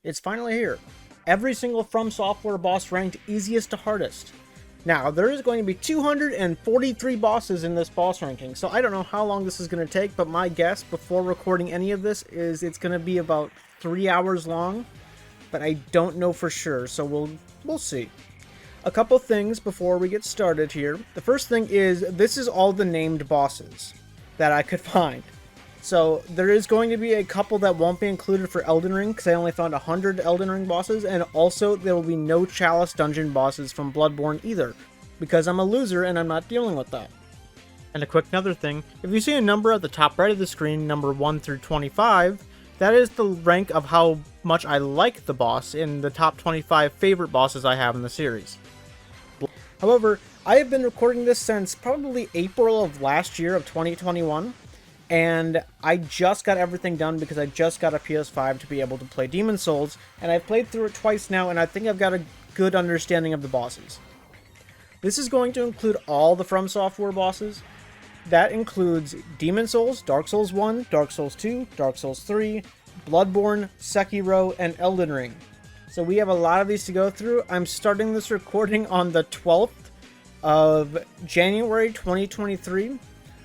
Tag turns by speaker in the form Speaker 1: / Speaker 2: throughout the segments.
Speaker 1: It's finally here. Every single Fromsoftware boss ranked easiest to hardest. Now, there is going to be 243 bosses in this boss ranking, so I don't know how long this is going to take, but my guess before recording any of this is it's going to be about 3 hours long, but I don't know for sure, so we'll see. A couple things before we get started here. The first thing is, this is all the named bosses that I could find. So there is going to be a couple that won't be included for Elden Ring, because I only found 100 Elden Ring bosses, and also there will be no Chalice dungeon bosses from Bloodborne either, because I'm a loser and I'm not dealing with that. And a quick other thing, if you see a number at the top right of the screen, number 1 through 25, that is the rank of how much I like the boss in the top 25 favorite bosses I have in the series. However, I have been recording this since probably April of last year of 2021, and I just got everything done because I just got a PS5 to be able to play Demon's Souls, and I've played through it twice now, and I think I've got a good understanding of the bosses. This is going to include all the FromSoftware bosses. That includes Demon's Souls, Dark Souls 1, Dark Souls 2, Dark Souls 3, Bloodborne, Sekiro, and Elden Ring. So we have a lot of these to go through. I'm starting this recording on the 12th of January 2023.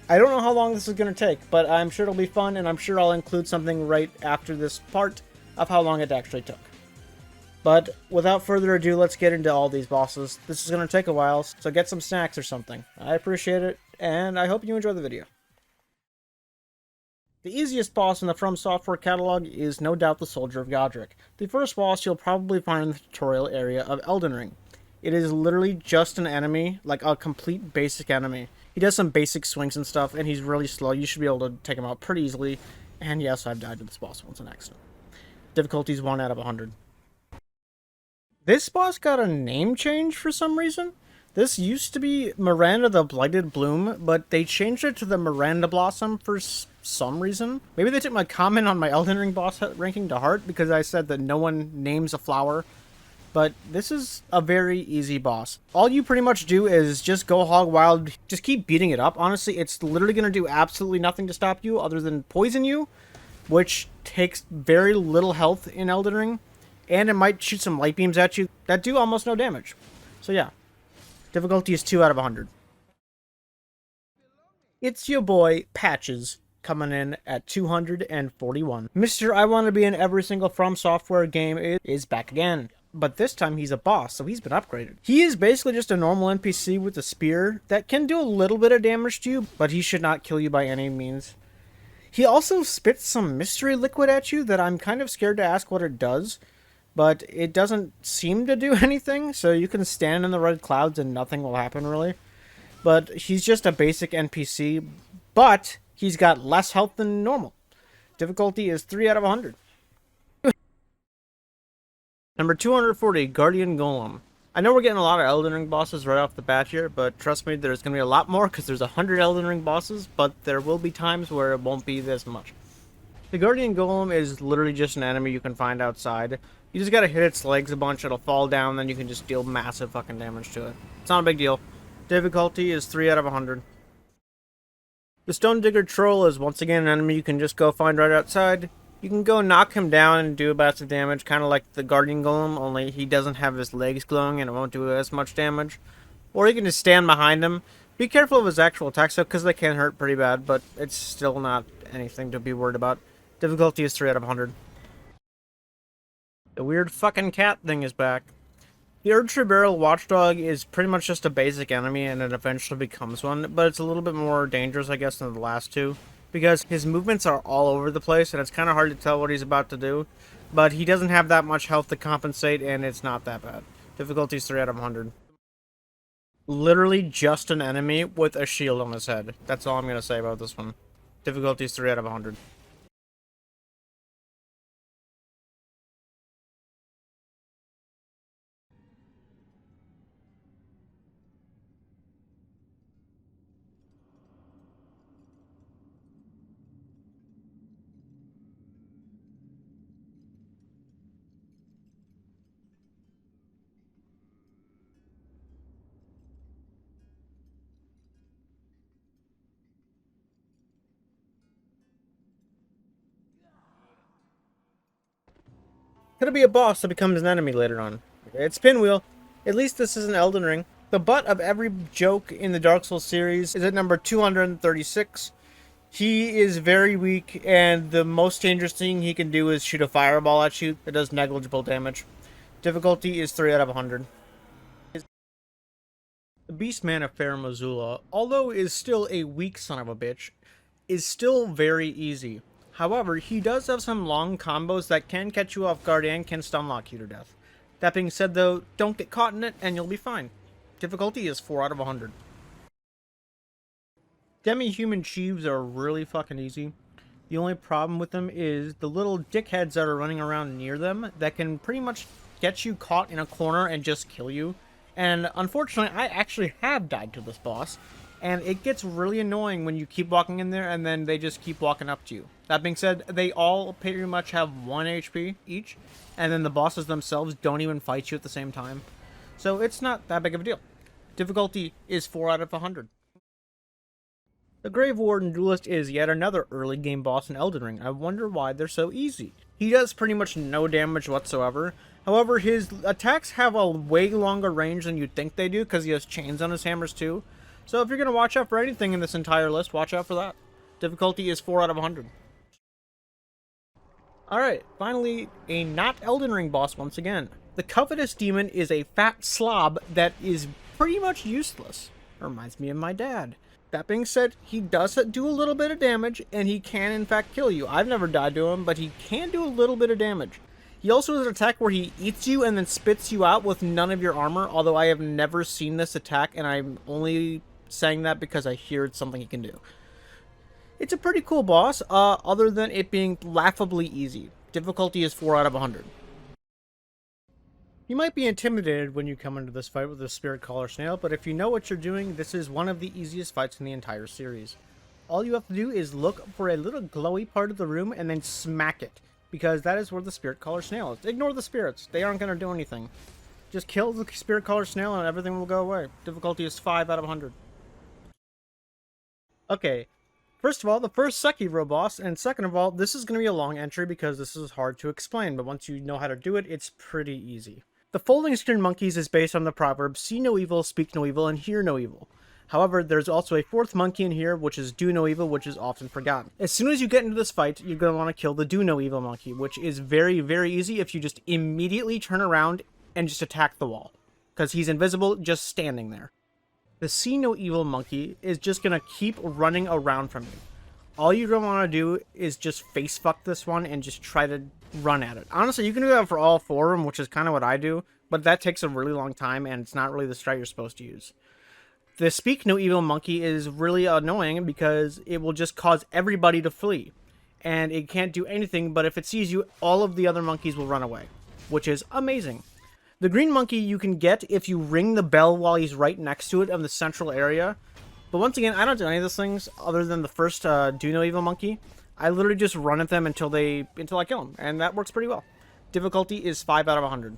Speaker 1: I don't know how long this is going to take, but I'm sure it'll be fun, and I'm sure I'll include something right after this part of how long it actually took. But without further ado, let's get into all these bosses. This is going to take a while, so get some snacks or something. I appreciate it, and I hope you enjoy the video. The easiest boss in the FromSoftware catalog is no doubt the Soldier of Godric, the first boss you'll probably find in the tutorial area of Elden Ring. It is literally just an enemy, like a complete basic enemy. He does some basic swings and stuff, and he's really slow. You should be able to take him out pretty easily. And yes, I've died to this boss once on accident. Difficulty's 1 out of 100. This boss got a name change for some reason. This used to be Miranda the Blighted Bloom, but they changed it to the Miranda Blossom for some reason. Maybe they took my comment on my Elden Ring boss ranking to heart because I said that no one names a flower. But this is a very easy boss. All you pretty much do is just go hog wild, just keep beating it up. Honestly, it's literally going to do absolutely nothing to stop you other than poison you, which takes very little health in Elden Ring. And it might shoot some light beams at you that do almost no damage. So yeah, difficulty is 2 out of 100. It's your boy, Patches, coming in at 241. Mr. I Want to Be in Every Single FromSoftware game is back again. But this time he's a boss, so he's been upgraded. He is basically just a normal NPC with a spear that can do a little bit of damage to you, but he should not kill you by any means. He also spits some mystery liquid at you that I'm kind of scared to ask what it does, but it doesn't seem to do anything, so you can stand in the red clouds and nothing will happen really. But he's just a basic NPC, but he's got less health than normal. Difficulty is 3 out of 100. Number 240, Guardian Golem. I know we're getting a lot of Elden Ring bosses right off the bat here, but trust me, there's going to be a lot more because there's 100 Elden Ring bosses, but there will be times where it won't be this much. The Guardian Golem is literally just an enemy you can find outside. You just gotta hit its legs a bunch, it'll fall down, then you can just deal massive fucking damage to it. It's not a big deal. Difficulty is 3 out of 100. The Stone Digger Troll is once again an enemy you can just go find right outside. You can go knock him down and do massive damage, kind of like the Guardian Golem, only he doesn't have his legs glowing and it won't do as much damage. Or you can just stand behind him. Be careful of his actual attacks though, because they can hurt pretty bad, but it's still not anything to be worried about. Difficulty is 3 out of 100. The weird fucking cat thing is back. The Erdtree Barrel Watchdog is pretty much just a basic enemy and it eventually becomes one, but it's a little bit more dangerous, I guess, than the last two, because his movements are all over the place and it's kind of hard to tell what he's about to do, but he doesn't have that much health to compensate and it's not that bad. Difficulty is 3 out of 100. Literally just an enemy with a shield on his head. That's all I'm going to say about this one. Difficulty is 3 out of 100. Could it be a boss that becomes an enemy later on? It's Pinwheel. At least this is an Elden Ring. The butt of every joke in the Dark Souls series is at number 236. He is very weak, and the most dangerous thing he can do is shoot a fireball at you that does negligible damage. Difficulty is 3 out of 100. The Beastman of Fair Missoula, although is still a weak son of a bitch, is still very easy. However, he does have some long combos that can catch you off guard and can stunlock you to death. That being said though, don't get caught in it and you'll be fine. Difficulty is 4 out of 100. Demi-human Sheaves are really fucking easy. The only problem with them is the little dickheads that are running around near them that can pretty much get you caught in a corner and just kill you. And unfortunately, I actually have died to this boss. And it gets really annoying when you keep walking in there and then they just keep walking up to you. That being said, they all pretty much have 1 HP each. And then the bosses themselves don't even fight you at the same time. So it's not that big of a deal. Difficulty is 4 out of 100. The Grave Warden Duelist is yet another early game boss in Elden Ring. I wonder why they're so easy. He does pretty much no damage whatsoever. However, his attacks have a way longer range than you'd think they do because he has chains on his hammers too. So if you're going to watch out for anything in this entire list, watch out for that. Difficulty is 4 out of 100. Alright, finally, a not Elden Ring boss once again. The Covetous Demon is a fat slob that is pretty much useless. Reminds me of my dad. That being said, he does do a little bit of damage, and he can in fact kill you. I've never died to him, but he can do a little bit of damage. He also has an attack where he eats you and then spits you out with none of your armor, although I have never seen this attack, and I'm only saying that because I hear it's something he can do. It's a pretty cool boss, other than it being laughably easy. Difficulty is 4 out of 100. You might be intimidated when you come into this fight with the Spirit Caller Snail, but if you know what you're doing, this is one of the easiest fights in the entire series. All you have to do is look for a little glowy part of the room and then smack it, because that is where the Spirit Caller Snail is. Ignore the spirits, they aren't going to do anything. Just kill the Spirit Caller Snail and everything will go away. Difficulty is 5 out of 100. Okay, first of all, the first Sekiro boss, and second of all, this is going to be a long entry because this is hard to explain, but once you know how to do it, it's pretty easy. The Folding Screen Monkeys is based on the proverb, see no evil, speak no evil, and hear no evil. However, there's also a fourth monkey in here, which is do no evil, which is often forgotten. As soon as you get into this fight, you're going to want to kill the do no evil monkey, which is very, very easy if you just immediately turn around and just attack the wall. Because he's invisible, just standing there. The see no evil monkey is just going to keep running around from you. All you're going to want to do is just face fuck this one and just try to run at it. Honestly, you can do that for all 4 of them, which is kind of what I do, but that takes a really long time and it's not really the strat you're supposed to use. The speak no evil monkey is really annoying because it will just cause everybody to flee. And it can't do anything, but if it sees you, all of the other monkeys will run away, which is amazing. The green monkey you can get if you ring the bell while he's right next to it in the central area. But once again, I don't do any of those things other than the first do no evil monkey. I literally just run at them until I kill them, and that works pretty well. Difficulty is 5 out of 100.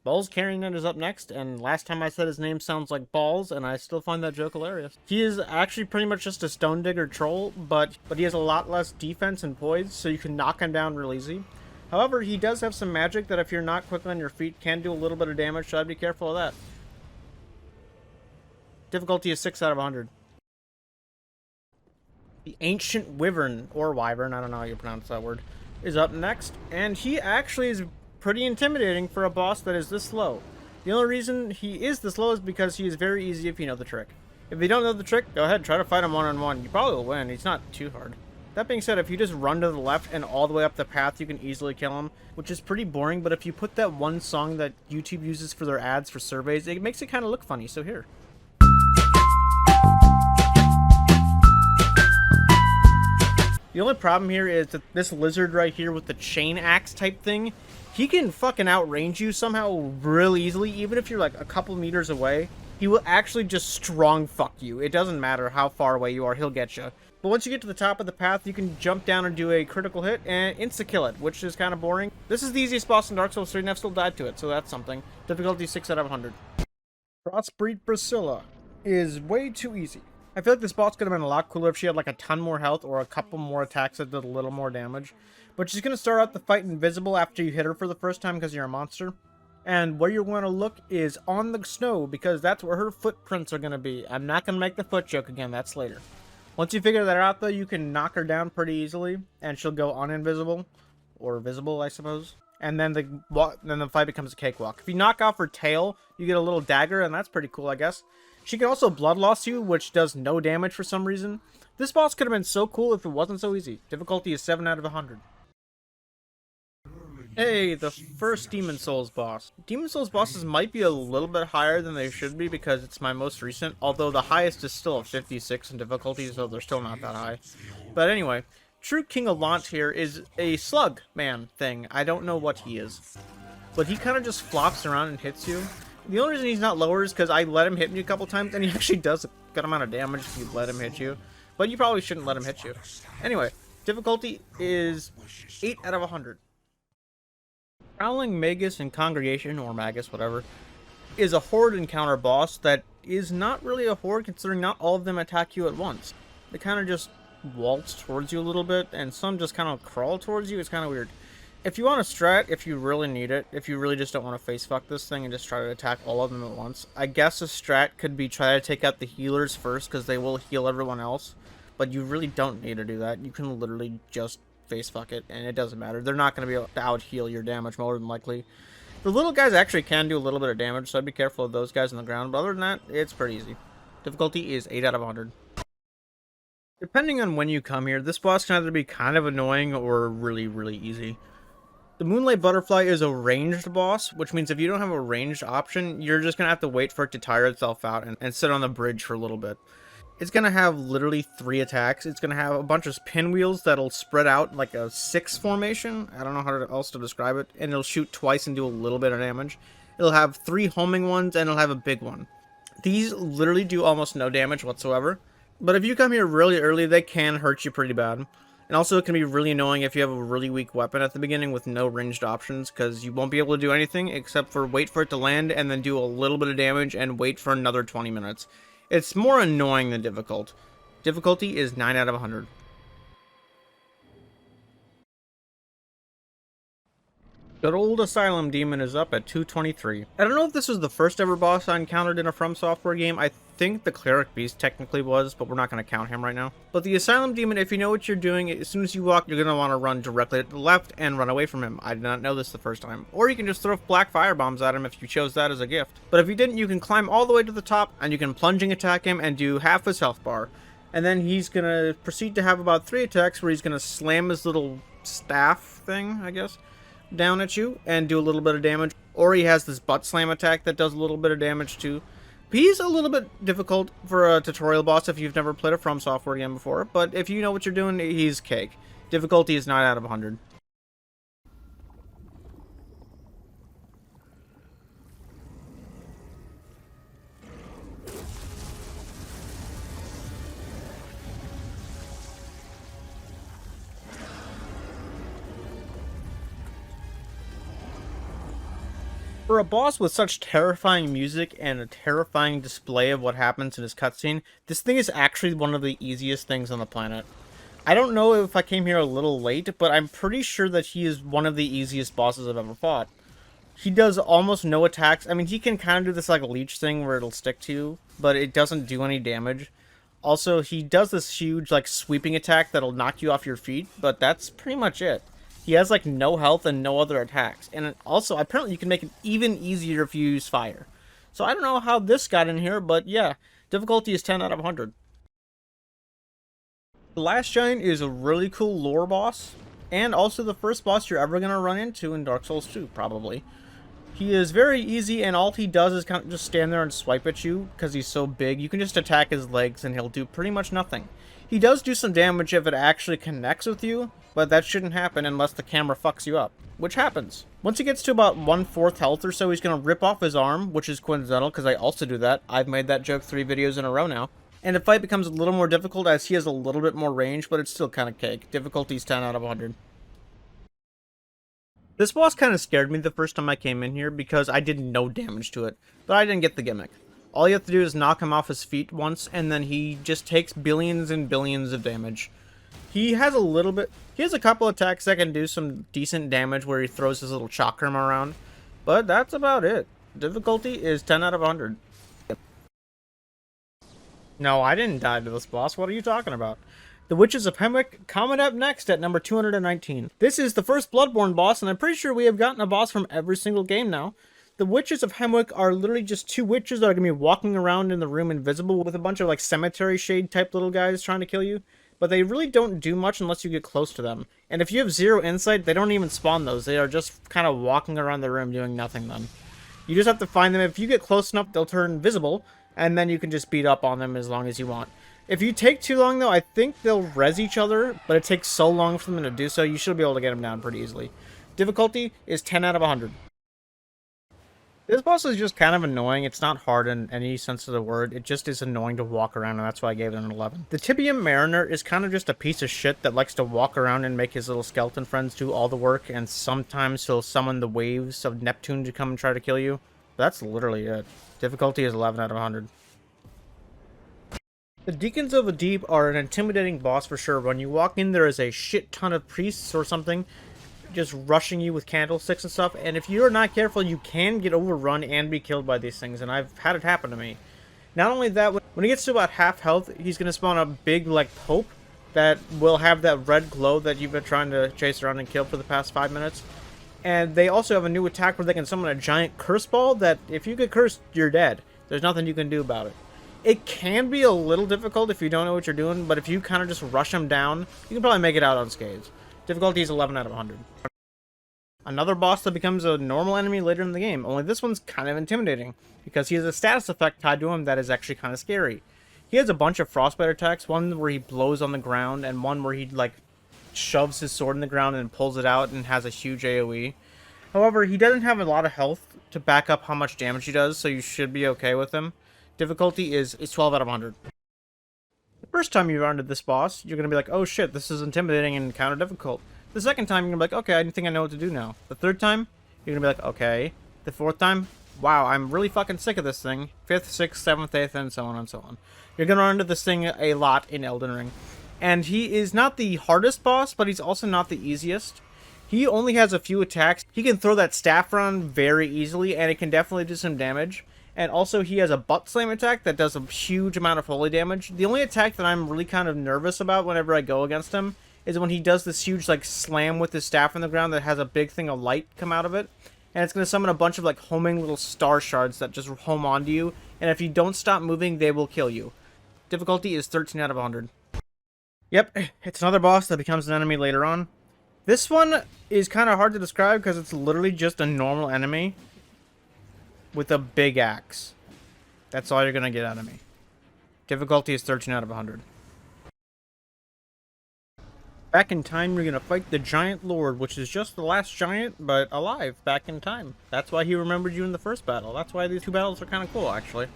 Speaker 1: Balls Carrynet is up next, and last time I said his name sounds like balls, and I still find that joke hilarious. He is actually pretty much just a Stone Digger troll, but he has a lot less defense and poise, so you can knock him down real easy. However, he does have some magic that if you're not quick on your feet can do a little bit of damage, so I'd be careful of that. Difficulty is 6 out of 100. The Ancient Wyvern, or Wyvern, I don't know how you pronounce that word, is up next, and he actually is pretty intimidating for a boss that is this slow. The only reason he is this slow is because he is very easy if you know the trick. If you don't know the trick, go ahead, try to fight him one-on-one. You probably will win, he's not too hard. That being said, if you just run to the left and all the way up the path, you can easily kill him, which is pretty boring, but if you put that one song that YouTube uses for their ads for surveys, it makes it kind of look funny, so here. The only problem here is that this lizard right here with the chain axe type thing, he can fucking outrange you somehow real easily, even if you're like a couple meters away. He will actually just strong fuck you. It doesn't matter how far away you are, he'll get you. But once you get to the top of the path, you can jump down and do a critical hit and insta-kill it, which is kind of boring. This is the easiest boss in Dark Souls 3 and I've still died to it, so that's something. Difficulty 6 out of 100. Crossbreed Priscilla is way too easy. I feel like this boss could have been a lot cooler if she had like a ton more health or a couple more attacks that did a little more damage. But she's going to start out the fight invisible after you hit her for the first time because you're a monster. And where you're going to look is on the snow because that's where her footprints are going to be. I'm not going to make the foot joke again, that's later. Once you figure that out though, you can knock her down pretty easily and she'll go uninvisible. Or visible, I suppose. And then the fight becomes a cakewalk. If you knock off her tail, you get a little dagger, and that's pretty cool, I guess. She can also bloodloss you, which does no damage for some reason. This boss could have been so cool if it wasn't so easy. Difficulty is 7 out of 100. Hey, the first Demon Souls boss. Demon Souls bosses might be a little bit higher than they should be because it's my most recent, although the highest is still a 56 in difficulty, so they're still not that high. But anyway, True King of Lant here is a slug man thing. I don't know what he is. But he kind of just flops around and hits you. The only reason he's not lower is because I let him hit me a couple times, and he actually does a good amount of damage if you let him hit you. But you probably shouldn't let him hit you. Anyway, difficulty is 8 out of 100. Prowling Magus and Congregation, or Magus, whatever, is a horde encounter boss that is not really a horde considering not all of them attack you at once. They kind of just waltz towards you a little bit, and some just kind of crawl towards you. It's kind of weird. If you want a strat, if you really need it, if you really just don't want to face fuck this thing and just try to attack all of them at once, I guess a strat could be try to take out the healers first because they will heal everyone else, but you really don't need to do that. You can literally just face fuck it, and it doesn't matter. They're not going to be able to out heal your damage more than likely. The little guys actually can do a little bit of damage, so I'd be careful of those guys on the ground, but other than that, it's pretty easy. Difficulty is 8 out of 100. Depending on when you come here, this boss can either be kind of annoying or really, really easy. The Moonlight Butterfly is a ranged boss, which means if you don't have a ranged option, you're just going to have to wait for it to tire itself out and sit on the bridge for a little bit. It's going to have literally 3 attacks. It's going to have a bunch of pinwheels that'll spread out like a 6 formation. I don't know how else to describe it. And it'll shoot twice and do a little bit of damage. It'll have 3 homing ones and it'll have a big one. These literally do almost no damage whatsoever. But if you come here really early, they can hurt you pretty bad. And also it can be really annoying if you have a really weak weapon at the beginning with no ranged options, because you won't be able to do anything except for wait for it to land and then do a little bit of damage and wait for another 20 minutes. It's more annoying than difficult. Difficulty is 9 out of 100. Good old Asylum Demon is up at 223. I don't know if this was the first ever boss I encountered in a Fromsoftware game. I think the Cleric Beast technically was, but we're not going to count him right now. But the Asylum Demon, if you know what you're doing, as soon as you walk, you're going to want to run directly to the left and run away from him. I did not know this the first time. Or you can just throw black firebombs at him if you chose that as a gift. But if you didn't, you can climb all the way to the top, and you can plunging attack him and do half his health bar. And then he's going to proceed to have about 3 attacks where he's going to slam his little staff thing, I guess, down at you and do a little bit of damage. Or he has this butt slam attack that does a little bit of damage too. He's a little bit difficult for a tutorial boss if you've never played a Fromsoftware game before, but if you know what you're doing, he's cake. Difficulty is 9 out of 100. For a boss with such terrifying music and a terrifying display of what happens in his cutscene, this thing is actually one of the easiest things on the planet. I don't know if I came here a little late, but I'm pretty sure that he is one of the easiest bosses I've ever fought. He does almost no attacks. I mean, he can kind of do this like leech thing where it'll stick to you, but it doesn't do any damage. Also, he does this huge like sweeping attack that'll knock you off your feet, but that's pretty much it. He has like no health and no other attacks. And also, apparently you can make it even easier if you use fire. So I don't know how this got in here, but yeah. Difficulty is 10 out of 100. The Last Giant is a really cool lore boss. And also the first boss you're ever going to run into in Dark Souls 2, probably. He is very easy, and all he does is kind of just stand there and swipe at you, because he's so big. You can just attack his legs, and he'll do pretty much nothing. He does do some damage if it actually connects with you, but that shouldn't happen unless the camera fucks you up, which happens. Once he gets to about 1/4 health or so, he's going to rip off his arm, which is coincidental, because I also do that. I've made that joke 3 videos in a row now. And the fight becomes a little more difficult as he has a little bit more range, but it's still kind of cake. Difficulty is 10 out of 100. This boss kind of scared me the first time I came in here because I did no damage to it, but I didn't get the gimmick. All you have to do is knock him off his feet once, and then he just takes billions and billions of damage. He has a couple attacks that can do some decent damage where he throws his little chakram around, but that's about it. Difficulty is 10 out of 100. No, I didn't die to this boss. What are you talking about? The Witches of Hemwick coming up next at number 219. This is the first Bloodborne boss, and I'm pretty sure we have gotten a boss from every single game now. The Witches of Hemwick are literally just two witches that are going to be walking around in the room invisible with a bunch of like cemetery shade type little guys trying to kill you. But they really don't do much unless you get close to them. And if you have 0 insight, they don't even spawn those. They are just kind of walking around the room doing nothing then. You just have to find them. If you get close enough, they'll turn visible, and then you can just beat up on them as long as you want. If you take too long, though, I think they'll res each other, but it takes so long for them to do so, you should be able to get them down pretty easily. Difficulty is 10 out of 100. This boss is just kind of annoying. It's not hard in any sense of the word. It just is annoying to walk around, and that's why I gave it an 11. The Tibium Mariner is kind of just a piece of shit that likes to walk around and make his little skeleton friends do all the work, and sometimes he'll summon the waves of Neptune to come and try to kill you. That's literally it. Difficulty is 11 out of 100. The Deacons of the Deep are an intimidating boss for sure. When you walk in, there is a shit ton of priests or something just rushing you with candlesticks and stuff, and if you're not careful, you can get overrun and be killed by these things, and I've had it happen to me. Not only that, when he gets to about half health, he's going to spawn a big, like, Pope that will have that red glow that you've been trying to chase around and kill for the past 5 minutes. And they also have a new attack where they can summon a giant curse ball that, if you get cursed, you're dead. There's nothing you can do about it. It can be a little difficult if you don't know what you're doing, but if you kind of just rush them down, you can probably make it out unscathed. Difficulty is 11 out of 100. Another boss that becomes a normal enemy later in the game, only this one's kind of intimidating, because he has a status effect tied to him that is actually kind of scary. He has a bunch of frostbite attacks, one where he blows on the ground, and one where he, like, shoves his sword in the ground and pulls it out and has a huge AoE. However, he doesn't have a lot of health to back up how much damage he does, so you should be okay with him. Difficulty is 12 out of 100. The first time you run into this boss, you're going to be like, oh shit, this is intimidating and kind of difficult. The second time, you're going to be like, okay, I think I know what to do now. The third time, you're going to be like, okay. The fourth time, wow, I'm really fucking sick of this thing. 5th, 6th, 7th, 8th, and so on and so on. You're going to run into this thing a lot in Elden Ring. And he is not the hardest boss, but he's also not the easiest. He only has a few attacks. He can throw that staff around very easily, and it can definitely do some damage. And also, he has a butt slam attack that does a huge amount of holy damage. The only attack that I'm really kind of nervous about whenever I go against him is when he does this huge, like, slam with his staff in the ground that has a big thing of light come out of it. And it's going to summon a bunch of, like, homing little star shards that just home onto you. And if you don't stop moving, they will kill you. Difficulty is 13 out of 100. Yep, it's another boss that becomes an enemy later on. This one is kind of hard to describe because it's literally just a normal enemy with a big axe. That's all you're going to get out of me. Difficulty is 13 out of 100. Back in time, you're going to fight the Giant Lord, which is just the last giant, but alive, back in time. That's why he remembered you in the first battle. That's why these two battles are kind of cool, actually.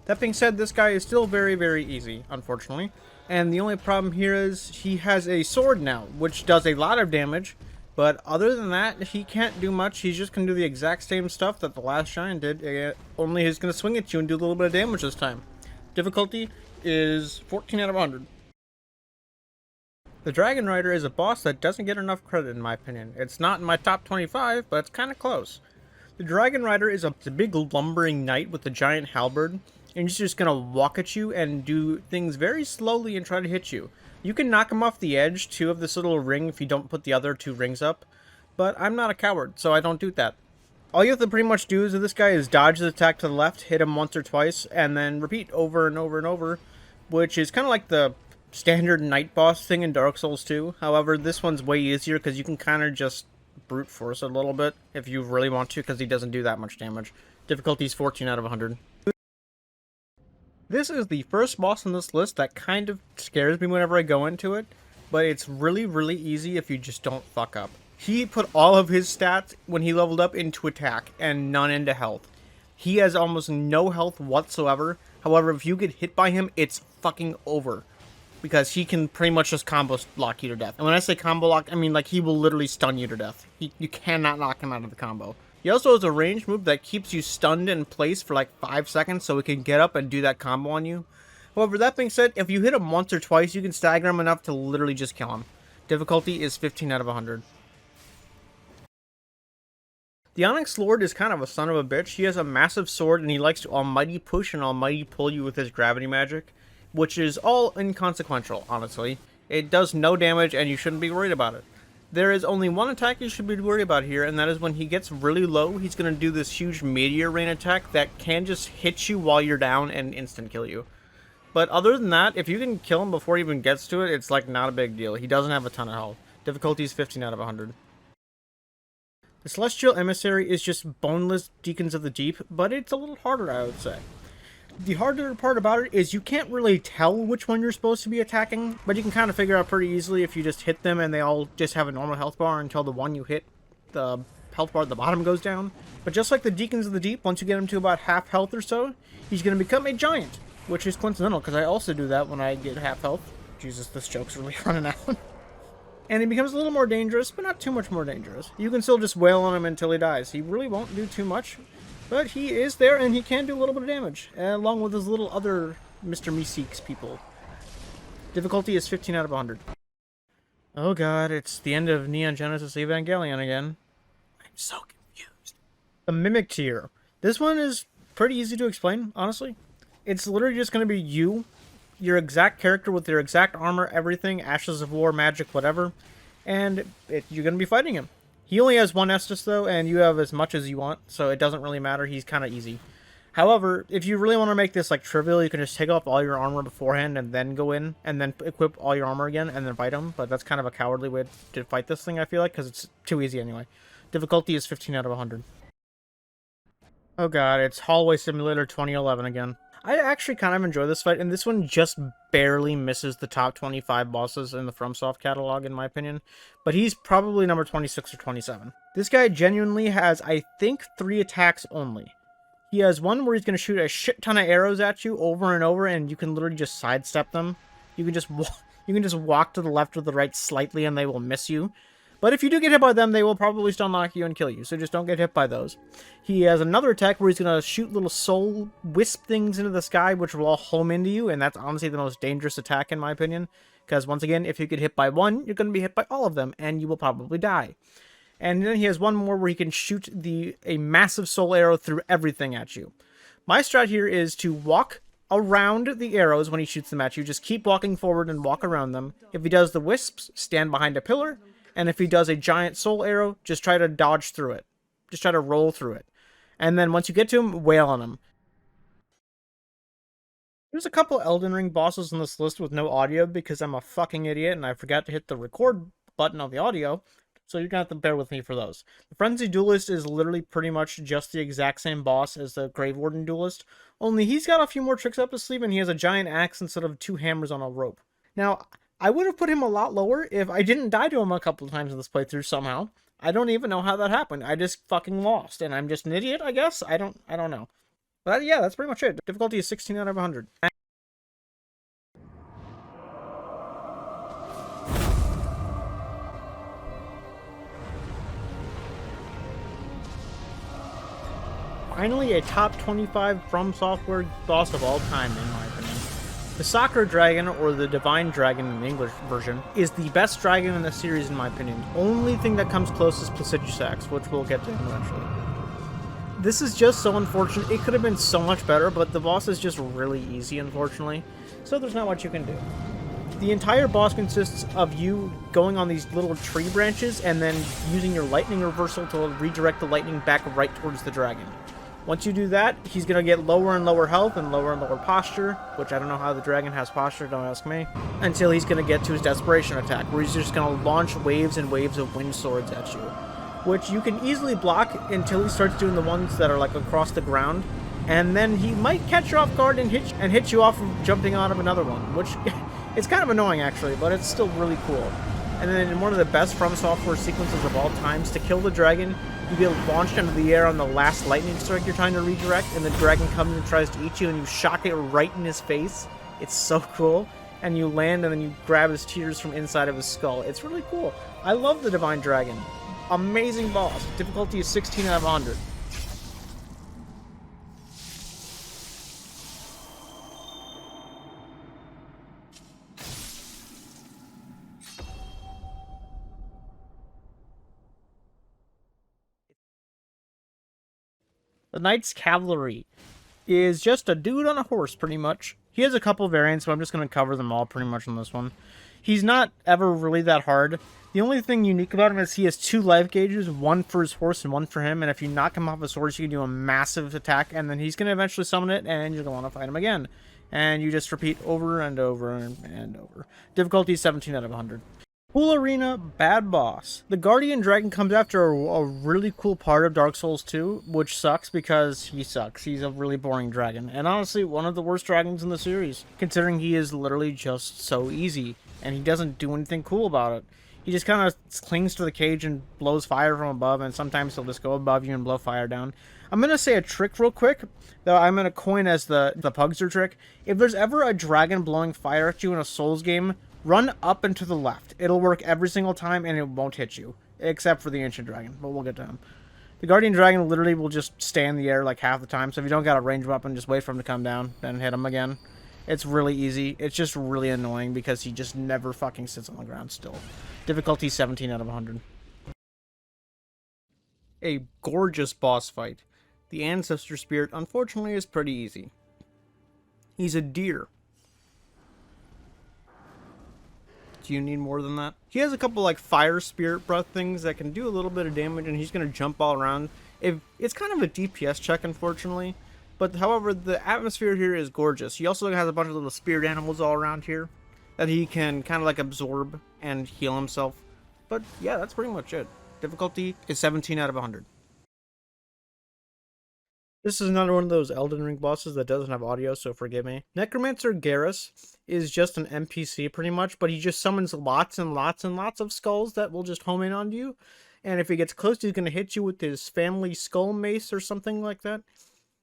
Speaker 1: That being said, this guy is still very, very easy, unfortunately. And the only problem here is he has a sword now, which does a lot of damage. But other than that, he can't do much. He's just going to do the exact same stuff that the last giant did. Only he's going to swing at you and do a little bit of damage this time. Difficulty is 14 out of 100. The Dragon Rider is a boss that doesn't get enough credit in my opinion. It's not in my top 25, but it's kind of close. The Dragon Rider is a big lumbering knight with a giant halberd, and he's just going to walk at you and do things very slowly and try to hit you. You can knock him off the edge, too, of this little ring if you don't put the other 2 rings up, but I'm not a coward, so I don't do that. All you have to pretty much do with this guy is dodge the attack to the left, hit him once or twice, and then repeat over and over and over, which is kind of like the standard night boss thing in Dark Souls 2. However, this one's way easier because you can kind of just brute force it a little bit if you really want to, because he doesn't do that much damage. Difficulty is 14 out of 100. This is the first boss on this list that kind of scares me whenever I go into it, but it's really, really easy if you just don't fuck up. He put all of his stats when he leveled up into attack and none into health. He has almost no health whatsoever. However, if you get hit by him, it's fucking over. Because he can pretty much just combo lock you to death. And when I say combo lock, I mean like he will literally stun you to death. You cannot knock him out of the combo. He also has a range move that keeps you stunned in place for like 5 seconds so it can get up and do that combo on you. However, that being said, if you hit him once or twice, you can stagger him enough to literally just kill him. Difficulty is 15 out of 100. The Onyx Lord is kind of a son of a bitch. He has a massive sword and he likes to almighty push and almighty pull you with his gravity magic, which is all inconsequential, honestly. It does no damage and you shouldn't be worried about it. There is only one attack you should be worried about here, and that is when he gets really low, he's going to do this huge meteor rain attack that can just hit you while you're down and instant kill you. But other than that, if you can kill him before he even gets to it, it's like not a big deal. He doesn't have a ton of health. Difficulty is 15 out of 100. The Celestial Emissary is just boneless Deacons of the Deep, but it's a little harder, I would say. The harder part about it is you can't really tell which one you're supposed to be attacking, but you can kind of figure out pretty easily if you just hit them and they all just have a normal health bar until the one you hit, the health bar at the bottom goes down. But just like the Deacons of the Deep, once you get him to about half health or so, he's going to become a giant, which is coincidental because I also do that when I get half health. Jesus, this joke's really running out. And he becomes a little more dangerous, but not too much more dangerous. You can still just wail on him until he dies. He really won't do too much. But he is there, and he can do a little bit of damage, along with his little other Mr. Meeseeks people. Difficulty is 15 out of 100. Oh god, it's the end of Neon Genesis Evangelion again. I'm so confused. The Mimic Tier. This one is pretty easy to explain, honestly. It's literally just going to be you, your exact character with your exact armor, everything, Ashes of War, magic, whatever, and you're going to be fighting him. He only has one Estus, though, and you have as much as you want, so it doesn't really matter. He's kind of easy. However, if you really want to make this like trivial, you can just take off all your armor beforehand and then go in, and then equip all your armor again, and then fight him, but that's kind of a cowardly way to fight this thing, I feel like, because it's too easy anyway. Difficulty is 15 out of 100. Oh god, it's Hallway Simulator 2011 again. I actually kind of enjoy this fight, and this one just barely misses the top 25 bosses in the FromSoft catalog, in my opinion. But he's probably number 26 or 27. This guy genuinely has, I think, 3 attacks only. He has one where he's going to shoot a shit ton of arrows at you over and over, and you can literally just sidestep them. You can just walk to the left or the right slightly, and they will miss you. But if you do get hit by them, they will probably still knock you and kill you, so just don't get hit by those. He has another attack where he's going to shoot little soul wisp things into the sky, which will all home into you, and that's honestly the most dangerous attack in my opinion, because once again, if you get hit by one, you're going to be hit by all of them, and you will probably die. And then he has one more where he can shoot a massive soul arrow through everything at you. My strat here is to walk around the arrows when he shoots them at you. Just keep walking forward and walk around them. If he does the wisps, stand behind a pillar. And if he does a giant soul arrow, just try to dodge through it. Just try to roll through it. And then once you get to him, wail on him. There's a couple Elden Ring bosses on this list with no audio because I'm a fucking idiot and I forgot to hit the record button on the audio. So you're going to have to bear with me for those. The Frenzy Duelist is literally pretty much just the exact same boss as the Grave Warden Duelist. Only he's got a few more tricks up his sleeve and he has a giant axe instead of 2 hammers on a rope. Now, I would have put him a lot lower if I didn't die to him a couple of times in this playthrough somehow. I don't even know how that happened. I just fucking lost, and I'm just an idiot, I guess? I don't know. But yeah, that's pretty much it. Difficulty is 16 out of 100. Finally, a top 25 FromSoftware boss of all time, in my opinion. The Soccer Dragon, or the Divine Dragon in the English version, is the best dragon in the series in my opinion. Only thing that comes close is Placidusax, which we'll get to eventually. This is just so unfortunate. It could have been so much better, but the boss is just really easy, unfortunately. So there's not much you can do. The entire boss consists of you going on these little tree branches and then using your lightning reversal to redirect the lightning back right towards the dragon. Once you do that, he's going to get lower and lower health and lower posture, which I don't know how the dragon has posture, don't ask me, until he's going to get to his desperation attack, where he's just going to launch waves and waves of wind swords at you, which you can easily block until he starts doing the ones that are like across the ground, and then he might catch you off guard and hit you off of jumping out of another one, which it's kind of annoying actually, but it's still really cool. And then in one of the best FromSoftware sequences of all times, to kill the dragon, you get launched into the air on the last lightning strike you're trying to redirect, and the dragon comes and tries to eat you, and you shock it right in his face. It's so cool. And you land, and then you grab his tears from inside of his skull. It's really cool. I love the Divine Dragon. Amazing boss. Difficulty is 16 out of 100. The Knight's Cavalry is just a dude on a horse, pretty much. He has a couple variants, but I'm just going to cover them all pretty much on this one. He's not ever really that hard. The only thing unique about him is he has 2 life gauges, one for his horse and one for him, and if you knock him off his horse, you can do a massive attack, and then he's going to eventually summon it, and you're going to want to fight him again. And you just repeat over and over and over. Difficulty 17 out of 100. Cool Arena, bad boss. The Guardian Dragon comes after a really cool part of Dark Souls 2, which sucks because he sucks. He's a really boring dragon, and honestly, one of the worst dragons in the series, considering he is literally just so easy, and he doesn't do anything cool about it. He just kind of clings to the cage and blows fire from above, and sometimes he'll just go above you and blow fire down. I'm going to say a trick real quick, though I'm going to coin as the Pugster trick. If there's ever a dragon blowing fire at you in a Souls game, run up and to the left. It'll work every single time, and it won't hit you. Except for the Ancient Dragon, but we'll get to him. The Guardian Dragon literally will just stay in the air like half the time, so if you don't got a ranged weapon, just wait for him to come down, then hit him again. It's really easy. It's just really annoying because he just never fucking sits on the ground still. Difficulty 17 out of 100. A gorgeous boss fight. The Ancestor Spirit, unfortunately, is pretty easy. He's a deer. Do you need more than that? He has a couple like fire spirit breath things that can do a little bit of damage, and he's going to jump all around. It's kind of a DPS check, unfortunately. But however, the atmosphere here is gorgeous. He also has a bunch of little spirit animals all around here that he can kind of like absorb and heal himself. But yeah, that's pretty much it. Difficulty is 17 out of 100. This is another one of those Elden Ring bosses that doesn't have audio, so forgive me. Necromancer Garrus is just an NPC pretty much, but he just summons lots and lots and lots of skulls that will just home in on you. And if he gets close, he's going to hit you with his family skull mace or something like that,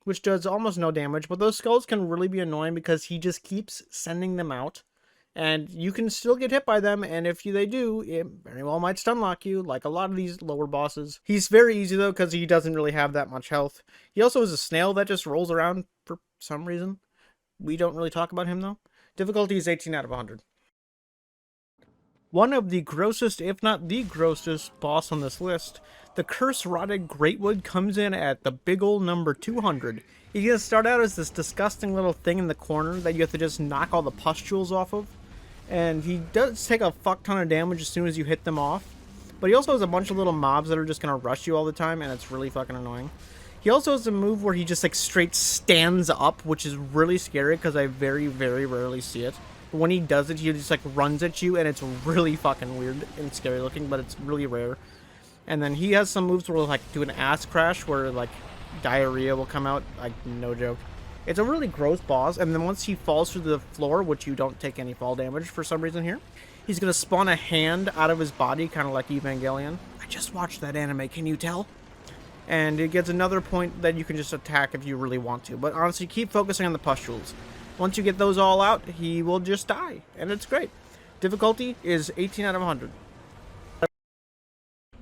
Speaker 1: which does almost no damage. But those skulls can really be annoying because he just keeps sending them out. And you can still get hit by them, and if they do, it very well might stun lock you, like a lot of these lower bosses. He's very easy, though, because he doesn't really have that much health. He also has a snail that just rolls around for some reason. We don't really talk about him, though. Difficulty is 18 out of 100. One of the grossest, if not the grossest, boss on this list, the Curse-Rotted Greatwood comes in at the big ol' number 200. He's going to start out as this disgusting little thing in the corner that you have to just knock all the pustules off of. And he does take a fuck ton of damage as soon as you hit them off. But he also has a bunch of little mobs that are just going to rush you all the time, and it's really fucking annoying. He also has a move where he just like straight stands up, which is really scary because I very, very rarely see it. But when he does it, he just like runs at you, and it's really fucking weird and scary looking, but it's really rare. And then he has some moves where he'll like do an ass crash where like diarrhea will come out, like no joke. It's a really gross boss, and then once he falls through the floor, which you don't take any fall damage for some reason here, he's going to spawn a hand out of his body, kind of like Evangelion. I just watched that anime, can you tell? And it gets another point that you can just attack if you really want to. But honestly, keep focusing on the pustules. Once you get those all out, he will just die, and it's great. Difficulty is 18 out of 100.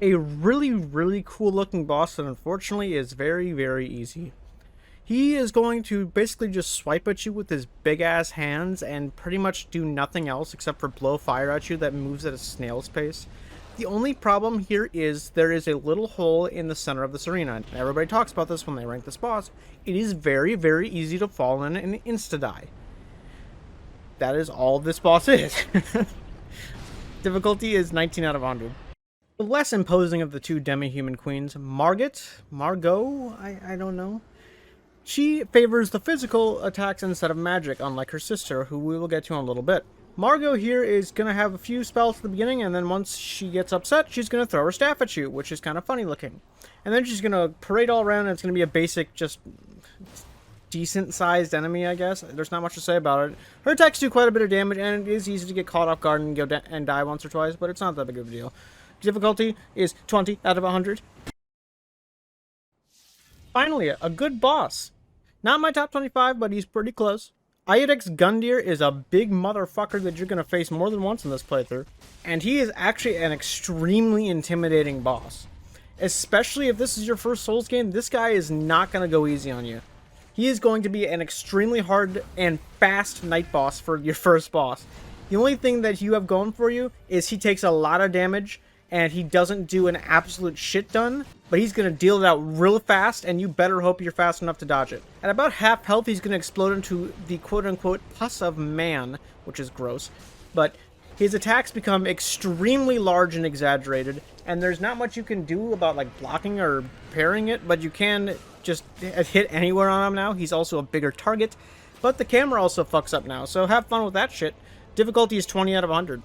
Speaker 1: A really, really cool looking boss that unfortunately is very, very easy. He is going to basically just swipe at you with his big ass hands and pretty much do nothing else except for blow fire at you that moves at a snail's pace. The only problem here is there is a little hole in the center of this arena, and everybody talks about this when they rank this boss. It is very, very easy to fall in and insta-die. That is all this boss is. Difficulty is 19 out of 100. The less imposing of the two demi-human queens, Margot, I don't know. She favors the physical attacks instead of magic, unlike her sister, who we will get to in a little bit. Margot here is going to have a few spells at the beginning, and then once she gets upset, she's going to throw her staff at you, which is kind of funny looking. And then she's going to parade all around, and it's going to be a basic, just decent-sized enemy, I guess. There's not much to say about it. Her attacks do quite a bit of damage, and it is easy to get caught off guard and go and die once or twice, but it's not that big of a deal. Difficulty is 20 out of 100. Finally, a good boss. Not my top 25, but he's pretty close. Iodex Gundyr is a big motherfucker that you're going to face more than once in this playthrough, and he is actually an extremely intimidating boss. Especially if this is your first Souls game, this guy is not going to go easy on you. He is going to be an extremely hard and fast night boss for your first boss. The only thing that you have going for you is he takes a lot of damage, and he doesn't do an absolute shit ton, but he's going to deal it out real fast, and you better hope you're fast enough to dodge it. At about half health, he's going to explode into the quote-unquote pus of man, which is gross, but his attacks become extremely large and exaggerated, and there's not much you can do about like blocking or parrying it, but you can just hit anywhere on him now. He's also a bigger target, but the camera also fucks up now, so have fun with that shit. Difficulty is 20 out of 100.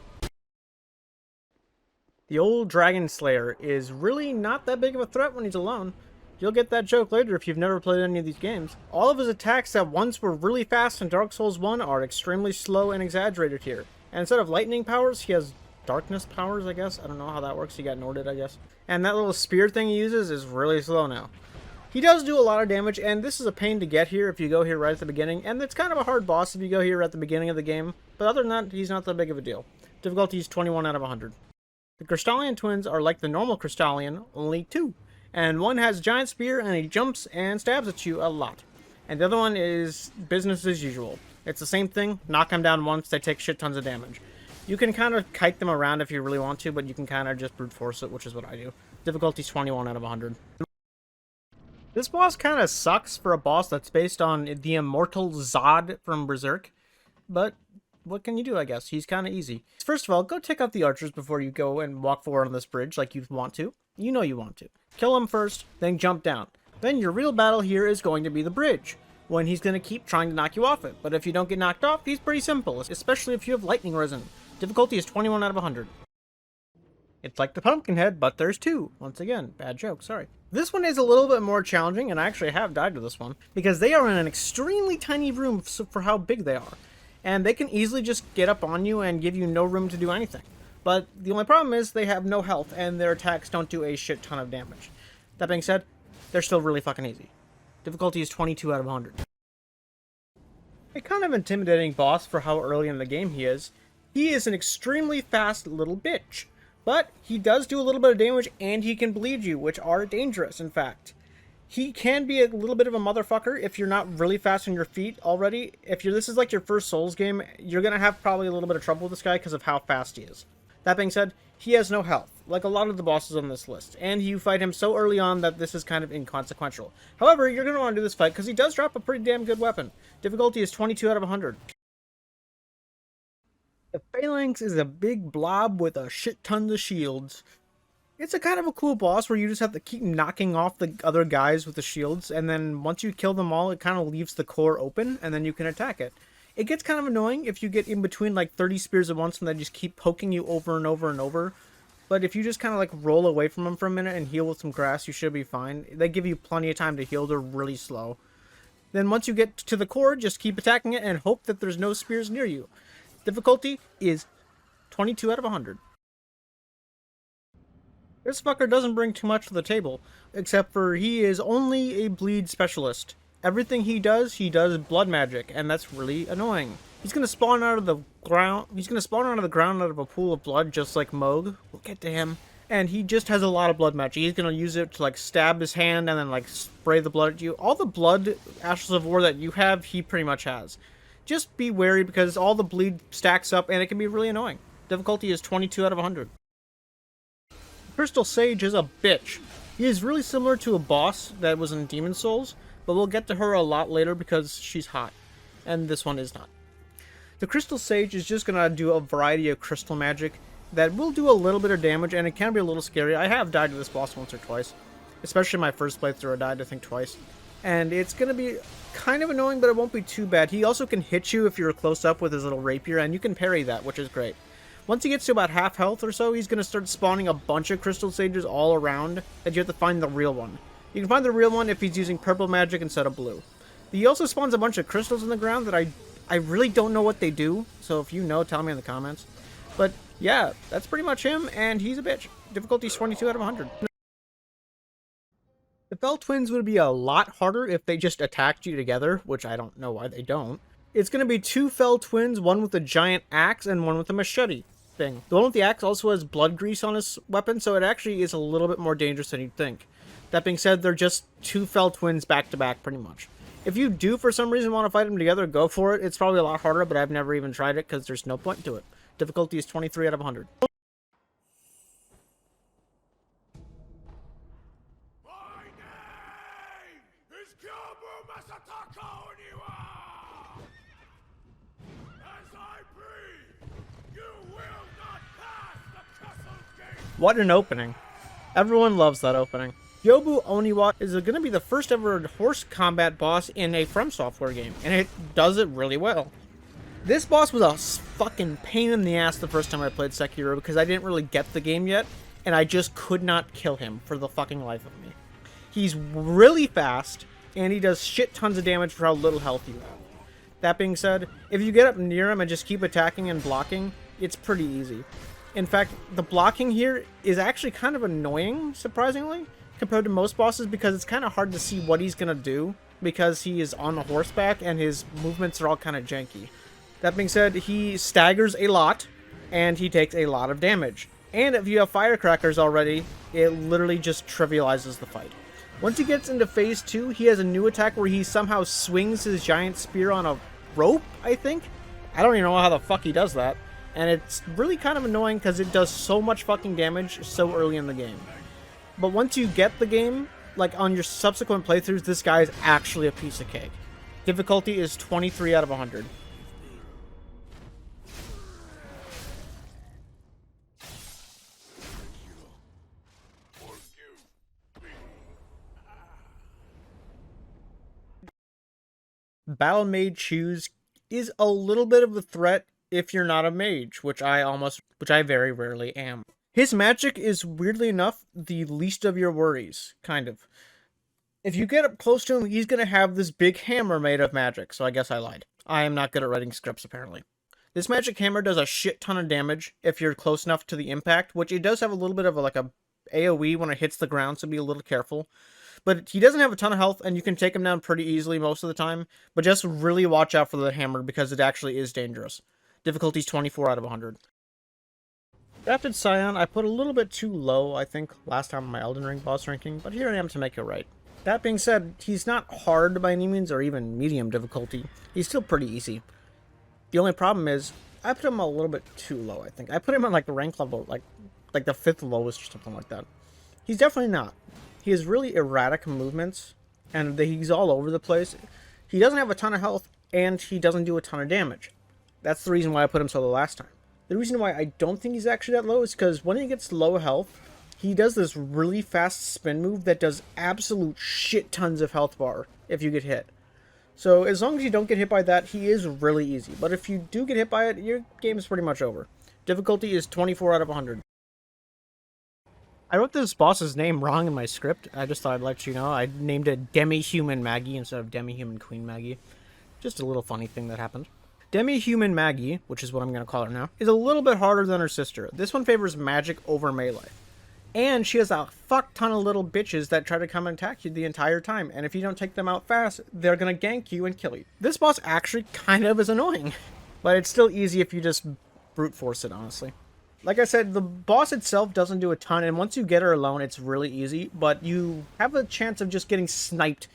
Speaker 1: The old Dragon Slayer is really not that big of a threat when he's alone. You'll get that joke later if you've never played any of these games. All of his attacks that once were really fast in Dark Souls 1 are extremely slow and exaggerated here. And instead of lightning powers, he has darkness powers, I guess. I don't know how that works. He got Norded, I guess. And that little spear thing he uses is really slow now. He does do a lot of damage, and this is a pain to get here if you go here right at the beginning. And it's kind of a hard boss if you go here at the beginning of the game. But other than that, he's not that big of a deal. Difficulty is 21 out of 100. The Crystallian twins are like the normal Crystallian, only two. And one has a giant spear and he jumps and stabs at you a lot. And the other one is business as usual. It's the same thing, knock them down once, they take shit tons of damage. You can kind of kite them around if you really want to, but you can kind of just brute force it, which is what I do. Difficulty is 21 out of 100. This boss kind of sucks for a boss that's based on the immortal Zod from Berserk, but what can you do, I guess? He's kind of easy. First of all, go take out the archers before you go and walk forward on this bridge like you want to. You know you want to. Kill him first, then jump down. Then your real battle here is going to be the bridge, when he's going to keep trying to knock you off it. But if you don't get knocked off, he's pretty simple, especially if you have lightning risen. Difficulty is 21 out of 100. It's like the Pumpkinhead, but there's two. Once again, bad joke, sorry. This one is a little bit more challenging, and I actually have died to this one, because they are in an extremely tiny room for how big they are. And they can easily just get up on you and give you no room to do anything. But the only problem is they have no health, and their attacks don't do a shit ton of damage. That being said, they're still really fucking easy. Difficulty is 22 out of 100. A kind of intimidating boss for how early in the game he is. He is an extremely fast little bitch. But he does do a little bit of damage, and he can bleed you, which are dangerous, in fact. He can be a little bit of a motherfucker if you're not really fast on your feet already. If this is like your first Souls game, you're going to have probably a little bit of trouble with this guy because of how fast he is. That being said, he has no health, like a lot of the bosses on this list, and you fight him so early on that this is kind of inconsequential. However, you're going to want to do this fight because he does drop a pretty damn good weapon. Difficulty is 22 out of 100. The Phalanx is a big blob with a shit tons of shields. It's a kind of a cool boss where you just have to keep knocking off the other guys with the shields, and then once you kill them all, it kind of leaves the core open, and then you can attack it. It gets kind of annoying if you get in between like 30 spears at once and they just keep poking you over and over and over. But if you just kind of like roll away from them for a minute and heal with some grass, you should be fine. They give you plenty of time to heal, they're really slow. Then once you get to the core, just keep attacking it and hope that there's no spears near you. Difficulty is 22 out of 100. This fucker doesn't bring too much to the table, except for he is only a bleed specialist. Everything he does blood magic, and that's really annoying. He's gonna spawn out of the ground. He's gonna spawn out of the ground out of a pool of blood, just like Moog. We'll get to him. And he just has a lot of blood magic. He's gonna use it to like stab his hand and then like spray the blood at you. All the blood Ashes of War that you have, he pretty much has. Just be wary because all the bleed stacks up and it can be really annoying. Difficulty is 22 out of 100. Crystal Sage is a bitch. He is really similar to a boss that was in Demon Souls, but we'll get to her a lot later because she's hot, and this one is not. The Crystal Sage is just going to do a variety of crystal magic that will do a little bit of damage, and it can be a little scary. I have died to this boss once or twice, especially my first playthrough. I died, I think, twice. And it's going to be kind of annoying, but it won't be too bad. He also can hit you if you're close up with his little rapier, and you can parry that, which is great. Once he gets to about half health or so, he's going to start spawning a bunch of Crystal Sages all around, and you have to find the real one. You can find the real one if he's using purple magic instead of blue. He also spawns a bunch of crystals in the ground that I really don't know what they do, so if you know, tell me in the comments. But yeah, that's pretty much him, and he's a bitch. Difficulty is 22 out of 100. The Fell Twins would be a lot harder if they just attacked you together, which I don't know why they don't. It's going to be two fell twins, one with a giant axe and one with a machete thing. The one with the axe also has blood grease on his weapon, so it actually is a little bit more dangerous than you'd think. That being said, they're just two fell twins back to back, pretty much. If you do, for some reason, want to fight them together, go for it. It's probably a lot harder, but I've never even tried it because there's no point to it. Difficulty is 23 out of 100. What an opening. Everyone loves that opening. Yobu Oniwa is going to be the first ever horse combat boss in a Fromsoftware game, and it does it really well. This boss was a fucking pain in the ass the first time I played Sekiro because I didn't really get the game yet, and I just could not kill him for the fucking life of me. He's really fast, and he does shit tons of damage for how little health you have. That being said, if you get up near him and just keep attacking and blocking, it's pretty easy. In fact, the blocking here is actually kind of annoying, surprisingly, compared to most bosses, because it's kind of hard to see what he's going to do, because he is on a horseback and his movements are all kind of janky. That being said, he staggers a lot, and he takes a lot of damage. And if you have firecrackers already, it literally just trivializes the fight. Once he gets into phase 2, he has a new attack where he somehow swings his giant spear on a rope, I think? I don't even know how the fuck he does that. And it's really kind of annoying because it does so much fucking damage so early in the game. But once you get the game, like on your subsequent playthroughs, this guy is actually a piece of cake. Difficulty is 23 out of 100. Battle Mage Shoes is a little bit of a threat if you're not a mage, which I very rarely am. His magic is, weirdly enough, the least of your worries, kind of. If you get up close to him, he's gonna have this big hammer made of magic, so I guess I lied. I am not good at writing scripts, apparently. This magic hammer does a shit ton of damage if you're close enough to the impact, which it does have a little bit of a AoE when it hits the ground, so be a little careful. But he doesn't have a ton of health, and you can take him down pretty easily most of the time, but just really watch out for the hammer because it actually is dangerous. Difficulty is 24 out of 100. Drafted Scion, I put a little bit too low, I think, last time on my Elden Ring boss ranking, but here I am to make it right. That being said, he's not hard by any means, or even medium difficulty. He's still pretty easy. The only problem is, I put him a little bit too low, I think. I put him on like the rank level, like the 5th lowest or something like that. He's definitely not. He has really erratic movements, and he's all over the place. He doesn't have a ton of health, and he doesn't do a ton of damage. That's the reason why I put him so low last time. The reason why I don't think he's actually that low is because when he gets low health, he does this really fast spin move that does absolute shit tons of health bar if you get hit. So as long as you don't get hit by that, he is really easy. But if you do get hit by it, your game is pretty much over. Difficulty is 24 out of 100. I wrote this boss's name wrong in my script. I just thought I'd let you know. I named it Demi-Human Maggie instead of Demi-Human Queen Maggie. Just a little funny thing that happened. Demi-Human Maggie, which is what I'm going to call her now, is a little bit harder than her sister. This one favors magic over melee. And she has a fuck ton of little bitches that try to come and attack you the entire time. And if you don't take them out fast, they're going to gank you and kill you. This boss actually kind of is annoying. But it's still easy if you just brute force it, honestly. Like I said, the boss itself doesn't do a ton, and once you get her alone, it's really easy, but you have a chance of just getting sniped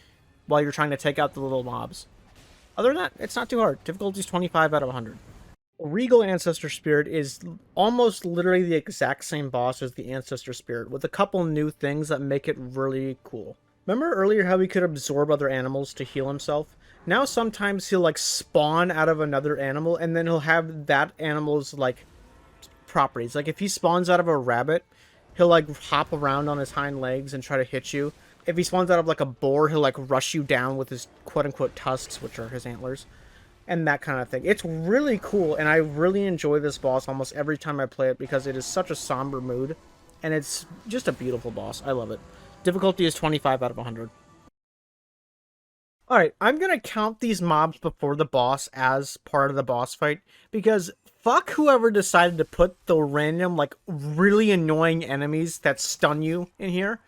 Speaker 1: while you're trying to take out the little mobs. Other than that, it's not too hard. Difficulty is 25 out of 100. Regal Ancestor Spirit is almost literally the exact same boss as the Ancestor Spirit, with a couple new things that make it really cool. Remember earlier how he could absorb other animals to heal himself? Now sometimes he'll, like, spawn out of another animal, and then he'll have that animal's, like, properties. Like, if he spawns out of a rabbit, he'll, like, hop around on his hind legs and try to hit you. If he spawns out of, like, a boar, he'll, like, rush you down with his quote-unquote tusks, which are his antlers, and that kind of thing. It's really cool, and I really enjoy this boss almost every time I play it because it is such a somber mood, and it's just a beautiful boss. I love it. Difficulty is 25 out of 100. Alright, I'm gonna count these mobs before the boss as part of the boss fight, because fuck whoever decided to put the random, like, really annoying enemies that stun you in here.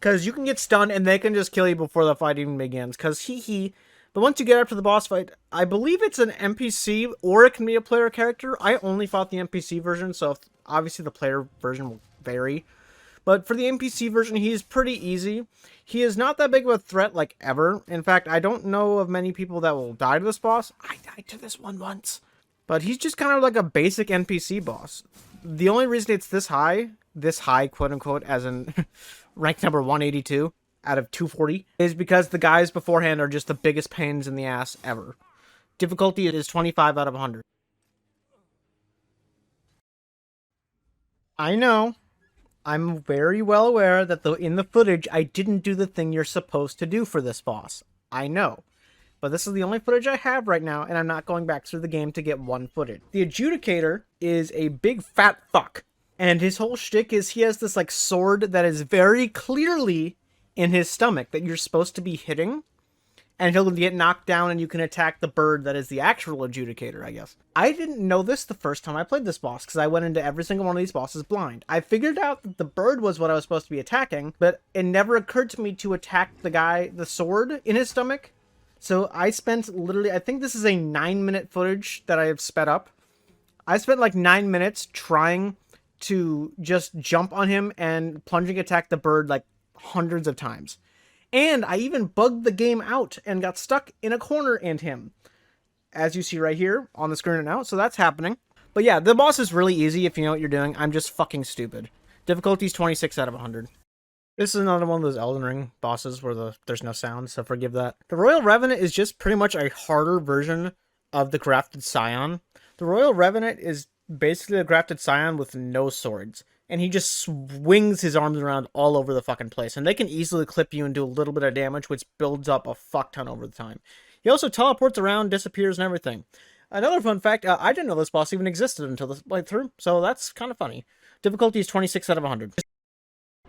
Speaker 1: Because you can get stunned and they can just kill you before the fight even begins. Because But once you get up to the boss fight, I believe it's an NPC or it can be a player character. I only fought the NPC version, so obviously the player version will vary. But for the NPC version, he's pretty easy. He is not that big of a threat, like, ever. In fact, I don't know of many people that will die to this boss. I died to this one once. But he's just kind of like a basic NPC boss. The only reason it's this high, quote-unquote, as in rank number 182 out of 240, is because the guys beforehand are just the biggest pains in the ass ever. Difficulty is 25 out of 100. I know. I'm very well aware that in the footage, I didn't do the thing you're supposed to do for this boss. I know. But this is the only footage I have right now, and I'm not going back through the game to get one footage. The Adjudicator is a big fat fuck. And his whole shtick is he has this, like, sword that is very clearly in his stomach that you're supposed to be hitting. And he'll get knocked down and you can attack the bird that is the actual Adjudicator, I guess. I didn't know this the first time I played this boss, because I went into every single one of these bosses blind. I figured out that the bird was what I was supposed to be attacking, but it never occurred to me to attack the sword in his stomach. So I spent literally, I think this is a 9-minute footage that I have sped up. I spent like 9 minutes trying to just jump on him and plunging attack the bird like hundreds of times. And I even bugged the game out and got stuck in a corner and him. As you see right here on the screen now, so that's happening. But yeah, the boss is really easy if you know what you're doing. I'm just fucking stupid. Difficulty's 26 out of 100. This is another one of those Elden Ring bosses where there's no sound, so forgive that. The Royal Revenant is just pretty much a harder version of the Grafted Scion. The Royal Revenant is basically a Grafted Scion with no swords. And he just swings his arms around all over the fucking place. And they can easily clip you and do a little bit of damage, which builds up a fuck ton over the time. He also teleports around, disappears, and everything. Another fun fact, I didn't know this boss even existed until this playthrough, so that's kind of funny. Difficulty is 26 out of 100.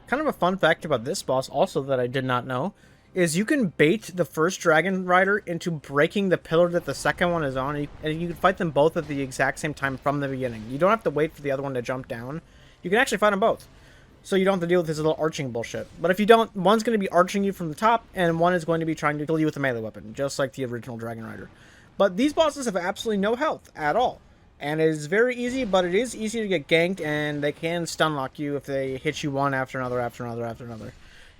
Speaker 1: Kind of a fun fact about this boss also that I did not know is you can bait the first Dragon Rider into breaking the pillar that the second one is on, and you can fight them both at the exact same time from the beginning. You don't have to wait for the other one to jump down. You can actually fight them both. So you don't have to deal with this little arching bullshit. But if you don't, one's going to be arching you from the top, and one is going to be trying to kill you with a melee weapon, just like the original Dragon Rider. But these bosses have absolutely no health at all. And it is very easy, but it is easy to get ganked, and they can stun lock you if they hit you one after another, after another, after another.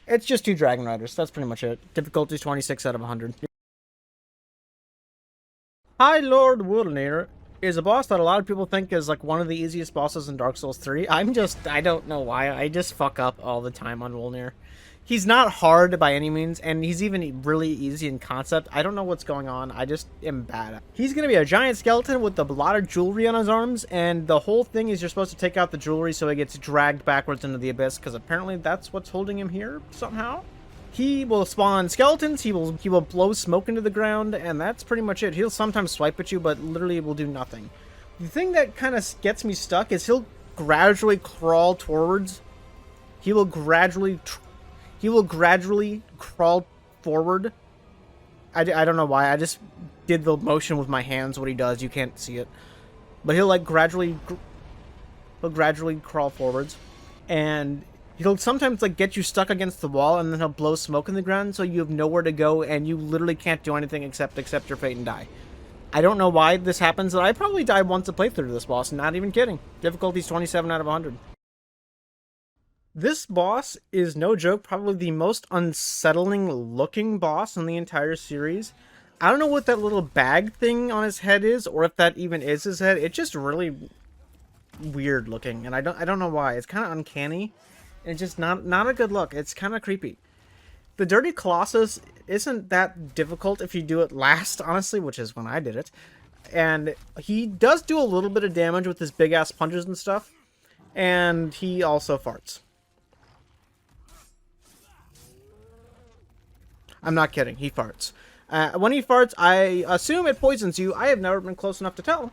Speaker 1: It's just 2 Dragon Riders. That's pretty much it. Difficulty is 26 out of 100. High Lord Wulnir is a boss that a lot of people think is like one of the easiest bosses in Dark Souls 3. I don't know why. I just fuck up all the time on Wulnir. He's not hard by any means, and he's even really easy in concept. I don't know what's going on. I just am bad. He's going to be a giant skeleton with a lot of jewelry on his arms, and the whole thing is you're supposed to take out the jewelry so he gets dragged backwards into the abyss, because apparently that's what's holding him here somehow. He will spawn skeletons, he will blow smoke into the ground, and that's pretty much it. He'll sometimes swipe at you, but literally will do nothing. The thing that kind of gets me stuck is he'll gradually crawl towards. He will gradually crawl forward. I don't know why. I just did the motion with my hands, what he does. You can't see it. But he'll like gradually crawl forwards. And he'll sometimes like get you stuck against the wall, and then he'll blow smoke in the ground, so you have nowhere to go, and you literally can't do anything except accept your fate and die. I don't know why this happens. I probably died once a playthrough to this boss, not even kidding. Difficulty's 27 out of 100. This boss is, no joke, probably the most unsettling looking boss in the entire series. I don't know what that little bag thing on his head is, or if that even is his head. It's just really weird looking, and I don't know why. It's kind of uncanny. It's just not a good look. It's kind of creepy. The Dirty Colossus isn't that difficult if you do it last, honestly, which is when I did it. And he does do a little bit of damage with his big-ass punches and stuff. And he also farts. I'm not kidding. He farts. When he farts, I assume it poisons you. I have never been close enough to tell.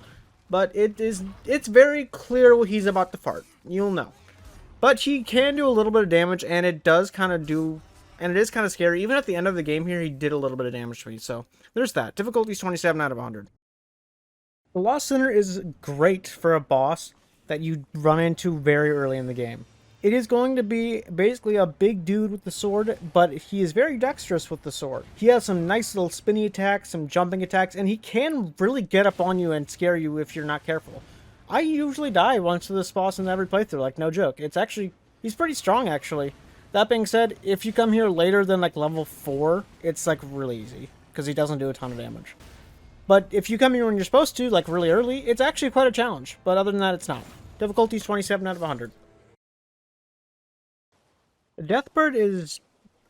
Speaker 1: But it's very clear he's about to fart. You'll know. But he can do a little bit of damage, and it does kind of do, and it is kind of scary. Even at the end of the game here, he did a little bit of damage to me, so there's that. Difficulty is 27 out of 100. The Lost Sinner is great for a boss that you run into very early in the game. It is going to be basically a big dude with the sword, but he is very dexterous with the sword. He has some nice little spinny attacks, some jumping attacks, and he can really get up on you and scare you if you're not careful. I usually die once to this boss in every playthrough, like no joke. It's actually, he's pretty strong actually. That being said, if you come here later than like level 4, it's like really easy, because he doesn't do a ton of damage. But if you come here when you're supposed to, like really early, it's actually quite a challenge, but other than that, it's not. Difficulty is 27 out of 100. Deathbird is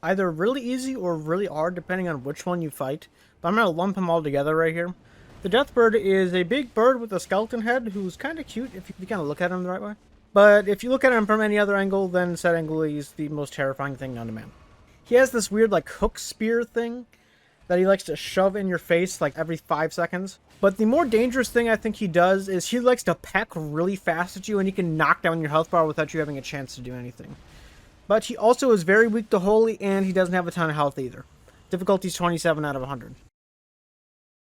Speaker 1: either really easy or really hard, depending on which one you fight, but I'm going to lump them all together right here. The Deathbird is a big bird with a skeleton head who's kind of cute if you kind of look at him the right way. But if you look at him from any other angle, then said angle he's the most terrifying thing known to man. He has this weird like hook spear thing that he likes to shove in your face like every 5 seconds. But the more dangerous thing I think he does is he likes to peck really fast at you, and he can knock down your health bar without you having a chance to do anything. But he also is very weak to holy, and he doesn't have a ton of health either. Difficulty is 27 out of 100.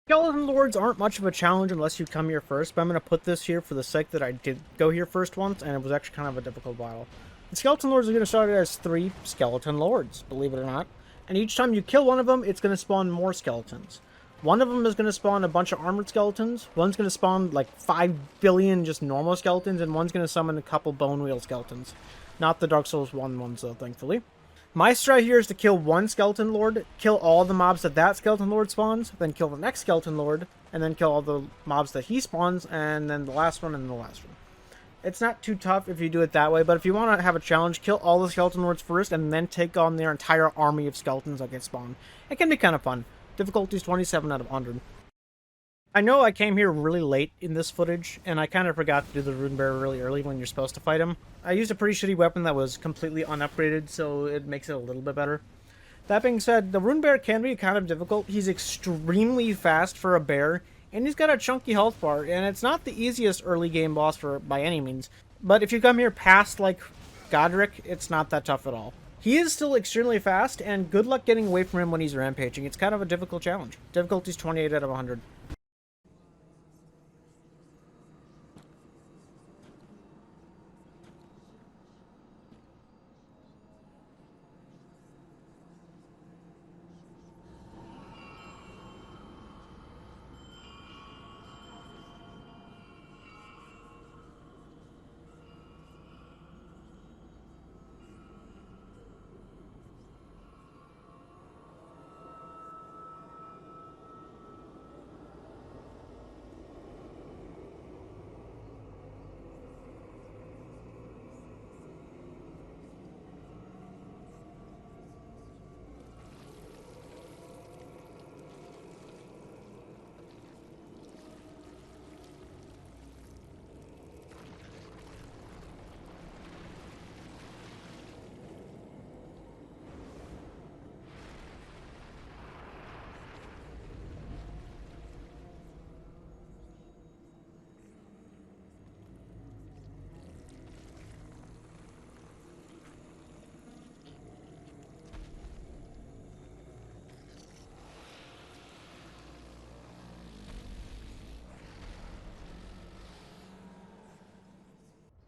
Speaker 1: Skeleton Lords aren't much of a challenge unless you come here first, but I'm going to put this here for the sake that I did go here first once, and it was actually kind of a difficult battle. The Skeleton Lords are going to start as 3 Skeleton Lords, believe it or not. And each time you kill one of them, it's going to spawn more skeletons. One of them is going to spawn a bunch of armored skeletons, one's going to spawn like 5 billion just normal skeletons, and one's going to summon a couple bone wheel skeletons. Not the Dark Souls 1 ones though, thankfully. My strat here is to kill one Skeleton Lord, kill all the mobs that Skeleton Lord spawns, then kill the next Skeleton Lord, and then kill all the mobs that he spawns, and then the last one, and the last one. It's not too tough if you do it that way, but if you want to have a challenge, kill all the Skeleton Lords first, and then take on their entire army of skeletons that get spawned. It can be kind of fun. Difficulty is 27 out of 100. I know I came here really late in this footage, and I kind of forgot to do the Rune Bear really early when you're supposed to fight him. I used a pretty shitty weapon that was completely unupgraded, so it makes it a little bit better. That being said, the Rune Bear can be kind of difficult. He's extremely fast for a bear, and he's got a chunky health bar, and it's not the easiest early game boss by any means. But if you come here past, like, Godric, it's not that tough at all. He is still extremely fast, and good luck getting away from him when he's rampaging. It's kind of a difficult challenge. Difficulty is 28 out of 100.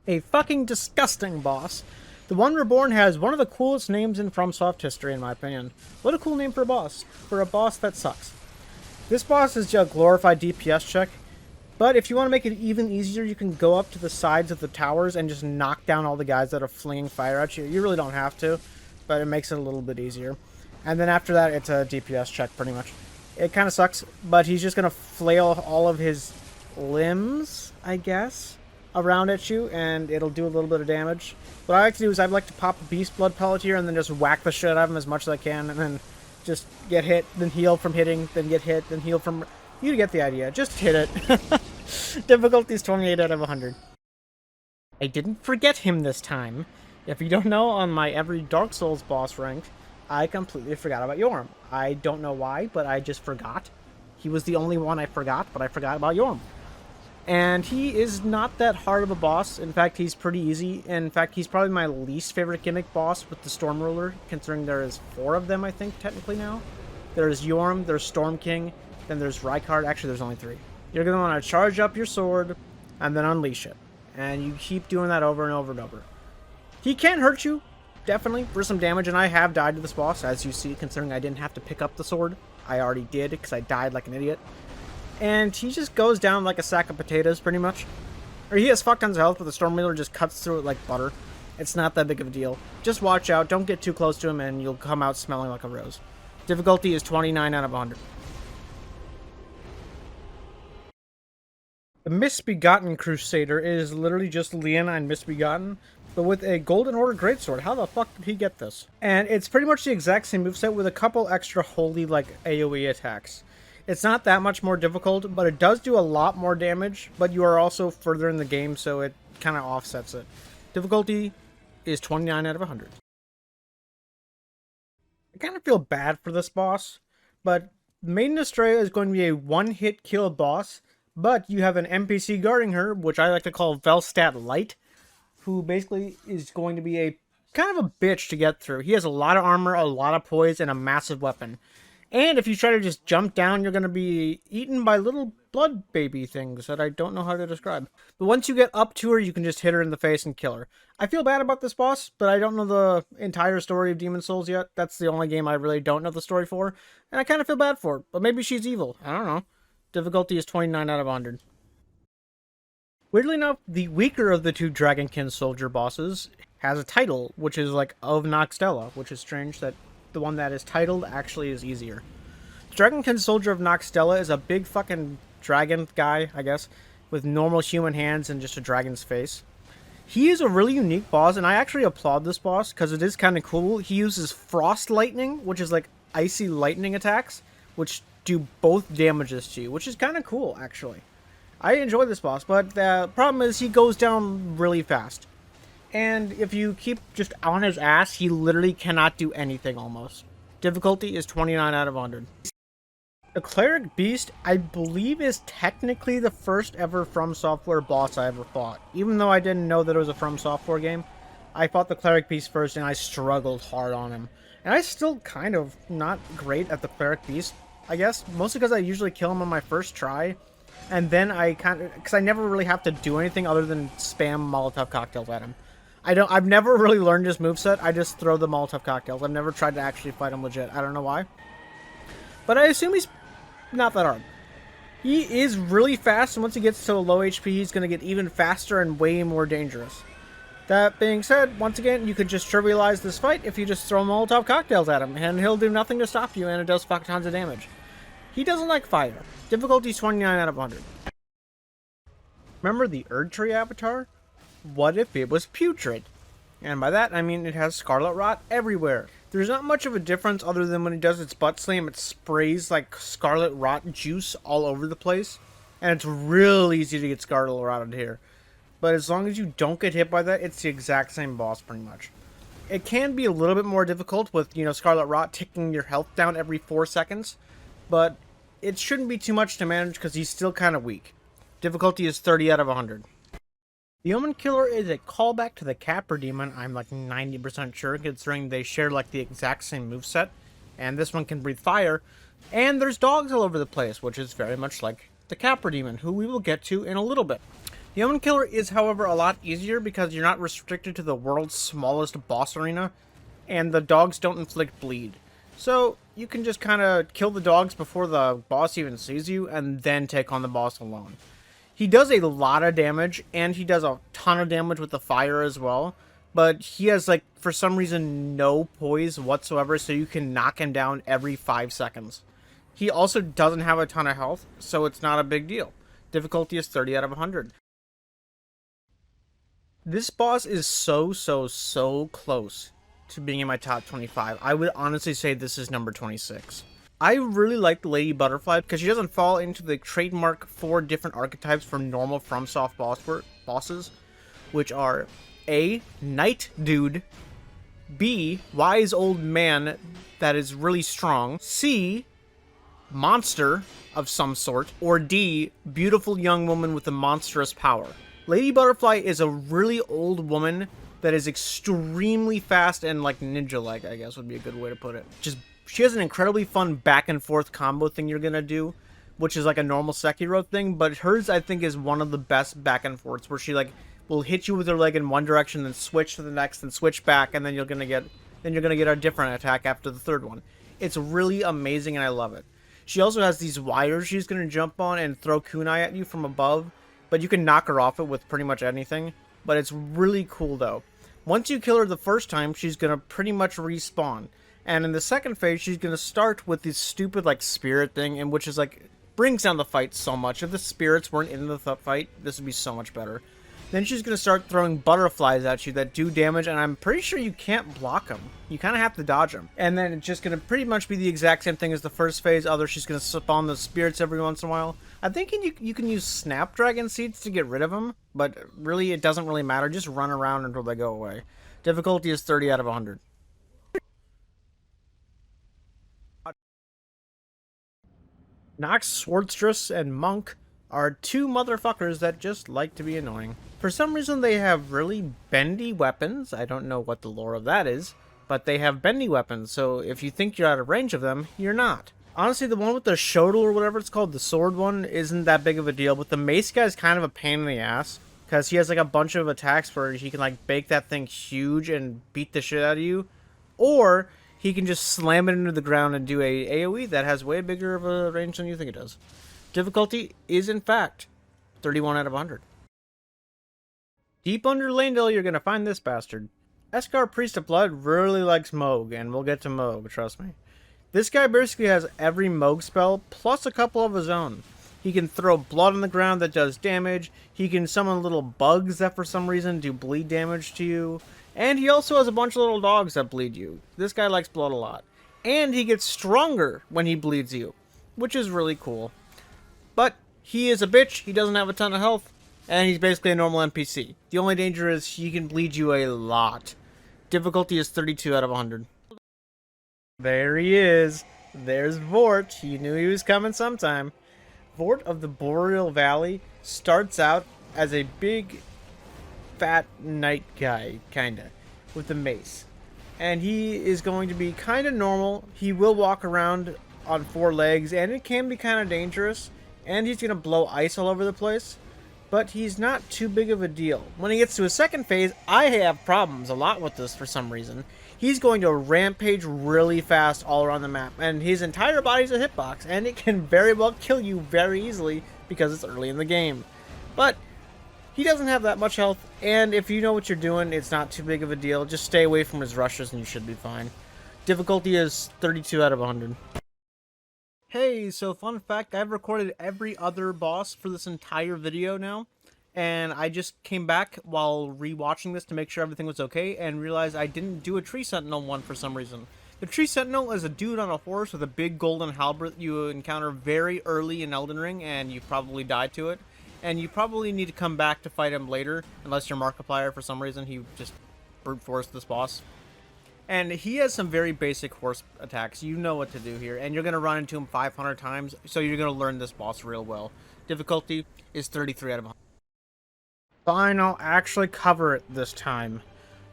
Speaker 1: A fucking disgusting boss. The One Reborn has one of the coolest names in FromSoft history, in my opinion. What a cool name for a boss. For a boss that sucks. This boss is just a glorified DPS check, but if you want to make it even easier, you can go up to the sides of the towers and just knock down all the guys that are flinging fire at you. You really don't have to, but it makes it a little bit easier. And then after that, it's a DPS check, pretty much. It kind of sucks, but he's just going to flail all of his limbs, I guess, around at you, and it'll do a little bit of damage. What I like to do is I'd like to pop a Beast Blood Pellet here and then just whack the shit out of him as much as I can, and then just get hit, then heal from hitting, then get hit, then heal from... You get the idea. Just hit it. Difficulty is 28 out of 100. I didn't forget him this time. If you don't know, on my every Dark Souls boss rank, I completely forgot about Yorm. I don't know why, but I just forgot. He was the only one I forgot, but I forgot about Yorm. And he is not that hard of a boss. In fact, he's pretty easy. In fact, he's probably my least favorite gimmick boss with the Storm Ruler, considering there is 4 of them, I think, technically now. There's Yorm, there's Storm King, then there's Rykard. Actually, there's only 3. You're going to want to charge up your sword and then unleash it. And you keep doing that over and over and over. He can hurt you, definitely, for some damage, and I have died to this boss, as you see, considering I didn't have to pick up the sword. I already did, because I died like an idiot. And he just goes down like a sack of potatoes, pretty much. Or he has fuck tons of health, but the Stormwheeler just cuts through it like butter. It's not that big of a deal. Just watch out, don't get too close to him, and you'll come out smelling like a rose. Difficulty is 29 out of 100. The Misbegotten Crusader is literally just Leonine Misbegotten, but with a Golden Order Greatsword. How the fuck did he get this? And it's pretty much the exact same moveset with a couple extra holy, like, AoE attacks. It's not that much more difficult, but it does do a lot more damage, but you are also further in the game, so it kind of offsets it. Difficulty is 29 out of 100. I kind of feel bad for this boss, but Maiden Estrella is going to be a one-hit kill boss, but you have an NPC guarding her, which I like to call Velstat Light, who basically is going to be a kind of a bitch to get through. He has a lot of armor, a lot of poise, and a massive weapon. And if you try to just jump down, you're going to be eaten by little blood baby things that I don't know how to describe. But once you get up to her, you can just hit her in the face and kill her. I feel bad about this boss, but I don't know the entire story of Demon's Souls yet. That's the only game I really don't know the story for. And I kind of feel bad for her, but maybe she's evil. I don't know. Difficulty is 29 out of 100. Weirdly enough, the weaker of the two Dragonkin soldier bosses has a title, which is like of Noxtella, which is strange that the one that is titled actually is easier. Dragonkin Soldier of Noxtella is a big fucking dragon guy, I guess, with normal human hands and just a dragon's face. He is a really unique boss, and I actually applaud this boss because it is kind of cool. He uses Frost Lightning, which is like icy lightning attacks, which do both damages to you, which is kind of cool, actually. I enjoy this boss, but the problem is he goes down really fast. And if you keep just on his ass, he literally cannot do anything almost. Difficulty is 29 out of 100. The Cleric Beast, I believe, is technically the first ever Fromsoftware boss I ever fought. Even though I didn't know that it was a Fromsoftware game, I fought the Cleric Beast first and I struggled hard on him. And I still kind of not great at the Cleric Beast, I guess. Mostly because I usually kill him on my first try. And then I kind of, because I never really have to do anything other than spam Molotov cocktails at him. I've never really learned his moveset. I just throw the Molotov cocktails. I've never tried to actually fight him legit. I don't know why. But I assume he's not that hard. He is really fast, and once he gets to low HP, he's going to get even faster and way more dangerous. That being said, once again, you could just trivialize this fight if you just throw Molotov cocktails at him, and he'll do nothing to stop you, and it does fuck tons of damage. He doesn't like fire. Difficulty is 29 out of 100. Remember the Erdtree avatar? What if it was putrid? And by that, I mean it has scarlet rot everywhere. There's not much of a difference other than when it does its butt slam, it sprays like scarlet rot juice all over the place. And it's real easy to get scarlet rotted here. But as long as you don't get hit by that, it's the exact same boss pretty much. It can be a little bit more difficult with, you know, scarlet rot ticking your health down every 4 seconds. But it shouldn't be too much to manage because he's still kind of weak. Difficulty is 30 out of 100. The Omen Killer is a callback to the Capra Demon, I'm like 90% sure, considering they share like the exact same moveset, and this one can breathe fire, and there's dogs all over the place, which is very much like the Capra Demon, who we will get to in a little bit. The Omen Killer is, however, a lot easier because you're not restricted to the world's smallest boss arena, and the dogs don't inflict bleed. So you can just kind of kill the dogs before the boss even sees you, and then take on the boss alone. He does a lot of damage, and he does a ton of damage with the fire as well. But he has, like, for some reason, no poise whatsoever, so you can knock him down every 5 seconds. He also doesn't have a ton of health, so it's not a big deal. Difficulty is 30 out of 100. This boss is so close to being in my top 25. I would honestly say this is number 26. I really like Lady Butterfly because she doesn't fall into the trademark 4 different archetypes for normal FromSoft bosses, which are A, Knight Dude, B, Wise Old Man that is really strong, C, Monster of some sort, or D, Beautiful Young Woman with a monstrous power. Lady Butterfly is a really old woman that is extremely fast and like ninja-like, I guess would be a good way to put it. She has an incredibly fun back and forth combo thing you're gonna do, which is like a normal Sekiro thing, but hers I think is one of the best back and forths where she like will hit you with their leg in one direction, then switch to the next, then switch back, and then you're gonna get a different attack after the third one. It's really amazing, and I love it. She also has these wires she's gonna jump on and throw kunai at you from above, but you can knock her off it with pretty much anything. But it's really cool though. Once you kill her the first time, she's gonna pretty much respawn. And in the second phase, she's gonna start with this stupid like spirit thing, and which is like brings down the fight so much. If the spirits weren't in the fight, this would be so much better. Then she's gonna start throwing butterflies at you that do damage, and I'm pretty sure you can't block them. You kind of have to dodge them. And then it's just gonna pretty much be the exact same thing as the first phase. Other, she's gonna spawn the spirits every once in a while. I think you can use snapdragon seeds to get rid of them, but really it doesn't really matter. Just run around until they go away. Difficulty is 30 out of 100. Nox, Swordstress, and Monk are two motherfuckers that just like to be annoying. For some reason, they have really bendy weapons. I don't know what the lore of that is, but they have bendy weapons, so if you think you're out of range of them, you're not. Honestly, the one with the shodel or whatever it's called, the sword one, isn't that big of a deal, but the mace guy is kind of a pain in the ass, because he has like a bunch of attacks where he can like bake that thing huge and beat the shit out of you, or he can just slam it into the ground and do a AoE that has way bigger of a range than you think it does. Difficulty is, in fact, 31 out of 100. Deep under Lanedale, you're going to find this bastard. Eskar Priest of Blood really likes Moog, and we'll get to Moog, trust me. This guy basically has every Moog spell, plus a couple of his own. He can throw blood on the ground that does damage, he can summon little bugs that for some reason do bleed damage to you, and he also has a bunch of little dogs that bleed you. This guy likes blood a lot. And he gets stronger when he bleeds you, which is really cool. But he is a bitch, he doesn't have a ton of health, and he's basically a normal NPC. The only danger is he can bleed you a lot. Difficulty is 32 out of 100. There he is. There's Vort. You knew he was coming sometime. Vort of the Boreal Valley starts out as a big, fat knight guy, kinda, with a mace. And he is going to be kinda normal. He will walk around on 4 legs, and it can be kinda dangerous. And he's gonna blow ice all over the place. But he's not too big of a deal. When he gets to his second phase, I have problems a lot with this for some reason. He's going to rampage really fast all around the map, and his entire body's a hitbox, and it can very well kill you very easily because it's early in the game. But he doesn't have that much health, and if you know what you're doing, it's not too big of a deal. Just stay away from his rushes and you should be fine. Difficulty is 32 out of 100. Hey, so fun fact, I've recorded every other boss for this entire video now, and I just came back while rewatching this to make sure everything was okay, and realized I didn't do a Tree Sentinel one for some reason. The Tree Sentinel is a dude on a horse with a big golden halberd that you encounter very early in Elden Ring, and you probably died to it, and you probably need to come back to fight him later, unless you're Markiplier for some reason. He just brute forced this boss. And he has some very basic horse attacks. You know what to do here. And you're going to run into him 500 times. So you're going to learn this boss real well. Difficulty is 33 out of 100. Fine, I'll actually cover it this time.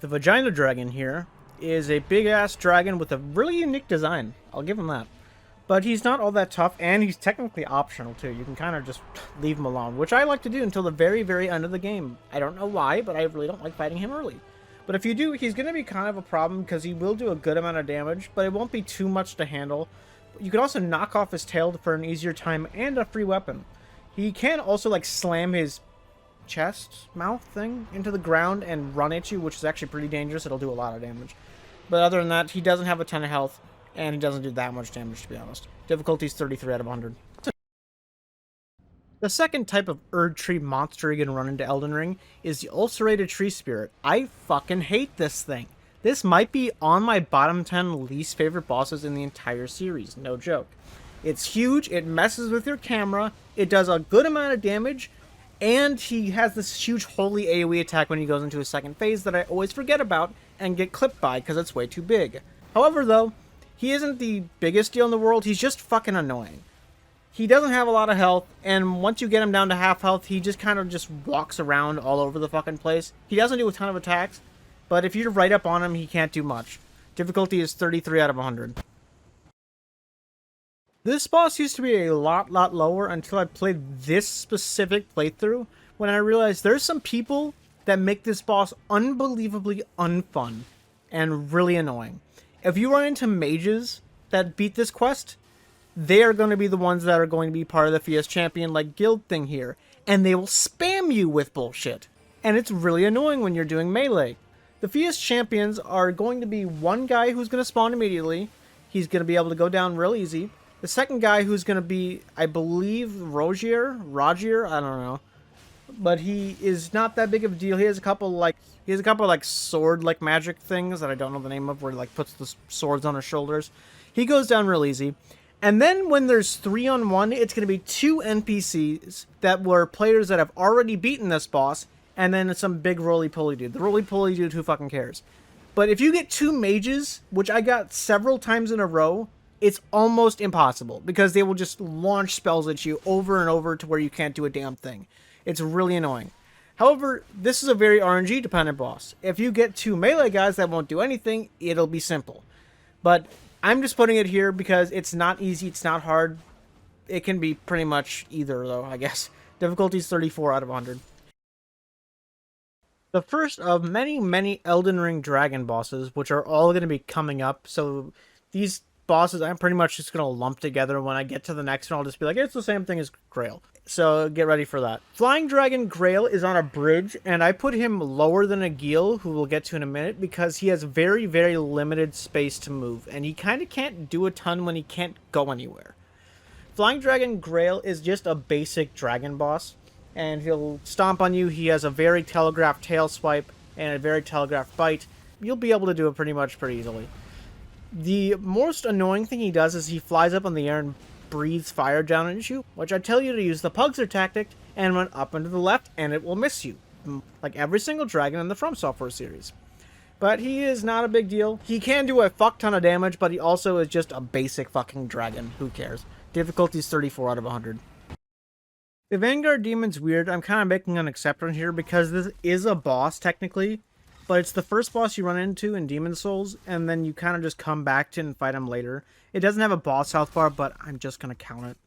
Speaker 1: The Vagina Dragon here is a big-ass dragon with a really unique design. I'll give him that. But he's not all that tough, and he's technically optional too. You can kind of just leave him alone, which I like to do until the very, very end of the game. I don't know why, but I really don't like fighting him early. But if you do, he's going to be kind of a problem because he will do a good amount of damage, but it won't be too much to handle. You can also knock off his tail for an easier time and a free weapon. He can also like slam his chest, mouth thing into the ground and run at you, which is actually pretty dangerous. It'll do a lot of damage. But other than that, he doesn't have a ton of health, and he doesn't do that much damage, to be honest. Difficulty is 33 out of 100. The second type of Erd Tree monster you're gonna run into Elden Ring is the Ulcerated Tree Spirit. I fucking hate this thing. This might be on my bottom 10 least favorite bosses in the entire series, no joke. It's huge, it messes with your camera, it does a good amount of damage, and he has this huge holy AoE attack when he goes into his second phase that I always forget about and get clipped by because it's way too big. However though, he isn't the biggest deal in the world, he's just fucking annoying. He doesn't have a lot of health, and once you get him down to half health, he just kind of just walks around all over the fucking place. He doesn't do a ton of attacks, but if you're right up on him, he can't do much. Difficulty is 33 out of 100. This boss used to be a lot lower until I played this specific playthrough, when I realized there's some people that make this boss unbelievably unfun and really annoying. If you run into mages that beat this quest, they are going to be the ones that are going to be part of the Fierce Champion like guild thing here, and they will spam you with bullshit. And it's really annoying when you're doing melee. The Fierce Champions are going to be one guy who's going to spawn immediately. He's going to be able to go down real easy. The second guy who's going to be, I believe, Rogier, I don't know. But he is not that big of a deal. He has a couple like sword like magic things that I don't know the name of, where he like puts the swords on his shoulders. He goes down real easy. And then when there's 3-on-1, it's going to be 2 NPCs that were players that have already beaten this boss, and then some big roly-poly dude. The roly-poly dude, who fucking cares? But if you get 2 mages, which I got several times in a row, it's almost impossible, because they will just launch spells at you over and over to where you can't do a damn thing. It's really annoying. However, this is a very RNG-dependent boss. If you get 2 melee guys that won't do anything, it'll be simple. But I'm just putting it here because it's not easy, it's not hard. It can be pretty much either, though, I guess. Difficulty is 34 out of 100. The first of many, many Elden Ring dragon bosses, which are all going to be coming up. So these bosses I'm pretty much just going to lump together. When I get to the next one, I'll just be like, it's the same thing as Grail. So get ready for that. Flying Dragon Grail is on a bridge, and I put him lower than Agil, who we'll get to in a minute, because he has very, very limited space to move, and he kind of can't do a ton when he can't go anywhere. Flying Dragon Grail is just a basic dragon boss, and he'll stomp on you. He has a very telegraphed tail swipe and a very telegraphed bite. You'll be able to do it pretty easily. The most annoying thing he does is he flies up in the air and breathes fire down at you, which I tell you to use the Pugzer tactic and run up and to the left, and it will miss you, like every single dragon in the Fromsoftware series. But he is not a big deal. He can do a fuck ton of damage, but he also is just a basic fucking dragon. Who cares? Difficulty is 34 out of 100. The Vanguard Demon's weird. I'm kind of making an exception here because this is a boss technically, but it's the first boss you run into in Demon Souls, and then you kind of just come back to and fight him later. It doesn't have a boss health bar, but I'm just going to count it.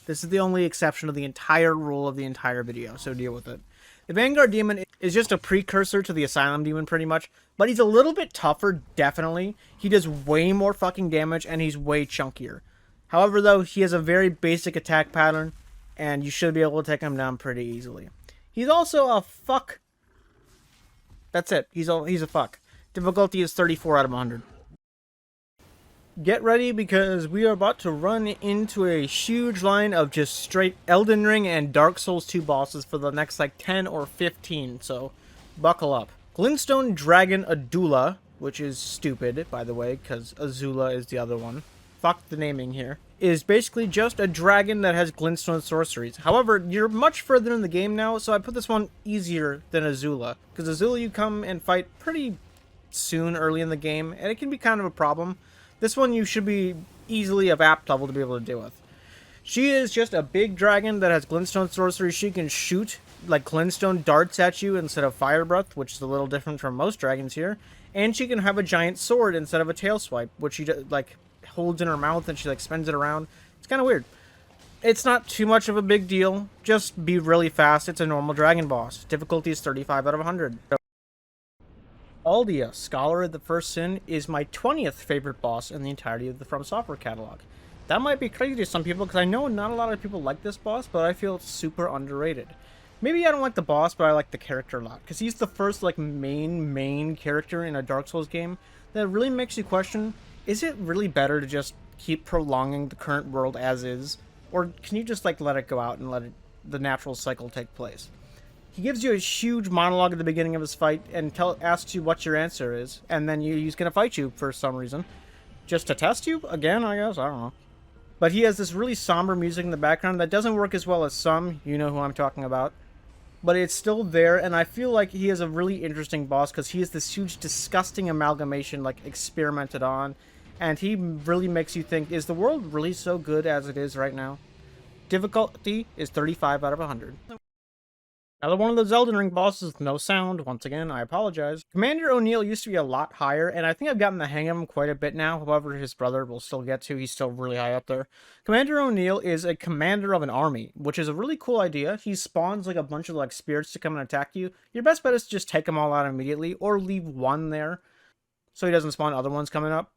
Speaker 1: This is the only exception to the entire rule of the entire video, so deal with it. The Vanguard Demon is just a precursor to the Asylum Demon, pretty much, but he's a little bit tougher, definitely. He does way more fucking damage, and he's way chunkier. However, though, he has a very basic attack pattern, and you should be able to take him down pretty easily. He's also a fuck. That's it. He's a fuck. Difficulty is 34 out of 100. Get ready, because we are about to run into a huge line of just straight Elden Ring and Dark Souls 2 bosses for the next like 10 or 15, so buckle up. Glintstone Dragon Adula, which is stupid, by the way, because Azula is the other one. Fuck the naming here. Is basically just a dragon that has glintstone sorceries. However, you're much further in the game now, so I put this one easier than Azula, because Azula you come and fight pretty soon early in the game, and it can be kind of a problem. This one you should be easily of apt level to be able to deal with. She is just a big dragon that has glintstone sorcery. She can shoot like glintstone darts at you instead of fire breath, which is a little different from most dragons here. And she can have a giant sword instead of a tail swipe, which she like holds in her mouth and she like spins it around. It's kind of weird. It's not too much of a big deal. Just be really fast. It's a normal dragon boss. Difficulty is 35 out of 100. Aldia, Scholar of the First Sin, is my 20th favorite boss in the entirety of the Fromsoftware catalog. That might be crazy to some people, because I know not a lot of people like this boss, but I feel it's super underrated. Maybe I don't like the boss, but I like the character a lot, because he's the first like main character in a Dark Souls game that really makes you question, is it really better to just keep prolonging the current world as is, or can you just like let it go out and let the natural cycle take place? He gives you a huge monologue at the beginning of his fight and asks you what your answer is, and then he's going to fight you for some reason. Just to test you? Again, I guess? I don't know. But he has this really somber music in the background that doesn't work as well as some. You know who I'm talking about. But it's still there, and I feel like he is a really interesting boss because he is this huge, disgusting amalgamation, like, experimented on. And he really makes you think, is the world really so good as it is right now? Difficulty is 35 out of 100. Another one of those Elden Ring bosses with no sound. Once again, I apologize. Commander O'Neill used to be a lot higher, and I think I've gotten the hang of him quite a bit now. However, his brother will still get to. He's still really high up there. Commander O'Neill is a commander of an army, which is a really cool idea. He spawns like a bunch of like spirits to come and attack you. Your best bet is to just take them all out immediately, or leave one there so he doesn't spawn other ones coming up.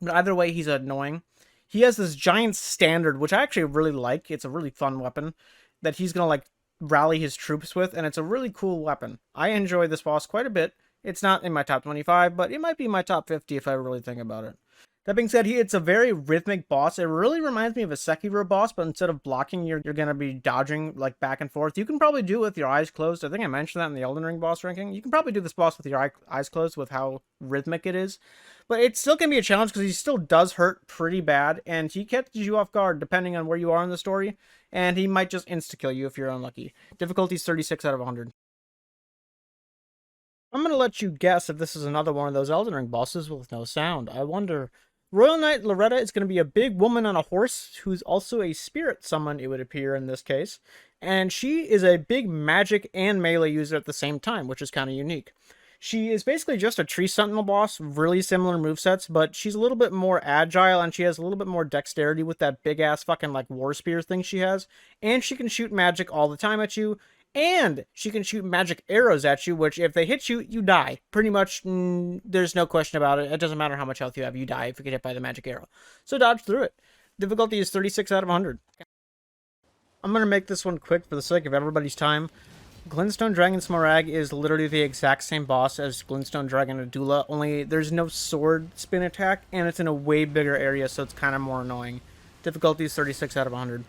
Speaker 1: But either way, he's annoying. He has this giant standard, which I actually really like. It's a really fun weapon that he's gonna like rally his troops with, and it's a really cool weapon. I enjoy this boss quite a bit. It's not in my top 25, but it might be my top 50 if I really think about it. That being said, it's a very rhythmic boss. It really reminds me of a Sekiro boss, but instead of blocking, you're going to be dodging like back and forth. You can probably do it with your eyes closed. I think I mentioned that in the Elden Ring boss ranking. You can probably do this boss with your eyes closed with how rhythmic it is. But it's still going to be a challenge because he still does hurt pretty bad, and he catches you off guard depending on where you are in the story, and he might just insta-kill you if you're unlucky. Difficulty's 36 out of 100. I'm going to let you guess if this is another one of those Elden Ring bosses with no sound. I wonder... Royal Knight Loretta is going to be a big woman on a horse who's also a spirit summon, it would appear in this case. And she is a big magic and melee user at the same time, which is kind of unique. She is basically just a tree sentinel boss, really similar movesets, but she's a little bit more agile and she has a little bit more dexterity with that big ass fucking like war spear thing she has. And she can shoot magic all the time at you. And she can shoot magic arrows at you, which if they hit you, you die. Pretty much, there's no question about it. It doesn't matter how much health you have, you die if you get hit by the magic arrow. So dodge through it. Difficulty is 36 out of 100. I'm going to make this one quick for the sake of everybody's time. Glintstone Dragon Smaragd is literally the exact same boss as Glintstone Dragon Adula, only there's no sword spin attack, and it's in a way bigger area, so it's kind of more annoying. Difficulty is 36 out of 100.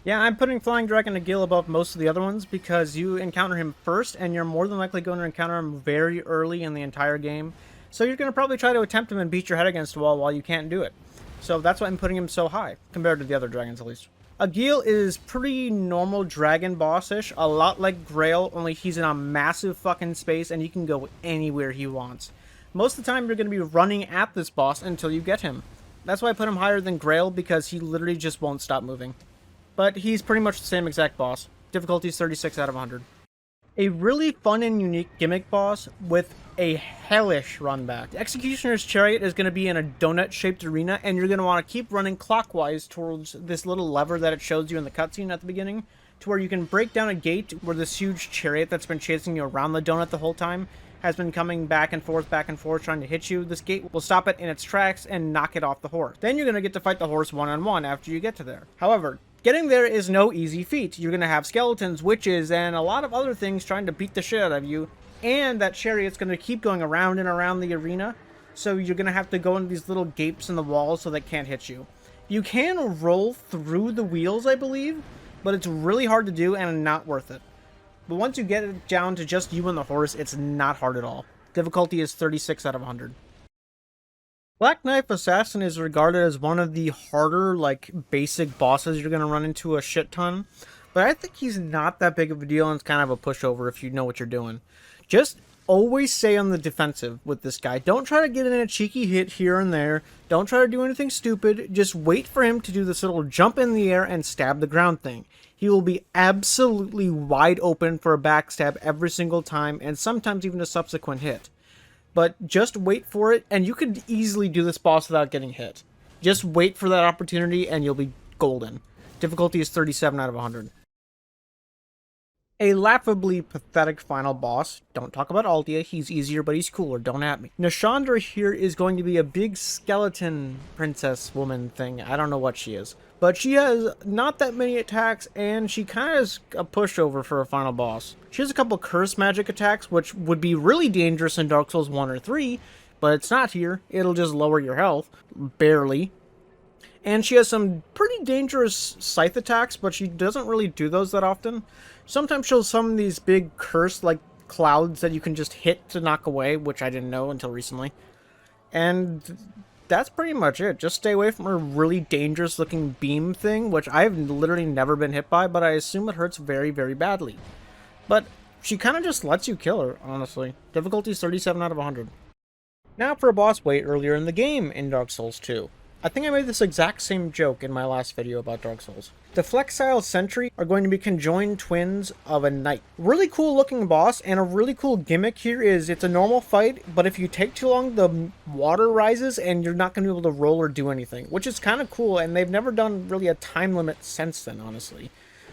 Speaker 1: Yeah, I'm putting Flying Dragon Agil above most of the other ones because you encounter him first, and you're more than likely going to encounter him very early in the entire game. So you're going to probably try to attempt him and beat your head against a wall while you can't do it. So that's why I'm putting him so high, compared to the other dragons at least. Agil is pretty normal dragon boss-ish, a lot like Grail, only he's in a massive fucking space and he can go anywhere he wants. Most of the time you're going to be running at this boss until you get him. That's why I put him higher than Grail, because he literally just won't stop moving. But he's pretty much the same exact boss. Difficulty is 36 out of 100. A really fun and unique gimmick boss with a hellish run back. The Executioner's Chariot is going to be in a donut-shaped arena, and you're going to want to keep running clockwise towards this little lever that it shows you in the cutscene at the beginning, to where you can break down a gate where this huge chariot that's been chasing you around the donut the whole time has been coming back and forth, trying to hit you. This gate will stop it in its tracks and knock it off the horse. Then you're going to get to fight the horse one-on-one after you get to there. However, getting there is no easy feat. You're going to have skeletons, witches, and a lot of other things trying to beat the shit out of you. And that chariot's going to keep going around and around the arena. So you're going to have to go into these little gapes in the walls so they can't hit you. You can roll through the wheels, I believe, but it's really hard to do and not worth it. But once you get it down to just you and the horse, it's not hard at all. Difficulty is 36 out of 100. Black Knife Assassin is regarded as one of the harder, like, basic bosses you're going to run into a shit ton. But I think he's not that big of a deal, and it's kind of a pushover if you know what you're doing. Just always stay on the defensive with this guy. Don't try to get in a cheeky hit here and there. Don't try to do anything stupid. Just wait for him to do this little jump in the air and stab the ground thing. He will be absolutely wide open for a backstab every single time, and sometimes even a subsequent hit. But just wait for it, and you could easily do this boss without getting hit. Just wait for that opportunity, and you'll be golden. Difficulty is 37 out of 100. A laughably pathetic final boss. Don't talk about Aldia, he's easier but he's cooler, don't at me. Nashandra here is going to be a big skeleton princess woman thing. I don't know what she is. But she has not that many attacks, and she kind of is a pushover for a final boss. She has a couple curse magic attacks, which would be really dangerous in Dark Souls 1 or 3, but it's not here. It'll just lower your health. Barely. And she has some pretty dangerous scythe attacks, but she doesn't really do those that often. Sometimes she'll summon these big curse-like clouds that you can just hit to knock away, which I didn't know until recently. And that's pretty much it. Just stay away from her really dangerous-looking beam thing, which I've literally never been hit by, but I assume it hurts very, very badly. But she kind of just lets you kill her, honestly. Difficulty is 37 out of 100. Now for a boss way earlier in the game in Dark Souls 2. I think I made this exact same joke in my last video about Dark Souls. The Flexile Sentry are going to be conjoined twins of a knight. Really cool looking boss, and a really cool gimmick here is it's a normal fight, but if you take too long, the water rises and you're not going to be able to roll or do anything, which is kind of cool, and they've never done really a time limit since then, honestly.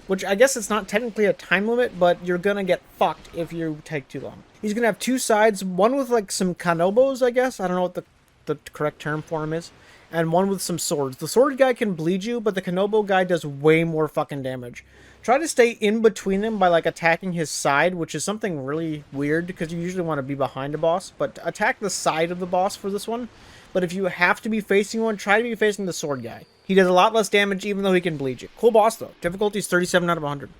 Speaker 1: Which I guess it's not technically a time limit, but you're going to get fucked if you take too long. He's going to have two sides, one with like some kanobos, I guess. I don't know what the correct term for him is. And one with some swords. The sword guy can bleed you, but the Kanobo guy does way more fucking damage. Try to stay in between them by like attacking his side, which is something really weird because you usually want to be behind a boss, but attack the side of the boss for this one. But if you have to be facing one, try to be facing the sword guy. He does a lot less damage even though he can bleed you. Cool boss though. Difficulty is 37 out of 100.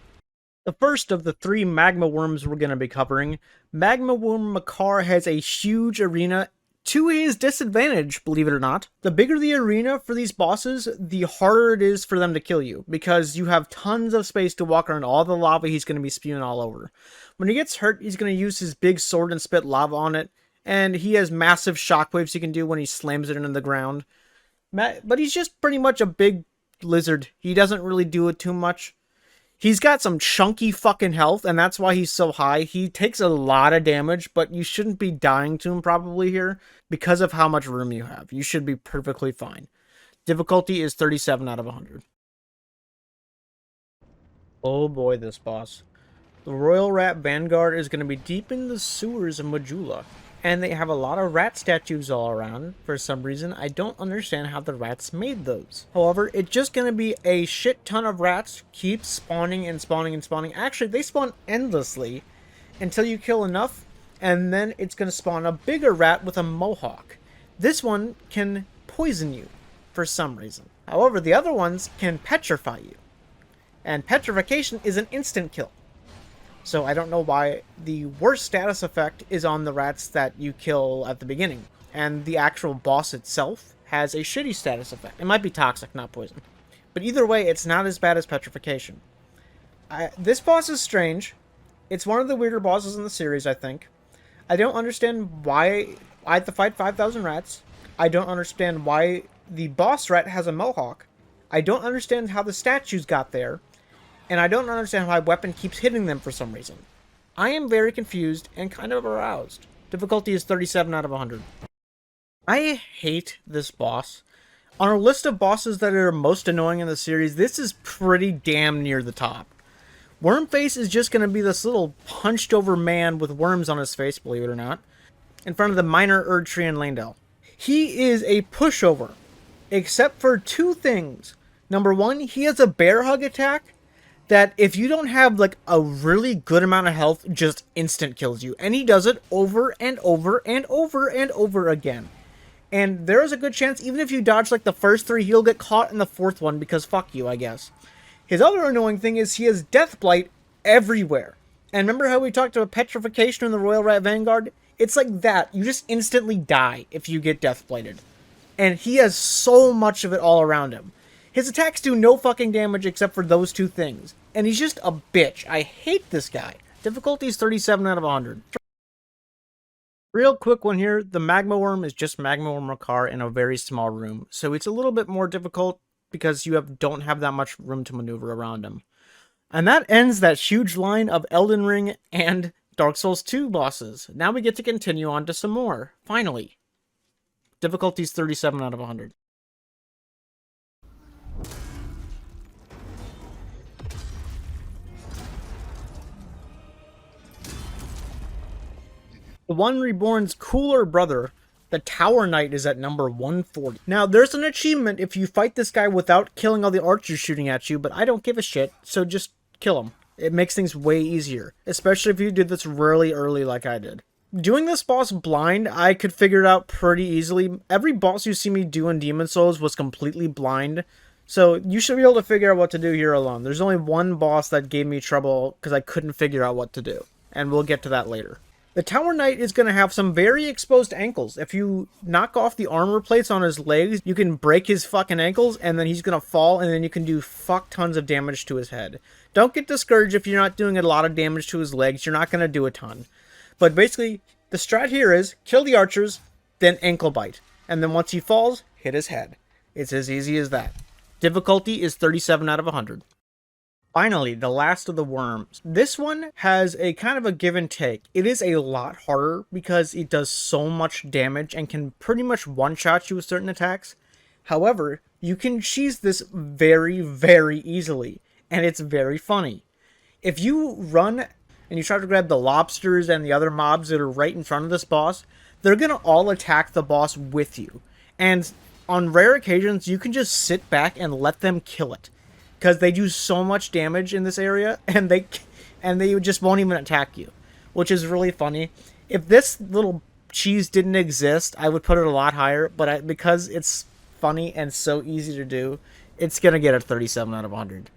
Speaker 1: The first of the 3 magma worms we're going to be covering, Magma Worm Makar has a huge arena to his disadvantage, believe it or not. The bigger the arena for these bosses, the harder it is for them to kill you, because you have tons of space to walk around all the lava he's going to be spewing all over. When he gets hurt, he's going to use his big sword and spit lava on it, and he has massive shockwaves he can do when he slams it into the ground. But he's just pretty much a big lizard. He doesn't really do it too much. He's got some chunky fucking health, and that's why he's so high. He takes a lot of damage, but you shouldn't be dying to him probably here because of how much room you have. You should be perfectly fine. Difficulty is 37 out of 100. Oh boy, this boss. The Royal Rat Vanguard is going to be deep in the sewers of Majula. And they have a lot of rat statues all around. For some reason, I don't understand how the rats made those. However, it's just going to be a shit ton of rats keep spawning and spawning and spawning. Actually, they spawn endlessly until you kill enough, and then it's going to spawn a bigger rat with a mohawk. This one can poison you for some reason. However, the other ones can petrify you. And petrification is an instant kill. So I don't know why the worst status effect is on the rats that you kill at the beginning. And the actual boss itself has a shitty status effect. It might be toxic, not poison. But either way, it's not as bad as petrification. This boss is strange. It's one of the weirder bosses in the series, I think. I don't understand why I have to fight 5,000 rats. I don't understand why the boss rat has a mohawk. I don't understand how the statues got there. And I don't understand why weapon keeps hitting them for some reason. I am very confused and kind of aroused. Difficulty is 37 out of 100. I hate this boss. On our list of bosses that are most annoying in the series, this is pretty damn near the top. Wormface is just going to be this little hunched over man with worms on his face, believe it or not, in front of the minor Erdtree and Landell. He is a pushover, except for 2 things. Number 1, he has a bear hug attack that if you don't have like a really good amount of health, just instant kills you. And he does it over and over and over and over again. And there is a good chance, even if you dodge like the first 3, he'll get caught in the 4th one because fuck you, I guess. His other annoying thing is he has Death Blight everywhere. And remember how we talked about petrification in the Royal Rat Vanguard? It's like that. You just instantly die if you get Death Blighted. And he has so much of it all around him. His attacks do no fucking damage except for those 2 things. And he's just a bitch. I hate this guy. Difficulty is 37 out of 100. Real quick one here. The Magma Worm is just Magma Worm Makar in a very small room. So it's a little bit more difficult because you don't have that much room to maneuver around him. And that ends that huge line of Elden Ring and Dark Souls 2 bosses. Now we get to continue on to some more. Finally. Difficulty is 37 out of 100. The One Reborn's cooler brother, the Tower Knight, is at number 140. Now, there's an achievement if you fight this guy without killing all the archers shooting at you, but I don't give a shit, so just kill him. It makes things way easier, especially if you did this really early like I did. Doing this boss blind, I could figure it out pretty easily. Every boss you see me do in Demon Souls was completely blind, so you should be able to figure out what to do here alone. There's only one boss that gave me trouble because I couldn't figure out what to do, and we'll get to that later. The Tower Knight is going to have some very exposed ankles. If you knock off the armor plates on his legs, you can break his fucking ankles, and then he's going to fall, and then you can do fuck tons of damage to his head. Don't get discouraged if you're not doing a lot of damage to his legs. You're not going to do a ton. But basically, the strat here is kill the archers, then ankle bite. And then once he falls, hit his head. It's as easy as that. Difficulty is 37 out of 100. Finally, the last of the worms. This one has a kind of a give and take. It is a lot harder because it does so much damage and can pretty much one-shot you with certain attacks. However, you can cheese this very, very easily, and it's very funny. If you run and you try to grab the lobsters and the other mobs that are right in front of this boss, they're going to all attack the boss with you. And on rare occasions, you can just sit back and let them kill it, because they do so much damage in this area, and they just won't even attack you, which is really funny. If this little cheese didn't exist, I would put it a lot higher, but because it's funny and so easy to do, it's gonna get a 37 out of 100.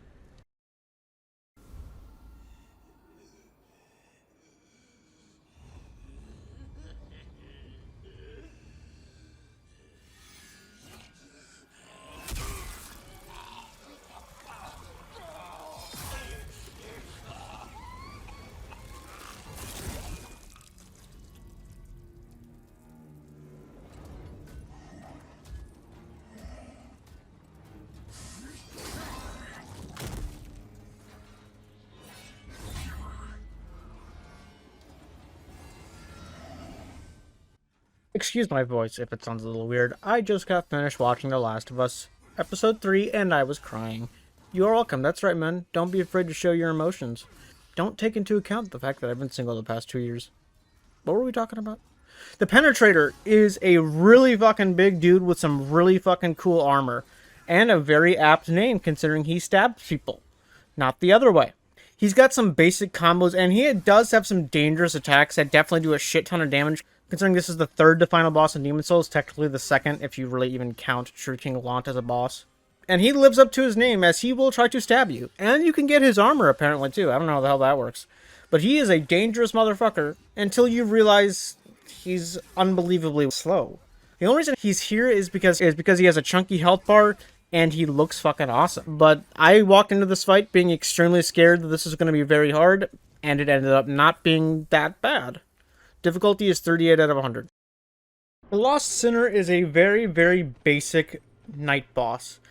Speaker 1: Excuse my voice if it sounds a little weird. I just got finished watching The Last of Us, episode 3, and I was crying. You are welcome. That's right, men. Don't be afraid to show your emotions. Don't take into account the fact that I've been single the past 2 years. What were we talking about? The Penetrator is a really fucking big dude with some really fucking cool armor, and a very apt name considering he stabs people, not the other way. He's got some basic combos, and he does have some dangerous attacks that definitely do a shit ton of damage, considering this is the third to final boss in Demon Souls, technically the second if you really even count True King Lant as a boss. And he lives up to his name, as he will try to stab you. And you can get his armor, apparently, too. I don't know how the hell that works. But he is a dangerous motherfucker until you realize he's unbelievably slow. The only reason he's here is because he has a chunky health bar, and he looks fucking awesome. But I walked into this fight being extremely scared that this was going to be very hard, and it ended up not being that bad. Difficulty is 38 out of 100. The Lost Sinner is a very, very basic night boss.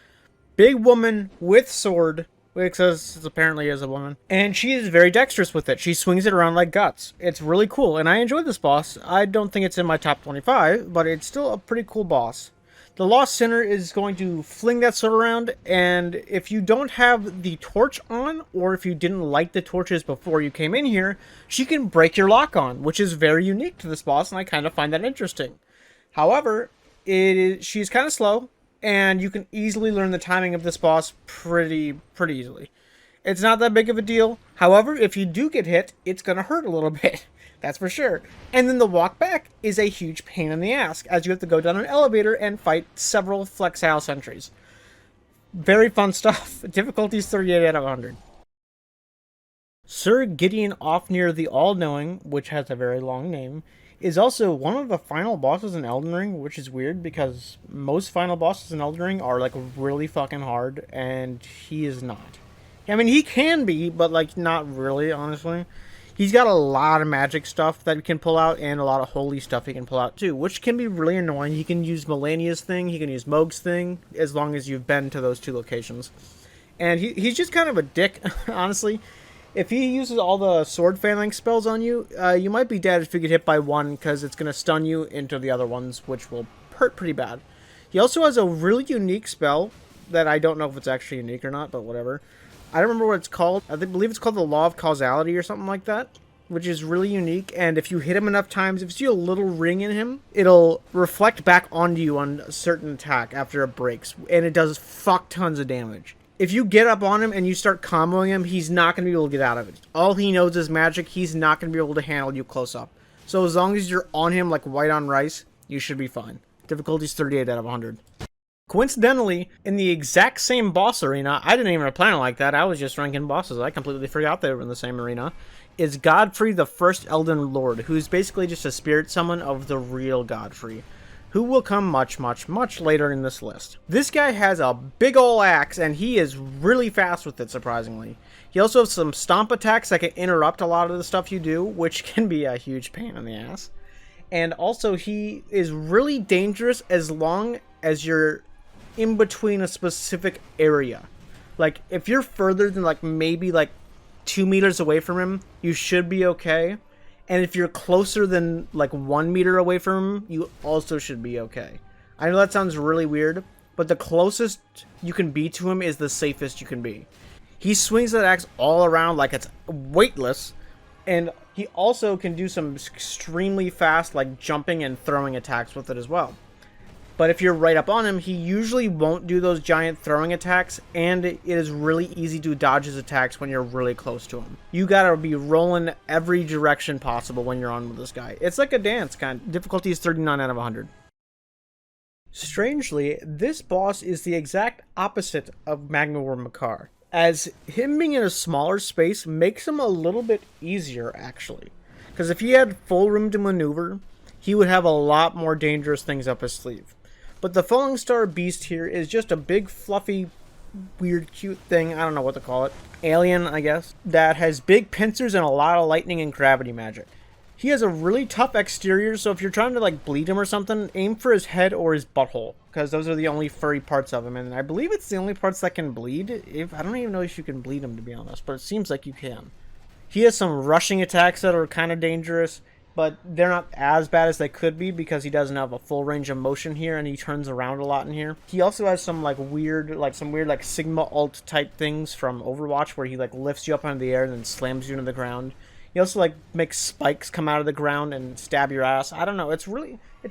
Speaker 1: Big woman with sword, because it apparently is a woman, and she is very dexterous with it. She swings it around like guts. It's really cool, and I enjoyed this boss. I don't think it's in my top 25, but it's still a pretty cool boss. The Lost Sinner is going to fling that sword around, and if you don't have the torch on, or if you didn't light the torches before you came in here, she can break your lock on, which is very unique to this boss, and I kind of find that interesting. However, she's kind of slow, and you can easily learn the timing of this boss pretty easily. It's not that big of a deal. However, if you do get hit, it's going to hurt a little bit. That's for sure. And then the walk back is a huge pain in the ass, as you have to go down an elevator and fight several Flexile sentries. Very fun stuff. Difficulty is 38 out of 100. Sir Gideon Ofnir the All-Knowing, which has a very long name, is also one of the final bosses in Elden Ring, which is weird because most final bosses in Elden Ring are like really fucking hard, and he is not. I mean, he can be, but like not really, honestly. He's got a lot of magic stuff that he can pull out, and a lot of holy stuff he can pull out too, which can be really annoying. He can use Melania's thing, he can use Mohg's thing, as long as you've been to those two locations. And he's just kind of a dick, honestly. If he uses all the sword phalanx spells on you, you might be dead if you get hit by one, because it's going to stun you into the other ones, which will hurt pretty bad. He also has a really unique spell that I don't know if it's actually unique or not, but whatever. I don't remember what it's called. I believe it's called the Law of Causality or something like that, which is really unique. And if you hit him enough times, if you see a little ring in him, it'll reflect back onto you on a certain attack after it breaks, and it does fuck tons of damage. If you get up on him and you start comboing him, he's not going to be able to get out of it. All he knows is magic. He's not going to be able to handle you close up. So as long as you're on him like white on rice, you should be fine. Difficulty is 38 out of 100. Coincidentally, in the exact same boss arena, I didn't even plan it like that, I was just ranking bosses, I completely forgot they were in the same arena, is Godfrey the First Elden Lord, who's basically just a spirit summon of the real Godfrey, who will come much later in this list. This guy has a big ol' axe, and he is really fast with it, surprisingly. He also has some stomp attacks that can interrupt a lot of the stuff you do, which can be a huge pain in the ass. And also, he is really dangerous as long as you're in between a specific area. Like, if you're further than, like, maybe, like, 2 meters away from him, you should be okay. And if you're closer than, like, 1 meter away from him, you also should be okay. I know that sounds really weird, but the closest you can be to him is the safest you can be. He swings that axe all around like it's weightless, and he also can do some extremely fast, like, jumping and throwing attacks with it as well. But if you're right up on him, he usually won't do those giant throwing attacks, and it is really easy to dodge his attacks when you're really close to him. You gotta be rolling every direction possible when you're on with this guy. It's like a dance, kind of. Difficulty is 39 out of 100. Strangely, this boss is the exact opposite of Magnor Makar, as him being in a smaller space makes him a little bit easier, actually. Because if he had full room to maneuver, he would have a lot more dangerous things up his sleeve. But the Falling Star Beast here is just a big, fluffy, weird, cute thing, I don't know what to call it, alien, I guess, that has big pincers and a lot of lightning and gravity magic. He has a really tough exterior, so if you're trying to, like, bleed him or something, aim for his head or his butthole, because those are the only furry parts of him, and I believe it's the only parts that can bleed. I don't even know if you can bleed him, to be honest, but it seems like you can. He has some rushing attacks that are kind of dangerous, but they're not as bad as they could be because he doesn't have a full range of motion here and he turns around a lot in here. He also has some weird Sigma ult type things from Overwatch where he like lifts you up into the air and then slams you into the ground. He also like makes spikes come out of the ground and stab your ass. I don't know. It's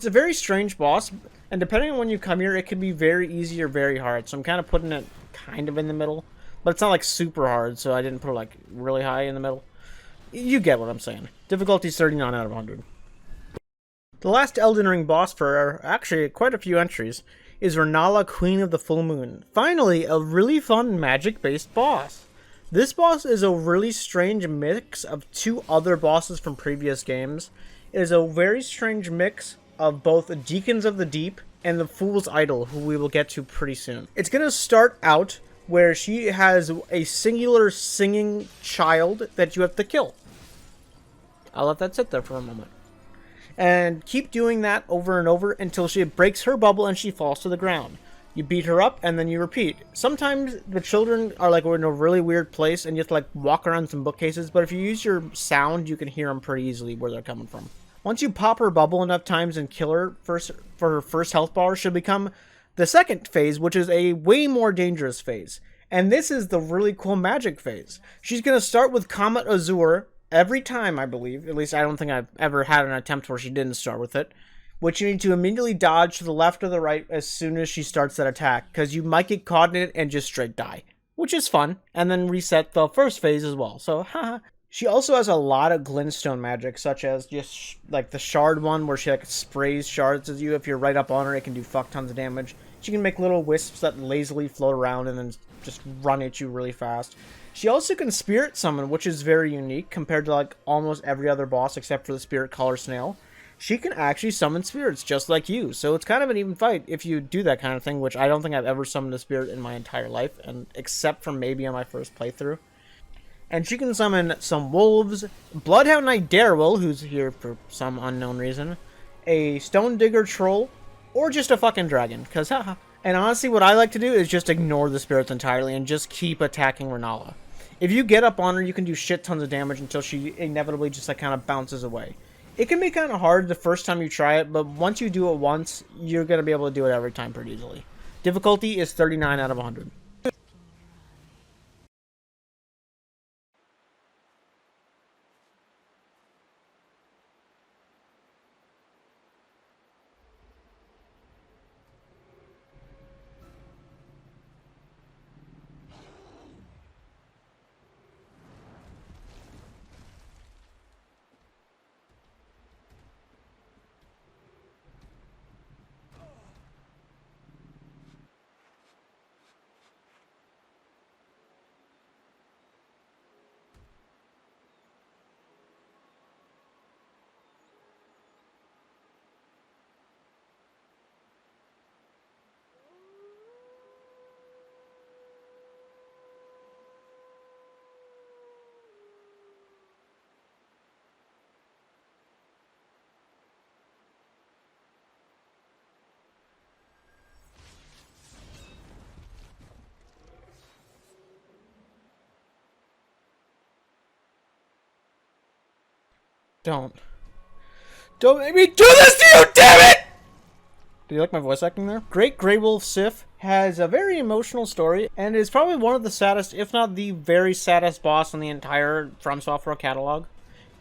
Speaker 1: a very strange boss, and depending on when you come here, it can be very easy or very hard. So I'm kind of putting it kind of in the middle, but it's not like super hard, so I didn't put it like really high in the middle. You get what I'm saying. Difficulty is 39 out of 100. The last Elden Ring boss for actually quite a few entries is Renala, Queen of the Full Moon. Finally, a really fun magic-based boss. This boss is a really strange mix of two other bosses from previous games. It is a very strange mix of both Deacons of the Deep and the Fool's Idol, who we will get to pretty soon. It's going to start out where she has a singular singing child that you have to kill. I'll let that sit there for a moment. And keep doing that over and over until she breaks her bubble and she falls to the ground. You beat her up and then you repeat. Sometimes the children are like in a really weird place and you have to like walk around some bookcases, but if you use your sound, you can hear them pretty easily where they're coming from. Once you pop her bubble enough times and kill her for her first health bar, she'll become the second phase, which is a way more dangerous phase. And this is the really cool magic phase. She's going to start with Comet Azure every time, I believe. At least I don't think I've ever had an attempt where she didn't start with it. Which you need to immediately dodge to the left or the right as soon as she starts that attack, because you might get caught in it and just straight die. Which is fun. And then reset the first phase as well. So, haha. She also has a lot of glintstone magic, such as just like the shard one where she like sprays shards at you. If you're right up on her, it can do fuck tons of damage. She can make little wisps that lazily float around and then just run at you really fast. She also can spirit summon, which is very unique compared to like almost every other boss except for the spirit collar snail. She can actually summon spirits just like you, so it's kind of an even fight if you do that kind of thing, which I don't think I've ever summoned a spirit in my entire life, and except for maybe on my first playthrough. And she can summon some wolves, Bloodhound Knight Darewell, who's here for some unknown reason, a Stone Digger Troll, or just a fucking dragon, because haha. And honestly, what I like to do is just ignore the spirits entirely and just keep attacking Renala. If you get up on her, you can do shit tons of damage until she inevitably just like kind of bounces away. It can be kind of hard the first time you try it, but once you do it once, you're going to be able to do it every time pretty easily. Difficulty is 39 out of 100. Don't. Don't make me do this to you, damn it! Do you like my voice acting there? Great Grey Wolf Sif has a very emotional story and is probably one of the saddest, if not the very saddest boss in the entire FromSoftware catalog.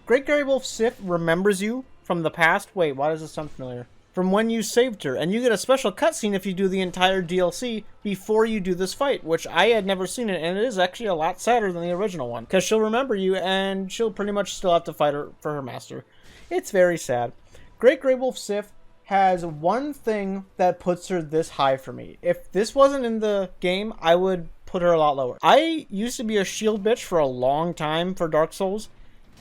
Speaker 1: Great Grey Wolf Sif remembers you from the past. Wait, why does this sound familiar? From when you saved her, and you get a special cutscene if you do the entire DLC before you do this fight, which I had never seen it, and it is actually a lot sadder than the original one, because she'll remember you, and she'll pretty much still have to fight her for her master. It's very sad. Great Grey Wolf Sif has one thing that puts her this high for me. If this wasn't in the game, I would put her a lot lower. I used to be a shield bitch for a long time for Dark Souls,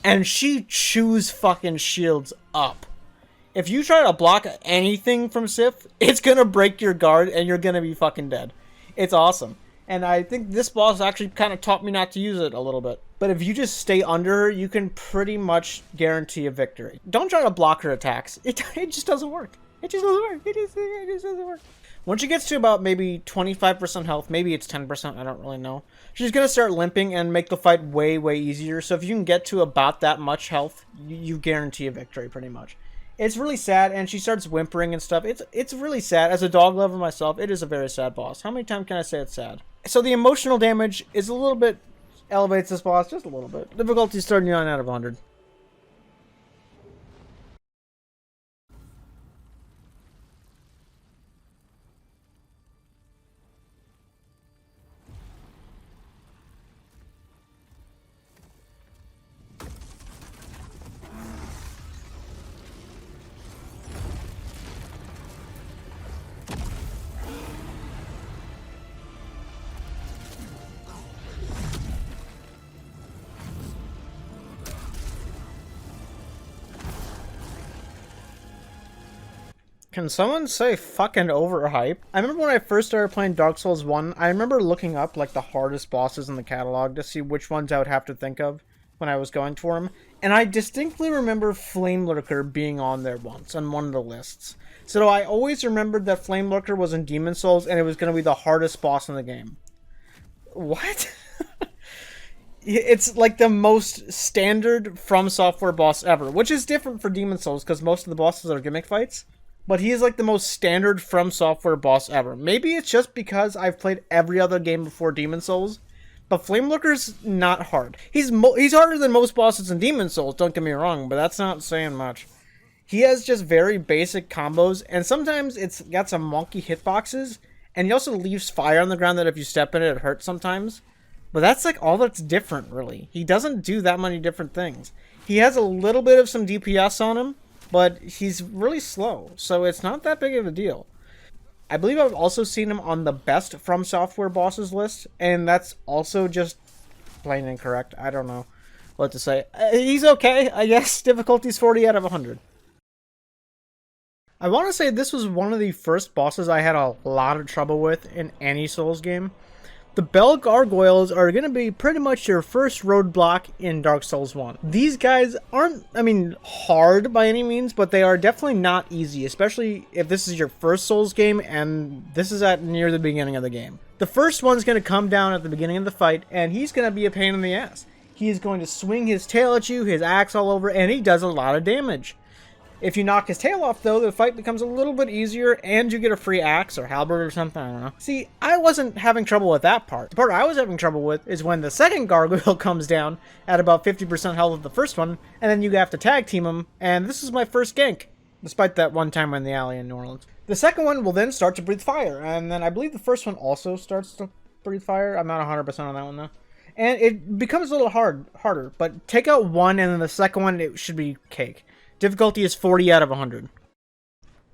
Speaker 1: and she chews fucking shields up. If you try to block anything from Sif, it's gonna break your guard and you're gonna be fucking dead. It's awesome. And I think this boss actually kind of taught me not to use it a little bit. But if you just stay under her, you can pretty much guarantee a victory. Don't try to block her attacks. It just doesn't work. It just doesn't work. It just doesn't work. When she gets to about maybe 25% health, maybe it's 10%, I don't really know, she's going to start limping and make the fight way, way easier. So if you can get to about that much health, you guarantee a victory pretty much. It's really sad, and she starts whimpering and stuff. It's really sad. As a dog lover myself, it is a very sad boss. How many times can I say it's sad? So the emotional damage is a little bit, elevates this boss just a little bit. Difficulty is 39 out of 100. Can someone say fucking overhype? I remember when I first started playing Dark Souls 1, I remember looking up like the hardest bosses in the catalog to see which ones I would have to think of when I was going for them. And I distinctly remember Flame Lurker being on there once on one of the lists. So I always remembered that Flame Lurker was in Demon Souls and it was going to be the hardest boss in the game. What? It's like the most standard FromSoftware boss ever, which is different for Demon Souls because most of the bosses are gimmick fights. But he is like the most standard FromSoftware boss ever. Maybe it's just because I've played every other game before Demon Souls, but Flame Lurker's not hard. He's harder than most bosses in Demon Souls, don't get me wrong, but that's not saying much. He has just very basic combos, and sometimes it's got some wonky hitboxes, and he also leaves fire on the ground that if you step in it, it hurts sometimes. But that's like all that's different, really. He doesn't do that many different things. He has a little bit of some DPS on him, but he's really slow, so it's not that big of a deal. I believe I've also seen him on the best FromSoftware bosses list, and that's also just plain incorrect. I don't know what to say. He's okay, I guess. Difficulty's 40 out of 100. I want to say this was one of the first bosses I had a lot of trouble with in any Souls game. The Bell Gargoyles are going to be pretty much your first roadblock in Dark Souls 1. These guys aren't, hard by any means, but they are definitely not easy, especially if this is your first Souls game and this is at near the beginning of the game. The first one's going to come down at the beginning of the fight, and he's going to be a pain in the ass. He is going to swing his tail at you, his axe all over, and he does a lot of damage. If you knock his tail off, though, the fight becomes a little bit easier, and you get a free axe or halberd or something, I don't know. See, I wasn't having trouble with that part. The part I was having trouble with is when the second gargoyle comes down at about 50% health of the first one, and then you have to tag team him, and this is my first gank, despite that one time in the alley in New Orleans. The second one will then start to breathe fire, and then I believe the first one also starts to breathe fire. I'm not 100% on that one, though. And it becomes a little harder, but take out one, and then the second one, it should be cake. Difficulty is 40 out of 100.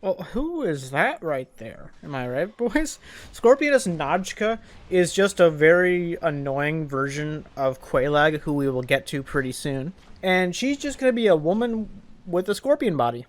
Speaker 1: Well, who is that right there? Am I right, boys? Scorpionus Najka is just a very annoying version of Quelaag, who we will get to pretty soon. And she's just going to be a woman with a scorpion body.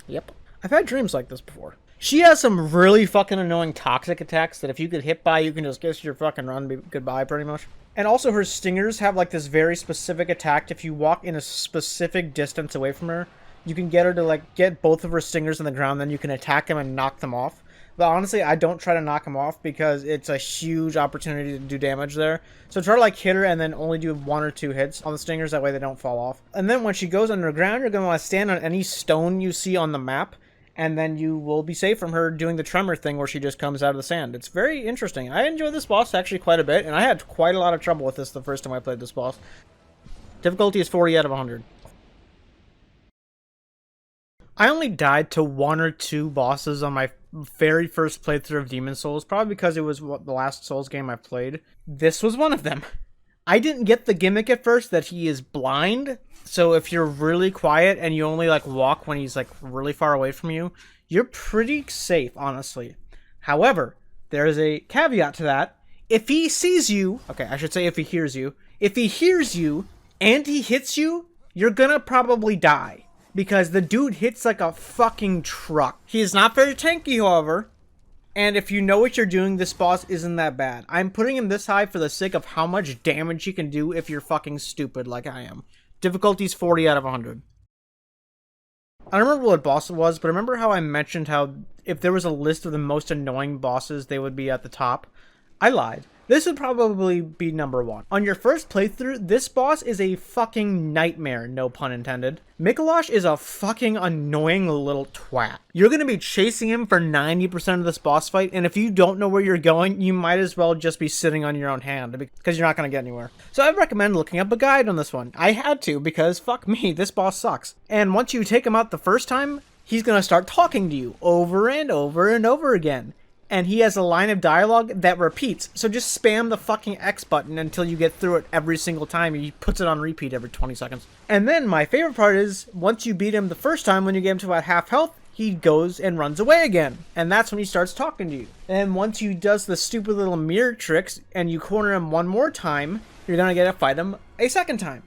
Speaker 1: Yep. I've had dreams like this before. She has some really fucking annoying toxic attacks that if you get hit by, you can just guess your fucking run goodbye, pretty much. And also her stingers have like this very specific attack. If you walk in a specific distance away from her, you can get her to like get both of her stingers on the ground, then you can attack them and knock them off. But honestly, I don't try to knock him off because it's a huge opportunity to do damage there. So try to like hit her and then only do 1 or 2 hits on the stingers, that way they don't fall off. And then when she goes underground, you're going to want to stand on any stone you see on the map, and then you will be safe from her doing the tremor thing where she just comes out of the sand. It's very interesting. I enjoy this boss actually quite a bit, and I had quite a lot of trouble with this the first time I played this boss. Difficulty is 40 out of 100. I only died to 1 or 2 bosses on my very first playthrough of Demon Souls, probably because it was the last Souls game I played. This was one of them. I didn't get the gimmick at first that he is blind, so if you're really quiet and you only like walk when he's like really far away from you, you're pretty safe, honestly. However, there is a caveat to that. If he sees you, okay, I should say if he hears you, if he hears you and he hits you, you're gonna probably die. Because the dude hits like a fucking truck. He is not very tanky, however. And if you know what you're doing, this boss isn't that bad. I'm putting him this high for the sake of how much damage he can do if you're fucking stupid like I am. Difficulty's 40 out of 100. I don't remember what boss it was, but remember how I mentioned how if there was a list of the most annoying bosses, they would be at the top? I lied. This would probably be number 1. On your first playthrough, this boss is a fucking nightmare, no pun intended. Mikolosh is a fucking annoying little twat. You're going to be chasing him for 90% of this boss fight, and if you don't know where you're going, you might as well just be sitting on your own hand, because you're not going to get anywhere. So I recommend looking up a guide on this one. I had to, because fuck me, this boss sucks. And once you take him out the first time, he's going to start talking to you over and over and over again. And he has a line of dialogue that repeats, so just spam the fucking X button until you get through it every single time. He puts it on repeat every 20 seconds. And then my favorite part is, once you beat him the first time, when you get him to about half health, he goes and runs away again. And that's when he starts talking to you. And once he does the stupid little mirror tricks, and you corner him one more time, you're gonna get to fight him a second time.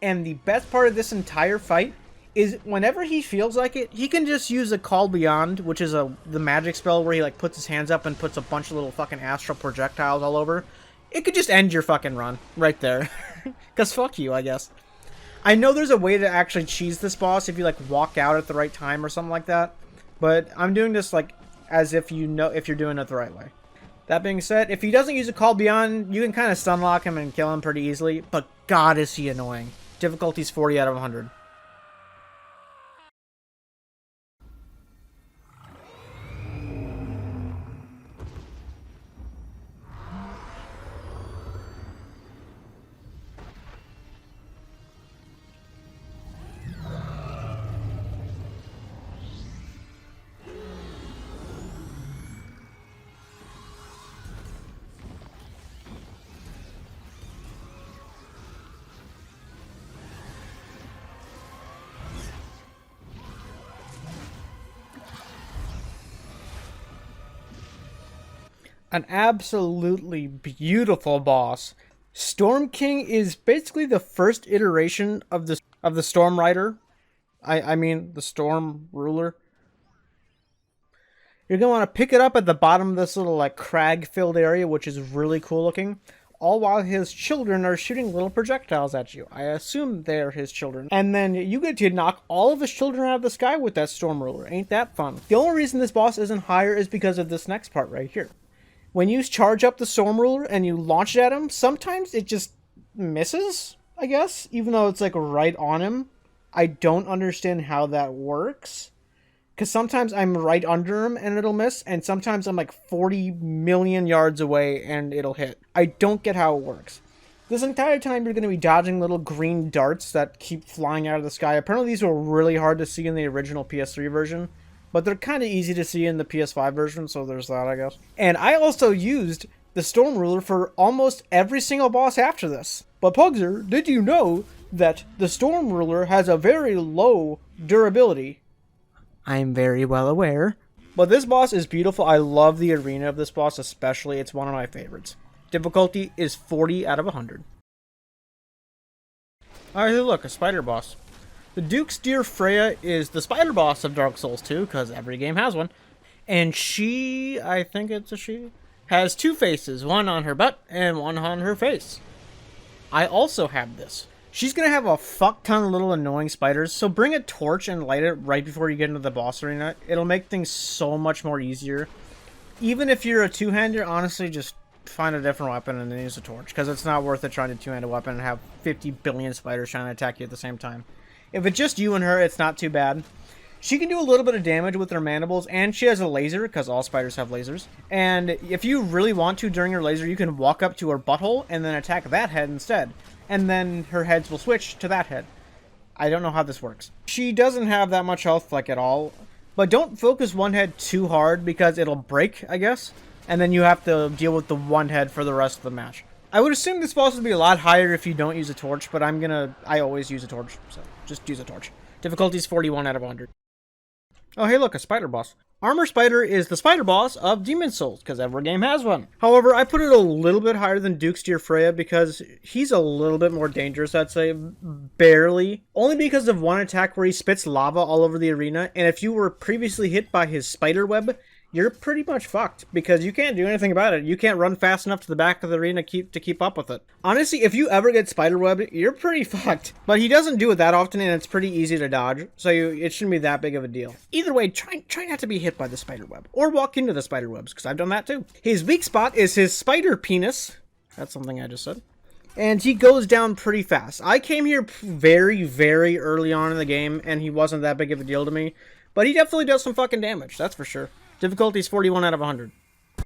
Speaker 1: And the best part of this entire fight is whenever he feels like it, he can just use a Call Beyond, which is the magic spell where he like puts his hands up and puts a bunch of little fucking astral projectiles all over. It could just end your fucking run right there. Cause fuck you, I guess. I know there's a way to actually cheese this boss if you like walk out at the right time or something like that, but I'm doing this like as if you know if you're doing it the right way. That being said, if he doesn't use a Call Beyond, you can kind of stun lock him and kill him pretty easily, but god is he annoying. Difficulty's 40 out of 100. An absolutely beautiful boss. Storm King is basically the first iteration of the Storm Rider. I mean the Storm Ruler. You're gonna want to pick it up at the bottom of this little like crag-filled area, which is really cool looking. All while his children are shooting little projectiles at you. I assume they're his children. And then you get to knock all of his children out of the sky with that Storm Ruler. Ain't that fun? The only reason this boss isn't higher is because of this next part right here. When you charge up the Storm Ruler and you launch it at him, sometimes it just misses, I guess, even though it's like right on him. I don't understand how that works. Because sometimes I'm right under him and it'll miss, and sometimes I'm like 40 million yards away and it'll hit. I don't get how it works. This entire time you're going to be dodging little green darts that keep flying out of the sky. Apparently these were really hard to see in the original PS3 version. But they're kind of easy to see in the PS5 version, so there's that, I guess. And I also used the Storm Ruler for almost every single boss after this. But Pugzer, did you know that the Storm Ruler has a very low durability? I'm very well aware. But this boss is beautiful. I love the arena of this boss especially. It's one of my favorites. Difficulty is 40 out of 100. Alright, look, a spider boss. The Duke's dear Freya is the spider boss of Dark Souls 2, because every game has one. And she, I think it's a she, has 2 faces, one on her butt and one on her face. I also have this. She's going to have a fuck ton of little annoying spiders, so bring a torch and light it right before you get into the boss arena. It'll make things so much more easier. Even if you're a two-hander, honestly, just find a different weapon and then use a torch, because it's not worth it trying to two-handed weapon and have 50 billion spiders trying to attack you at the same time. If it's just you and her, it's not too bad. She can do a little bit of damage with her mandibles, and she has a laser, because all spiders have lasers. And if you really want to during her laser, you can walk up to her butthole and then attack that head instead. And then her heads will switch to that head. I don't know how this works. She doesn't have that much health, like, at all. But don't focus one head too hard, because it'll break, I guess. And then you have to deal with the one head for the rest of the match. I would assume this boss would be a lot higher if you don't use a torch, but I always use a torch, so just use a torch. Difficulty is 41 out of 100. Oh, hey, look, a spider boss. Armor Spider is the spider boss of Demon's Souls, because every game has one. However, I put it a little bit higher than Duke's Dear Freya, because he's a little bit more dangerous, I'd say. Barely. Only because of one attack where he spits lava all over the arena, and if you were previously hit by his spider web, you're pretty much fucked, because you can't do anything about it. You can't run fast enough to the back of the arena to keep up with it. Honestly, if you ever get spiderweb, you're pretty fucked. But he doesn't do it that often, and it's pretty easy to dodge, so it shouldn't be that big of a deal. Either way, try not to be hit by the spiderweb, or walk into the spiderwebs, because I've done that too. His weak spot is his spider penis. That's something I just said. And he goes down pretty fast. I came here very, very early on in the game, and he wasn't that big of a deal to me. But he definitely does some fucking damage, that's for sure. Difficulty is 41 out of 100. I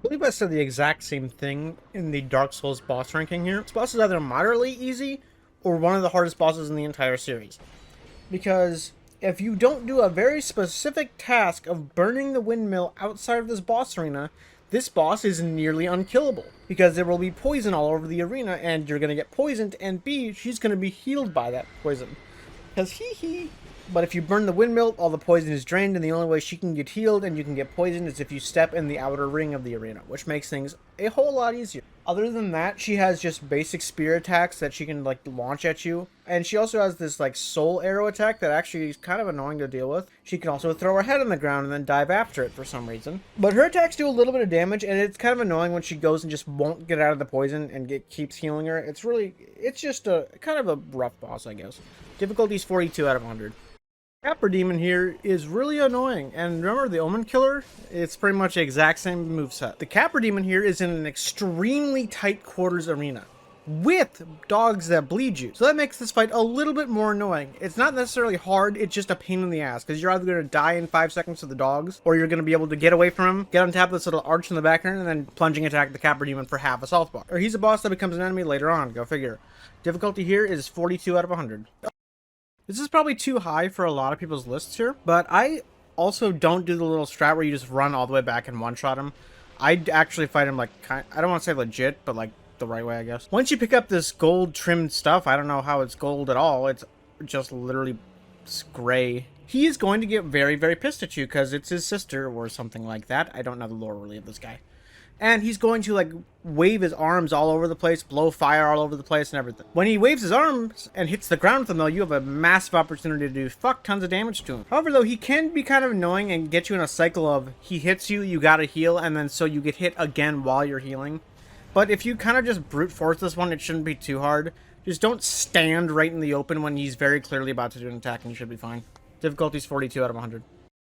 Speaker 1: believe I said the exact same thing in the Dark Souls boss ranking here. This boss is either moderately easy or one of the hardest bosses in the entire series. Because if you don't do a very specific task of burning the windmill outside of this boss arena, this boss is nearly unkillable. Because there will be poison all over the arena and you're going to get poisoned, and B, she's going to be healed by that poison. Because hee. But if you burn the windmill, all the poison is drained, and the only way she can get healed and you can get poisoned is if you step in the outer ring of the arena, which makes things a whole lot easier. Other than that, she has just basic spear attacks that she can, like, launch at you. And she also has this, like, soul arrow attack that actually is kind of annoying to deal with. She can also throw her head on the ground and then dive after it for some reason. But her attacks do a little bit of damage, and it's kind of annoying when she goes and just won't get out of the poison and keeps healing her. It's just a kind of a rough boss, I guess. Difficulty is 42 out of 100. Capper Demon here is really annoying, and remember the Omen Killer? It's pretty much the exact same moveset. The Capper Demon here is in an extremely tight quarters arena, with dogs that bleed you. So that makes this fight a little bit more annoying. It's not necessarily hard, it's just a pain in the ass, because you're either going to die in 5 seconds to the dogs, or you're going to be able to get away from him, get on top of this little arch in the background, and then plunging attack the Capper Demon for half a health bar. Or he's a boss that becomes an enemy later on, go figure. Difficulty here is 42 out of 100. This is probably too high for a lot of people's lists here, but I also don't do the little strat where you just run all the way back and one-shot him. I actually fight him like, I don't want to say legit, but like the right way, I guess. Once you pick up this gold trimmed stuff, I don't know how it's gold at all. It's just literally gray. He is going to get very, very pissed at you because it's his sister or something like that. I don't know the lore really of this guy. And he's going to, like, wave his arms all over the place, blow fire all over the place and everything. When he waves his arms and hits the ground with them, though, you have a massive opportunity to do fuck tons of damage to him. However, though, he can be kind of annoying and get you in a cycle of he hits you, you gotta heal, and then so you get hit again while you're healing. But if you kind of just brute force this one, it shouldn't be too hard. Just don't stand right in the open when he's very clearly about to do an attack and you should be fine. Difficulty is 42 out of 100.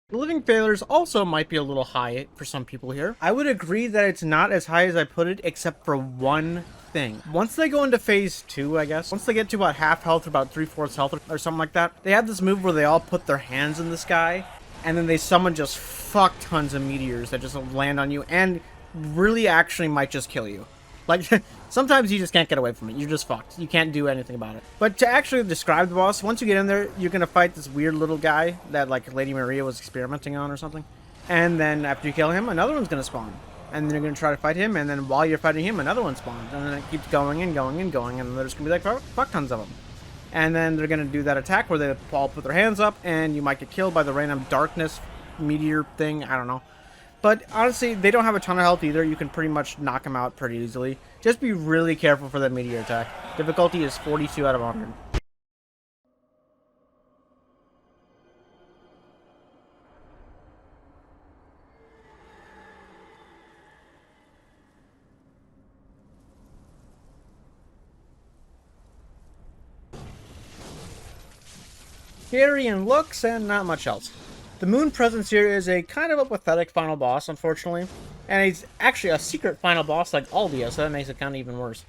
Speaker 1: The living failures also might be a little high for some people here. I would agree that it's not as high as I put it, except for one thing. Once they go into phase 2, I guess, once they get to about half health or about 3/4 health or something like that, they have this move where they all put their hands in the sky, and then they summon just fuck tons of meteors that just land on you, and really actually might just kill you. Like, sometimes you just can't get away from it. You're just fucked. You can't do anything about it. But to actually describe the boss, once you get in there, you're going to fight this weird little guy that, like, Lady Maria was experimenting on or something. And then after you kill him, another one's going to spawn. And then you're going to try to fight him, and then while you're fighting him, another one spawns. And then it keeps going and going and going, and there's going to be, like, fuck tons of them. And then they're going to do that attack where they all put their hands up, and you might get killed by the random darkness meteor thing. I don't know. But honestly, they don't have a ton of health either. You can pretty much knock them out pretty easily. Just be really careful for that meteor attack. Difficulty is 42 out of 100. Scary in looks and not much else. The Moon Presence here is a kind of a pathetic final boss, unfortunately. And he's actually a secret final boss like Aldia, so that makes it kind of even worse.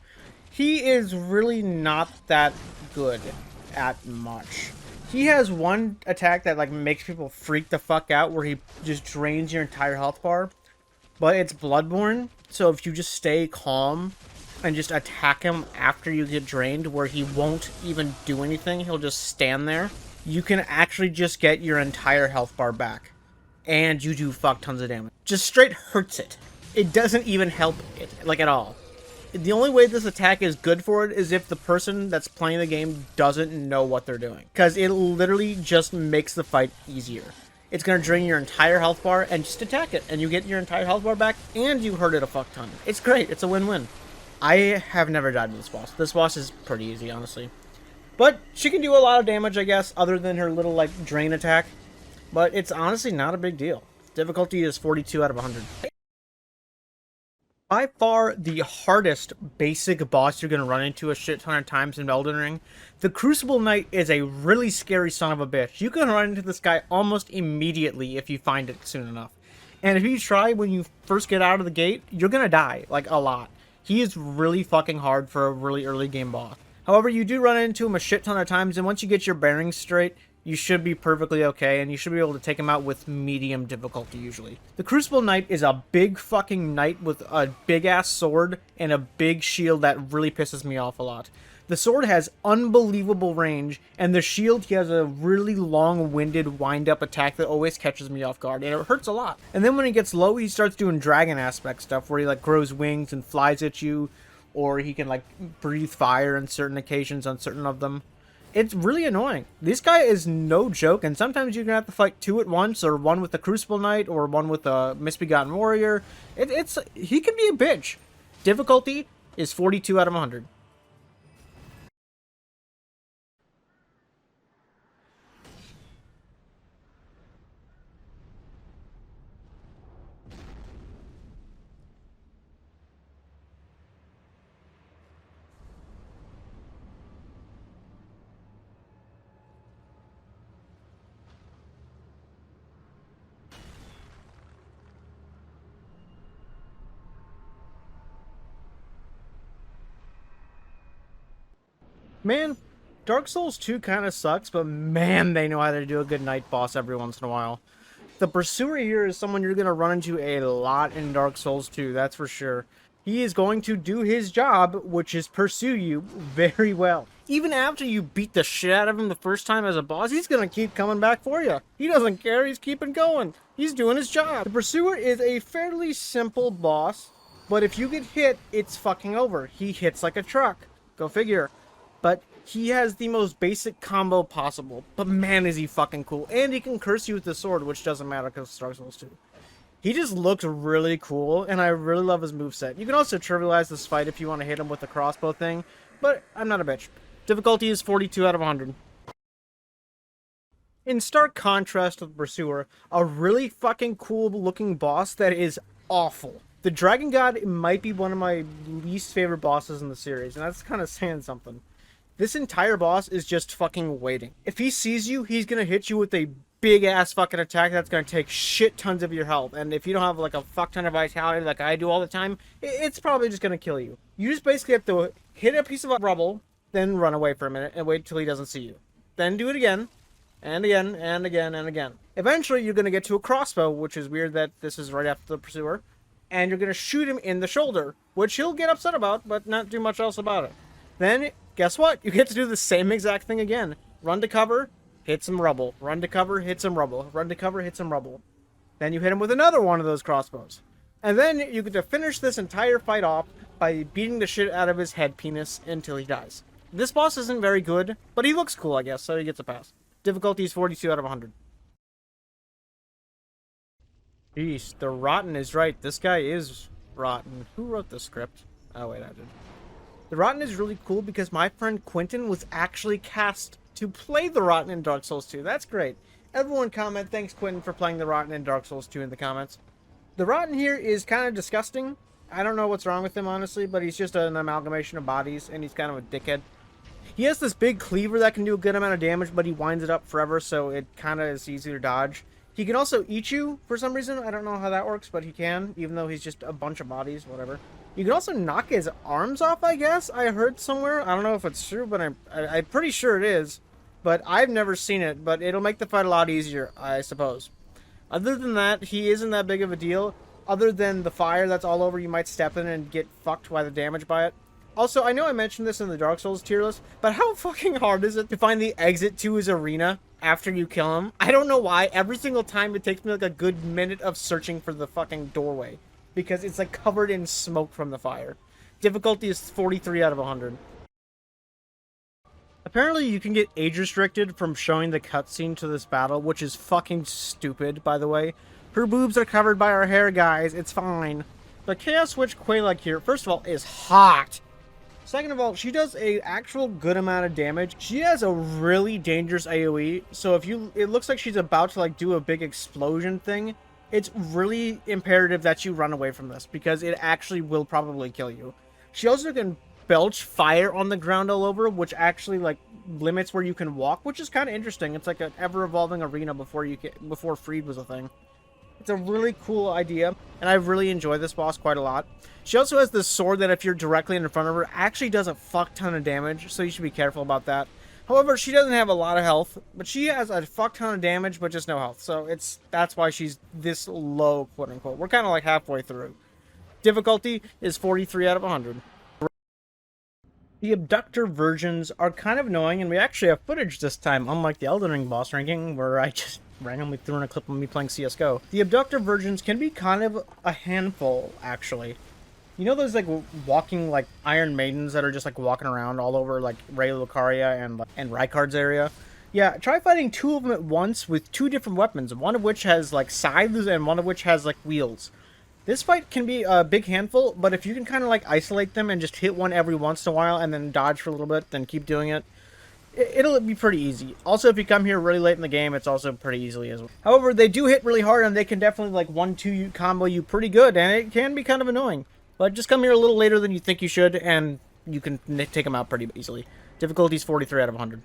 Speaker 1: He is really not that good at much. He has one attack that like makes people freak the fuck out where he just drains your entire health bar. But it's Bloodborne, so if you just stay calm and just attack him after you get drained, where he won't even do anything, he'll just stand there, you can actually just get your entire health bar back. And you do fuck tons of damage. Just straight hurts it. It doesn't even help it, like at all. The only way this attack is good for it is if the person that's playing the game doesn't know what they're doing. Because it literally just makes the fight easier. It's going to drain your entire health bar and just attack it. And you get your entire health bar back and you hurt it a fuck ton. It's great. It's a win-win. I have never died to this boss. This boss is pretty easy, honestly. But she can do a lot of damage, I guess, other than her little, like, drain attack. But it's honestly not a big deal. Difficulty is 42 out of 100. By far the hardest basic boss you're going to run into a shit ton of times in Elden Ring. The Crucible Knight is a really scary son of a bitch. You can run into this guy almost immediately if you find it soon enough. And if you try when you first get out of the gate, you're going to die, like a lot. He is really fucking hard for a really early game boss. However, you do run into him a shit ton of times, and once you get your bearings straight, you should be perfectly okay, and you should be able to take him out with medium difficulty, usually. The Crucible Knight is a big fucking knight with a big-ass sword and a big shield that really pisses me off a lot. The sword has unbelievable range, and the shield, he has a really long-winded wind-up attack that always catches me off guard, and it hurts a lot. And then when he gets low, he starts doing dragon aspect stuff, where he, like, grows wings and flies at you, or he can, like, breathe fire on certain occasions on certain of them. It's really annoying. This guy is no joke, and sometimes you're gonna have to fight two at once, or one with the Crucible Knight, or one with a Misbegotten Warrior. He can be a bitch. Difficulty is 42 out of 100. Man, Dark Souls 2 kind of sucks, but man, they know how to do a good night boss every once in a while. The Pursuer here is someone you're going to run into a lot in Dark Souls 2, that's for sure. He is going to do his job, which is pursue you very well. Even after you beat the shit out of him the first time as a boss, he's going to keep coming back for you. He doesn't care, he's keeping going. He's doing his job. The Pursuer is a fairly simple boss, but if you get hit, it's fucking over. He hits like a truck. Go figure. But he has the most basic combo possible. But man, is he fucking cool. And he can curse you with the sword, which doesn't matter because it's Dark Souls 2. He just looks really cool, and I really love his moveset. You can also trivialize this fight if you want to hit him with the crossbow thing, but I'm not a bitch. Difficulty is 42 out of 100. In stark contrast to the Pursuer, a really fucking cool looking boss that is awful. The Dragon God might be one of my least favorite bosses in the series, and that's kind of saying something. This entire boss is just fucking waiting. If he sees you, he's gonna hit you with a big-ass fucking attack that's gonna take shit tons of your health. And if you don't have, like, a fuck ton of vitality like I do all the time, it's probably just gonna kill you. You just basically have to hit a piece of rubble, then run away for a minute and wait till he doesn't see you. Then do it again, and again, and again, and again. Eventually, you're gonna get to a crossbow, which is weird that this is right after the Pursuer, and you're gonna shoot him in the shoulder, which he'll get upset about, but not do much else about it. Then, guess what? You get to do the same exact thing again. Run to cover, hit some rubble. Run to cover, hit some rubble. Run to cover, hit some rubble. Then you hit him with another one of those crossbows. And then you get to finish this entire fight off by beating the shit out of his head penis until he dies. This boss isn't very good, but he looks cool, I guess, so he gets a pass. Difficulty is 42 out of 100. Jeez, the Rotten is right. This guy is rotten. Who wrote the script? Oh, wait, I did. The Rotten is really cool because my friend Quentin was actually cast to play the Rotten in Dark Souls 2. That's great. Everyone comment, thanks Quentin for playing the Rotten in Dark Souls 2 in the comments. The Rotten here is kind of disgusting. I don't know what's wrong with him, honestly, but he's just an amalgamation of bodies, and he's kind of a dickhead. He has this big cleaver that can do a good amount of damage, but he winds it up forever, so it kind of is easy to dodge. He can also eat you for some reason. I don't know how that works, but he can, even though he's just a bunch of bodies, whatever. You can also knock his arms off, I guess. I heard somewhere. I don't know if it's true, but I'm pretty sure it is. But I've never seen it, but it'll make the fight a lot easier, I suppose. Other than that, he isn't that big of a deal. Other than the fire that's all over, you might step in and get fucked by the damage by it. Also, I know I mentioned this in the Dark Souls tier list, but how fucking hard is it to find the exit to his arena after you kill him? I don't know why. Every single time it takes me like a good minute of searching for the fucking doorway. Because it's like covered in smoke from the fire. Difficulty is 43 out of 100. Apparently you can get age restricted from showing the cutscene to this battle, which is fucking stupid, by the way. Her boobs are covered by her hair, guys. It's fine. The Chaos Witch Quelaag here, first of all, is hot. Second of all, she does a actual good amount of damage. She has a really dangerous AoE, so if it looks like she's about to like do a big explosion thing, it's really imperative that you run away from this, because it actually will probably kill you. She also can belch fire on the ground all over, which actually like limits where you can walk, which is kind of interesting. It's like an ever-evolving arena before Freed was a thing. It's a really cool idea, and I really enjoy this boss quite a lot. She also has this sword that if you're directly in front of her, actually does a fuck ton of damage, so you should be careful about that. However, she doesn't have a lot of health, but she has a fuck ton of damage, but just no health. So that's why she's this low, quote unquote. We're kind of like halfway through. Difficulty is 43 out of 100. The abductor versions are kind of annoying, and we actually have footage this time, unlike the Elden Ring boss ranking, where I just randomly threw in a clip of me playing CSGO. The abductor versions can be kind of a handful, actually. You know those, like, walking, like, Iron Maidens that are just, like, walking around all over, like, Ray Lucaria and Rykard's area? Yeah, try fighting two of them at once with two different weapons, one of which has, like, scythes and one of which has, like, wheels. This fight can be a big handful, but if you can kind of, like, isolate them and just hit one every once in a while and then dodge for a little bit, then keep doing it, it'll be pretty easy. Also, if you come here really late in the game, it's also pretty easily as well. However, they do hit really hard, and they can definitely, like, 1-2 combo you pretty good, and it can be kind of annoying. But just come here a little later than you think you should, and you can take them out pretty easily. Difficulty's 43 out of 100.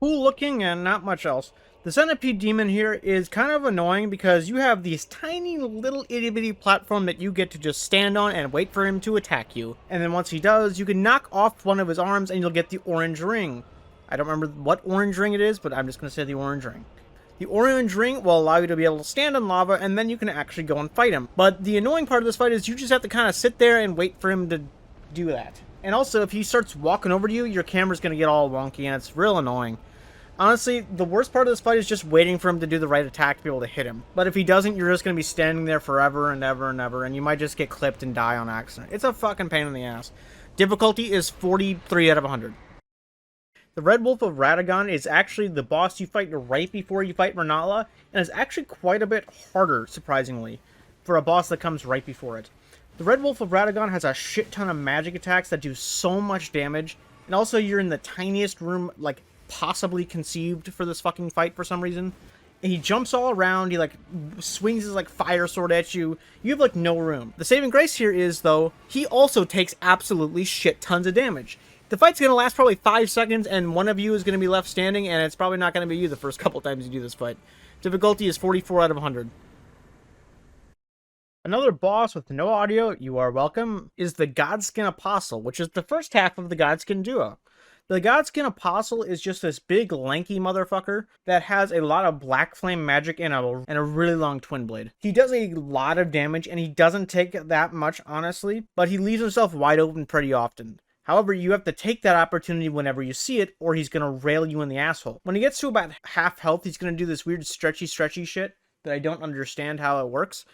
Speaker 1: Cool looking and not much else. The Centipede Demon here is kind of annoying because you have these tiny little itty-bitty platform that you get to just stand on and wait for him to attack you. And then once he does, you can knock off one of his arms and you'll get the orange ring. I don't remember what orange ring it is, but I'm just going to say the orange ring. The orange ring will allow you to be able to stand on lava, and then you can actually go and fight him. But the annoying part of this fight is you just have to kind of sit there and wait for him to do that. And also, if he starts walking over to you, your camera's going to get all wonky, and it's real annoying. Honestly, the worst part of this fight is just waiting for him to do the right attack to be able to hit him. But if he doesn't, you're just going to be standing there forever and ever and ever, and you might just get clipped and die on accident. It's a fucking pain in the ass. Difficulty is 43 out of 100. The Red Wolf of Radagon is actually the boss you fight right before you fight Renala, and is actually quite a bit harder, surprisingly, for a boss that comes right before it. The Red Wolf of Radagon has a shit ton of magic attacks that do so much damage, and also you're in the tiniest room, like, possibly conceived for this fucking fight for some reason. And he jumps all around, he like swings his like fire sword at you. You have like no room. The saving grace here is though, he also takes absolutely shit tons of damage. The fight's gonna last probably 5 seconds and one of you is gonna be left standing, and it's probably not gonna be you the first couple times you do this fight. Difficulty is 44 out of 100. Another boss with no audio, you are welcome, is the Godskin Apostle, which is the first half of the Godskin duo. The Godskin Apostle is just this big, lanky motherfucker that has a lot of black flame magic and a really long twin blade. He does a lot of damage, and he doesn't take that much, honestly, but he leaves himself wide open pretty often. However, you have to take that opportunity whenever you see it, or he's going to rail you in the asshole. When he gets to about half health, he's going to do this weird stretchy shit that I don't understand how it works.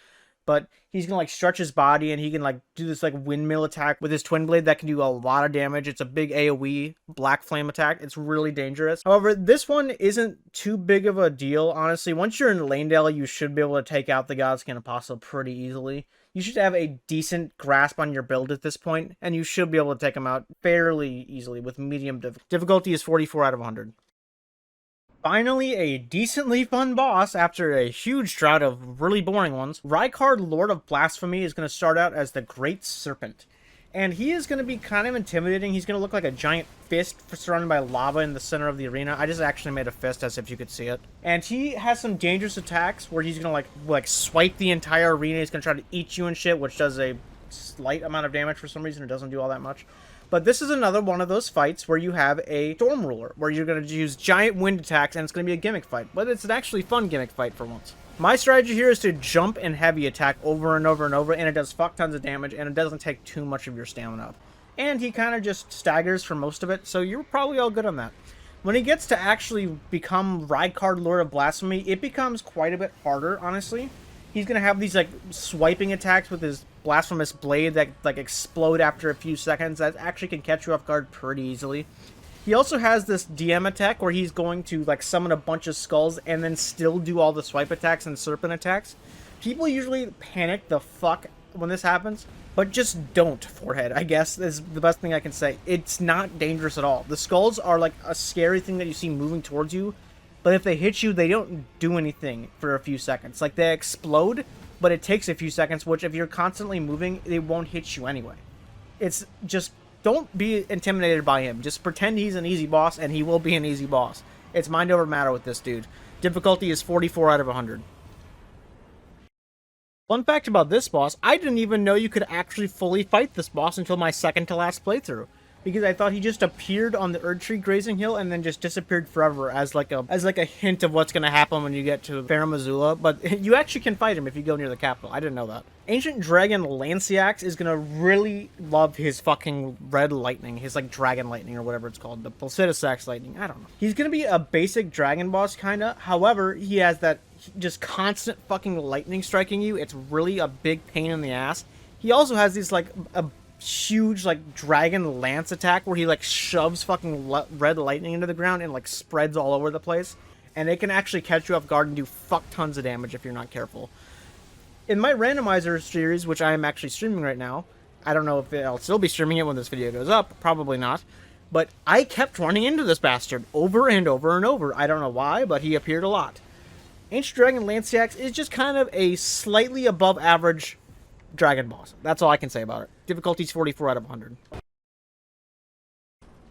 Speaker 1: But he's gonna like stretch his body, and he can like do this like windmill attack with his twin blade that can do a lot of damage. It's a big AoE black flame attack. It's really dangerous. However, this one isn't too big of a deal, honestly. Once you're in Lanedale, you should be able to take out the Godskin Apostle pretty easily. You should have a decent grasp on your build at this point, and you should be able to take him out fairly easily with medium difficulty. Difficulty is 44 out of 100. Finally, a decently fun boss after a huge drought of really boring ones. Rykard, Lord of Blasphemy, is going to start out as the Great Serpent. And he is going to be kind of intimidating. He's going to look like a giant fist surrounded by lava in the center of the arena. I just actually made a fist as if you could see it. And he has some dangerous attacks where he's going to like swipe the entire arena. He's going to try to eat you and shit, which does a slight amount of damage for some reason. It doesn't do all that much. But this is another one of those fights where you have a Storm Ruler, where you're going to use giant wind attacks, and it's going to be a gimmick fight. But it's an actually fun gimmick fight for once. My strategy here is to jump and heavy attack over and over and over, and it does fuck tons of damage, and it doesn't take too much of your stamina up. And he kind of just staggers for most of it, so you're probably all good on that. When he gets to actually become Rykard Lord of Blasphemy, it becomes quite a bit harder, honestly. He's going to have these, like, swiping attacks with his blasphemous blade that, like, explode after a few seconds. That actually can catch you off guard pretty easily. He also has this DM attack where he's going to, like, summon a bunch of skulls and then still do all the swipe attacks and serpent attacks. People usually panic the fuck when this happens, but just don't, Forehead, I guess is the best thing I can say. It's not dangerous at all. The skulls are, like, a scary thing that you see moving towards you, but if they hit you, they don't do anything for a few seconds. Like, they explode, but it takes a few seconds, which if you're constantly moving, they won't hit you anyway. It's just... Don't be intimidated by him. Just pretend he's an easy boss, and he will be an easy boss. It's mind over matter with this dude. Difficulty is 44 out of 100. Fun fact about this boss, I didn't even know you could actually fully fight this boss until my second to last playthrough. Because I thought he just appeared on the Erdtree Grazing Hill and then just disappeared forever as like a hint of what's going to happen when you get to Farum Azula. But you actually can fight him if you go near the capital. I didn't know that. Ancient Dragon Lanciax is going to really love his fucking red lightning. His like dragon lightning or whatever it's called. The Pulsitisax lightning. I don't know. He's going to be a basic dragon boss kinda. However, he has that just constant fucking lightning striking you. It's really a big pain in the ass. He also has these like a huge like dragon lance attack where he like shoves fucking red lightning into the ground and like spreads all over the place, and it can actually catch you off guard and do fuck tons of damage if you're not careful. In my randomizer series, which I am actually streaming right now, I don't know if I'll still be streaming it when this video goes up, probably not, but I kept running into this bastard over and over and over. I don't know why, but he appeared a lot. Ancient Dragon Lanciax is just kind of a slightly above average dragon boss. That's all I can say about it. Difficulty's 44 out of 100.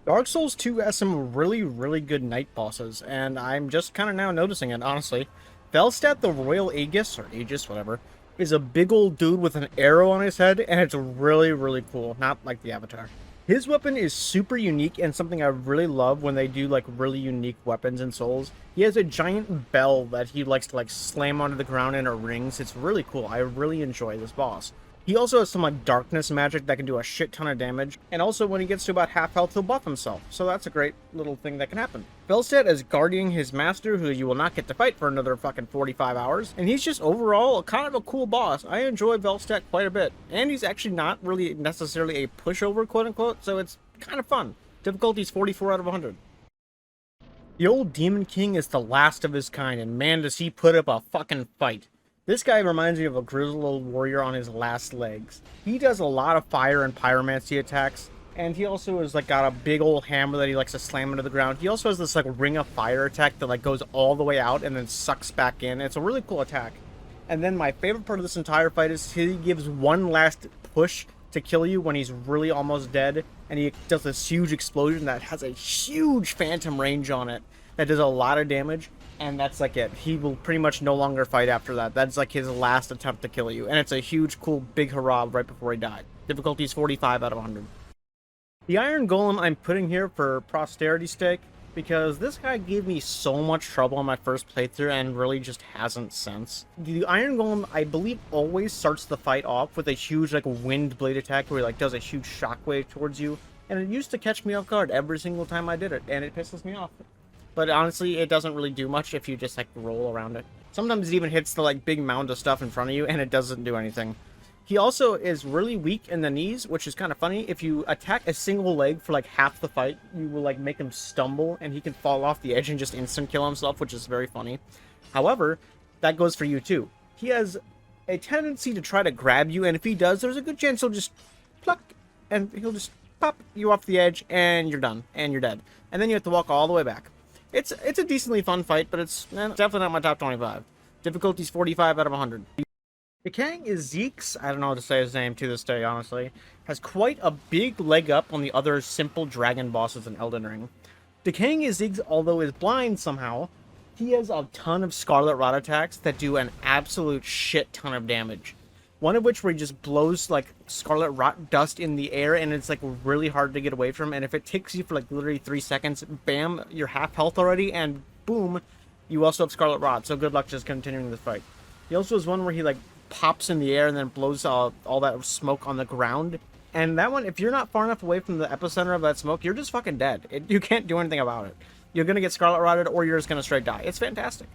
Speaker 1: Dark Souls 2 has some really, really good night bosses, and I'm just kind of now noticing it, honestly. Velstadt the Royal Aegis, or Aegis, whatever, is a big old dude with an arrow on his head, and it's really, really cool. Not like the Avatar. His weapon is super unique and something I really love when they do like really unique weapons in Souls. He has a giant bell that he likes to like slam onto the ground and it rings. It's really cool. I really enjoy this boss. He also has some like darkness magic that can do a shit ton of damage, and also when he gets to about half health he'll buff himself, so that's a great little thing that can happen. Velstadt is guarding his master, who you will not get to fight for another fucking 45 hours, and he's just overall kind of a cool boss. I enjoy Velstadt quite a bit, and he's actually not really necessarily a pushover, quote unquote, so it's kind of fun. Difficulty's 44 out of 100. The old Demon King is the last of his kind, and man does he put up a fucking fight. This guy reminds me of a grizzled old warrior on his last legs. He does a lot of fire and pyromancy attacks, and he also has like got a big old hammer that he likes to slam into the ground. He also has this like ring of fire attack that like goes all the way out and then sucks back in. It's a really cool attack. And then my favorite part of this entire fight is he gives one last push to kill you when he's really almost dead, and he does this huge explosion that has a huge phantom range on it that does a lot of damage. And that's like it. He will pretty much no longer fight after that. That's like his last attempt to kill you. And it's a huge, cool, big hurrah right before he died. Difficulty is 45 out of 100. The Iron Golem I'm putting here for posterity's sake, because this guy gave me so much trouble on my first playthrough and really just hasn't since. The Iron Golem, I believe, always starts the fight off with a huge like wind blade attack where he like does a huge shockwave towards you. And it used to catch me off guard every single time I did it, and it pisses me off. But honestly, it doesn't really do much if you just like roll around it. Sometimes it even hits the like big mound of stuff in front of you and it doesn't do anything. He also is really weak in the knees, which is kind of funny. If you attack a single leg for like half the fight, you will like make him stumble and he can fall off the edge and just instant kill himself, which is very funny. However, that goes for you too. He has a tendency to try to grab you, and if he does, there's a good chance he'll just pluck and he'll just pop you off the edge and you're done and you're dead. And then you have to walk all the way back. It's a decently fun fight, but it's definitely not my top 25. Difficulty's 45 out of 100. Decaying Ezekiel's, I don't know how to say his name to this day, honestly, has quite a big leg up on the other simple dragon bosses in Elden Ring. Decaying Ezekiel, although is blind somehow, he has a ton of Scarlet Rot attacks that do an absolute shit ton of damage. One of which where he just blows like Scarlet Rot dust in the air and it's like really hard to get away from, and if it takes you for like literally 3 seconds, bam, you're half health already, and boom, you also have Scarlet Rot, so good luck just continuing the fight. He also has one where he like pops in the air and then blows all that smoke on the ground. And that one, if you're not far enough away from the epicenter of that smoke, you're just fucking dead. You can't do anything about it. You're going to get Scarlet Rotted or you're just going to straight die. It's fantastic.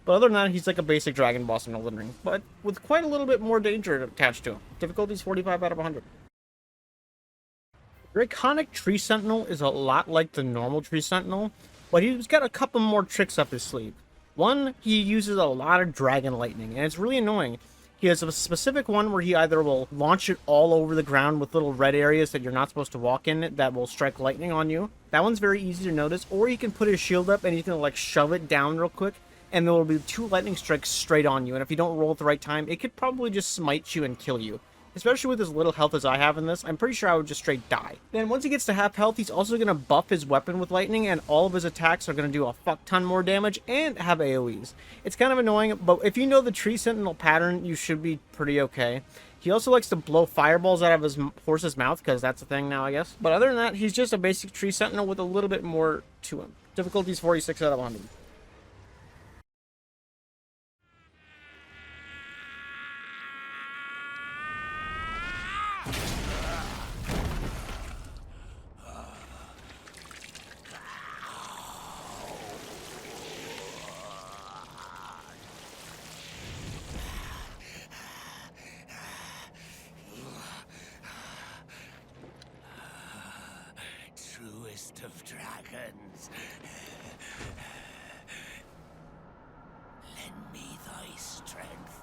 Speaker 1: But other than that, he's like a basic dragon boss in Elden Ring, but with quite a little bit more danger attached to him. Difficulty's 45 out of 100. Your iconic Tree Sentinel is a lot like the normal Tree Sentinel, but he's got a couple more tricks up his sleeve. One, he uses a lot of Dragon Lightning, and it's really annoying. He has a specific one where he either will launch it all over the ground with little red areas that you're not supposed to walk in that will strike lightning on you. That one's very easy to notice. Or he can put his shield up and he's going to like shove it down real quick, and there will be 2 lightning strikes straight on you. And if you don't roll at the right time, it could probably just smite you and kill you. Especially with as little health as I have in this, I'm pretty sure I would just straight die. Then once he gets to half health, he's also going to buff his weapon with lightning, and all of his attacks are going to do a fuck ton more damage and have AoEs. It's kind of annoying, but if you know the Tree Sentinel pattern, you should be pretty okay. He also likes to blow fireballs out of his horse's mouth, because that's a thing now, I guess. But other than that, he's just a basic Tree Sentinel with a little bit more to him. Difficulty's 46 out of 100.
Speaker 2: Truest of dragons, lend me thy strength.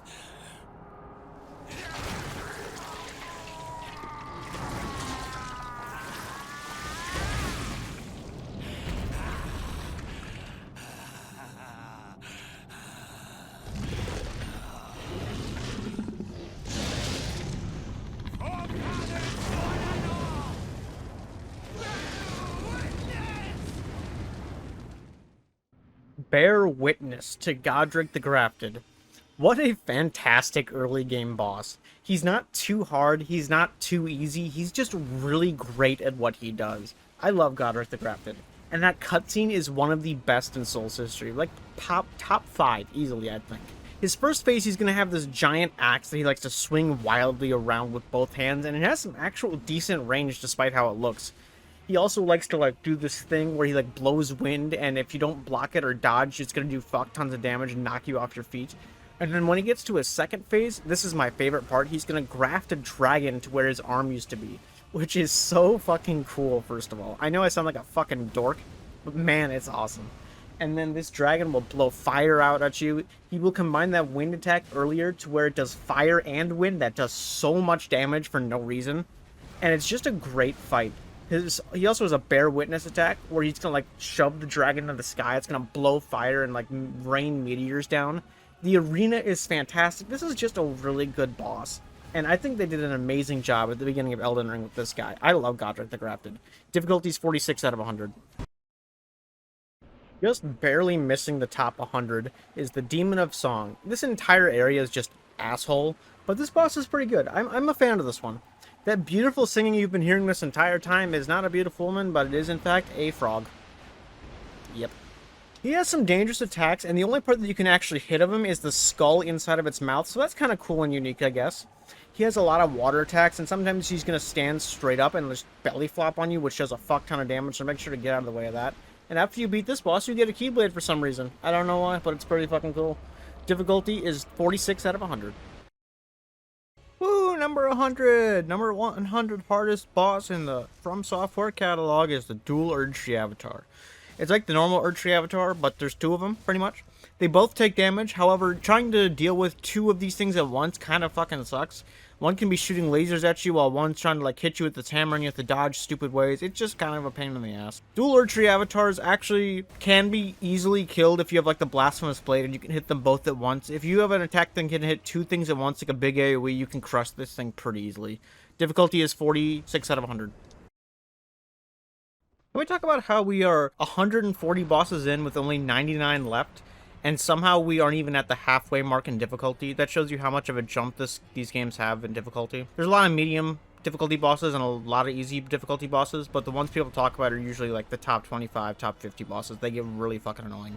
Speaker 1: Bear witness to Godric the Grafted. What a fantastic early game boss. He's not too hard, he's not too easy, he's just really great at what he does. I love Godric the Grafted. And that cutscene is one of the best in Souls history. Like, top 5, easily, I think. His first phase, he's going to have this giant axe that he likes to swing wildly around with both hands, and it has some actual decent range despite how it looks. He also likes to like do this thing where he like blows wind, and if you don't block it or dodge, it's gonna do fuck tons of damage and knock you off your feet. And then when he gets to his second phase, this is my favorite part, he's gonna graft a dragon to where his arm used to be, which is so fucking cool. First of all, I know I sound like a fucking dork, but man, it's awesome. And then this dragon will blow fire out at you. He will combine that wind attack earlier to where it does fire and wind that does so much damage for no reason, and it's just a great fight. He also has a bear witness attack where he's gonna like shove the dragon into the sky. It's gonna blow fire and like rain meteors down. The arena is fantastic. This is just a really good boss, and I think they did an amazing job at the beginning of Elden Ring with this guy. I love Godric the Grafted. Difficulty's 46 out of 100. Just barely missing the top 100 is the Demon of Song. This entire area is just asshole, but this boss is pretty good. I'm a fan of this one. That beautiful singing you've been hearing this entire time is not a beautiful woman, but it is in fact a frog. Yep. He has some dangerous attacks, and the only part that you can actually hit of him is the skull inside of its mouth, so that's kind of cool and unique, I guess. He has a lot of water attacks, and sometimes he's going to stand straight up and just belly flop on you, which does a fuck ton of damage, so make sure to get out of the way of that. And after you beat this boss, you get a Keyblade for some reason. I don't know why, but it's pretty fucking cool. Difficulty is 46 out of 100. Woo, number 100! Number 100 hardest boss in the Fromsoftware catalog is the Dual Erdtree Avatar. It's like the normal Erdtree Avatar, but there's 2 of them, pretty much. They both take damage, however, trying to deal with 2 of these things at once kind of fucking sucks. One can be shooting lasers at you while one's trying to like hit you with its hammer and you have to dodge stupid ways. It's just kind of a pain in the ass. Dual archery avatars actually can be easily killed if you have like the blasphemous blade and you can hit them both at once. If you have an attack that can hit two things at once, like a big AoE, you can crush this thing pretty easily. Difficulty is 46 out of 100. Can we talk about how we are 140 bosses in with only 99 left, and somehow we aren't even at the halfway mark in difficulty? That shows you how much of a jump these games have in difficulty. There's a lot of medium difficulty bosses and a lot of easy difficulty bosses, but the ones people talk about are usually like the top 25, top 50 bosses. They get really fucking annoying.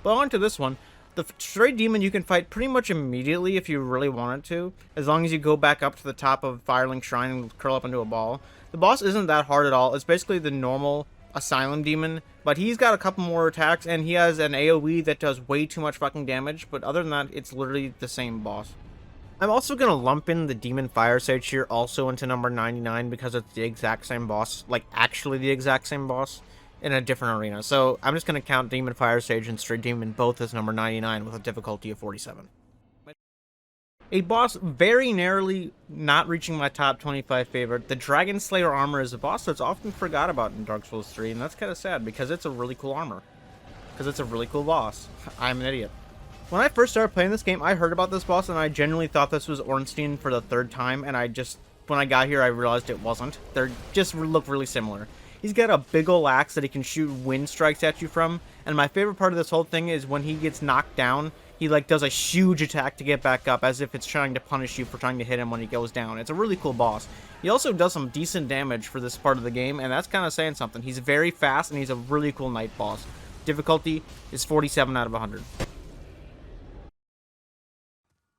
Speaker 1: But on to this one. The Stray Demon you can fight pretty much immediately if you really wanted to, as long as you go back up to the top of Firelink Shrine and curl up into a ball. The boss isn't that hard at all. It's basically the normal Asylum Demon, but he's got a couple more attacks, and he has an AoE that does way too much fucking damage, but other than that, it's literally the same boss. I'm also going to lump in the Demon Fire Sage here also into number 99 because it's the exact same boss, like actually the exact same boss, in a different arena. So I'm just going to count Demon Fire Sage and Stray Demon both as number 99 with a difficulty of 47. A boss very narrowly not reaching my top 25 favorite. The Dragon Slayer armor is a boss that's often forgot about in Dark Souls 3, and that's kind of sad because it's a really cool armor. Because it's a really cool boss. I'm an idiot. When I first started playing this game, I heard about this boss and I genuinely thought this was Ornstein for the third time, and when I got here I realized it wasn't. They just look really similar. He's got a big ol' axe that he can shoot wind strikes at you from, and my favorite part of this whole thing is when he gets knocked down, he like does a huge attack to get back up as if it's trying to punish you for trying to hit him when he goes down. It's a really cool boss. He also does some decent damage for this part of the game, and that's kind of saying something. He's very fast and he's a really cool night boss. Difficulty is 47 out of 100.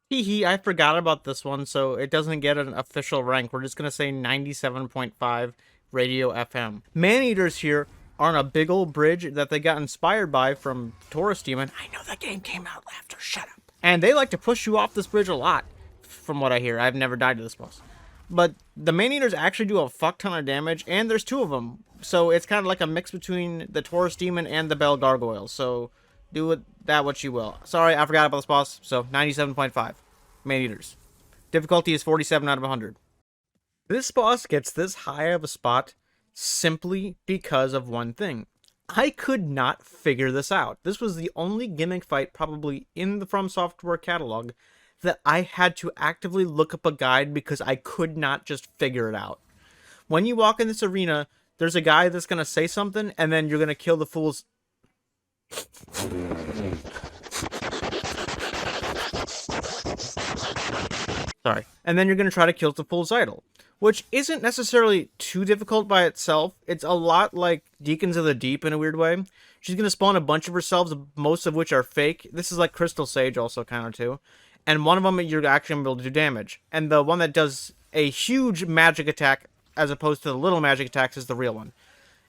Speaker 1: Hee, I forgot about this one, so it doesn't get an official rank. We're just going to say 97.5 Radio FM. Man-Eaters here are on a big old bridge that they got inspired by from Taurus Demon. I know the game came out after, shut up. And they like to push you off this bridge a lot, from what I hear. I've never died to this boss. But the Man-Eaters actually do a fuck ton of damage, and there's two of them. So it's kind of like a mix between the Taurus Demon and the Bell Gargoyle. So do with that what you will. Sorry, I forgot about this boss. So 97.5. Man-Eaters. Difficulty is 47 out of 100. This boss gets this high of a spot simply because of one thing. I could not figure this out. This was the only gimmick fight probably in the Fromsoftware catalog that I had to actively look up a guide because I could not just figure it out. When you walk in this arena, there's a guy that's going to say something, and then you're going to kill the fool's... Sorry. And then you're going to try to kill the fool's idol, which isn't necessarily too difficult by itself. It's a lot like Deacons of the Deep in a weird way. She's going to spawn a bunch of herself, most of which are fake. This is like Crystal Sage also kind of too. And one of them you're actually going to be able to do damage. And the one that does a huge magic attack as opposed to the little magic attacks is the real one.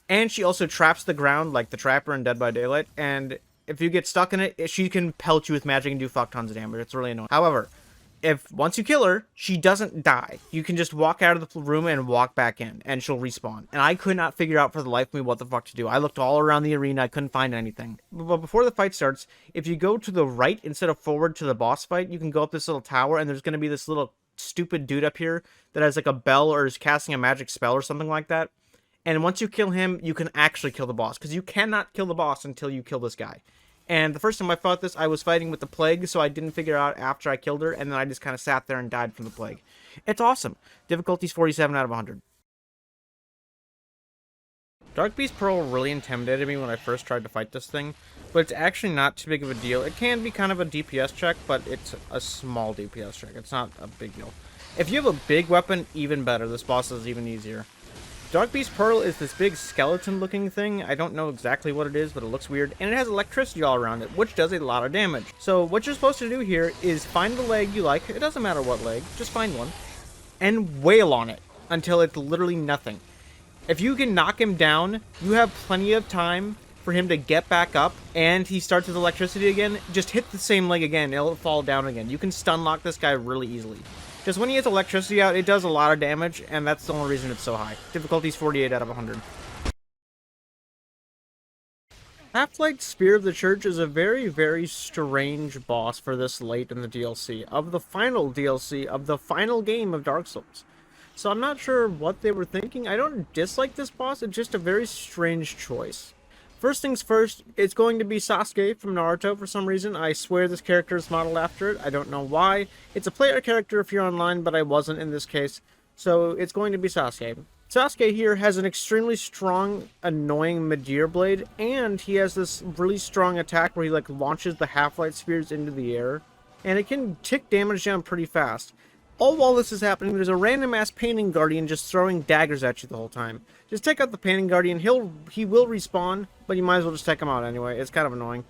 Speaker 1: And she also traps the ground like the Trapper in Dead by Daylight. And if you get stuck in it, she can pelt you with magic and do fuck tons of damage. It's really annoying. However, if once you kill her, she doesn't die. You can just walk out of the room and walk back in, and she'll respawn. And I could not figure out for the life of me what the fuck to do. I looked all around the arena, I couldn't find anything. But before the fight starts, if you go to the right instead of forward to the boss fight, you can go up this little tower, and there's going to be this little stupid dude up here that has like a bell or is casting a magic spell or something like that. And once you kill him, you can actually kill the boss, because you cannot kill the boss until you kill this guy. And the first time I fought this, I was fighting with the plague, so I didn't figure out after I killed her, and then I just kind of sat there and died from the plague. It's awesome. Difficulty's 47 out of 100. Dark Beast Pearl really intimidated me when I first tried to fight this thing, but it's actually not too big of a deal. It can be kind of a DPS check, but it's a small DPS check. It's not a big deal. If you have a big weapon, even better. This boss is even easier. Dark Beast Pearl is this big skeleton-looking thing. I don't know exactly what it is, but it looks weird. And it has electricity all around it, which does a lot of damage. So what you're supposed to do here is find the leg you like. It doesn't matter what leg. Just find one. And wail on it until it's literally nothing. If you can knock him down, you have plenty of time for him to get back up, and he starts with electricity again. Just hit the same leg again. It'll fall down again. You can stun lock this guy really easily. Just when he gets electricity out, it does a lot of damage, and that's the only reason it's so high. Difficulty's 48 out of 100. Half-Light Spear of the Church is a very, very strange boss for this late in the DLC, of the final DLC, of the final game of Dark Souls. So I'm not sure what they were thinking. I don't dislike this boss, it's just a very strange choice. First things first, it's going to be Sasuke from Naruto for some reason. I swear this character is modeled after it. I don't know why. It's a player character if you're online, but I wasn't in this case. So it's going to be Sasuke. Sasuke here has an extremely strong, annoying Meteor Blade, and he has this really strong attack where he like launches the Half-Light Spears into the air, and it can tick damage down pretty fast. All while this is happening, there's a random-ass Painting Guardian just throwing daggers at you the whole time. Just take out the Painting Guardian, he will respawn, but you might as well just take him out anyway. It's kind of annoying.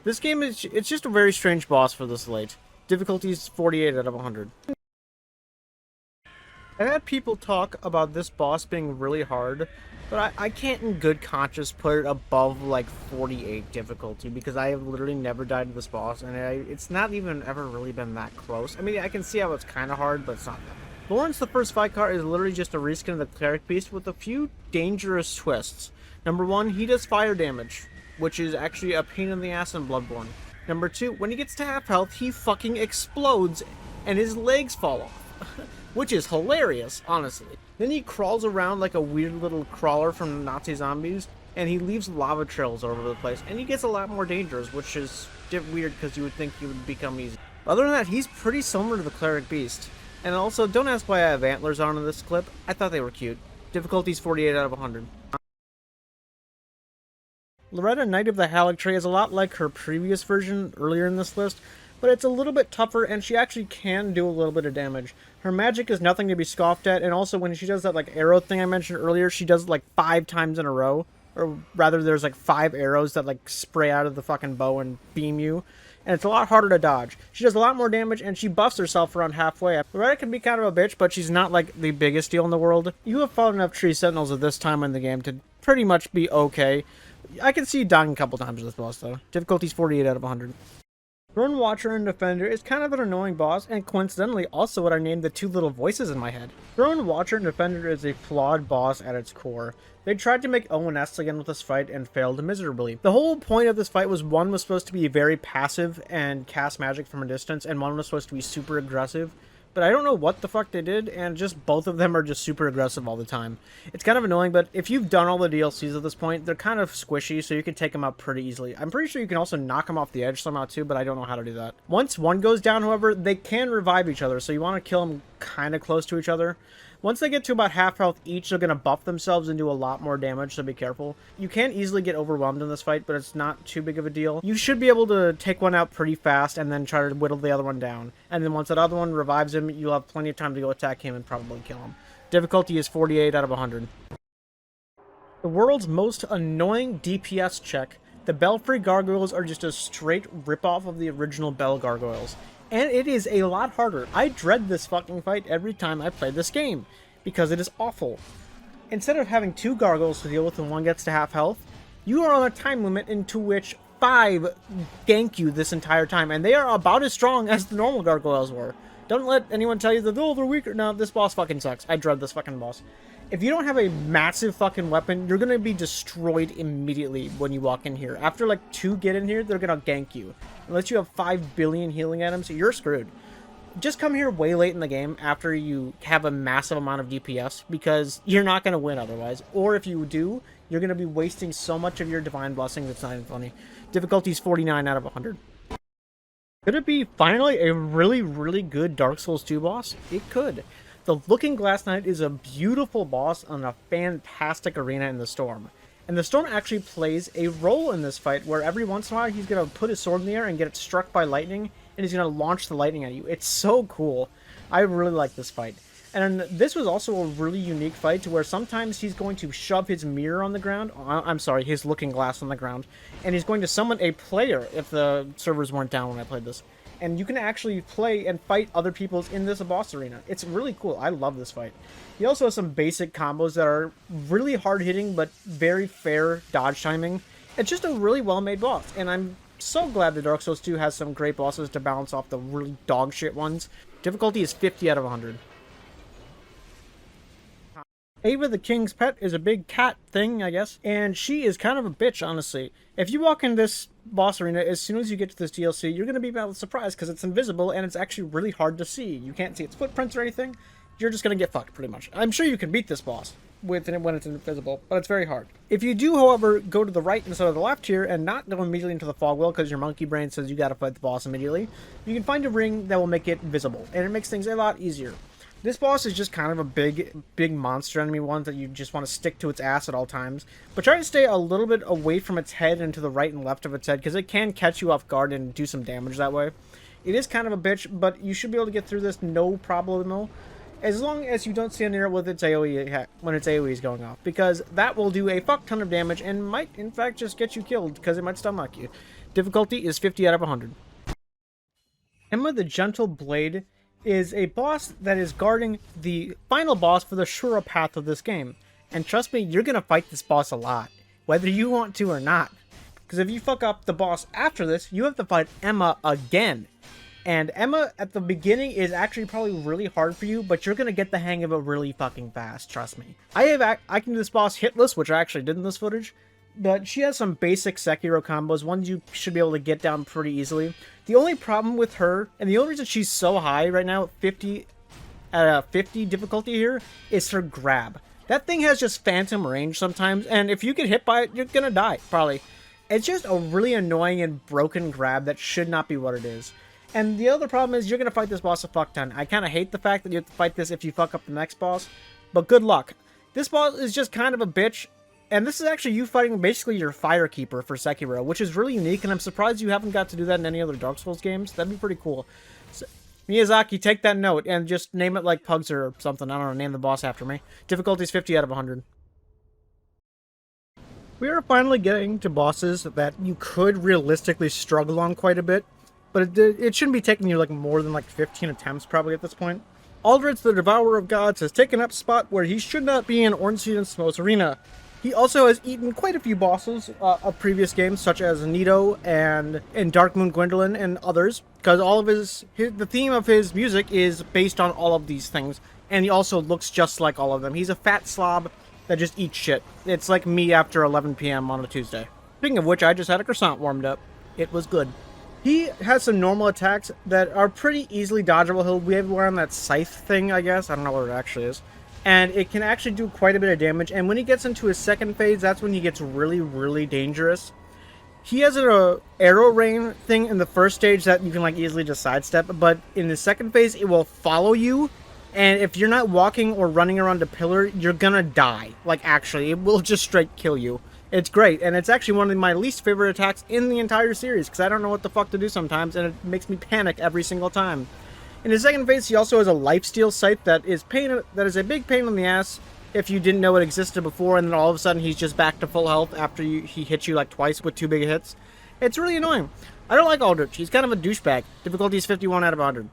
Speaker 1: This game it's just a very strange boss for this late. Difficulty is 48 out of 100. I've had people talk about this boss being really hard, but I can't in good conscience put it above like 48 difficulty because I have literally never died to this boss, and it's not even ever really been that close. I mean, I can see how it's kind of hard, but it's not that. Lawrence the First Fight Card is literally just a reskin of the Cleric Beast with a few dangerous twists. Number one, he does fire damage, which is actually a pain in the ass in Bloodborne. Number two, when he gets to half health, he fucking explodes and his legs fall off. Which is hilarious, honestly. Then he crawls around like a weird little crawler from Nazi zombies, and he leaves lava trails all over the place, and he gets a lot more dangerous, which is weird because you would think he would become easy. Other than that, he's pretty similar to the Cleric Beast. And also, don't ask why I have antlers on in this clip. I thought they were cute. Difficulty's 48 out of 100. Loretta, Knight of the Haligtree, is a lot like her previous version earlier in this list, but it's a little bit tougher, and she actually can do a little bit of damage. Her magic is nothing to be scoffed at, and also when she does that like arrow thing I mentioned earlier, she does it like 5 times in a row. Or rather, there's like 5 arrows that like spray out of the fucking bow and beam you. And it's a lot harder to dodge. She does a lot more damage, and she buffs herself around halfway. Loretta can be kind of a bitch, but she's not like the biggest deal in the world. You have fought enough Tree Sentinels at this time in the game to pretty much be okay. I can see you dying a couple times with this boss, though. Difficulty's 48 out of 100. Throne Watcher and Defender is kind of an annoying boss, and coincidentally also what I named the 2 little voices in my head. Throne Watcher and Defender is a flawed boss at its core. They tried to make ONS again with this fight and failed miserably. The whole point of this fight was one was supposed to be very passive and cast magic from a distance, and one was supposed to be super aggressive. But I don't know what the fuck they did, and just both of them are just super aggressive all the time. It's kind of annoying, but if you've done all the DLCs at this point, they're kind of squishy, so you can take them out pretty easily. I'm pretty sure you can also knock them off the edge somehow too, but I don't know how to do that. Once one goes down, however, they can revive each other, so you want to kill them kind of close to each other. Once they get to about half health each, they're going to buff themselves and do a lot more damage, so be careful. You can easily get overwhelmed in this fight, but it's not too big of a deal. You should be able to take one out pretty fast and then try to whittle the other one down. And then once that other one revives him, you'll have plenty of time to go attack him and probably kill him. Difficulty is 48 out of 100. The world's most annoying DPS check. The Belfry Gargoyles are just a straight ripoff of the original Bell Gargoyles. And it is a lot harder. I dread this fucking fight every time I play this game, because it is awful. Instead of having 2 gargoyles to deal with when one gets to half health, you are on a time limit into which 5 gank you this entire time, and they are about as strong as the normal gargoyles were. Don't let anyone tell you that, oh, they're weaker. No, this boss fucking sucks. I dread this fucking boss. If you don't have a massive fucking weapon, you're gonna be destroyed immediately when you walk in here. After like 2 get in here, they're gonna gank you. Unless you have 5 billion healing items, you're screwed. Just come here way late in the game after you have a massive amount of DPS, because you're not gonna win otherwise. Or if you do, you're gonna be wasting so much of your divine blessing that's not even funny. Difficulty's 49 out of 100. Could it be finally a really, really good Dark Souls 2 boss? It could. The Looking Glass Knight is a beautiful boss on a fantastic arena in the Storm. And the Storm actually plays a role in this fight, where every once in a while he's going to put his sword in the air and get it struck by lightning, and he's going to launch the lightning at you. It's so cool. I really like this fight. And this was also a really unique fight to where sometimes he's going to shove his mirror on the ground, I'm sorry, his looking glass on the ground, and he's going to summon a player if the servers weren't down when I played this. And you can actually play and fight other people's in this boss arena. It's really cool. I love this fight. He also has some basic combos that are really hard hitting, but very fair dodge timing. It's just a really well-made boss, and I'm so glad that Dark Souls 2 has some great bosses to balance off the really dog shit ones. Difficulty is 50 out of 100. Ava the King's Pet is a big cat thing, I guess, and she is kind of a bitch, honestly. If you walk in this boss arena, as soon as you get to this DLC, you're going to be surprised because it's invisible and it's actually really hard to see. You can't see its footprints or anything. You're just going to get fucked, pretty much. I'm sure you can beat this boss when it's invisible, but it's very hard. If you do, however, go to the right instead of the left here and not go immediately into the fog well because your monkey brain says you got to fight the boss immediately, you can find a ring that will make it visible, and it makes things a lot easier. This boss is just kind of a big monster enemy, one that you just want to stick to its ass at all times. But try to stay a little bit away from its head and to the right and left of its head, because it can catch you off guard and do some damage that way. It is kind of a bitch, but you should be able to get through this no problemo, as long as you don't stand near it with its AoE when its AoE is going off, because that will do a fuck ton of damage and might, in fact, just get you killed, because it might stunlock you. Difficulty is 50 out of 100. Emma the Gentle Blade is a boss that is guarding the final boss for the Shura path of this game. And trust me, you're going to fight this boss a lot, whether you want to or not. Because if you fuck up the boss after this, you have to fight Emma again. And Emma at the beginning is actually probably really hard for you, but you're going to get the hang of it really fucking fast, trust me. I can do this boss hitless, which I actually did in this footage. But she has some basic Sekiro combos, ones you should be able to get down pretty easily. The only problem with her, and the only reason she's so high right now, 50 difficulty here, is her grab. That thing has just phantom range sometimes, and if you get hit by it, you're gonna die, probably. It's just a really annoying and broken grab that should not be what it is. And the other problem is you're gonna fight this boss a fuck ton. I kind of hate the fact that you have to fight this if you fuck up the next boss, but good luck. This boss is just kind of a bitch. And this is actually you fighting basically your Firekeeper for Sekiro, which is really unique, and I'm surprised you haven't got to do that in any other Dark Souls games. That'd be pretty cool. So, Miyazaki, take that note and just name it like Pugs or something. I don't know, name the boss after me. Difficulty's 50 out of 100. We are finally getting to bosses that you could realistically struggle on quite a bit, but it shouldn't be taking you like more than like 15 attempts probably at this point. Aldrich, the Devourer of Gods, has taken up spot where he should not be in Ornstein and Smos Arena. He also has eaten quite a few bosses of previous games, such as Nito and Dark Moon Gwendolyn and others, because all of the theme of his music is based on all of these things, and he also looks just like all of them. He's a fat slob that just eats shit. It's like me after 11 p.m. on a Tuesday. Speaking of which, I just had a croissant warmed up. It was good. He has some normal attacks that are pretty easily dodgeable. He'll be able to wear on that scythe thing, I guess. I don't know what it actually is. And it can actually do quite a bit of damage. And when he gets into his second phase, that's when he gets really, really dangerous. He has an arrow rain thing in the first stage that you can like easily just sidestep. But in the second phase, it will follow you. And if you're not walking or running around a pillar, you're gonna die. Like, actually, it will just straight kill you. It's great. And it's actually one of my least favorite attacks in the entire series, because I don't know what the fuck to do sometimes, and it makes me panic every single time. In his second phase, he also has a lifesteal scythe that is a big pain in the ass if you didn't know it existed before, and then all of a sudden he's just back to full health after he hits you like twice with 2 big hits. It's really annoying. I don't like Aldrich. He's kind of a douchebag. Difficulty is 51 out of 100.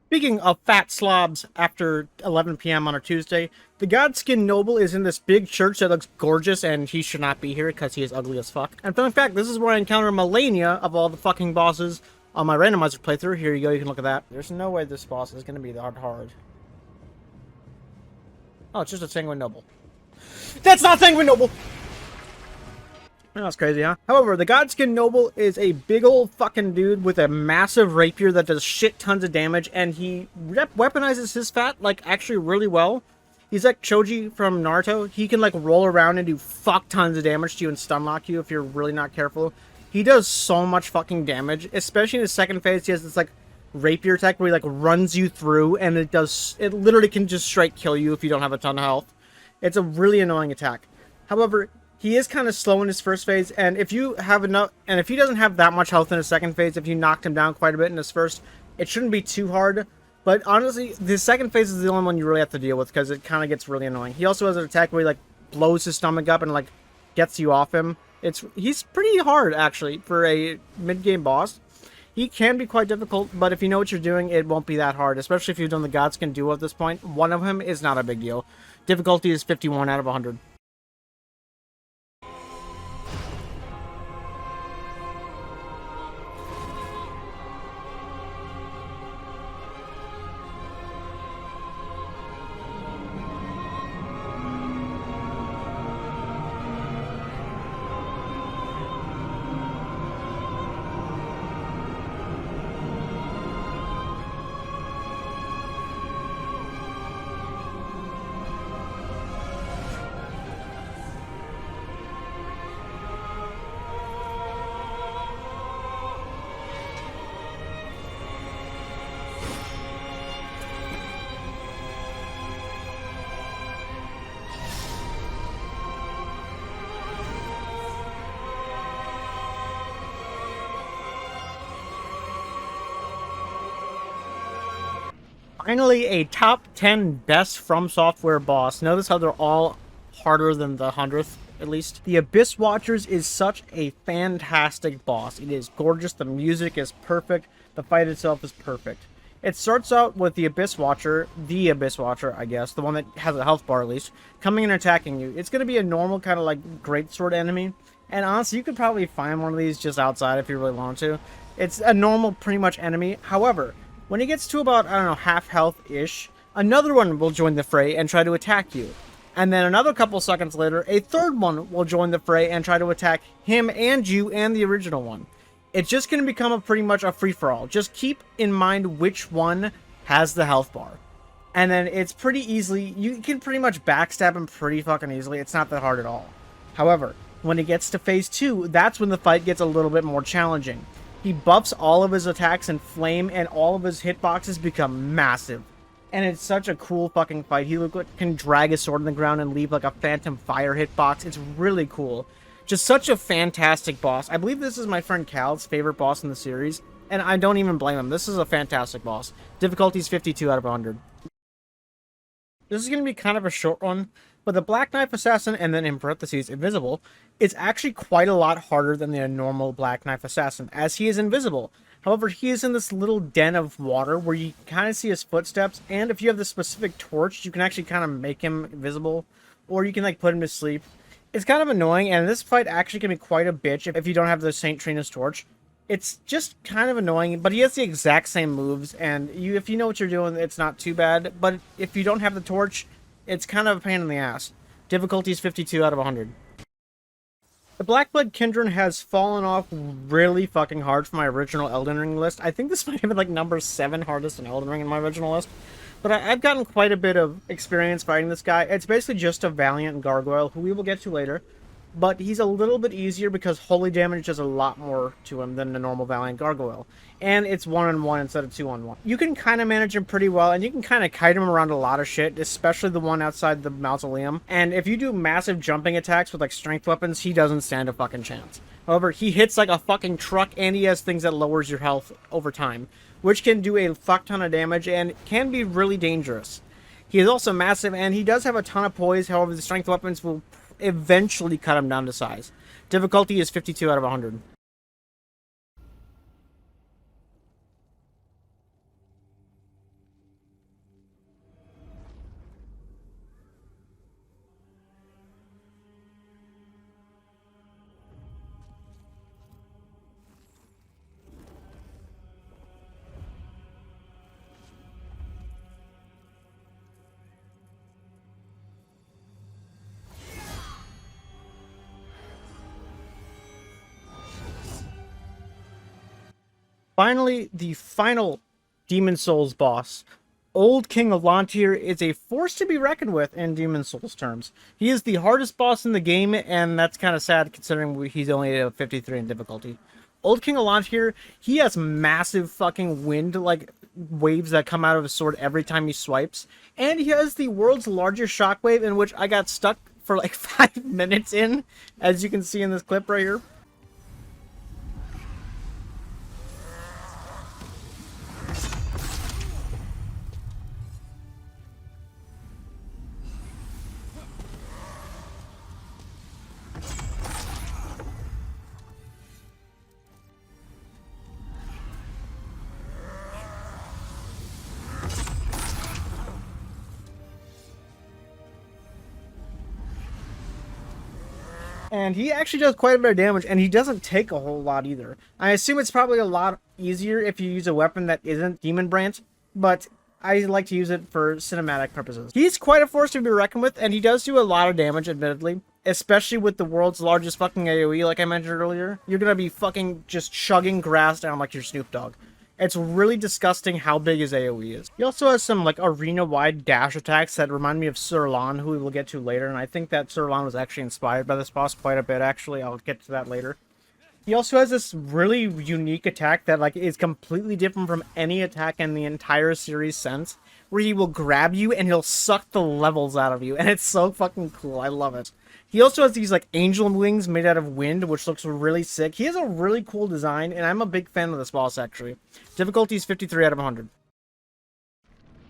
Speaker 1: Speaking of fat slobs after 11 p.m. on a Tuesday, the Godskin Noble is in this big church that looks gorgeous, and he should not be here because he is ugly as fuck. And fun fact, this is where I encounter Melania of all the fucking bosses on my randomizer playthrough. Here you go, you can look at that. There's no way this boss is going to be that hard. Oh, it's just a Sanguine Noble. That's not Sanguine Noble! That's crazy, huh? However, the Godskin Noble is a big old fucking dude with a massive rapier that does shit tons of damage, and he weaponizes his fat, like, actually really well. He's like Choji from Naruto. He can, like, roll around and do fuck tons of damage to you and stun lock you if you're really not careful. He does so much fucking damage, especially in his second phase. He has this, like, rapier attack where he, like, runs you through, and it literally can just straight kill you if you don't have a ton of health. It's a really annoying attack. However, he is kind of slow in his first phase, and if you have enough, and if he doesn't have that much health in his second phase, if you knocked him down quite a bit in his first, it shouldn't be too hard. But honestly, the second phase is the only one you really have to deal with, because it kind of gets really annoying. He also has an attack where he, like, blows his stomach up and, like, gets you off him. He's pretty hard, actually, for a mid-game boss. He can be quite difficult, but if you know what you're doing, it won't be that hard, especially if you've done the Godskin duo at this point. One of him is not a big deal. Difficulty is 51 out of 100. Finally, a top 10 best From Software boss. Notice how they're all harder than the 100th, at least. The Abyss Watchers is such a fantastic boss. It is gorgeous, the music is perfect, the fight itself is perfect. It starts out with the Abyss Watcher, I guess, the one that has a health bar at least, coming and attacking you. It's going to be a normal kind of like greatsword enemy, and honestly, you could probably find one of these just outside if you really want to. It's a normal, pretty much, enemy. However, when he gets to about, I don't know, half health-ish, another one will join the fray and try to attack you. And then another couple seconds later, a third one will join the fray and try to attack him and you and the original one. It's just going to become pretty much a free-for-all. Just keep in mind which one has the health bar. And then it's pretty easily, you can pretty much backstab him pretty fucking easily. It's not that hard at all. However, when it gets to phase 2, that's when the fight gets a little bit more challenging. He buffs all of his attacks in flame, and all of his hitboxes become massive. And it's such a cool fucking fight. He can drag his sword on the ground and leave like a phantom fire hitbox. It's really cool. Just such a fantastic boss. I believe this is my friend Cal's favorite boss in the series, and I don't even blame him. This is a fantastic boss. Difficulty is 52 out of 100. This is going to be kind of a short one, but the Black Knife Assassin, and then in parentheses, Invisible, is actually quite a lot harder than the normal Black Knife Assassin, as he is invisible. However, he is in this little den of water where you kind of see his footsteps, and if you have the specific torch, you can actually kind of make him invisible, or you can like put him to sleep. It's kind of annoying, and this fight actually can be quite a bitch if you don't have the Saint Trina's torch. It's just kind of annoying, but he has the exact same moves, and if you know what you're doing, it's not too bad. But if you don't have the torch, it's kind of a pain in the ass. Difficulty is 52 out of 100. The Blackblood Kindred has fallen off really fucking hard from my original Elden Ring list. I think this might have been like number 7 hardest in Elden Ring in my original list. But I've gotten quite a bit of experience fighting this guy. It's basically just a Valiant Gargoyle, who we will get to later. But he's a little bit easier because holy damage does a lot more to him than the normal Valiant Gargoyle. And it's 1-on-1 instead of 2-on-1. You can kind of manage him pretty well, and you can kind of kite him around a lot of shit, especially the one outside the mausoleum. And if you do massive jumping attacks with like strength weapons, he doesn't stand a fucking chance. However, he hits like a fucking truck, and he has things that lowers your health over time, which can do a fuck ton of damage and can be really dangerous. He is also massive, and he does have a ton of poise. However, the strength weapons will eventually cut him down to size. Difficulty is 52 out of 100. Finally, the final Demon Souls boss. Old King Elantir is a force to be reckoned with in Demon Souls terms. He is the hardest boss in the game, and that's kind of sad considering he's only at 53 in difficulty. Old King Elantir, he has massive fucking wind, like, waves that come out of his sword every time he swipes. And he has the world's largest shockwave, in which I got stuck for like 5 minutes in, as you can see in this clip right here. And he actually does quite a bit of damage, and he doesn't take a whole lot either. I assume it's probably a lot easier if you use a weapon that isn't Demon Branch, but I like to use it for cinematic purposes. He's quite a force to be reckoned with, and he does do a lot of damage, admittedly. Especially with the world's largest fucking AoE, like I mentioned earlier. You're gonna be fucking just chugging grass down like your Snoop Dogg. It's really disgusting how big his AoE is. He also has some like arena-wide dash attacks that remind me of Sirlan, who we will get to later, and I think that Sirlan was actually inspired by this boss quite a bit, actually. I'll get to that later. He also has this really unique attack that like is completely different from any attack in the entire series since, where he will grab you and he'll suck the levels out of you, and it's so fucking cool. I love it. He also has these like angel wings made out of wind, which looks really sick. He has a really cool design, and I'm a big fan of this boss, actually. Difficulty is 53 out of 100.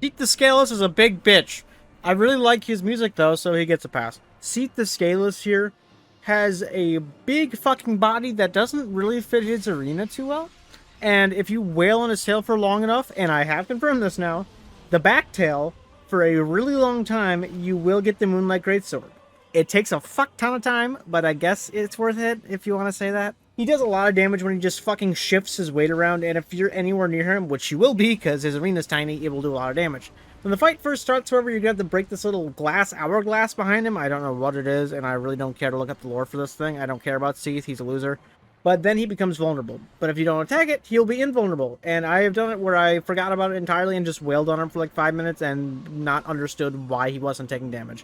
Speaker 1: Seat the Scaleless is a big bitch. I really like his music though, so he gets a pass. Seat the Scaleless here has a big fucking body that doesn't really fit his arena too well. And if you wail on his tail for long enough, and I have confirmed this now, the back tail, for a really long time, you will get the Moonlight Greatsword. It takes a fuck ton of time, but I guess it's worth it, if you want to say that. He does a lot of damage when he just fucking shifts his weight around, and if you're anywhere near him, which you will be, because his arena's tiny, it will do a lot of damage. When the fight first starts, however, you're going to have to break this little glass hourglass behind him. I don't know what it is, and I really don't care to look up the lore for this thing. I don't care about Seath, he's a loser. But then he becomes vulnerable. But if you don't attack it, he'll be invulnerable. And I have done it where I forgot about it entirely and just wailed on him for like 5 minutes and not understood why he wasn't taking damage.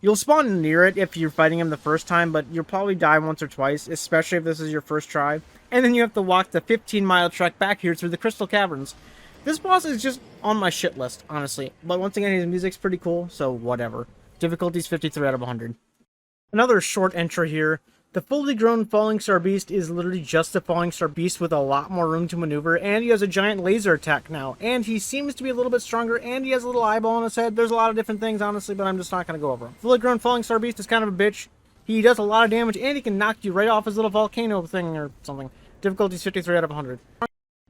Speaker 1: You'll spawn near it if you're fighting him the first time, but you'll probably die once or twice, especially if this is your first try. And then you have to walk the 15-mile trek back here through the Crystal Caverns. This boss is just on my shit list, honestly. But once again, his music's pretty cool, so whatever. Difficulty's 53 out of 100. Another short entry here. The fully grown Falling Star Beast is literally just a Falling Star Beast with a lot more room to maneuver, and he has a giant laser attack now, and he seems to be a little bit stronger, and he has a little eyeball on his head. There's a lot of different things, honestly, but I'm just not going to go over them. Fully grown Falling Star Beast is kind of a bitch. He does a lot of damage, and he can knock you right off his little volcano thing or something. Difficulty's 53 out of 100.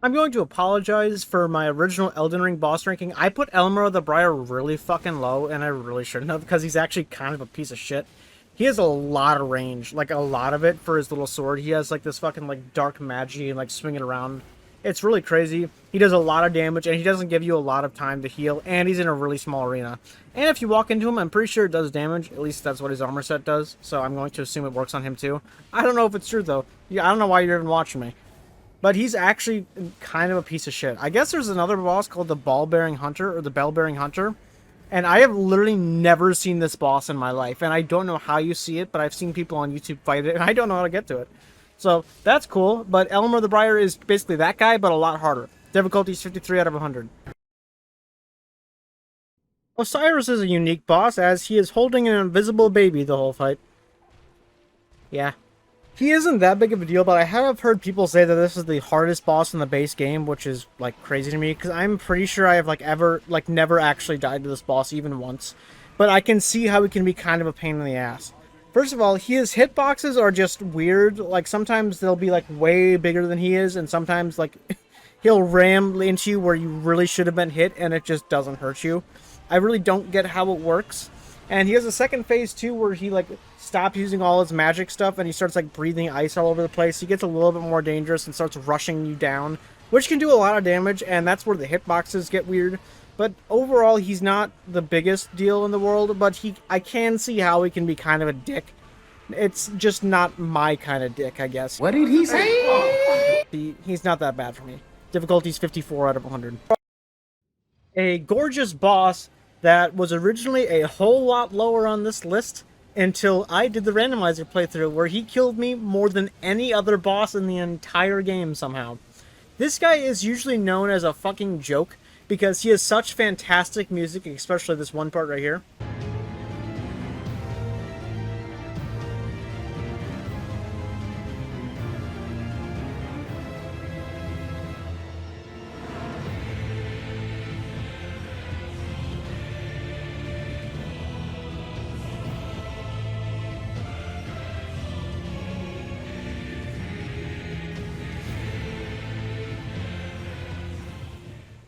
Speaker 1: I'm going to apologize for my original Elden Ring boss ranking. I put Elmer the Briar really fucking low, and I really shouldn't have, because he's actually kind of a piece of shit. He has a lot of range, like a lot of it for his little sword. He has like this fucking like dark magie and like swinging around. It's really crazy. He does a lot of damage and he doesn't give you a lot of time to heal, and he's in a really small arena. And if you walk into him, I'm pretty sure it does damage. At least that's what his armor set does. So I'm going to assume it works on him too. I don't know if it's true though. Yeah, I don't know why you're even watching me. But he's actually kind of a piece of shit. I guess there's another boss called the Ball-Bearing Hunter or the Bell-Bearing Hunter. And I have literally never seen this boss in my life. And I don't know how you see it, but I've seen people on YouTube fight it, and I don't know how to get to it. So, that's cool. But Elmer the Briar is basically that guy, but a lot harder. Difficulty is 53 out of 100. Osiris is a unique boss, as he is holding an invisible baby the whole fight. Yeah. He isn't that big of a deal, but I have heard people say that this is the hardest boss in the base game, which is, like, crazy to me, because I'm pretty sure I have, like, never actually died to this boss even once. But I can see how he can be kind of a pain in the ass. First of all, his hitboxes are just weird. Like, sometimes they'll be, like, way bigger than he is, and sometimes, like, he'll ram into you where you really should have been hit, and it just doesn't hurt you. I really don't get how it works. And he has a second phase, too, where he, like, stops using all his magic stuff, and he starts, like, breathing ice all over the place. He gets a little bit more dangerous and starts rushing you down, which can do a lot of damage, and that's where the hitboxes get weird. But overall, he's not the biggest deal in the world, but I can see how he can be kind of a dick. It's just not my kind of dick, I guess.
Speaker 3: What did he say?
Speaker 1: He's not that bad for me. Difficulty's 54 out of 100. A gorgeous boss that was originally a whole lot lower on this list until I did the randomizer playthrough, where he killed me more than any other boss in the entire game somehow. This guy is usually known as a fucking joke because he has such fantastic music, especially this one part right here.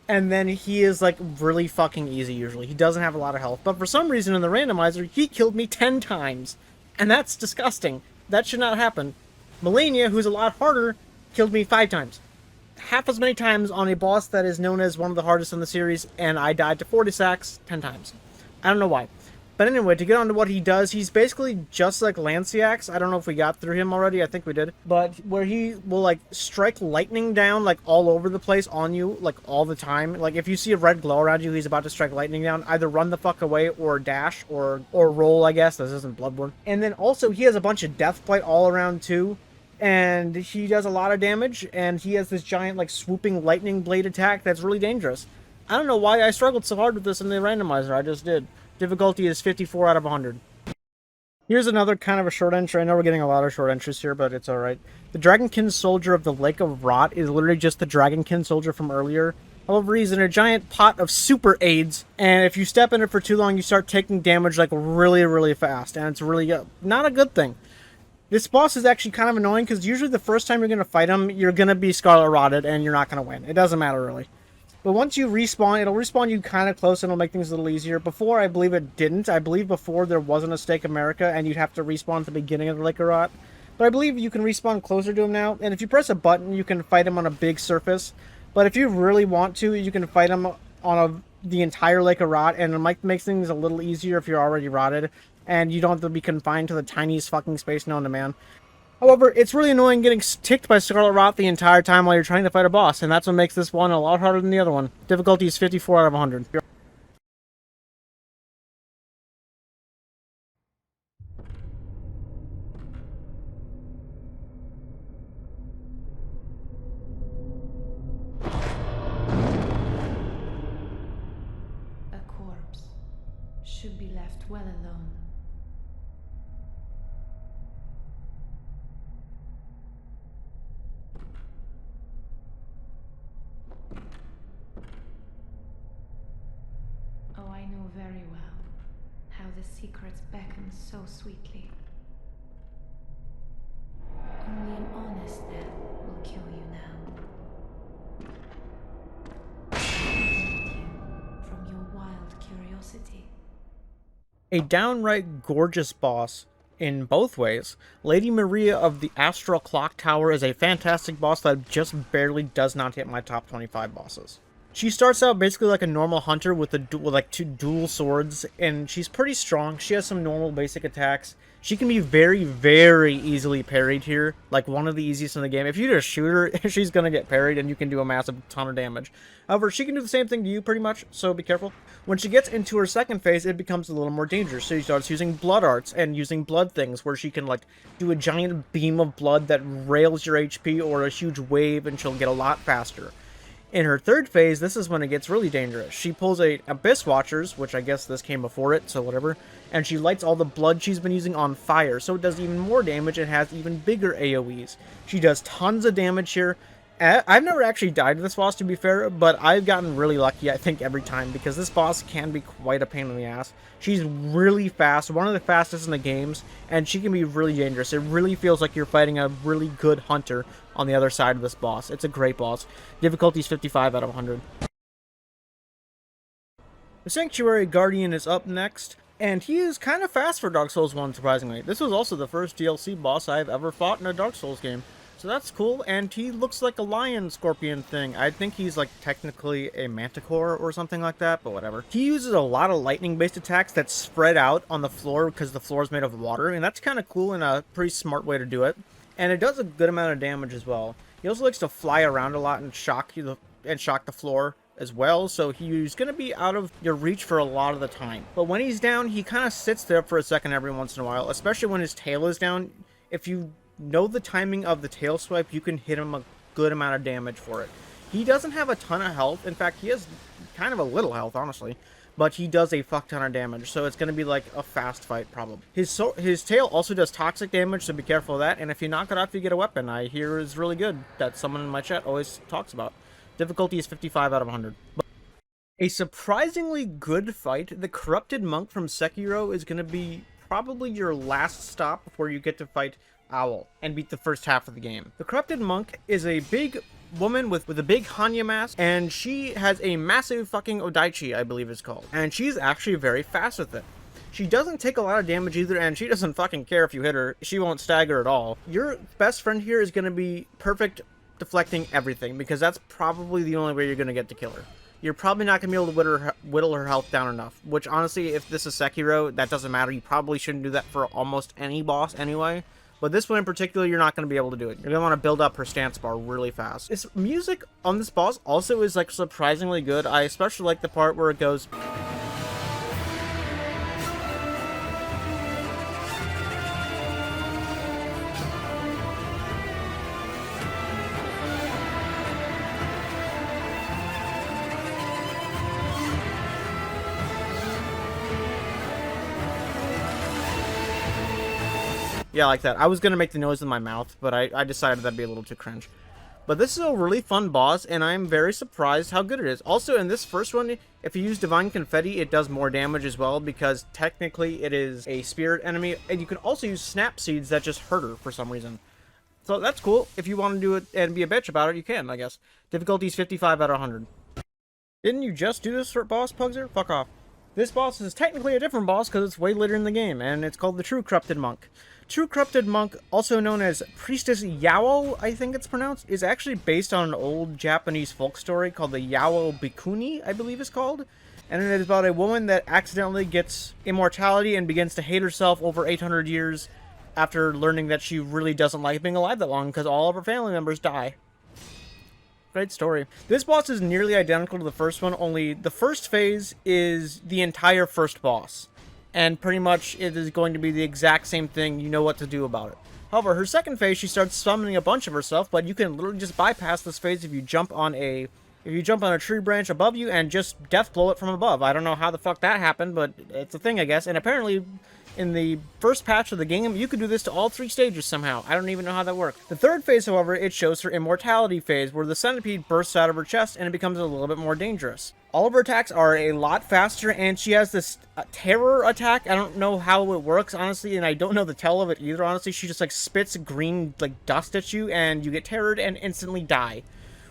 Speaker 1: And then he is, like, really fucking easy usually. He doesn't have a lot of health. But for some reason in the randomizer, he killed me 10 times. And that's disgusting. That should not happen. Melania, who's a lot harder, killed me 5 times. Half as many times on a boss that is known as one of the hardest in the series, and I died to 40 sacks 10 times. I don't know why. But anyway, to get on to what he does, he's basically just like Lanciax. I don't know if we got through him already. I think we did. But where he will, like, strike lightning down, like, all over the place on you, like, all the time. Like, if you see a red glow around you, he's about to strike lightning down. Either run the fuck away or dash or roll, I guess. This isn't Bloodborne. And then also, he has a bunch of death blight all around, too. And he does a lot of damage. And he has this giant, like, swooping lightning blade attack that's really dangerous. I don't know why I struggled so hard with this in the randomizer. I just did. Difficulty is 54 out of 100. Here's another kind of a short entry. I know we're getting a lot of short entries here, but it's alright. The Dragonkin Soldier of the Lake of Rot is literally just the Dragonkin Soldier from earlier. However, he's in a giant pot of super AIDS, and if you step in it for too long, you start taking damage like really, really fast, and it's really not a good thing. This boss is actually kind of annoying because usually the first time you're going to fight him, you're going to be Scarlet Rotted and you're not going to win. It doesn't matter really. But once you respawn, it'll respawn you kind of close and it'll make things a little easier. Before, I believe it didn't. I believe before there wasn't a Stake America and you'd have to respawn at the beginning of the Lake of Rot. But I believe you can respawn closer to him now. And if you press a button, you can fight him on a big surface. But if you really want to, you can fight him on the entire Lake of Rot. And it might make things a little easier if you're already rotted. And you don't have to be confined to the tiniest fucking space known to man. However, it's really annoying getting ticked by Scarlet Rot the entire time while you're trying to fight a boss, and that's what makes this one a lot harder than the other one. Difficulty is 54 out of 100.
Speaker 4: A corpse should be left well alone. Oh, I know very well how the secrets beckon so sweetly. Only an honest death will kill you now. Prevent you from your wild curiosity.
Speaker 1: A downright gorgeous boss in both ways. Lady Maria of the Astral Clock Tower is a fantastic boss that just barely does not hit my top 25 bosses. She starts out basically like a normal hunter with like two dual swords, and she's pretty strong. She has some normal basic attacks. She can be very, very easily parried here, like one of the easiest in the game. If you just shoot her, she's gonna get parried, and you can do a massive ton of damage. However, she can do the same thing to you pretty much, so be careful. When she gets into her second phase, it becomes a little more dangerous. So she starts using blood arts and using blood things, where she can like do a giant beam of blood that rails your HP, or a huge wave, and she'll get a lot faster. In her third phase, this is when it gets really dangerous. She pulls a Abyss Watchers, which I guess this came before it, so whatever, and she lights all the blood she's been using on fire, so it does even more damage and has even bigger AoEs. She does tons of damage here. I've never actually died to this boss, to be fair, but I've gotten really lucky, I think, every time, because this boss can be quite a pain in the ass. She's really fast, one of the fastest in the games, and she can be really dangerous. It really feels like you're fighting a really good hunter on the other side of this boss. It's a great boss. Difficulty is 55 out of 100. The Sanctuary Guardian is up next, and he is kind of fast for Dark Souls 1, surprisingly. This was also the first DLC boss I've ever fought in a Dark Souls game. So that's cool, and he looks like a lion scorpion thing. I think he's like technically a manticore or something like that, but whatever. He uses a lot of lightning-based attacks that spread out on the floor because the floor is made of water, and that's kind of cool and a pretty smart way to do it. And it does a good amount of damage as well. He also likes to fly around a lot and shock the floor as well, so he's going to be out of your reach for a lot of the time. But when he's down, he kind of sits there for a second every once in a while, especially when his tail is down. If you know the timing of the tail swipe, you can hit him a good amount of damage for it. He doesn't have a ton of health. In fact, he has kind of a little health, honestly, but he does a fuck ton of damage, so it's going to be like a fast fight probably. His tail also does toxic damage, so be careful of that, and if you knock it off, you get a weapon. I hear is really good, that someone in my chat always talks about. Difficulty is 55 out of 100. A surprisingly good fight. The Corrupted Monk from Sekiro is going to be probably your last stop before you get to fight Owl and beat the first half of the game. The Corrupted Monk is a big woman with a big Hanya mask, and she has a massive fucking Odaichi, I believe it's called, and she's actually very fast with it. She doesn't take a lot of damage either, and she doesn't fucking care if you hit her. She won't stagger at all. Your best friend here is going to be perfect deflecting everything, because that's probably the only way you're going to get to kill her. You're probably not going to be able to whittle her health down enough, which honestly, if this is Sekiro, that doesn't matter. You probably shouldn't do that for almost any boss anyway. But this one in particular, you're not going to be able to do it. You're going to want to build up her stance bar really fast. Its music on this boss also is like surprisingly good. I especially like the part where it goes... Yeah, like that. I was going to make the noise in my mouth, but I decided that'd be a little too cringe. But this is a really fun boss, and I'm very surprised how good it is. Also, in this first one, if you use Divine Confetti, it does more damage as well, because technically it is a spirit enemy, and you can also use Snap Seeds that just hurt her for some reason. So that's cool. If you want to do it and be a bitch about it, you can, I guess. Difficulty is 55 out of 100. Didn't you just do this for boss, Pugzer? Fuck off. This boss is technically a different boss because it's way later in the game, and it's called the True Corrupted Monk. True Corrupted Monk, also known as Priestess Yao, I think it's pronounced, is actually based on an old Japanese folk story called the Yao Bikuni, I believe it's called. And it is about a woman that accidentally gets immortality and begins to hate herself over 800 years after learning that she really doesn't like being alive that long because all of her family members die. Great story. This boss is nearly identical to the first one, only the first phase is the entire first boss. And pretty much it is going to be the exact same thing, you know what to do about it. However, her second phase, she starts summoning a bunch of herself, but you can literally just bypass this phase if you jump on a tree branch above you and just death blow it from above. I don't know how the fuck that happened, but it's a thing, I guess. And apparently, in the first patch of the game, you could do this to all 3 stages somehow. I don't even know how that works. The third phase, however, it shows her immortality phase, where the centipede bursts out of her chest and it becomes a little bit more dangerous. All of her attacks are a lot faster, and she has this terror attack. I don't know how it works, honestly, and I don't know the tell of it either, honestly. She just, like, spits green, like, dust at you, and you get terrored and instantly die.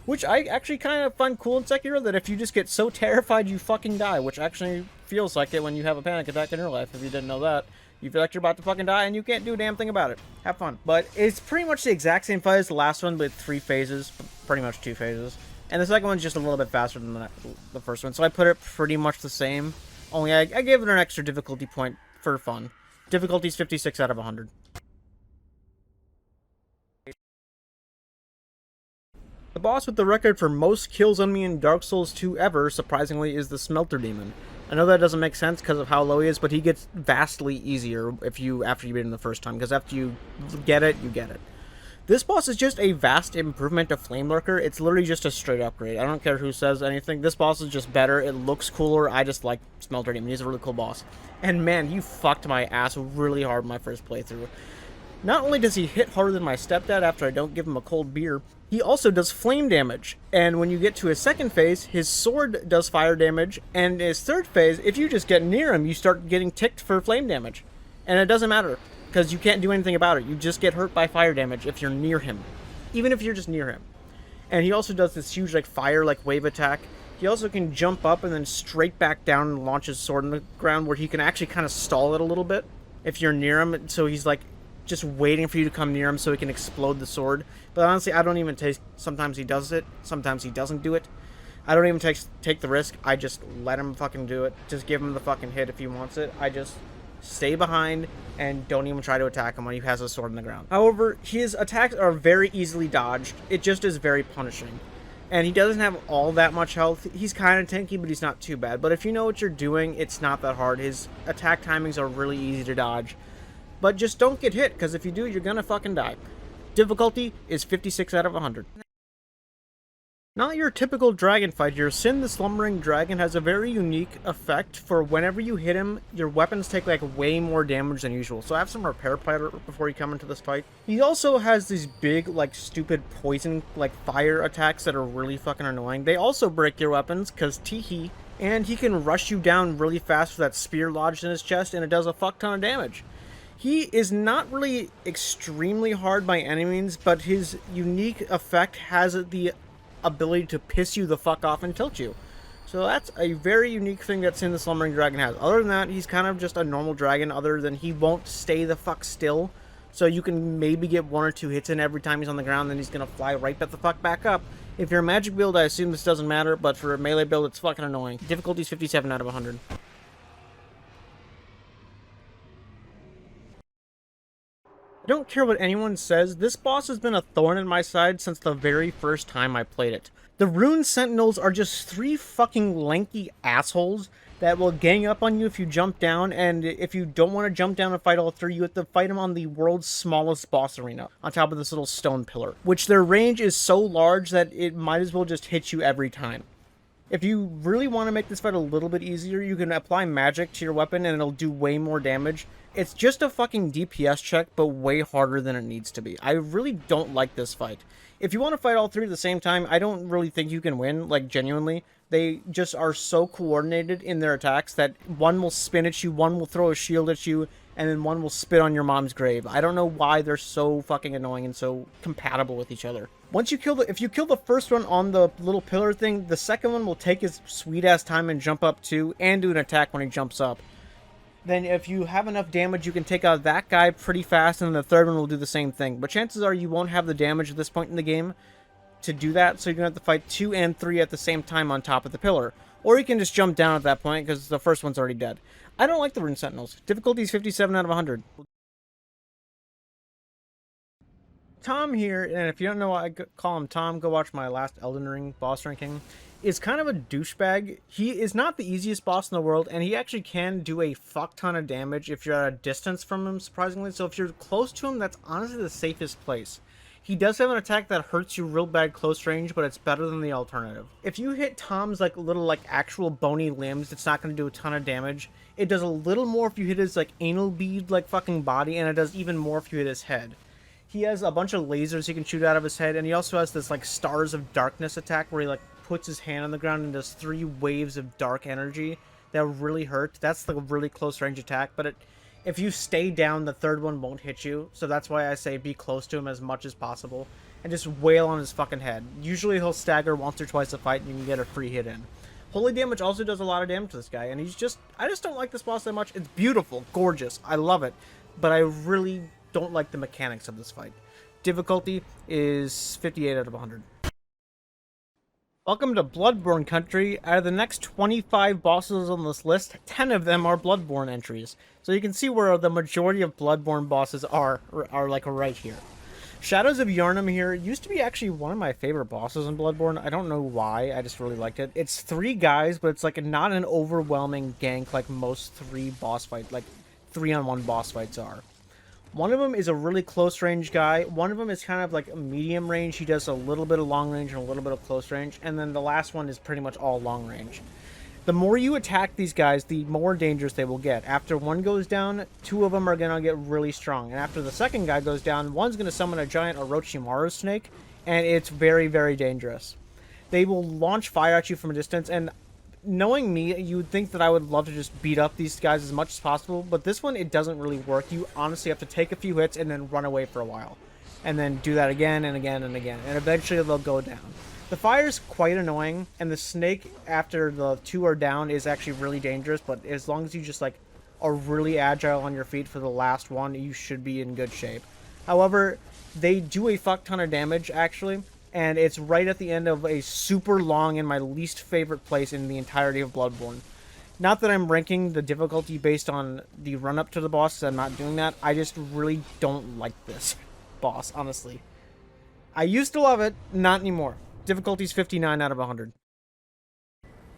Speaker 1: Which I actually kind of find cool in Sekiro, that if you just get so terrified, you fucking die, which actually feels like it when you have a panic attack in your life, if you didn't know that. You feel like you're about to fucking die, and you can't do a damn thing about it. Have fun. But it's pretty much the exact same fight as the last one, with 3 phases, pretty much 2 phases. And the second one's just a little bit faster than the first one, so I put it pretty much the same. Only I gave it an extra difficulty point for fun. Difficulty's 56 out of 100. The boss with the record for most kills on me in Dark Souls 2 ever, surprisingly, is the Smelter Demon. I know that doesn't make sense because of how low he is, but he gets vastly easier after you beat him the first time, because after you get it, you get it. This boss is just a vast improvement to Flame Lurker. It's literally just a straight upgrade. I don't care who says anything. This boss is just better. It looks cooler. I just like Smelter Demon. He's a really cool boss. And man, he fucked my ass really hard my first playthrough. Not only does he hit harder than my stepdad after I don't give him a cold beer, he also does flame damage. And when you get to his second phase, his sword does fire damage. And his third phase, if you just get near him, you start getting ticked for flame damage. And it doesn't matter, because you can't do anything about it. You just get hurt by fire damage if you're near him. Even if you're just near him. And he also does this huge fire wave attack. He also can jump up and then straight back down and launch his sword in the ground, where he can actually kind of stall it a little bit if you're near him. So he's just waiting for you to come near him so he can explode the sword. But honestly, I don't even take... Sometimes he does it. Sometimes he doesn't do it. I don't even take the risk. I just let him fucking do it. Just give him the fucking hit if he wants it. I just stay behind and don't even try to attack him when he has a sword in the ground. However, his attacks are very easily dodged. It just is very punishing. And he doesn't have all that much health. He's kind of tanky, but he's not too bad. But if you know what you're doing, it's not that hard. His attack timings are really easy to dodge. But just don't get hit, because if you do, you're gonna fucking die. Difficulty is 56 out of 100. Not your typical dragon fight here. Sin the Slumbering Dragon has a very unique effect for whenever you hit him, your weapons take way more damage than usual. So I have some repair powder before you come into this fight. He also has these big, stupid poison, fire attacks that are really fucking annoying. They also break your weapons, because teehee. And he can rush you down really fast with that spear lodged in his chest, and it does a fuck ton of damage. He is not really extremely hard by any means, but his unique effect has the ability to piss you the fuck off and tilt you. So that's a very unique thing that Sin the Slumbering Dragon has. Other than that, he's kind of just a normal dragon, other than he won't stay the fuck still. So you can maybe get 1 or 2 hits in every time he's on the ground, then he's going to fly right the fuck back up. If you're a magic build, I assume this doesn't matter, but for a melee build, it's fucking annoying. Difficulty is 57 out of 100. I don't care what anyone says, this boss has been a thorn in my side since the very first time I played it. The Rune Sentinels are just 3 fucking lanky assholes that will gang up on you if you jump down, and if you don't want to jump down and fight all 3, you have to fight them on the world's smallest boss arena, on top of this little stone pillar, which their range is so large that it might as well just hit you every time. If you really want to make this fight a little bit easier, you can apply magic to your weapon and it'll do way more damage. It's just a fucking DPS check, but way harder than it needs to be. I really don't like this fight. If you want to fight all three at the same time, I don't really think you can win, like, genuinely. They just are so coordinated in their attacks that one will spin at you, one will throw a shield at you, and then one will spit on your mom's grave. I don't know why they're so fucking annoying and so compatible with each other. Once you kill if you kill the first one on the little pillar thing, the second one will take his sweet ass time and jump up too, and do an attack when he jumps up. Then if you have enough damage, you can take out that guy pretty fast, and the third one will do the same thing. But chances are you won't have the damage at this point in the game to do that, so you're going to have to fight 2 and 3 at the same time on top of the pillar. Or you can just jump down at that point, because the first one's already dead. I don't like the Rune Sentinels. Difficulty is 57 out of 100. Tom here, and if you don't know why I call him Tom, go watch my last Elden Ring boss ranking, is kind of a douchebag. He is not the easiest boss in the world, and he actually can do a fuck ton of damage if you're at a distance from him, surprisingly. So if you're close to him, that's honestly the safest place. He does have an attack that hurts you real bad close range, but it's better than the alternative. If you hit Tom's little actual bony limbs, it's not going to do a ton of damage. It does a little more if you hit his anal bead fucking body, and it does even more if you hit his head. He has a bunch of lasers he can shoot out of his head, and he also has this Stars of Darkness attack where he puts his hand on the ground and does 3 waves of dark energy that really hurt. That's a really close range attack, but if you stay down, the third one won't hit you, so that's why I say be close to him as much as possible, and just wail on his fucking head. Usually he'll stagger once or twice a fight, and you can get a free hit in. Holy Damage also does a lot of damage to this guy, and I just don't like this boss that much. It's beautiful, gorgeous, I love it, but I really don't like the mechanics of this fight. Difficulty is 58 out of 100. Welcome to Bloodborne country. Out of the next 25 bosses on this list, 10 of them are Bloodborne entries. So you can see where the majority of Bloodborne bosses are right here. Shadows of Yharnam here used to be actually one of my favorite bosses in Bloodborne. I don't know why, I just really liked it. It's 3 guys, but it's not an overwhelming gank like most 3 boss fights, 3-on-1 boss fights are. One of them is a really close range guy. One of them is kind of a medium range. He does a little bit of long range and a little bit of close range. And then the last one is pretty much all long range. The more you attack these guys, the more dangerous they will get. After one goes down, 2 of them are going to get really strong. And after the second guy goes down, one's going to summon a giant Orochimaru snake. And it's very, very dangerous. They will launch fire at you from a distance, and knowing me, you would think that I would love to just beat up these guys as much as possible, but this one, it doesn't really work. You honestly have to take a few hits and then run away for a while. And then do that again and again and again, and eventually they'll go down. The fire's quite annoying, and the snake, after the 2 are down, is actually really dangerous, but as long as you just, are really agile on your feet for the last one, you should be in good shape. However, they do a fuck ton of damage, actually, and it's right at the end of a super long and my least favorite place in the entirety of Bloodborne. Not that I'm ranking the difficulty based on the run-up to the boss, 'cause I'm not doing that. I just really don't like this boss, honestly. I used to love it, not anymore. Difficulty's 59 out of 100.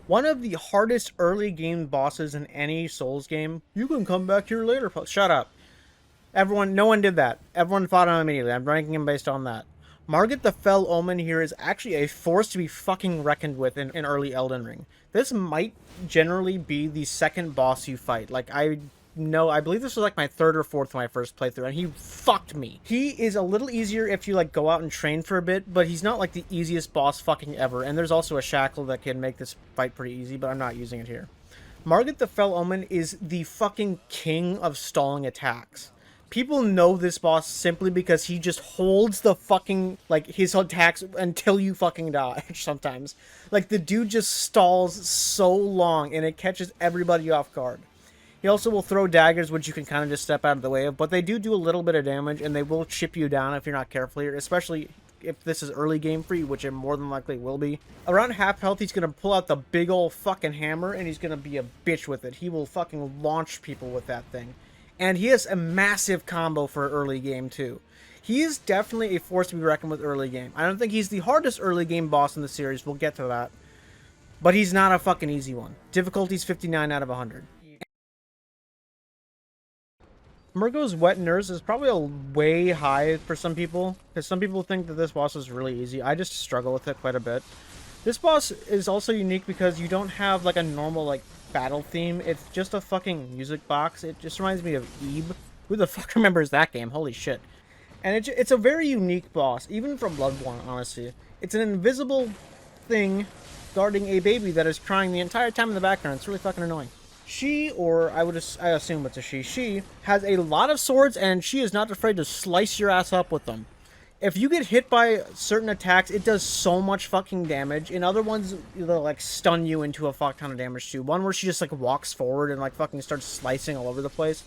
Speaker 1: One of the hardest early game bosses in any Souls game. You can come back here later. Shut up. No one did that. Everyone fought him immediately. I'm ranking him based on that. Margit the Fell Omen here is actually a force to be fucking reckoned with in early Elden Ring. This might generally be the second boss you fight. I believe this was my 3rd or 4th when I first played through, and he fucked me. He is a little easier if you go out and train for a bit, but he's not the easiest boss fucking ever, and there's also a shackle that can make this fight pretty easy, but I'm not using it here. Margit the Fell Omen is the fucking king of stalling attacks. People know this boss simply because he just holds the fucking, his attacks until you fucking die, sometimes. The dude just stalls so long, and it catches everybody off guard. He also will throw daggers, which you can kind of just step out of the way of, but they do a little bit of damage, and they will chip you down if you're not careful here, especially if this is early game for you, which it more than likely will be. Around half health, he's going to pull out the big old fucking hammer, and he's going to be a bitch with it. He will fucking launch people with that thing. And he has a massive combo for early game, too. He is definitely a force to be reckoned with early game. I don't think he's the hardest early game boss in the series. We'll get to that. But he's not a fucking easy one. Difficulty's 59 out of 100. Murgo's Wet Nurse is probably a way high for some people, because some people think that this boss is really easy. I just struggle with it quite a bit. This boss is also unique because you don't have like a normal like battle theme. It's just a fucking music box. It just reminds me of Eve. Who the fuck remembers that game? Holy shit. And it's a very unique boss, even from Bloodborne, honestly. It's an invisible thing guarding a baby that is crying the entire time in the background. It's really fucking annoying. She, or I assume it's a she has a lot of swords, and she is not afraid to slice your ass up with them. If you get hit by certain attacks, it does so much fucking damage. In other ones, they'll like stun you into a fuck ton of damage too. One where she just like walks forward and like fucking starts slicing all over the place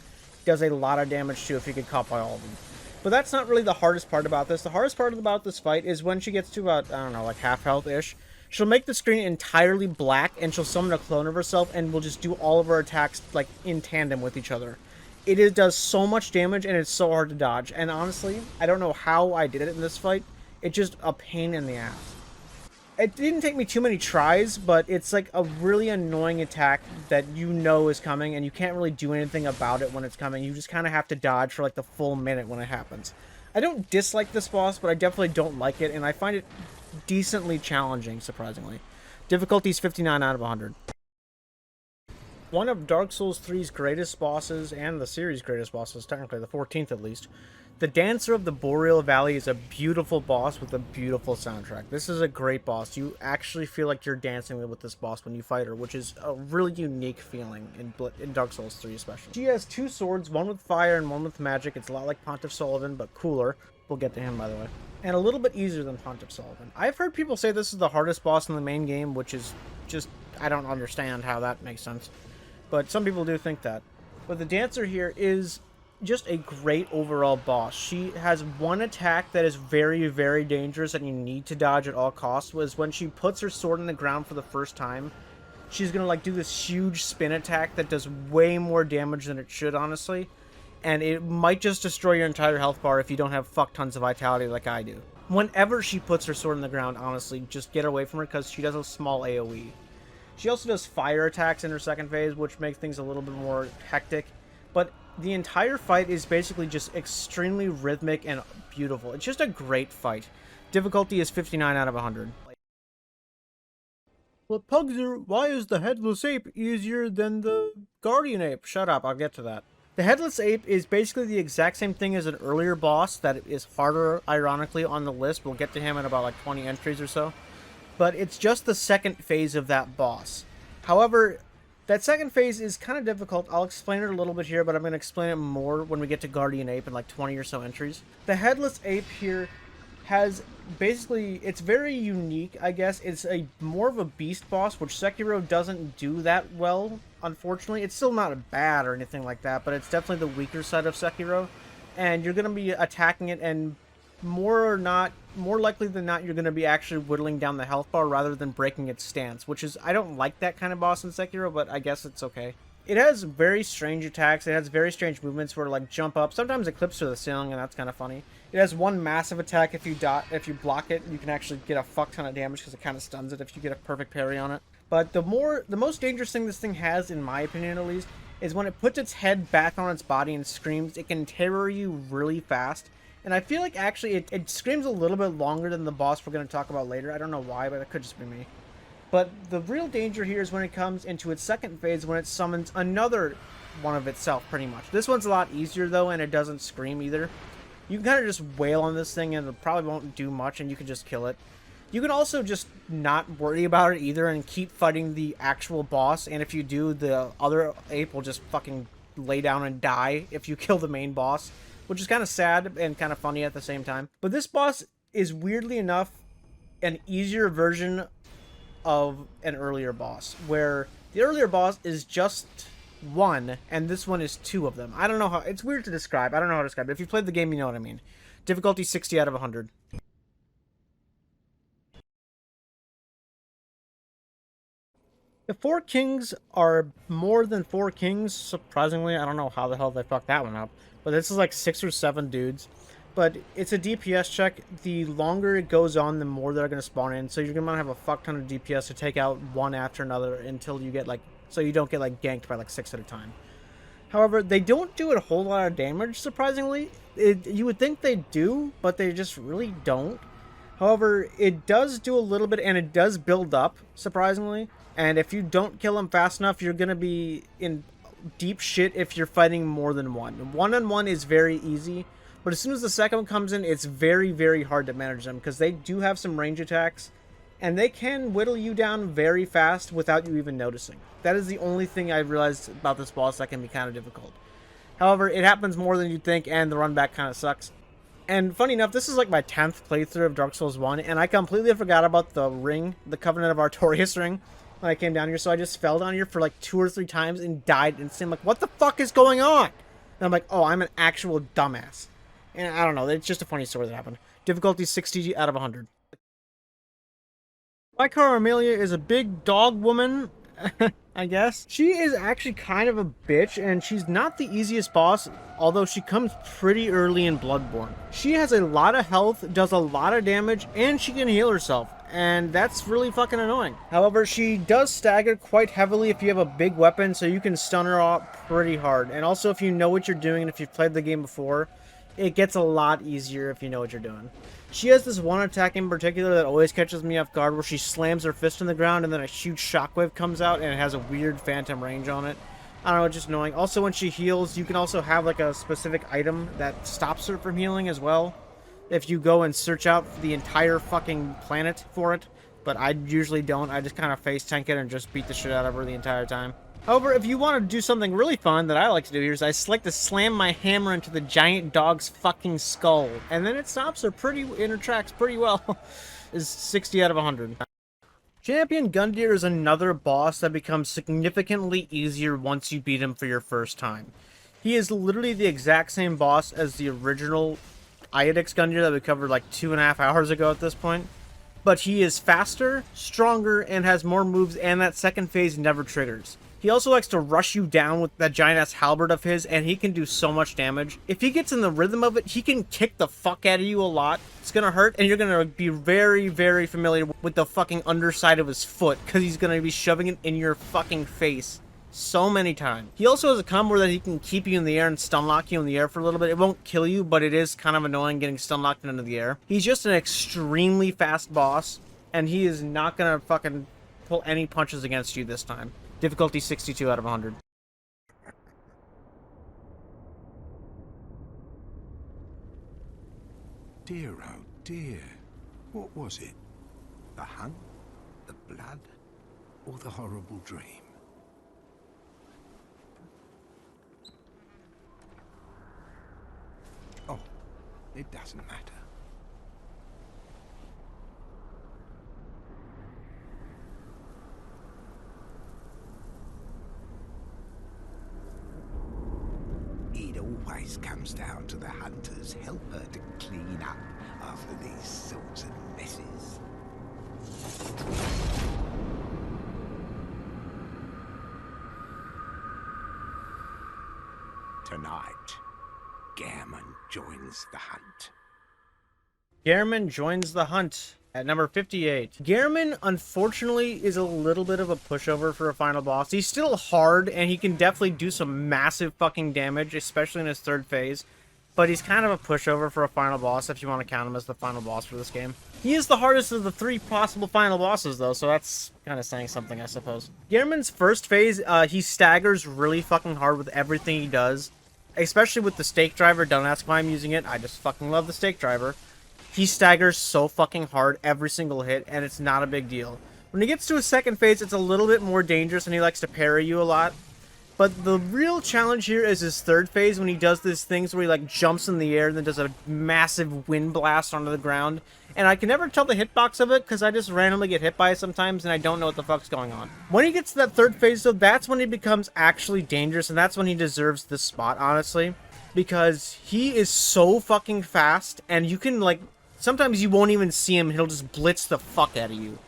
Speaker 1: does a lot of damage too if you get caught by all of them. But that's not really the hardest part about this. The hardest part about this fight is when she gets to about, I don't know, like half health-ish. She'll make the screen entirely black, and she'll summon a clone of herself, and will just do all of her attacks, like, in tandem with each other. It does so much damage, and it's so hard to dodge. And honestly, I don't know how I did it in this fight. It's just a pain in the ass. It didn't take me too many tries, but it's like a really annoying attack that you know is coming, and you can't really do anything about it when it's coming. You just kind of have to dodge for like the full minute when it happens. I don't dislike this boss, but I definitely don't like it, and I find it decently challenging, surprisingly. Difficulty is 59 out of 100. One of Dark Souls 3's greatest bosses, and the series' greatest bosses, technically the 14th at least, the Dancer of the Boreal Valley is a beautiful boss with a beautiful soundtrack. This is a great boss. You actually feel like you're dancing with this boss when you fight her, which is a really unique feeling in Dark Souls 3 especially. She has two swords, one with fire and one with magic. It's a lot like Pontiff Sullivan, but cooler. We'll get to him, by the way. And a little bit easier than Pontiff Sullivan. I've heard people say this is the hardest boss in the main game, which is just, I don't understand how that makes sense. But some people do think that. But the Dancer here is just a great overall boss. She has one attack that is very, very dangerous and you need to dodge at all costs, was when she puts her sword in the ground for the first time. She's gonna like do this huge spin attack that does way more damage than it should, honestly. And it might just destroy your entire health bar if you don't have fuck tons of vitality like I do. Whenever she puts her sword in the ground, honestly, just get away from her because she does a small AoE. She also does fire attacks in her second phase, which makes things a little bit more hectic. But the entire fight is basically just extremely rhythmic and beautiful. It's just a great fight. Difficulty is 59 out of 100. Well, Pugzer, why is the Headless Ape easier than the Guardian Ape? Shut up, I'll get to that. The Headless Ape is basically the exact same thing as an earlier boss that is harder, ironically, on the list. We'll get to him in about like 20 entries or so. But it's just the second phase of that boss. However, that second phase is kind of difficult. I'll explain it a little bit here, but I'm going to explain it more when we get to Guardian Ape in like 20 or so entries. The Headless Ape here has basically, it's very unique, I guess. It's more of a beast boss, which Sekiro doesn't do that well, unfortunately. It's still not bad or anything like that, but it's definitely the weaker side of Sekiro. And you're going to be attacking it, and more likely than not, you're going to be actually whittling down the health bar rather than breaking its stance, which is, I don't like that kind of boss in Sekiro, but I guess it's okay. It has very strange attacks. It has very strange movements where, like, jump up. Sometimes it clips to the ceiling, and that's kind of funny. It has one massive attack. If you block it, you can actually get a fuck ton of damage because it kind of stuns it if you get a perfect parry on it. But the most dangerous thing this thing has, in my opinion at least, is when it puts its head back on its body and screams. It can terror you really fast. And I feel like actually it screams a little bit longer than the boss we're going to talk about later. I don't know why, but it could just be me. But the real danger here is when it comes into its second phase, when it summons another one of itself, pretty much. This one's a lot easier, though, and it doesn't scream either. You can kind of just wail on this thing, and it probably won't do much, and you can just kill it. You can also just not worry about it either and keep fighting the actual boss, and if you do, the other ape will just fucking lay down and die if you kill the main boss, which is kind of sad and kind of funny at the same time. But this boss is, weirdly enough, an easier version of an earlier boss, where the earlier boss is just one, and this one is two of them. I don't know how, it's weird to describe. I don't know how to describe it. If you played the game, you know what I mean. Difficulty 60 out of 100. The Four Kings are more than four kings, surprisingly. I don't know how the hell they fucked that one up. But this is like 6 or 7 dudes. But it's a DPS check. The longer it goes on, the more they're going to spawn in. So you're going to have a fuck ton of DPS to take out one after another until you get like, so you don't get like ganked by like 6 at a time. However, they don't do a whole lot of damage, surprisingly. You would think they do, but they just really don't. However, it does do a little bit, and it does build up, surprisingly. And if you don't kill him fast enough, you're going to be in deep shit if you're fighting more than one. One-on-one is very easy, but as soon as the second one comes in, it's very, very hard to manage them, because they do have some range attacks, and they can whittle you down very fast without you even noticing. That is the only thing I realized about this boss that can be kind of difficult. However, it happens more than you'd think, and the run back kind of sucks. And funny enough, this is like my 10th playthrough of Dark Souls 1, and I completely forgot about the ring, the Covenant of Artorias ring, when I came down here, so I just fell down here for like 2 or 3 times and died instantly. I'm like, what the fuck is going on? And I'm like, oh, I'm an actual dumbass. And I don't know, it's just a funny story that happened. Difficulty 60 out of 100. My car Amelia is a big dog woman, I guess. She is actually kind of a bitch, and she's not the easiest boss, although she comes pretty early in Bloodborne. She has a lot of health, does a lot of damage, and she can heal herself, and that's really fucking annoying. However, she does stagger quite heavily if you have a big weapon, so you can stun her off pretty hard. And also, if you know what you're doing and if you've played the game before, it gets a lot easier if you know what you're doing. She has this one attack in particular that always catches me off guard, where she slams her fist in the ground and then a huge shockwave comes out and it has a weird phantom range on it. I don't know, it's just annoying. Also, when she heals, you can also have like a specific item that stops her from healing as well, if you go and search out the entire fucking planet for it. But I usually don't. I just kind of face tank it and just beat the shit out of her the entire time. However, if you want to do something really fun that I like to do here, is I like to slam my hammer into the giant dog's fucking skull, and then it stops her in her tracks pretty well. Is 60 out of 100. Champion Gundyr is another boss that becomes significantly easier once you beat him for your first time. He is literally the exact same boss as the original Iodix Gundyr that we covered like 2.5 hours ago at this point. But he is faster, stronger, and has more moves, and that second phase never triggers. He also likes to rush you down with that giant-ass halberd of his, and he can do so much damage. If he gets in the rhythm of it, he can kick the fuck out of you a lot. It's gonna hurt, and you're gonna be very, very familiar with the fucking underside of his foot, because he's gonna be shoving it in your fucking face so many times. He also has a combo that he can keep you in the air and stun lock you in the air for a little bit. It won't kill you, but it is kind of annoying getting stun locked into the air. He's just an extremely fast boss, and he is not gonna fucking pull any punches against you this time. Difficulty 62 out of 100.
Speaker 3: Dear, oh dear. What was it? The hunt? The blood? Or the horrible dream? Oh, it doesn't matter. It always comes down to the hunter's helper to clean up after these sorts of messes. Tonight, Gammon joins the hunt.
Speaker 1: Gehrman joins the hunt at number 58. Gehrman, unfortunately, is a little bit of a pushover for a final boss. He's still hard, and he can definitely do some massive fucking damage, especially in his third phase. But he's kind of a pushover for a final boss, if you want to count him as the final boss for this game. He is the hardest of the 3 possible final bosses, though, so that's kind of saying something, I suppose. Gehrman's first phase, he staggers really fucking hard with everything he does. Especially with the stake driver. Don't ask why I'm using it. I just fucking love the stake driver. He staggers so fucking hard every single hit, and it's not a big deal. When he gets to his second phase, it's a little bit more dangerous, and he likes to parry you a lot. But the real challenge here is his third phase, when he does these things where he like jumps in the air and then does a massive wind blast onto the ground. And I can never tell the hitbox of it, because I just randomly get hit by it sometimes, and I don't know what the fuck's going on. When he gets to that third phase, though, that's when he becomes actually dangerous, and that's when he deserves this spot, honestly. Because he is so fucking fast, and you can, like, sometimes you won't even see him, he'll just blitz the fuck out of you.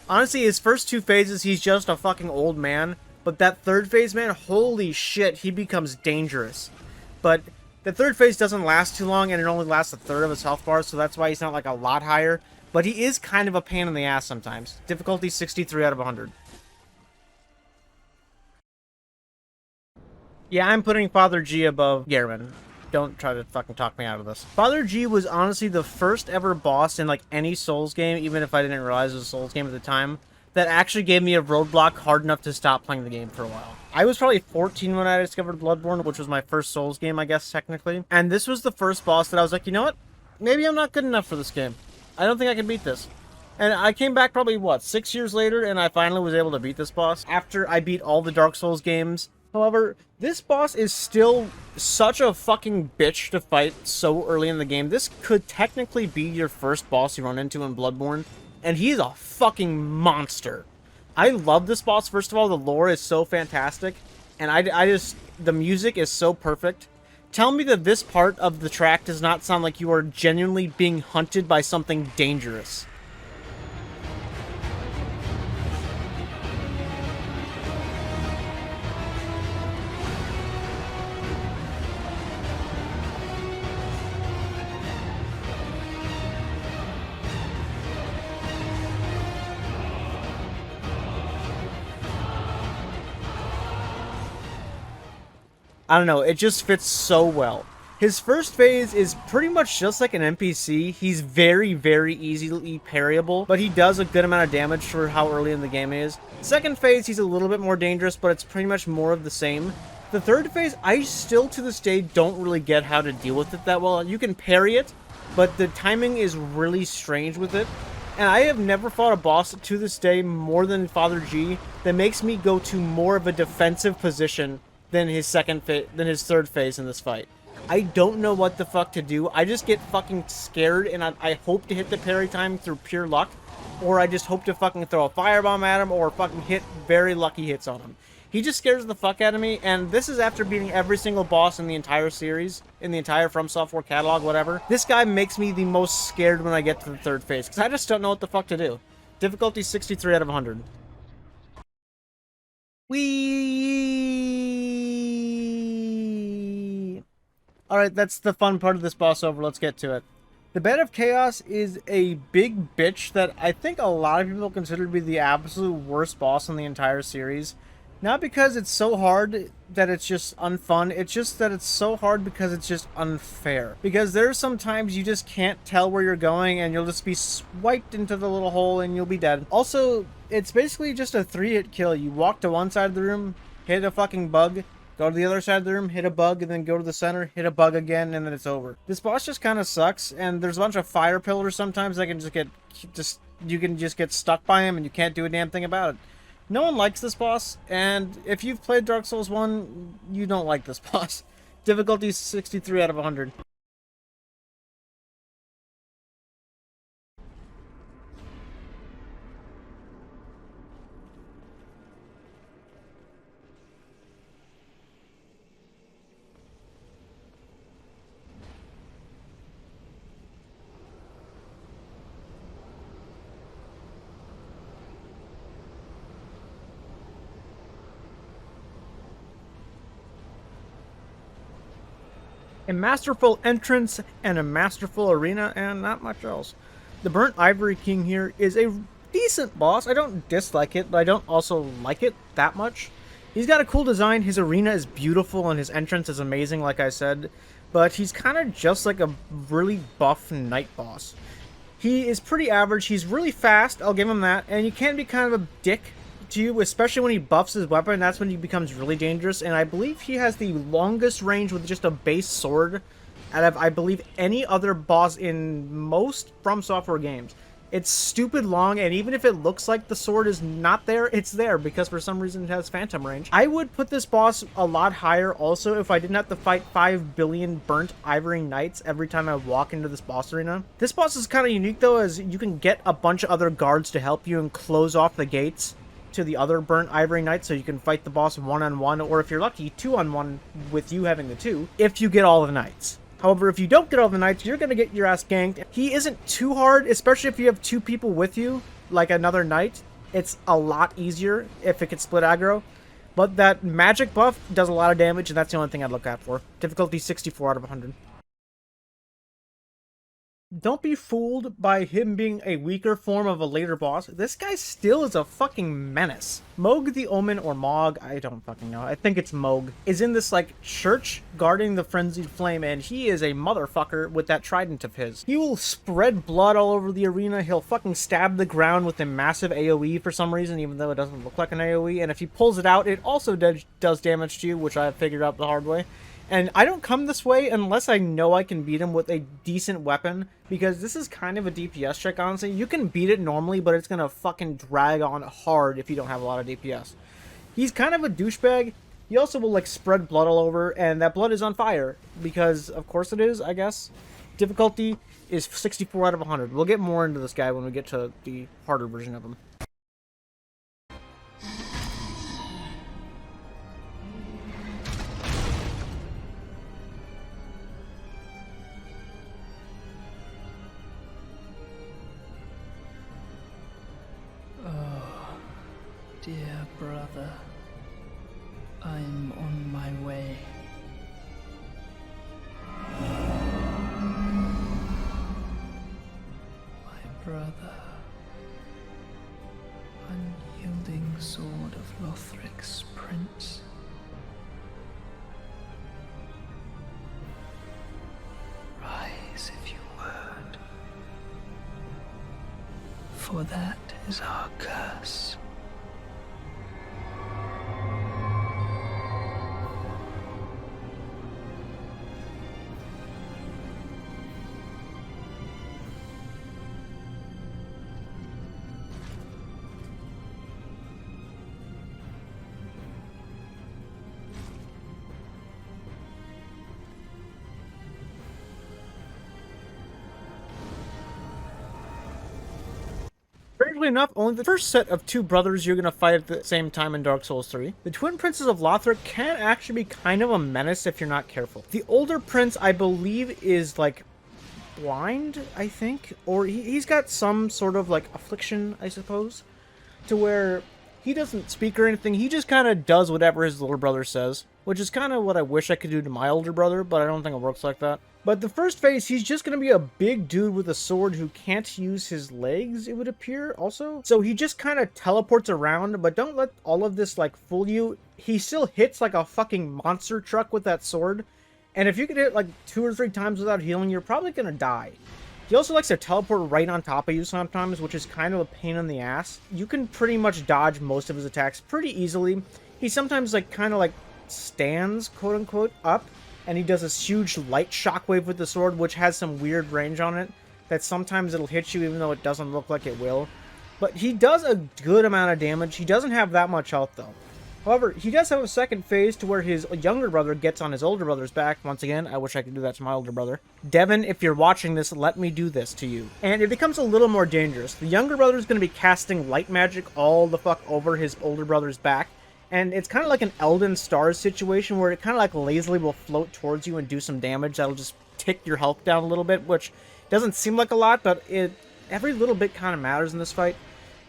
Speaker 1: Honestly, his first 2 phases, he's just a fucking old man. But that third phase, man, holy shit, he becomes dangerous. But the third phase doesn't last too long, and it only lasts a third of his health bar, so that's why he's not, like, a lot higher. But he is kind of a pain in the ass sometimes. Difficulty 63 out of 100. Yeah, I'm putting Father G above Gehrman. Don't try to fucking talk me out of this. Father G was honestly the first ever boss in like any Souls game, even if I didn't realize it was a Souls game at the time, that actually gave me a roadblock hard enough to stop playing the game for a while. I was probably 14 when I discovered Bloodborne, which was my first Souls game, I guess, technically. And this was the first boss that I was like, you know what? Maybe I'm not good enough for this game. I don't think I can beat this. And I came back probably, what, 6 years later, and I finally was able to beat this boss after I beat all the Dark Souls games. However, this boss is still such a fucking bitch to fight so early in the game. This could technically be your first boss you run into in Bloodborne, and he's a fucking monster. I love this boss. First of all, the lore is so fantastic, and I just, the music is so perfect. Tell me that this part of the track does not sound like you are genuinely being hunted by something dangerous. I don't know, it just fits so well. His first phase is pretty much just like an NPC. He's very, very easily parryable, but he does a good amount of damage for how early in the game he is. Second phase, he's a little bit more dangerous, but it's pretty much more of the same. The third phase, I still to this day don't really get how to deal with it that well. You can parry it, but the timing is really strange with it. And I have never fought a boss to this day more than Father G that makes me go to more of a defensive position than his third phase in this fight. I don't know what the fuck to do. I just get fucking scared, and I hope to hit the parry time through pure luck, or I just hope to fucking throw a firebomb at him, or fucking hit very lucky hits on him. He just scares the fuck out of me, and this is after beating every single boss in the entire series, in the entire Fromsoftware catalog, whatever. This guy makes me the most scared when I get to the third phase, because I just don't know what the fuck to do. Difficulty 63 out of 100. Alright, that's the fun part of this boss over. Let's get to it. The Bed of Chaos is a big bitch that I think a lot of people consider to be the absolute worst boss in the entire series. Not because it's so hard that it's just unfun, it's just that it's so hard because it's just unfair. Because there's some times you just can't tell where you're going and you'll just be swiped into the little hole and you'll be dead. Also, it's basically just a 3-hit kill. You walk to one side of the room, hit a fucking bug, go to the other side of the room, hit a bug, and then go to the center, hit a bug again, and then it's over. This boss just kind of sucks, and there's a bunch of fire pillars sometimes that can you can just get stuck by him and you can't do a damn thing about it. No one likes this boss, and if you've played Dark Souls 1, you don't like this boss. Difficulty 63 out of 100. A masterful entrance and a masterful arena and not much else. The Burnt Ivory King here is a decent boss. I don't dislike it, but I don't also like it that much. He's got a cool design, his arena is beautiful, and his entrance is amazing, like I said, but he's kind of just like a really buff knight boss. He is pretty average, he's really fast, I'll give him that, and he can be kind of a dick to you, especially when he buffs his weapon. That's when he becomes really dangerous, and I believe he has the longest range with just a base sword out of, I believe, any other boss in most Fromsoftware games. It's stupid long, and even if it looks like the sword is not there, it's there, because for some reason it has phantom range. I would put this boss a lot higher also if I didn't have to fight 5 billion burnt ivory knights every time I walk into this boss arena. This boss is kind of unique though, as you can get a bunch of other guards to help you and close off the gates to the other burnt ivory knights, so you can fight the boss one-on-one, or if you're lucky, 2-on-1 with you having the 2, if you get all the knights. However, if you don't get all the knights, you're gonna get your ass ganked. He isn't too hard, especially if you have 2 people with you, like another knight. It's a lot easier if it can split aggro, but that magic buff does a lot of damage, and that's the only thing I'd look out for. Difficulty 64 out of 100. Don't be fooled by him being a weaker form of a later boss. This guy still is a fucking menace. Moog the Omen, or Mog, I don't fucking know. I think it's Moog, is in this, like, church guarding the frenzied flame, and he is a motherfucker with that trident of his. He will spread blood all over the arena. He'll fucking stab the ground with a massive AoE for some reason, even though it doesn't look like an AoE. And if he pulls it out, it also does damage to you, which I figured out the hard way. And I don't come this way unless I know I can beat him with a decent weapon, because this is kind of a DPS check, honestly. You can beat it normally, but it's gonna fucking drag on hard if you don't have a lot of DPS. He's kind of a douchebag. He also will, like, spread blood all over, and that blood is on fire, because of course it is, I guess. Difficulty is 64 out of 100. We'll get more into this guy when we get to the harder version of him.
Speaker 5: Dear brother, I'm on my way. My brother, unyielding sword of Lothric's prince. Rise if you would, for that is our curse.
Speaker 1: Strangely enough, only the first set of two brothers you're going to fight at the same time in Dark Souls 3. The twin princes of Lothric can actually be kind of a menace if you're not careful. The older prince, I believe, is, like, blind, I think? Or he's got some sort of, like, affliction, I suppose, to where he doesn't speak or anything. He just kind of does whatever his little brother says, which is kind of what I wish I could do to my older brother, but I don't think it works like that. But the first phase, he's just going to be a big dude with a sword who can't use his legs, it would appear, also. So he just kind of teleports around, but don't let all of this, like, fool you. He still hits like a fucking monster truck with that sword, and if you could hit, like, 2 or 3 times without healing, you're probably going to die. He also likes to teleport right on top of you sometimes, which is kind of a pain in the ass. You can pretty much dodge most of his attacks pretty easily. He sometimes, like, kind of, like, stands, quote-unquote, up, and he does this huge light shockwave with the sword, which has some weird range on it, that sometimes it'll hit you even though it doesn't look like it will. But he does a good amount of damage. He doesn't have that much health, though. However, he does have a second phase to where his younger brother gets on his older brother's back. Once again, I wish I could do that to my older brother. Devin, if you're watching this, let me do this to you. And it becomes a little more dangerous. The younger brother is going to be casting light magic all the fuck over his older brother's back. And it's kind of like an Elden Stars situation where it kind of like lazily will float towards you and do some damage that'll just tick your health down a little bit, which doesn't seem like a lot, but every little bit kind of matters in this fight.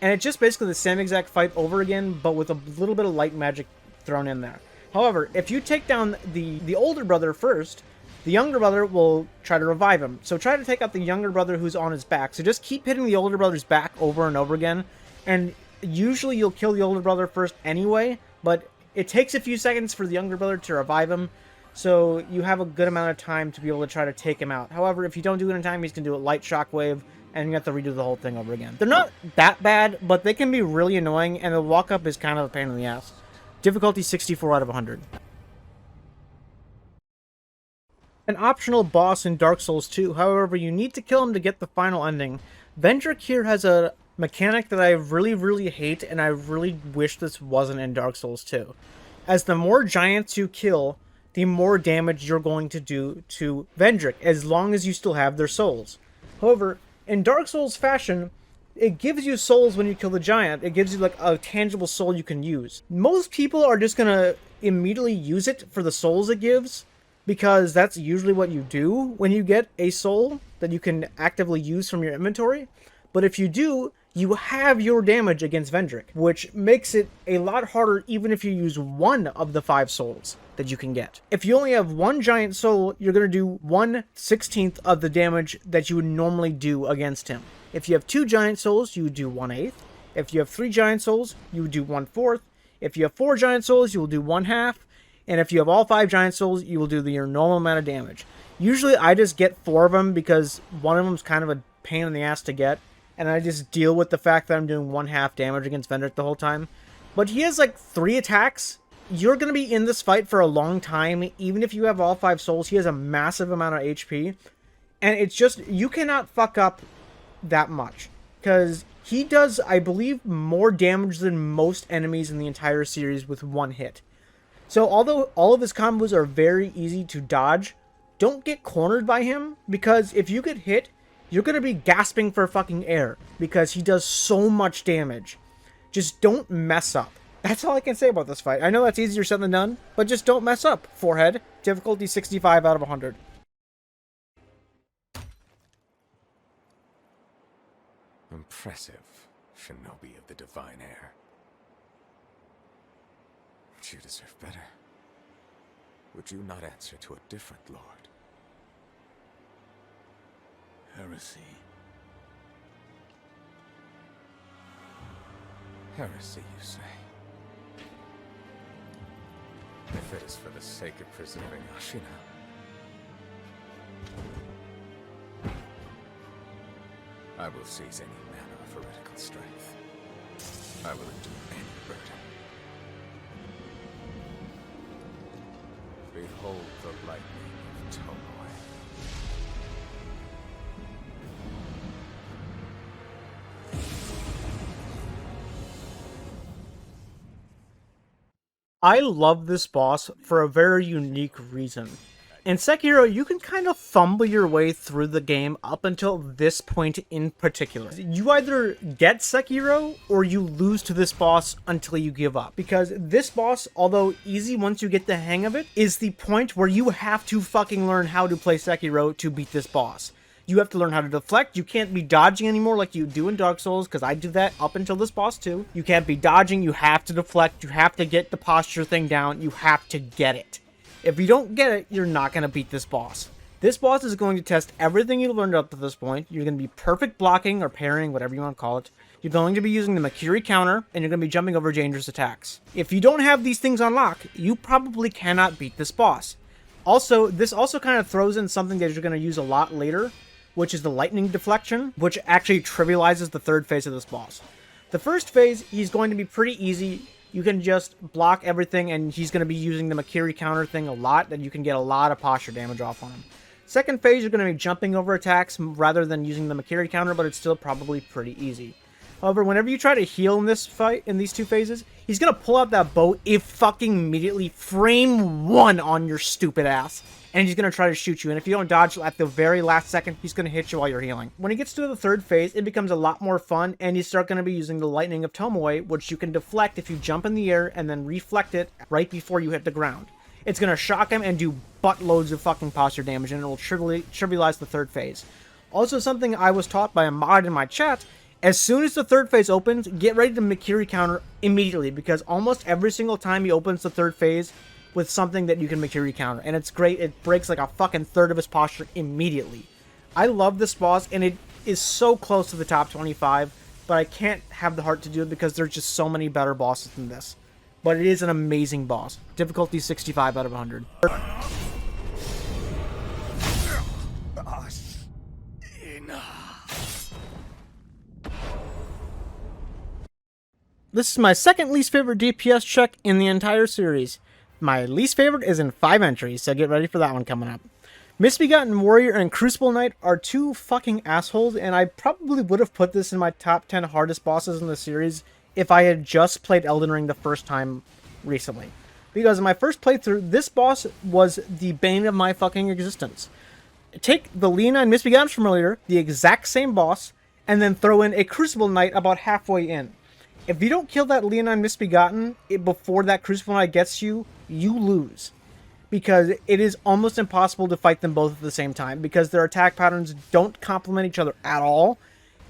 Speaker 1: And it's just basically the same exact fight over again, but with a little bit of light magic thrown in there. However, if you take down the older brother first, the younger brother will try to revive him. So try to take out the younger brother who's on his back. So just keep hitting the older brother's back over and over again, and usually you'll kill the older brother first anyway, but it takes a few seconds for the younger brother to revive him, so you have a good amount of time to be able to try to take him out. However, if you don't do it in time, he's going to do a light shockwave, and you have to redo the whole thing over again. They're not that bad, but they can be really annoying, and the walk-up is kind of a pain in the ass. Difficulty 64 out of 100. An optional boss in Dark Souls 2, however, you need to kill him to get the final ending. Vendrick here has a mechanic that I really hate, and I really wish this wasn't in Dark Souls 2. As the more giants you kill, the more damage you're going to do to Vendrick, as long as you still have their souls. However, in Dark Souls fashion, it gives you souls when you kill the giant. It gives you like a tangible soul you can use. Most people are just gonna immediately use it for the souls it gives, because that's usually what you do when you get a soul that you can actively use from your inventory. But if you do, you have your damage against Vendrick, which makes it a lot harder even if you use one of the 5 souls that you can get. If you only have one giant soul, you're going to do 1/16 of the damage that you would normally do against him. If you have 2 giant souls, you would do 1/8. If you have 3 giant souls, you would do 1/4. If you have 4 giant souls, you will do 1/2. And if you have all 5 giant souls, you will do your normal amount of damage. Usually I just get 4 of them because one of them is kind of a pain in the ass to get. And I just deal with the fact that I'm doing 1/2 damage against Vendrick the whole time. But he has like 3 attacks. You're going to be in this fight for a long time. Even if you have all 5 souls, he has a massive amount of HP. And it's just, you cannot fuck up that much. Because he does, I believe, more damage than most enemies in the entire series with 1 hit. So although all of his combos are very easy to dodge, don't get cornered by him. Because if you get hit, you're going to be gasping for fucking air because he does so much damage. Just don't mess up. That's all I can say about this fight. I know that's easier said than done, but just don't mess up. Forehead, difficulty 65 out of 100.
Speaker 6: Impressive, shinobi of the divine air. You deserve better. Would you not answer to a different lord?
Speaker 2: Heresy.
Speaker 6: Heresy, you say? If it is for the sake of preserving Ashina. I will seize any manner of heretical strength. I will endure any burden. Behold the lightning of Tomoe.
Speaker 1: I love this boss for a very unique reason. In Sekiro, you can kind of fumble your way through the game up until this point in particular. You either get Sekiro or you lose to this boss until you give up. Because this boss, although easy once you get the hang of it, is the point where you have to fucking learn how to play Sekiro to beat this boss. You have to learn how to deflect. You can't be dodging anymore like you do in Dark Souls, because I do that up until this boss too. You can't be dodging. You have to deflect. You have to get the posture thing down. You have to get it. If you don't get it, you're not going to beat this boss. This boss is going to test everything you've learned up to this point. You're going to be perfect blocking or parrying, whatever you want to call it. You're going to be using the Makiri counter, and you're going to be jumping over dangerous attacks. If you don't have these things on lock, you probably cannot beat this boss. Also, this also kind of throws in something that you're going to use a lot later, which is the lightning deflection, which actually trivializes the third phase of this boss. The first phase, he's going to be pretty easy. You can just block everything, and he's going to be using the Makiri counter thing a lot, and you can get a lot of posture damage off on him. Second phase, you're going to be jumping over attacks rather than using the Makiri counter, but it's still probably pretty easy. However, whenever you try to heal in this fight, in these two phases, he's going to pull out that bow if fucking immediately frame 1 on your stupid ass. And he's going to try to shoot you. And if you don't dodge at the very last second, he's going to hit you while you're healing. When he gets to the third phase, it becomes a lot more fun. And you start going to be using the lightning of Tomoe, which you can deflect if you jump in the air and then reflect it right before you hit the ground. It's going to shock him and do buttloads of fucking posture damage. And it will trivialize the third phase. Also, something I was taught by a mod in my chat. As soon as the third phase opens, get ready to Makiri counter immediately. Because almost every single time he opens the third phase with something that you can Makiri counter. And it's great. It breaks like a fucking third of his posture immediately. I love this boss, and it is so close to the top 25, but I can't have the heart to do it because there's just so many better bosses than this. But it is an amazing boss. Difficulty 65 out of 100. This is my second least favorite DPS check in the entire series. My least favorite is in 5 entries, so get ready for that one coming up. Misbegotten Warrior and Crucible Knight are 2 fucking assholes, and I probably would have put this in my top 10 hardest bosses in the series if I had just played Elden Ring the first time recently. Because in my first playthrough, this boss was the bane of my fucking existence. Take the Leonine Misbegotten from earlier, the exact same boss, and then throw in a Crucible Knight about halfway in. If you don't kill that Leonine Misbegotten before that Crucible Knight gets you, you lose. Because it is almost impossible to fight them both at the same time. Because their attack patterns don't complement each other at all.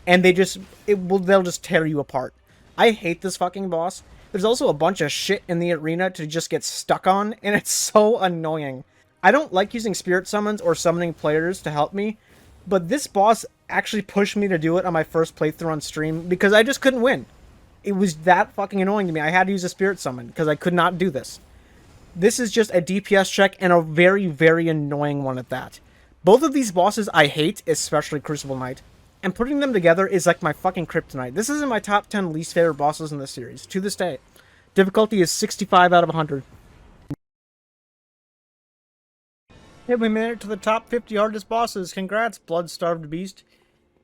Speaker 1: and they'll just tear you apart. I hate this fucking boss. There's also a bunch of shit in the arena to just get stuck on, and it's so annoying. I don't like using spirit summons or summoning players to help me, but this boss actually pushed me to do it on my first playthrough on stream because I just couldn't win. It was that fucking annoying to me. I had to use a spirit summon because I could not do this. This is just a DPS check and a very, very annoying one at that. Both of these bosses I hate, especially Crucible Knight. And putting them together is like my fucking kryptonite. This is in my top 10 least favorite bosses in this series, to this day. Difficulty is 65 out of 100. Hey, we made it to the top 50 hardest bosses. Congrats, Blood-Starved Beast.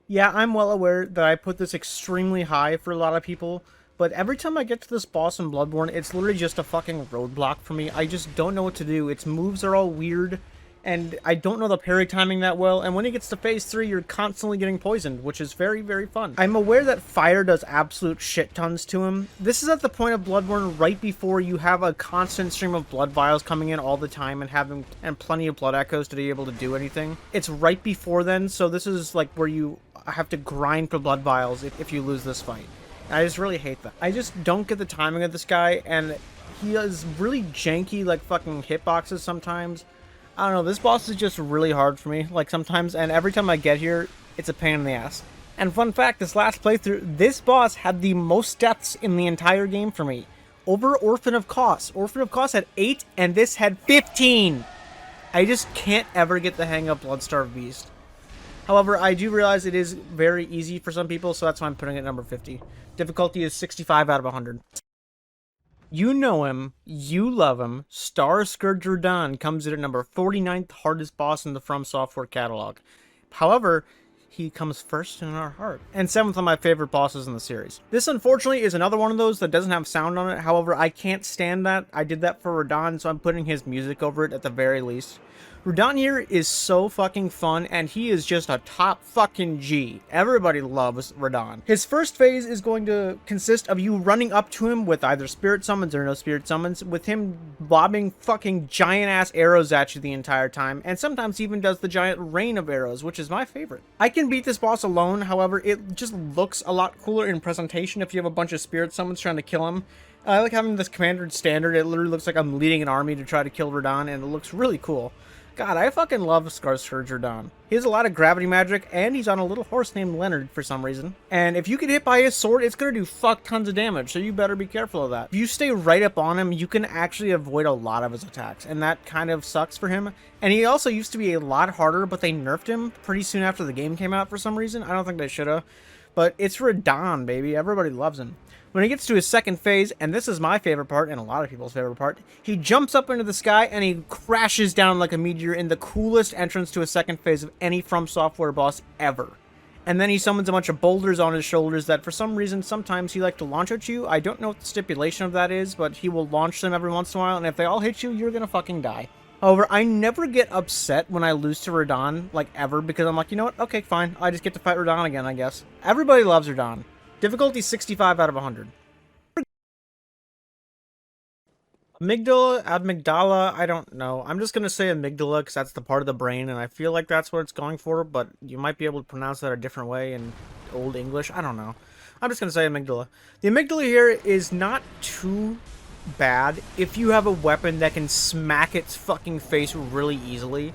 Speaker 1: Yeah, I'm well aware that I put this extremely high for a lot of people, but every time I get to this boss in Bloodborne, it's literally just a fucking roadblock for me. I just don't know what to do. Its moves are all weird, and I don't know the parry timing that well, and when it gets to phase 3, you're constantly getting poisoned, which is very, very fun. I'm aware that fire does absolute shit tons to him. This is at the point of Bloodborne right before you have a constant stream of blood vials coming in all the time and plenty of blood echoes to be able to do anything. It's right before then, so this is like where you have to grind for blood vials if you lose this fight. And I just really hate that. I just don't get the timing of this guy, and he has really janky, like, fucking hitboxes sometimes. I don't know, this boss is just really hard for me, like, sometimes, and every time I get here, it's a pain in the ass. And fun fact, this last playthrough, this boss had the most deaths in the entire game for me. Over Orphan of Kos. Orphan of Kos had 8, and this had 15! I just can't ever get the hang of Blood-Starved Beast. However, I do realize it is very easy for some people, so that's why I'm putting it at number 50. Difficulty is 65 out of 100. You know him, you love him, Star Scourge Radahn comes in at number 49th hardest boss in the Fromsoftware catalog. However, he comes first in our heart, and 7th on my favorite bosses in the series. This, unfortunately, is another one of those that doesn't have sound on it. However, I can't stand that. I did that for Radahn, so I'm putting his music over it at the very least. Radahn here is so fucking fun, and he is just a top fucking G. Everybody loves Radahn. His first phase is going to consist of you running up to him with either spirit summons or no spirit summons, with him lobbing fucking giant-ass arrows at you the entire time, and sometimes he even does the giant rain of arrows, which is my favorite. I can beat this boss alone, however, it just looks a lot cooler in presentation if you have a bunch of spirit summons trying to kill him. I like having this commander standard. It literally looks like I'm leading an army to try to kill Radahn, and it looks really cool. God, I fucking love Scourge Radahn. He has a lot of gravity magic, and he's on a little horse named Leonard for some reason. And if you get hit by his sword, it's gonna do fuck tons of damage, so you better be careful of that. If you stay right up on him, you can actually avoid a lot of his attacks, and that kind of sucks for him. And he also used to be a lot harder, but they nerfed him pretty soon after the game came out for some reason. I don't think they should've. But it's Radahn, baby. Everybody loves him. When he gets to his second phase, and this is my favorite part, and a lot of people's favorite part, he jumps up into the sky and he crashes down like a meteor in the coolest entrance to a second phase of any Fromsoftware boss ever. And then he summons a bunch of boulders on his shoulders that for some reason sometimes he likes to launch at you. I don't know what the stipulation of that is, but he will launch them every once in a while, and if they all hit you, you're gonna fucking die. However, I never get upset when I lose to Radahn, like ever, because I'm like, you know what, okay, fine, I just get to fight Radahn again, I guess. Everybody loves Radahn. Difficulty 65 out of 100. Amygdala, I don't know. I'm just going to say amygdala because that's the part of the brain, and I feel like that's what it's going for, but you might be able to pronounce that a different way in Old English. I don't know. I'm just going to say amygdala. The amygdala here is not too bad if you have a weapon that can smack its fucking face really easily.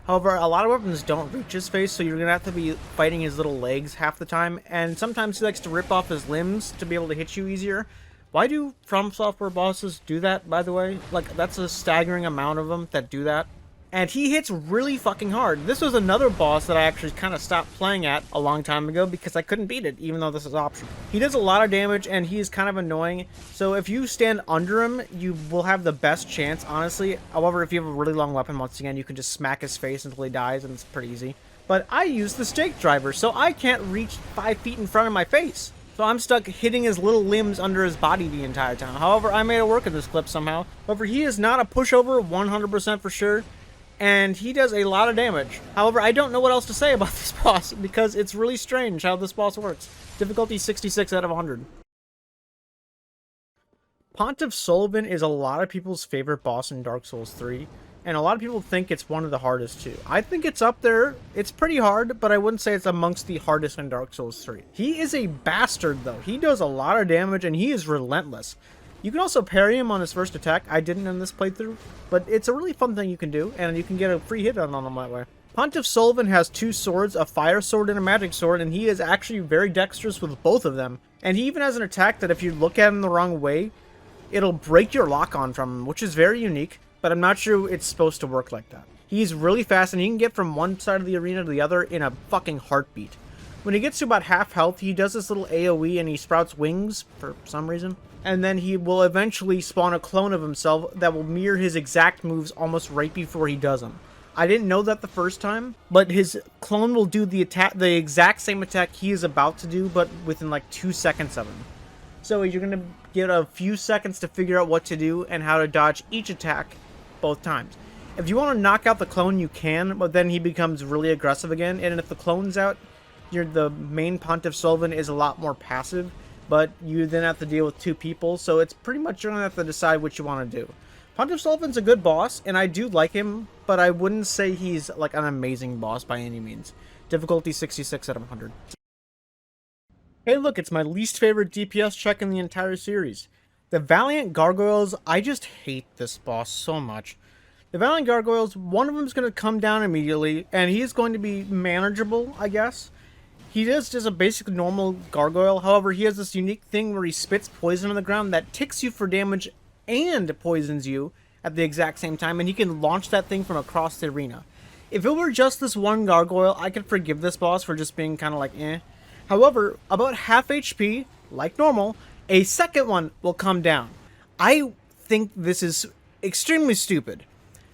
Speaker 1: However, a lot of weapons don't reach his face, so you're going to have to be fighting his little legs half the time, and sometimes he likes to rip off his limbs to be able to hit you easier. Why do Fromsoftware bosses do that, by the way? Like, that's a staggering amount of them that do that. And he hits really fucking hard. This was another boss that I actually kind of stopped playing at a long time ago because I couldn't beat it, even though this is optional. He does a lot of damage, and he is kind of annoying. So if you stand under him, you will have the best chance, honestly. However, if you have a really long weapon, once again, you can just smack his face until he dies, and it's pretty easy. But I use the stake driver, so I can't reach 5 feet in front of my face. So I'm stuck hitting his little limbs under his body the entire time. However, I made it work in this clip somehow. However, he is not a pushover, 100% for sure. And he does a lot of damage. However, I don't know what else to say about this boss, because it's really strange how this boss works. Difficulty 66 out of 100. Pontiff Sullivan is a lot of people's favorite boss in Dark Souls 3. And a lot of people think it's one of the hardest too. I think it's up there. It's pretty hard, but I wouldn't say it's amongst the hardest in Dark Souls 3. He is a bastard though. He does a lot of damage and he is relentless. You can also parry him on his first attack. I didn't in this playthrough, but it's a really fun thing you can do, and you can get a free hit on him that way. Pontiff Sullivan has 2 swords, a fire sword and a magic sword, and he is actually very dexterous with both of them. And he even has an attack that if you look at him the wrong way, it'll break your lock-on from him, which is very unique, but I'm not sure it's supposed to work like that. He's really fast, and he can get from one side of the arena to the other in a fucking heartbeat. When he gets to about half health, he does this little AoE and he sprouts wings for some reason. And then he will eventually spawn a clone of himself that will mirror his exact moves almost right before he does them. I didn't know that the first time, but his clone will do the exact same attack he is about to do, but within like 2 seconds of him. So you're going to get a few seconds to figure out what to do and how to dodge each attack both times. If you want to knock out the clone, you can, but then he becomes really aggressive again, and if the clone's out, the main Pontiff Sullivan is a lot more passive, but you then have to deal with 2 people, so it's pretty much you're going to have to decide what you want to do. Pontiff Sullivan's a good boss, and I do like him, but I wouldn't say he's like an amazing boss by any means. Difficulty 66 out of 100. Hey look, it's my least favorite DPS check in the entire series. The Valiant Gargoyles, I just hate this boss so much. The Valiant Gargoyles, one of them is going to come down immediately, and he's going to be manageable, I guess. He is just a basic normal gargoyle, however he has this unique thing where he spits poison on the ground that ticks you for damage and poisons you at the exact same time, and he can launch that thing from across the arena. If it were just this one gargoyle, I could forgive this boss for just being kind of like eh. However, about half HP, like normal, a second one will come down. I think this is extremely stupid,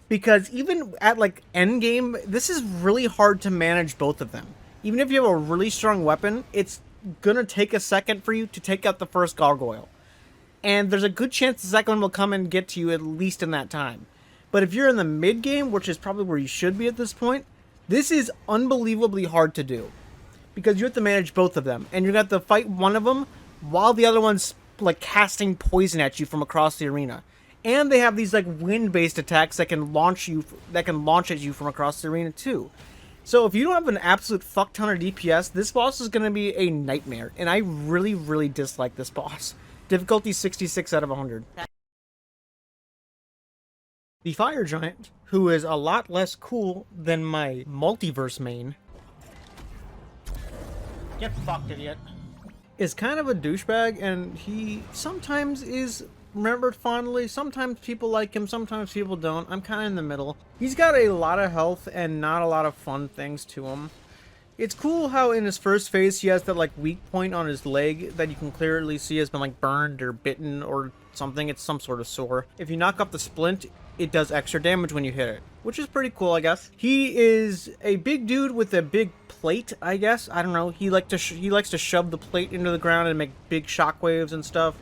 Speaker 1: because even at like endgame, this is really hard to manage both of them. Even if you have a really strong weapon, it's gonna take a second for you to take out the first gargoyle. And there's a good chance the second one will come and get to you at least in that time. But if you're in the mid game, which is probably where you should be at this point, this is unbelievably hard to do. Because you have to manage both of them. And you're gonna have to fight one of them while the other one's like casting poison at you from across the arena. And they have these like wind-based attacks that can launch at you from across the arena too. So if you don't have an absolute fuck ton of DPS, this boss is going to be a nightmare. And I really, really dislike this boss. Difficulty 66 out of 100. The Fire Giant, who is a lot less cool than my multiverse main. Get fucked, idiot. Is kind of a douchebag, and he sometimes is remembered fondly. Sometimes people like him, sometimes people don't. I'm kind of in the middle. He's got a lot of health and not a lot of fun things to him. It's cool how in his first phase he has that like weak point on his leg that you can clearly see has been like burned or bitten or something. It's some sort of sore. If you knock off the splint, it does extra damage when you hit it, which is pretty cool, I guess. He is a big dude with a big plate, I guess. I don't know. He likes to shove the plate into the ground and make big shockwaves and stuff.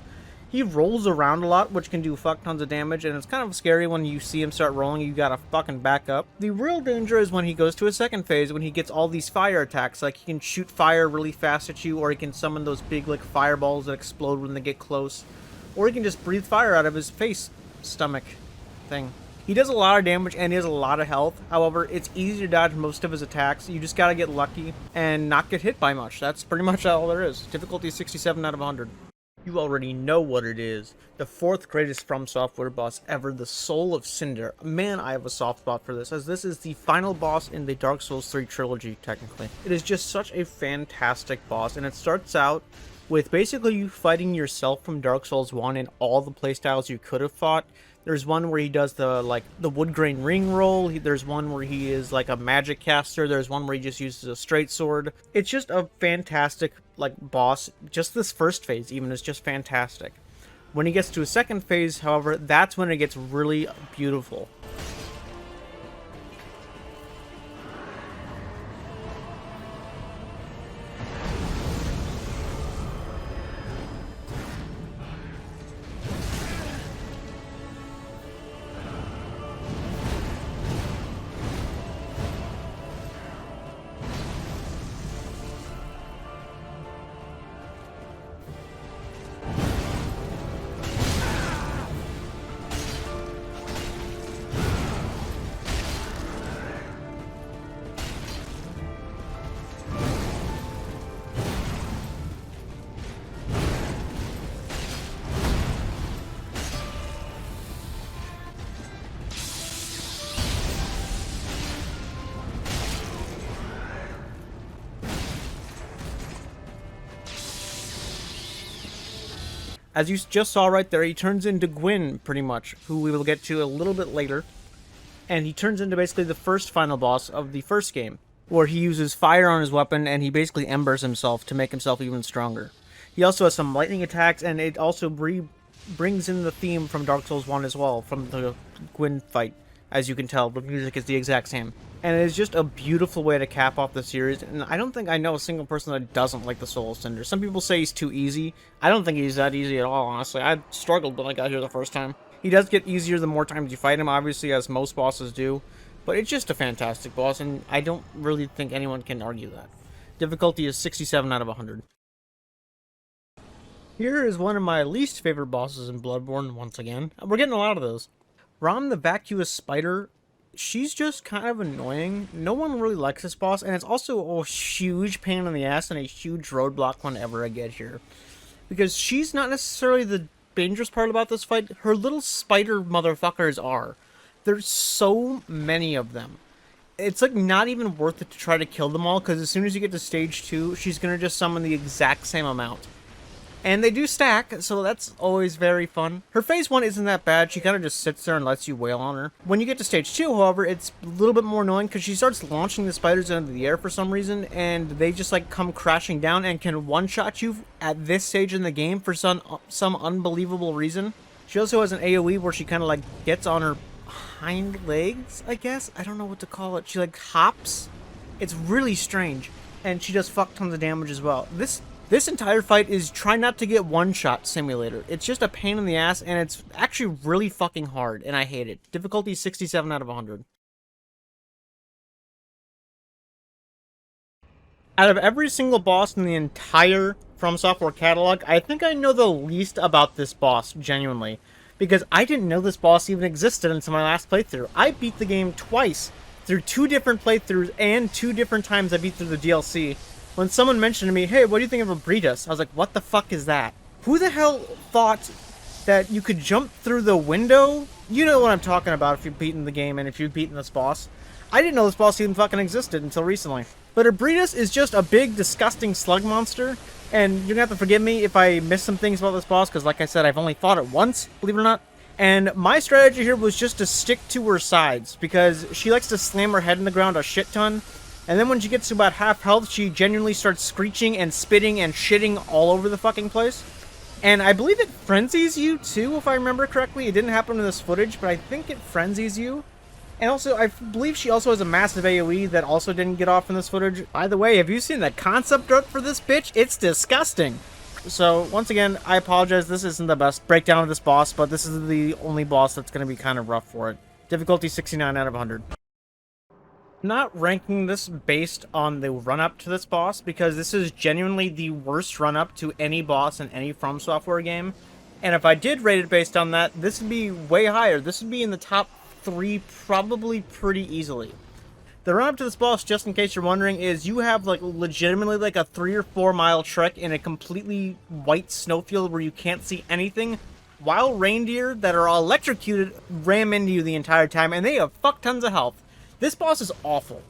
Speaker 1: He rolls around a lot, which can do fuck tons of damage, and it's kind of scary when you see him start rolling. You gotta fucking back up. The real danger is when he goes to his second phase, when he gets all these fire attacks. Like, he can shoot fire really fast at you, or he can summon those big, like, fireballs that explode when they get close. Or he can just breathe fire out of his face, stomach thing. He does a lot of damage, and he has a lot of health. However, it's easy to dodge most of his attacks. You just gotta get lucky and not get hit by much. That's pretty much all there is. Difficulty 67 out of 100. You already know what it is. The 4th greatest Fromsoftware boss ever, the Soul of Cinder. Man, I have a soft spot for this, as this is the final boss in the Dark Souls 3 trilogy, technically. It is just such a fantastic boss, and it starts out with basically you fighting yourself from Dark Souls 1 in all the playstyles you could have fought. There's one where he does the wood grain ring roll. There's one where he is like a magic caster. There's one where he just uses a straight sword. It's just a fantastic boss. Just this first phase even is just fantastic. When he gets to a second phase, however, that's when it gets really beautiful. As you just saw right there, he turns into Gwyn, pretty much, who we will get to a little bit later. And he turns into basically the first final boss of the first game, where he uses fire on his weapon and he basically embers himself to make himself even stronger. He also has some lightning attacks, and it also brings in the theme from Dark Souls 1 as well, from the Gwyn fight. As you can tell, the music is the exact same. And it is just a beautiful way to cap off the series, and I don't think I know a single person that doesn't like the Soul of Cinder. Some people say he's too easy. I don't think he's that easy at all, honestly. I struggled when I got here the first time. He does get easier the more times you fight him, obviously, as most bosses do. But it's just a fantastic boss, and I don't really think anyone can argue that. Difficulty is 67 out of 100. Here is one of my least favorite bosses in Bloodborne, once again. We're getting a lot of those. Rom the Vacuous Spider, she's just kind of annoying. No one really likes this boss, and it's also a huge pain in the ass and a huge roadblock whenever I get here. Because she's not necessarily the dangerous part about this fight. Her little spider motherfuckers are. There's so many of them. It's like not even worth it to try to kill them all, because as soon as you get to stage 2, she's going to just summon the exact same amount. And they do stack, so that's always very fun. Her phase 1 isn't that bad. She kind of just sits there and lets you wail on her. When you get to stage 2, however, it's a little bit more annoying because she starts launching the spiders into the air for some reason, and they just like come crashing down and can one-shot you at this stage in the game for some unbelievable reason. She also has an AoE where she kind of like gets on her hind legs, I guess? I don't know what to call it. She like hops. It's really strange. And she does fuck tons of damage as well. This entire fight is try not to get one-shot simulator. It's just a pain in the ass, and it's actually really fucking hard, and I hate it. Difficulty 67 out of 100. Out of every single boss in the entire Fromsoftware catalog, I think I know the least about this boss, genuinely. Because I didn't know this boss even existed until my last playthrough. I beat the game twice, through 2 different playthroughs, and 2 different times I beat through the DLC. When someone mentioned to me, hey, what do you think of a Abritas? I was like, what the fuck is that? Who the hell thought that you could jump through the window? You know what I'm talking about if you've beaten the game and if you've beaten this boss. I didn't know this boss even fucking existed until recently. But Abritas is just a big, disgusting slug monster, and you're gonna have to forgive me if I miss some things about this boss, because like I said, I've only fought it once, believe it or not. And my strategy here was just to stick to her sides, because she likes to slam her head in the ground a shit ton. And then when she gets to about half health, she genuinely starts screeching and spitting and shitting all over the fucking place. And I believe it frenzies you too, if I remember correctly. It didn't happen in this footage, but I think it frenzies you. And also, I believe she also has a massive AoE that also didn't get off in this footage. By the way, have you seen the concept art for this bitch? It's disgusting. So, once again, I apologize. This isn't the best breakdown of this boss, but this is the only boss that's going to be kind of rough for it. Difficulty 69 out of 100. Not ranking this based on the run-up to this boss, because this is genuinely the worst run-up to any boss in any Fromsoftware game. And if I did rate it based on that, this would be way higher. This would be in the top 3 probably pretty easily. The run-up to this boss, just in case you're wondering, is you have like legitimately like a 3 or 4 mile trek in a completely white snowfield where you can't see anything, while reindeer that are electrocuted ram into you the entire time, and they have fuck tons of health. This boss is awful.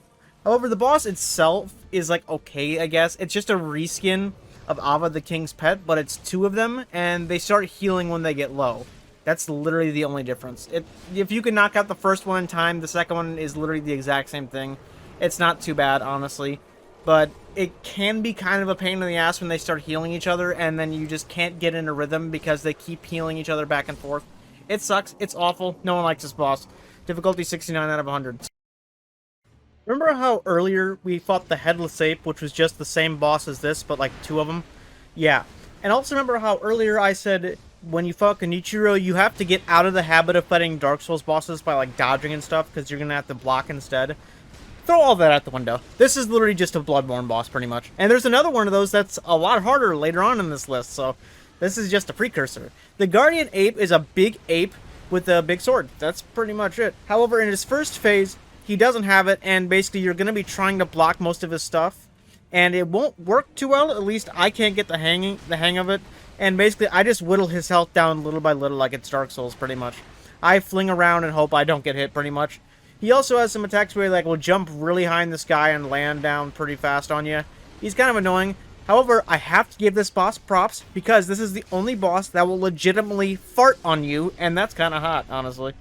Speaker 1: However, the boss itself is like okay, I guess. It's just a reskin of Ava the King's Pet, but it's 2 of them, and they start healing when they get low. That's literally the only difference. If you can knock out the first one in time, the second one is literally the exact same thing. It's not too bad, honestly. But it can be kind of a pain in the ass when they start healing each other, and then you just can't get in a rhythm because they keep healing each other back and forth. It sucks. It's awful. No one likes this boss. Difficulty 69 out of 100. Remember how earlier we fought the Headless Ape, which was just the same boss as this, but like 2 of them? Yeah. And also remember how earlier I said when you fought Kenichiro, you have to get out of the habit of fighting Dark Souls bosses by like dodging and stuff, because you're going to have to block instead. Throw all that out the window. This is literally just a Bloodborne boss, pretty much. And there's another one of those that's a lot harder later on in this list, so this is just a precursor. The Guardian Ape is a big ape with a big sword. That's pretty much it. However, in his first phase, he doesn't have it, and basically you're going to be trying to block most of his stuff, and it won't work too well. At least I can't get the hang of it, and basically I just whittle his health down little by little like it's Dark Souls, pretty much. I fling around and hope I don't get hit, pretty much. He also has some attacks where he like will jump really high in the sky and land down pretty fast on you. He's kind of annoying. However, I have to give this boss props because this is the only boss that will legitimately fart on you, and that's kind of hot, honestly.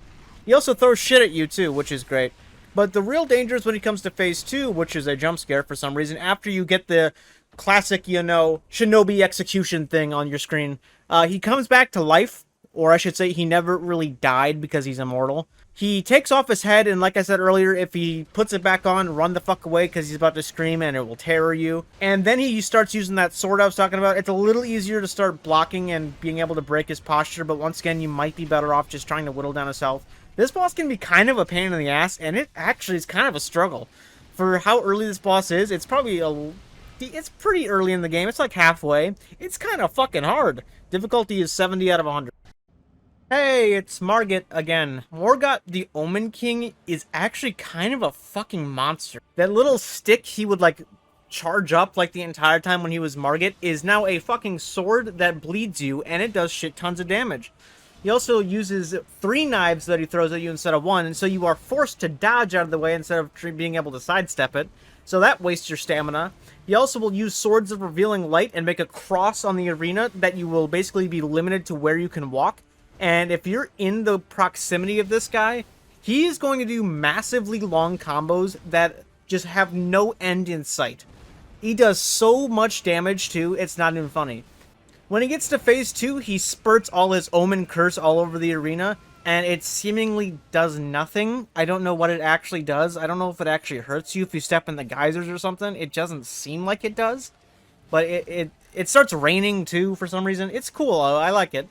Speaker 1: He also throws shit at you too, which is great. But the real danger is when he comes to phase 2, which is a jump scare for some reason, after you get the classic, you know, shinobi execution thing on your screen. He comes back to life, or I should say he never really died because he's immortal. He takes off his head, and like I said earlier, if he puts it back on, run the fuck away because he's about to scream and it will terror you. And then he starts using that sword I was talking about. It's a little easier to start blocking and being able to break his posture, but once again, you might be better off just trying to whittle down his health. This boss can be kind of a pain in the ass, and it actually is kind of a struggle. For how early this boss is, it's probably it's pretty early in the game. It's like halfway. It's kind of fucking hard. Difficulty is 70 out of 100. Hey, it's Margit again. Morgott the Omen King is actually kind of a fucking monster. That little stick he would like charge up like the entire time when he was Margit is now a fucking sword that bleeds you, and it does shit tons of damage. He also uses 3 knives that he throws at you instead of 1, and so you are forced to dodge out of the way instead of being able to sidestep it. So that wastes your stamina. He also will use Swords of Revealing Light and make a cross on the arena that you will basically be limited to where you can walk. And if you're in the proximity of this guy, he is going to do massively long combos that just have no end in sight. He does so much damage too, it's not even funny. When he gets to phase 2, he spurts all his Omen Curse all over the arena, and it seemingly does nothing. I don't know what it actually does. I don't know if it actually hurts you if you step in the geysers or something. It doesn't seem like it does. But it starts raining too for some reason. It's cool, I like it.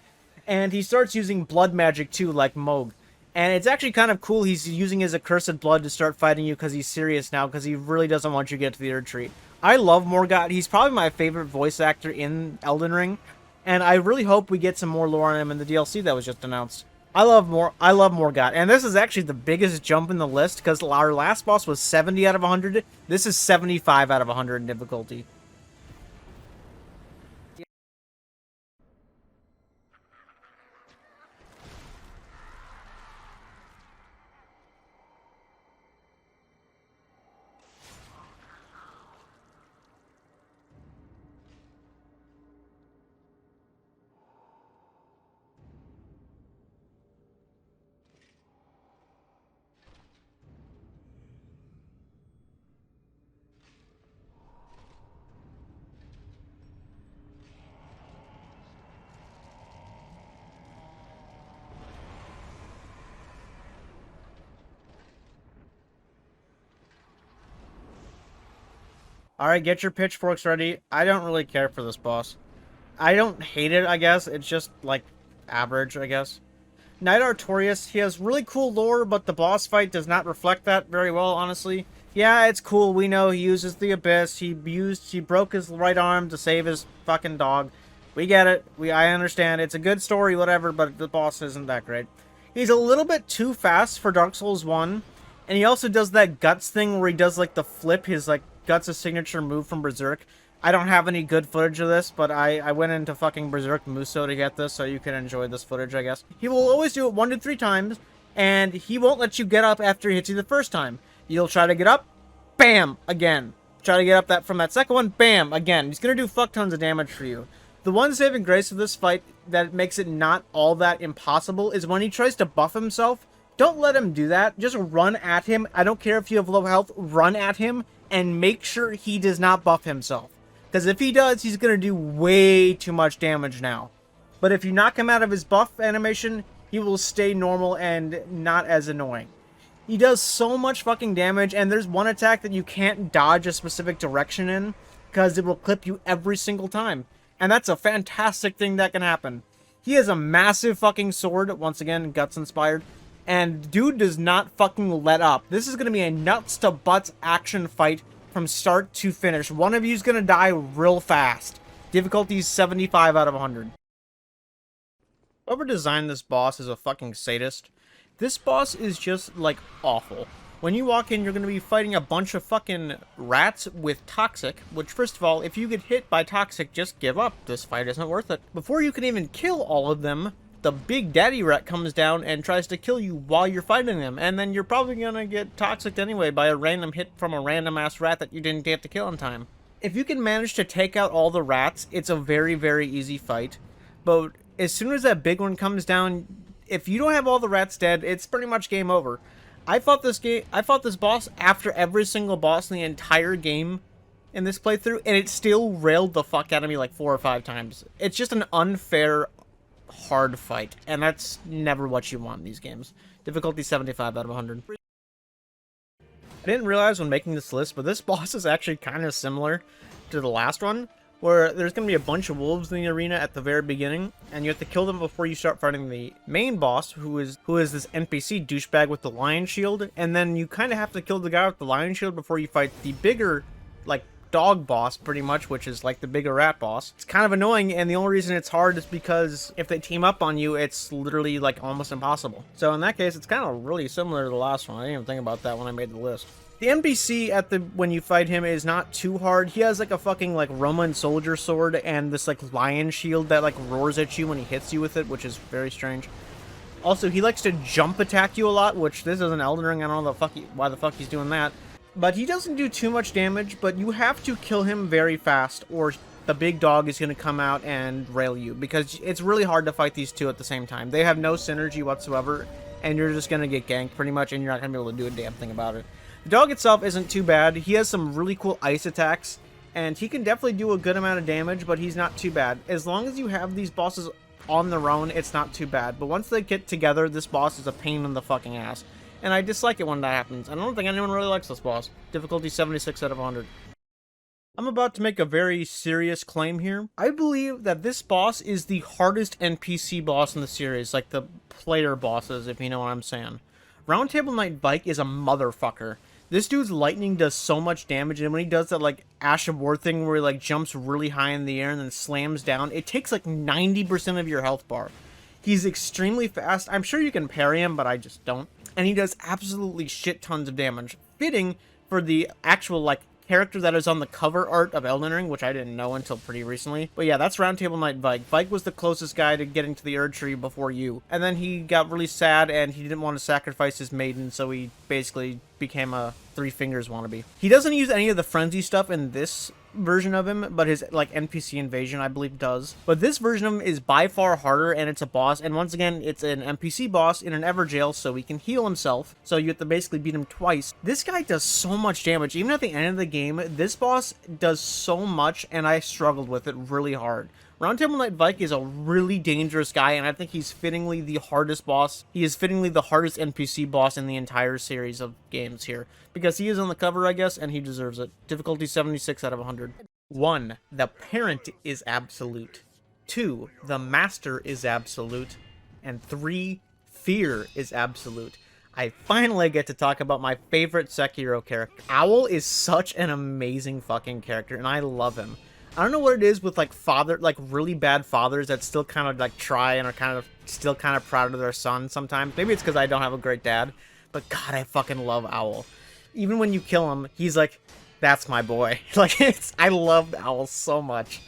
Speaker 1: And he starts using blood magic too, like Moog. And it's actually kind of cool he's using his accursed blood to start fighting you because he's serious now, because he really doesn't want you to get to the Erdtree. I love Morgott. He's probably my favorite voice actor in Elden Ring. And I really hope we get some more lore on him in the DLC that was just announced. I love Morgott. And this is actually the biggest jump in the list, because our last boss was 70 out of 100. This is 75 out of 100 in difficulty. Alright, get your pitchforks ready. I don't really care for this boss. I don't hate it, I guess. It's just, like, average, I guess. Knight Artorias, he has really cool lore, but the boss fight does not reflect that very well, honestly. Yeah, it's cool. We know he uses the Abyss. He broke his right arm to save his fucking dog. We get it. I understand. It's a good story, whatever, but the boss isn't that great. He's a little bit too fast for Dark Souls 1. And he also does that Guts thing where he does, like, the flip, his, like, Guts' signature move from Berserk. I don't have any good footage of this, but I went into fucking Berserk Muso to get this, so you can enjoy this footage, I guess. He will always do it 1 to 3 times, and he won't let you get up after he hits you the first time. You'll try to get up, bam, again. Try to get up from that second one, bam, again. He's gonna do fuck tons of damage for you. The one saving grace of this fight that makes it not all that impossible is when he tries to buff himself. Don't let him do that. Just run at him. I don't care if you have low health. Run at him and make sure he does not buff himself. Because if he does, he's going to do way too much damage now. But if you knock him out of his buff animation, he will stay normal and not as annoying. He does so much fucking damage, and there's one attack that you can't dodge a specific direction in, because it will clip you every single time. And that's a fantastic thing that can happen. He has a massive fucking sword, once again, Guts inspired. And dude does not fucking let up. This is going to be a nuts to butts action fight from start to finish. One of you is going to die real fast. Difficulty is 75 out of 100. Whoever designed this boss is a fucking sadist. This boss is just, like, awful. When you walk in, you're going to be fighting a bunch of fucking rats with Toxic, which, first of all, if you get hit by Toxic, just give up. This fight isn't worth it. Before you can even kill all of them, the big daddy rat comes down and tries to kill you while you're fighting them, and then you're probably gonna get toxic anyway by a random hit from a random ass rat that you didn't get to kill in time. If you can manage to take out all the rats, it's a very, very easy fight. But as soon as that big one comes down, if you don't have all the rats dead, it's pretty much game over. I fought this boss after every single boss in the entire game in this playthrough, and it still railed the fuck out of me like 4 or 5 times. It's just an unfair, hard fight, and that's never what you want in these games. Difficulty 75 out of 100. I didn't realize when making this list, but this boss is actually kind of similar to the last one, where there's going to be a bunch of wolves in the arena at the very beginning, and you have to kill them before you start fighting the main boss, who is this NPC douchebag with the lion shield, and then you kind of have to kill the guy with the lion shield before you fight the bigger, like, dog boss, pretty much, which is like the bigger rat boss. It's kind of annoying, and the only reason it's hard is because if they team up on you, it's literally like almost impossible. So in that case, it's kind of really similar to the last one. I didn't even think about that when I made the list. The NPC when you fight him is not too hard. He has like a fucking like Roman soldier sword and this like lion shield that like roars at you when he hits you with it, which is very strange. Also, he likes to jump attack you a lot, which this is an Elden Ring. I don't know why the fuck he's doing that. But he doesn't do too much damage, but you have to kill him very fast, or the big dog is going to come out and rail you, because it's really hard to fight these two at the same time. They have no synergy whatsoever, and you're just going to get ganked pretty much, and you're not going to be able to do a damn thing about it. The dog itself isn't too bad. He has some really cool ice attacks, and he can definitely do a good amount of damage, but he's not too bad. As long as you have these bosses on their own, it's not too bad. But once they get together, this boss is a pain in the fucking ass. And I dislike it when that happens. I don't think anyone really likes this boss. Difficulty 76 out of 100. I'm about to make a very serious claim here. I believe that this boss is the hardest NPC boss in the series, like the player bosses, if you know what I'm saying. Roundtable Knight Vike is a motherfucker. This dude's lightning does so much damage, and when he does that like Ash of War thing where he like jumps really high in the air and then slams down, it takes like 90% of your health bar. He's extremely fast. I'm sure you can parry him, but I just don't. And he does absolutely shit tons of damage, fitting for the actual like character that is on the cover art of Elden Ring, which I didn't know until pretty recently. But yeah, that's Roundtable Knight Vike. Vike was the closest guy to getting to the Erd Tree before you, and then he got really sad and he didn't want to sacrifice his maiden, so he basically became a Three Fingers wannabe. He doesn't use any of the frenzy stuff in this version of him, but his like NPC invasion I believe does. But this version of him is by far harder, and it's a boss, and once again it's an NPC boss in an Everjail, so he can heal himself, so you have to basically beat him twice. This guy does so much damage. Even at the end of the game, this boss does so much, and I struggled with it really hard. Roundtable Knight Vike is a really dangerous guy, and I think he's fittingly the hardest boss. He is fittingly the hardest NPC boss in the entire series of games here, because he is on the cover, I guess, and he deserves it. Difficulty 76 out of 100. 1. The parent is absolute. 2. The master is absolute. And 3. Fear is absolute. I finally get to talk about my favorite Sekiro character. Owl is such an amazing fucking character, and I love him. I don't know what it is with like really bad fathers that still kind of like try and are still kind of proud of their son sometimes. Maybe it's because I don't have a great dad, but God, I fucking love Owl. Even when you kill him, he's like, that's my boy. Like, I love Owl so much.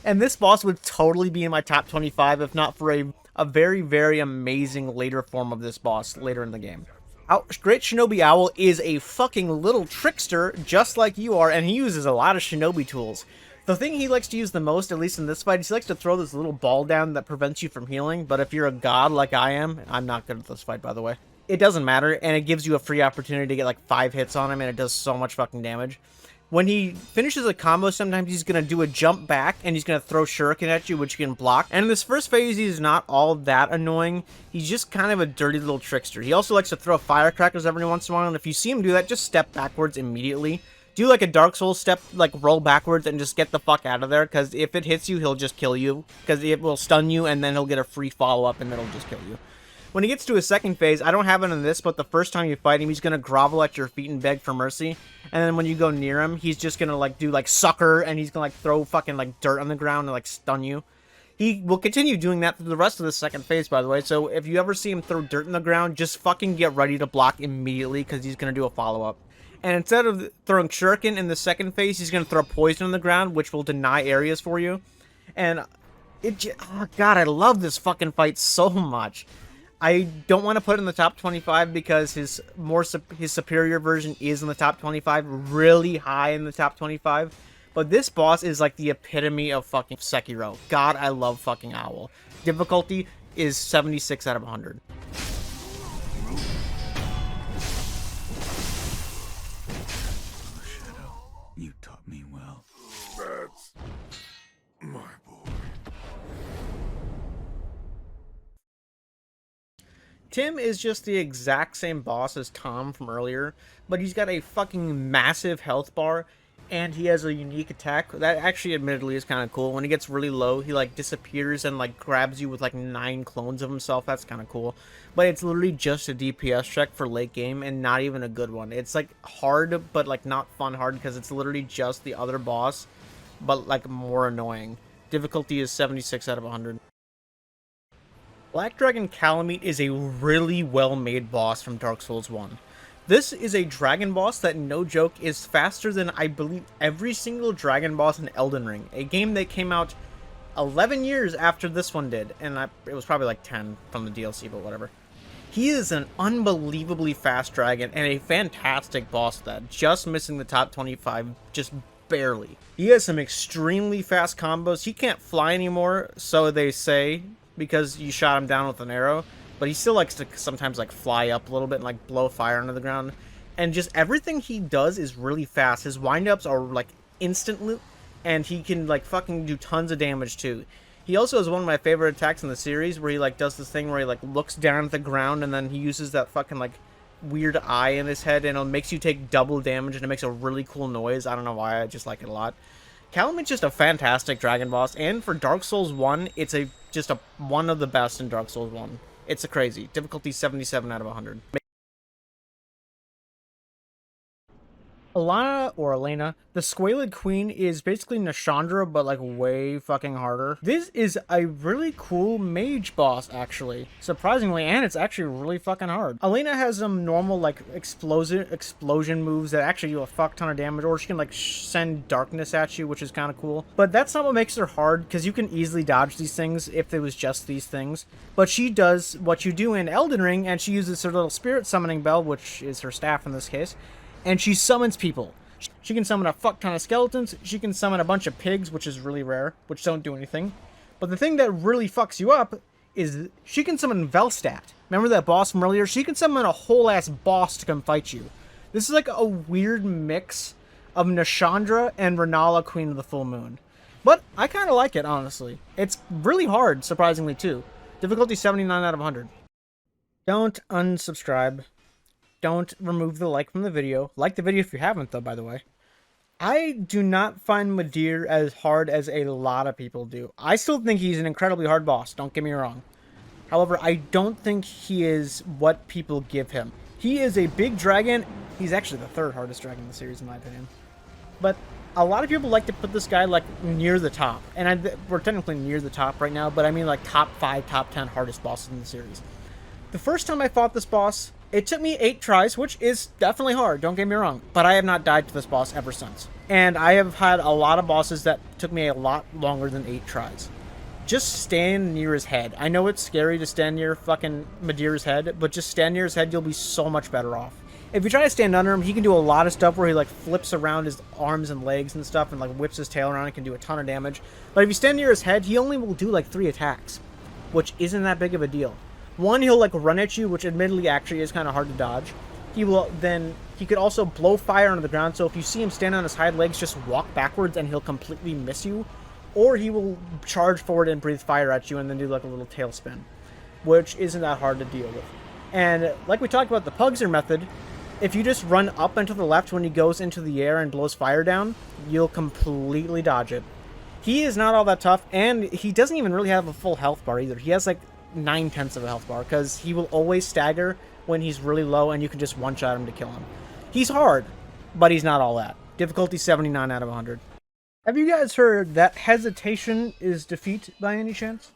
Speaker 1: And this boss would totally be in my top 25 if not for a very, very amazing later form of this boss later in the game. Great Shinobi Owl is a fucking little trickster just like you are, and he uses a lot of shinobi tools. The thing he likes to use the most, at least in this fight, is he likes to throw this little ball down that prevents you from healing, but if you're a god like I am, I'm not good at this fight, by the way, it doesn't matter, and it gives you a free opportunity to get like 5 hits on him, and it does so much fucking damage. When he finishes a combo, sometimes he's going to do a jump back, and he's going to throw shuriken at you, which you can block. And in this first phase, he's not all that annoying. He's just kind of a dirty little trickster. He also likes to throw firecrackers every once in a while, and if you see him do that, just step backwards immediately. Do like a Dark Souls step, like roll backwards and just get the fuck out of there, because if it hits you, he'll just kill you, because it will stun you, and then he'll get a free follow-up, and it'll just kill you. When he gets to his second phase, I don't have it in this, but the first time you fight him, he's going to grovel at your feet and beg for mercy. And then when you go near him, he's just going to like do like sucker, and he's going to like throw fucking like dirt on the ground and like stun you. He will continue doing that through the rest of the second phase, by the way. So if you ever see him throw dirt in the ground, just fucking get ready to block immediately, because he's going to do a follow-up. And instead of throwing shuriken in the second phase, he's going to throw poison on the ground, which will deny areas for you. And oh god, I love this fucking fight so much. I don't want to put it in the top 25 because his superior version is in the top 25, really high in the top 25. but this boss is like the epitome of fucking Sekiro. God, I love fucking Owl. Difficulty is 76 out of 100.
Speaker 2: You taught me well. That's my boy.
Speaker 1: Tim is just the exact same boss as Tom from earlier, but he's got a fucking massive health bar, and he has a unique attack that actually admittedly is kind of cool. When he gets really low, he like disappears and like grabs you with like 9 clones of himself. That's kind of cool. But it's literally just a DPS check for late game, and not even a good one. It's like hard, but like not fun hard, because it's literally just the other boss, but like more annoying. Difficulty is 76 out of 100. Black Dragon Calamite is a really well-made boss from Dark Souls 1. This is a dragon boss that, no joke, is faster than I believe every single dragon boss in Elden Ring, a game that came out 11 years after this one did, and it was probably like 10 from the DLC, but whatever. He is an unbelievably fast dragon and a fantastic boss that, just missing the top 25 just barely. He has some extremely fast combos. He can't fly anymore, so they say, because you shot him down with an arrow, but he still likes to sometimes like fly up a little bit and like blow fire into the ground. And just everything he does is really fast. His windups are like instantly, and he can like fucking do tons of damage too. He also has one of my favorite attacks in the series where he like does this thing where he like looks down at the ground, and then he uses that fucking like weird eye in his head, and it makes you take double damage, and it makes a really cool noise. I don't know why, I just like it a lot. Calamite's just a fantastic dragon boss, and for Dark Souls 1, it's just one of the best in Dark Souls 1. It's a crazy. Difficulty 77 out of 100. Alana, or Elena, the Squalid Queen, is basically Nashandra, but like way fucking harder. This is a really cool mage boss, actually, surprisingly, and it's actually really fucking hard. Elena has some normal like explosion moves that actually do a fuck ton of damage, or she can like send darkness at you, which is kind of cool. But that's not what makes her hard, because you can easily dodge these things if it was just these things. But she does what you do in Elden Ring, and she uses her little spirit summoning bell, which is her staff in this case, and she summons people. She can summon a fuck ton of skeletons. She can summon a bunch of pigs, which is really rare, which don't do anything. But the thing that really fucks you up is she can summon Velstadt. Remember that boss from earlier? She can summon a whole ass boss to come fight you. This is like a weird mix of Nashandra and Renala, Queen of the Full Moon. But I kind of like it, honestly. It's really hard, surprisingly, too. Difficulty 79 out of 100. Don't unsubscribe. Don't remove the like from the video. Like the video if you haven't, though, by the way. I do not find Midir as hard as a lot of people do. I still think he's an incredibly hard boss, don't get me wrong. However, I don't think he is what people give him. He is a big dragon. He's actually the 3rd hardest dragon in the series, in my opinion. But a lot of people like to put this guy, like, near the top. And we're technically near the top right now, but I mean, like, top 5, top 10 hardest bosses in the series. The first time I fought this boss, it took me 8 tries, which is definitely hard, don't get me wrong, but I have not died to this boss ever since. And I have had a lot of bosses that took me a lot longer than 8 tries. Just stand near his head. I know it's scary to stand near fucking Midir's head, but just stand near his head, you'll be so much better off. If you try to stand under him, he can do a lot of stuff where he like flips around his arms and legs and stuff and like whips his tail around and can do a ton of damage. But if you stand near his head, he only will do like 3 attacks, which isn't that big of a deal. One, he'll like run at you, which admittedly actually is kind of hard to dodge. He could also blow fire onto the ground, so if you see him stand on his hind legs, just walk backwards and he'll completely miss you. Or he will charge forward and breathe fire at you and then do like a little tail spin, which isn't that hard to deal with. And like we talked about the Pugzer method, if you just run up and to the left when he goes into the air and blows fire down, you'll completely dodge it. He is not all that tough, and he doesn't even really have a full health bar either. He has like 9/10 of a health bar, because he will always stagger when he's really low, and you can just one-shot him to kill him. He's hard, but he's not all that. Difficulty 79 out of 100. Have you guys heard that hesitation is defeat by any chance?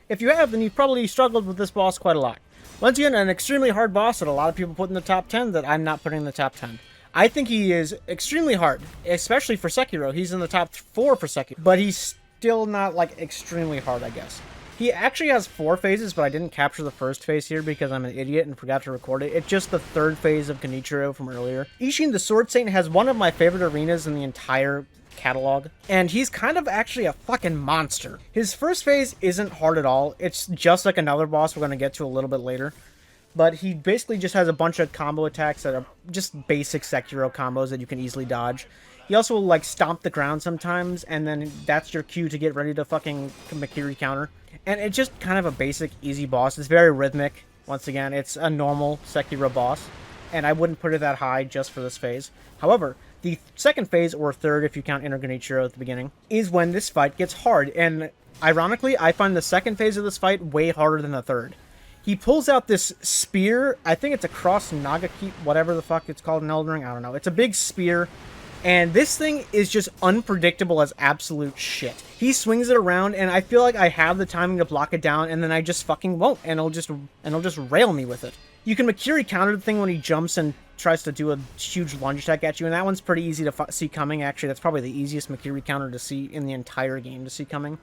Speaker 1: If you have, then you've probably struggled with this boss quite a lot. Once again, an extremely hard boss that a lot of people put in the top 10 that I'm not putting in the top 10. I think he is extremely hard, especially for Sekiro. He's in the top 4 for Sekiro, but he's still not like extremely hard, I guess. He actually has 4 phases, but I didn't capture the first phase here because I'm an idiot and forgot to record it. It's just the 3rd phase of Kenichiro from earlier. Ishin the Sword Saint has one of my favorite arenas in the entire catalog. And he's kind of actually a fucking monster. His first phase isn't hard at all. It's just like another boss we're going to get to a little bit later. But he basically just has a bunch of combo attacks that are just basic Sekiro combos that you can easily dodge. He also will, like, stomp the ground sometimes, and then that's your cue to get ready to fucking Makiri counter. And it's just kind of a basic, easy boss. It's very rhythmic. Once again, it's a normal Sekiro boss, and I wouldn't put it that high just for this phase. However, the second phase, or third if you count Interganichiro at the beginning, is when this fight gets hard. And ironically, I find the second phase of this fight way harder than the third. He pulls out this spear. I think it's a cross Nagaki, whatever the fuck it's called in Elden Ring. I don't know. It's a big spear. And this thing is just unpredictable as absolute shit. He swings it around, and I feel like I have the timing to block it down, and then I just fucking won't, and it'll just rail me with it. You can Makiri counter the thing when he jumps and tries to do a huge lunge attack at you, and that one's pretty easy to see coming. Actually, that's probably the easiest Makiri counter to see in the entire game to see coming.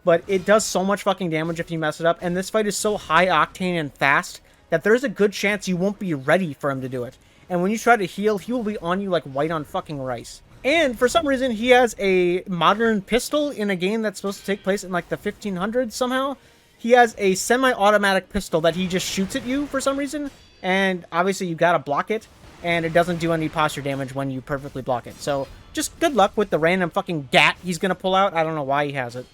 Speaker 1: But it does so much fucking damage if you mess it up, and this fight is so high octane and fast that there's a good chance you won't be ready for him to do it. And when you try to heal, he will be on you like white on fucking rice. And for some reason, he has a modern pistol in a game that's supposed to take place in like the 1500s somehow. He has a semi-automatic pistol that he just shoots at you for some reason. And obviously you gotta block it. And it doesn't do any posture damage when you perfectly block it. So just good luck with the random fucking gat he's gonna pull out. I don't know why he has it.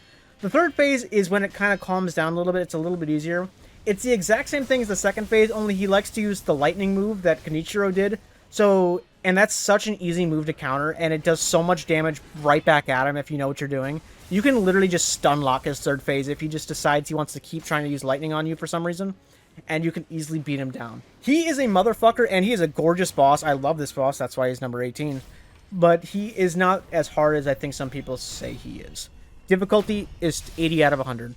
Speaker 1: The third phase is when it kind of calms down a little bit. It's a little bit easier. It's the exact same thing as the second phase, only he likes to use the lightning move that Kenichiro did. So, and that's such an easy move to counter, and it does so much damage right back at him if you know what you're doing. You can literally just stun lock his third phase if he just decides he wants to keep trying to use lightning on you for some reason, and you can easily beat him down. He is a motherfucker, and he is a gorgeous boss. I love this boss, that's why he's number 18. But he is not as hard as I think some people say he is. Difficulty is 80 out of 100.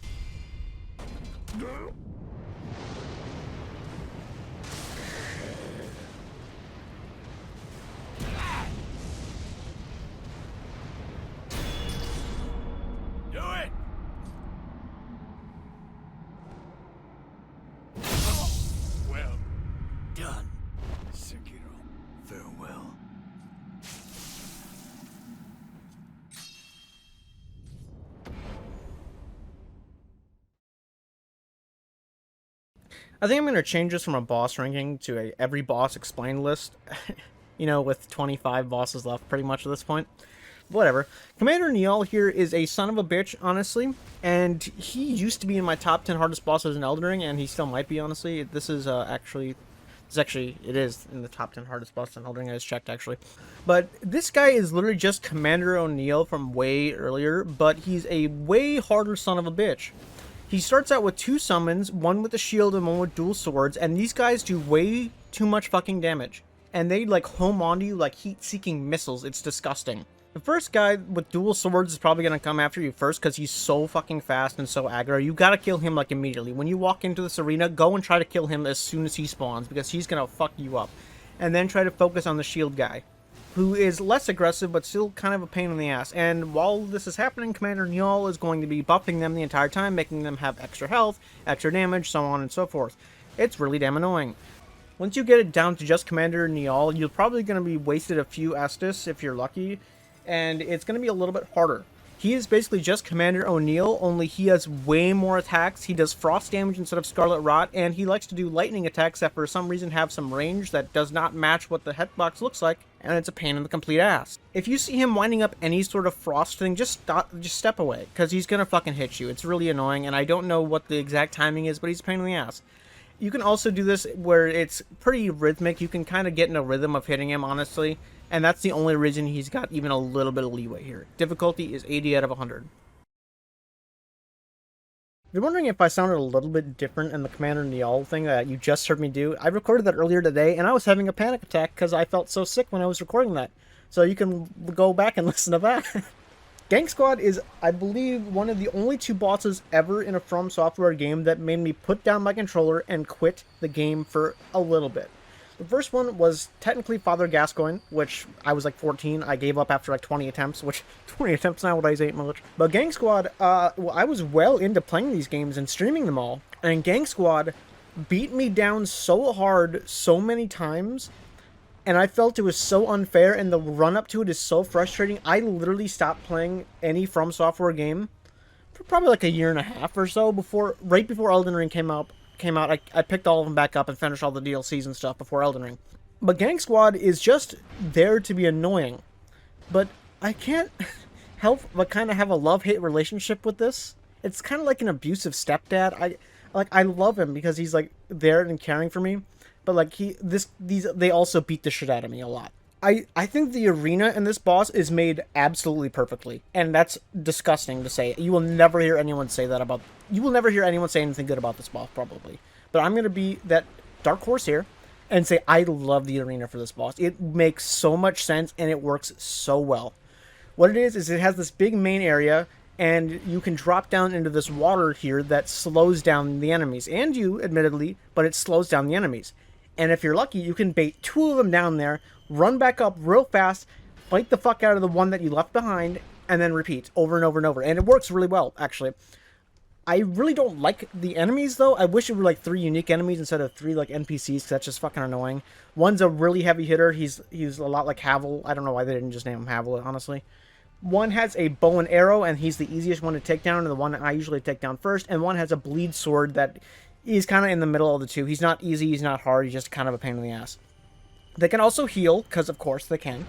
Speaker 1: I think I'm going to change this from a boss ranking to a every boss explained list. You know, with 25 bosses left pretty much at this point. Whatever. Commander Niall here is a son of a bitch, honestly. And he used to be in my top 10 hardest bosses in Elden Ring, and he still might be, honestly. This is it is in the top 10 hardest bosses in Elden Ring. I just checked, actually. But this guy is literally just Commander O'Neill from way earlier, but he's a way harder son of a bitch. He starts out with 2 summons, one with a shield and one with dual swords, and these guys do way too much fucking damage. And they, like, home onto you like heat-seeking missiles. It's disgusting. The first guy with dual swords is probably going to come after you first because he's so fucking fast and so aggro. You got to kill him, like, immediately. When you walk into this arena, go and try to kill him as soon as he spawns because he's going to fuck you up. And then try to focus on the shield guy, who is less aggressive but still kind of a pain in the ass. And while this is happening, Commander Niall is going to be buffing them the entire time, making them have extra health, extra damage, so on and so forth. It's really damn annoying. Once you get it down to just Commander Niall, you're probably going to be wasted a few Estus if you're lucky, and it's going to be a little bit harder. He is basically just Commander O'Neill, only he has way more attacks. He does frost damage instead of Scarlet Rot, and he likes to do lightning attacks that for some reason have some range that does not match what the hitbox looks like, and it's a pain in the complete ass. If you see him winding up any sort of frost thing, just step away, because he's going to fucking hit you. It's really annoying, and I don't know what the exact timing is, but he's a pain in the ass. You can also do this where it's pretty rhythmic. You can kind of get in a rhythm of hitting him, honestly. And that's the only reason he's got even a little bit of leeway here. Difficulty is 80 out of 100. If you're wondering if I sounded a little bit different in the Commander Niall thing that you just heard me do, I recorded that earlier today, and I was having a panic attack because I felt so sick when I was recording that. So you can go back and listen to that. Gang Squad is, I believe, one of the only 2 bosses ever in a Fromsoftware game that made me put down my controller and quit the game for a little bit. The first one was technically Father Gascoigne, which I was like 14. I gave up after like 20 attempts, which 20 attempts nowadays ain't much. But Gang Squad, well, I was well into playing these games and streaming them all. And Gang Squad beat me down so hard so many times. and I felt it was so unfair, and the run-up to it is so frustrating. I literally stopped playing any From Software game for probably like a year and a half or so right before Elden Ring came out. I picked all of them back up and finished all the DLCs and stuff before Elden Ring. But Gang Squad is just there to be annoying. But I can't help but kind of have a love-hate relationship with this. It's kind of like an abusive stepdad. I love him because he's like there and caring for me, but like they also beat the shit out of me a lot. I think the arena in this boss is made absolutely perfectly, and that's disgusting to say. You will never hear anyone say that about. You will never hear anyone say anything good about this boss, probably. But I'm gonna be that dark horse here, and say I love the arena for this boss. It makes so much sense, and it works so well. What it is it has this big main area, and you can drop down into this water here that slows down the enemies, and you, admittedly, but it slows down the enemies. And if you're lucky, you can bait 2 of them down there, run back up real fast, fight the fuck out of the one that you left behind, and then repeat over and over and over. And it works really well, actually. I really don't like the enemies, though. I wish it were like 3 unique enemies instead of 3 like NPCs, because that's just fucking annoying. One's a really heavy hitter. He's a lot like Havel. I don't know why they didn't just name him Havel, honestly. One has a bow and arrow, and he's the easiest one to take down, and the one I usually take down first. And one has a bleed sword that is kind of in the middle of the two. He's not easy, he's not hard, he's just kind of a pain in the ass. They can also heal, because of course they can.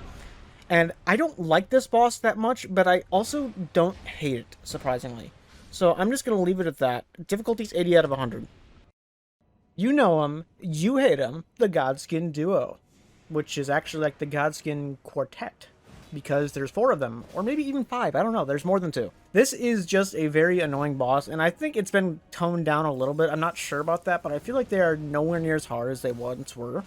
Speaker 1: And I don't like this boss that much, but I also don't hate it, surprisingly. So I'm just going to leave it at that. Difficulty's 80 out of 100. You know him, you hate him, the Godskin Duo. Which is actually like the Godskin Quartet. Because there's 4 of them, or maybe even 5, I don't know, there's more than 2. This is just a very annoying boss, and I think it's been toned down a little bit. I'm not sure about that, but I feel like they are nowhere near as hard as they once were.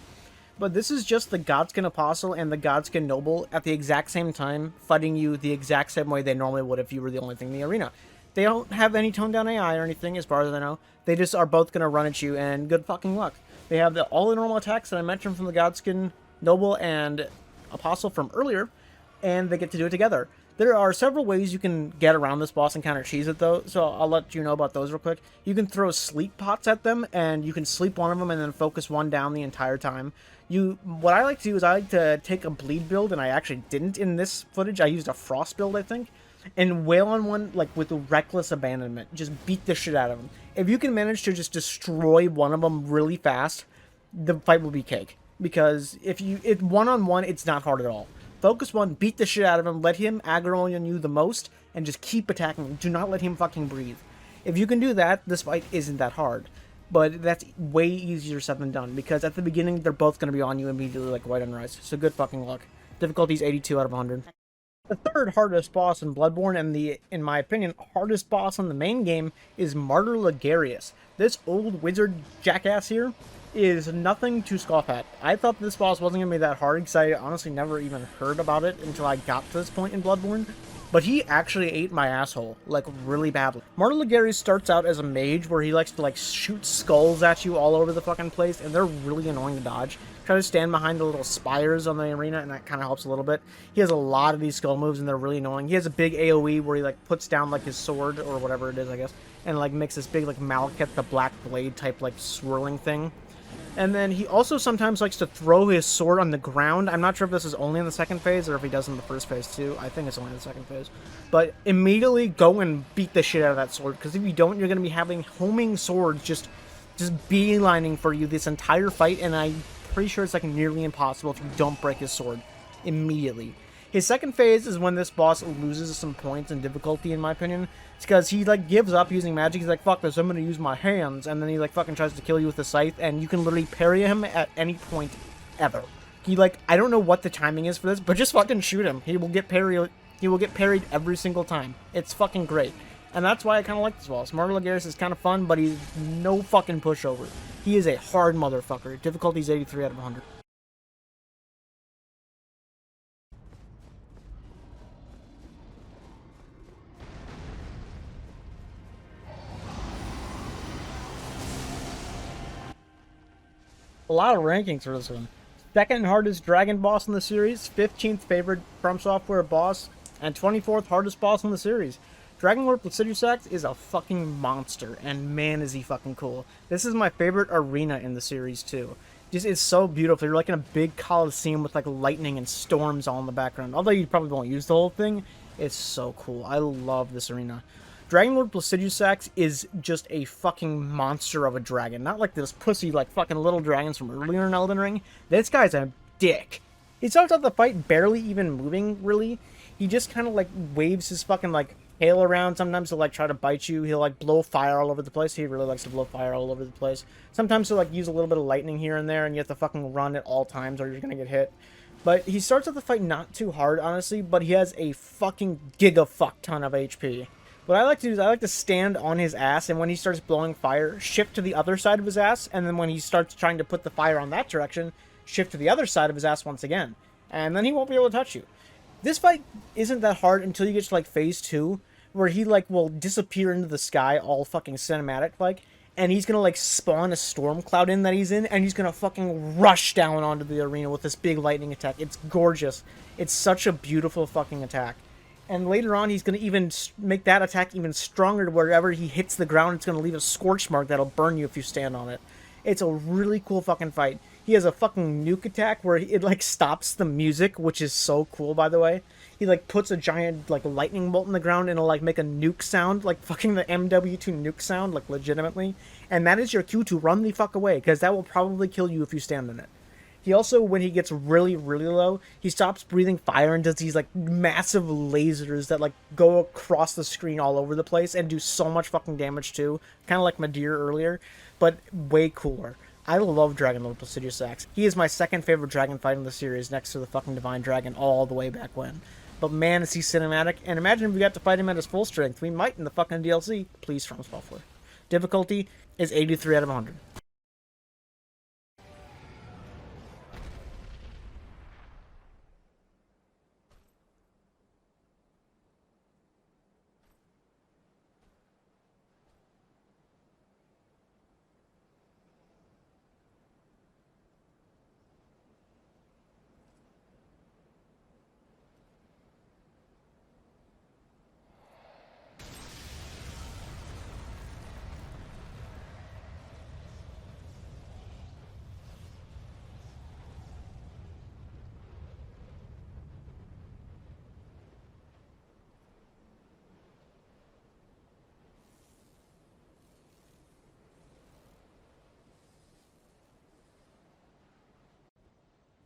Speaker 1: But this is just the Godskin Apostle and the Godskin Noble at the exact same time, fighting you the exact same way they normally would if you were the only thing in the arena. They don't have any toned down AI or anything, as far as I know. They just are both going to run at you, and good fucking luck. They have all the normal attacks that I mentioned from the Godskin Noble and Apostle from earlier, and they get to do it together. There are several ways you can get around this boss and kind of cheese it, though, so I'll let you know about those real quick. You can throw sleep pots at them, and you can sleep one of them and then focus one down the entire time. What I like to do is I like to take a bleed build, and I actually didn't in this footage. I used a frost build, I think, and wail on one like with reckless abandonment. Just beat the shit out of them. If you can manage to just destroy one of them really fast, the fight will be cake. Because if one-on-one, it's not hard at all. Focus one, beat the shit out of him, let him aggro on you the most, and just keep attacking him. Do not let him fucking breathe. If you can do that, this fight isn't that hard. But that's way easier said than done, because at the beginning, they're both going to be on you immediately like white on rice. So good fucking luck. Difficulty's 82 out of 100. The third hardest boss in Bloodborne, and the, in my opinion, hardest boss in the main game, is Martyr Ligarius. This old wizard jackass here is nothing to scoff at. I thought this boss wasn't going to be that hard, because I honestly never even heard about it until I got to this point in Bloodborne. But he actually ate my asshole, like, really badly. Martyr Ligarius starts out as a mage, where he likes to, like, shoot skulls at you all over the fucking place, and they're really annoying to dodge. Try to stand behind the little spires on the arena, and that kind of helps a little bit. He has a lot of these skull moves, and they're really annoying. He has a big AoE where he, like, puts down, like, his sword, or whatever it is, I guess, and, like, makes this big, like, Malekith the Black Blade type, like, swirling thing. And then he also sometimes likes to throw his sword on the ground. I'm not sure if this is only in the second phase or if he does in the first phase too. I think it's only in the second phase. But immediately go and beat the shit out of that sword, because if you don't, you're going to be having homing swords just beelining for you this entire fight, and I'm pretty sure it's like nearly impossible if you don't break his sword immediately. His second phase is when this boss loses some points in difficulty, in my opinion. It's because he, like, gives up using magic. He's like, fuck this, I'm gonna use my hands. And then he, like, fucking tries to kill you with a scythe, and you can literally parry him at any point ever. He, like, I don't know what the timing is for this, but just fucking shoot him. He will get parried every single time. It's fucking great. And that's why I kind of like this boss. Martyr Ligarius is kind of fun, but he's no fucking pushover. He is a hard motherfucker. Difficulty's 83 out of 100. A lot of rankings for this one. Second hardest dragon boss in the series, 15th favorite Fromsoftware boss, and 24th hardest boss in the series. Dragonlord Placidusax is a fucking monster, and man is he fucking cool. This is my favorite arena in the series too. Just, it's so beautiful. You're like in a big coliseum with like lightning and storms all in the background. Although you probably won't use the whole thing, it's so cool. I love this arena. Dragon Lord Placidusax is just a fucking monster of a dragon. Not like this pussy like fucking little dragons from earlier in Elden Ring. This guy's a dick. He starts out the fight barely even moving, really. He just kind of like waves his fucking like tail around. Sometimes he'll like try to bite you. He'll like blow fire all over the place. He really likes to blow fire all over the place. Sometimes he'll like use a little bit of lightning here and there, and you have to fucking run at all times or you're gonna get hit. But he starts out the fight not too hard, honestly, but he has a fucking giga fuck ton of HP. What I like to do is I like to stand on his ass, and when he starts blowing fire, shift to the other side of his ass, and then when he starts trying to put the fire on that direction, shift to the other side of his ass once again. And then he won't be able to touch you. This fight isn't that hard until you get to like phase 2, where he like will disappear into the sky all fucking cinematic like, and he's gonna like spawn a storm cloud in that he's in, and he's gonna fucking rush down onto the arena with this big lightning attack. It's gorgeous. It's such a beautiful fucking attack. And later on, he's going to even make that attack even stronger to wherever he hits the ground. It's going to leave a scorch mark that'll burn you if you stand on it. It's a really cool fucking fight. He has a fucking nuke attack where it, like, stops the music, which is so cool, by the way. He, like, puts a giant, like, lightning bolt in the ground and it'll, like, make a nuke sound, like, fucking the MW2 nuke sound, like, legitimately. And that is your cue to run the fuck away, because that will probably kill you if you stand in it. He also, when he gets really, really low, he stops breathing fire and does these, like, massive lasers that, like, go across the screen all over the place and do so much fucking damage, too. Kind of like Madir earlier, but way cooler. I love Dragon Lord Placidusax. He is my second favorite dragon fight in the series, next to the fucking Divine Dragon all the way back when. But man, is he cinematic, and imagine if we got to fight him at his full strength. We might in the fucking DLC. Please, Fromsoftware. Difficulty is 83 out of 100.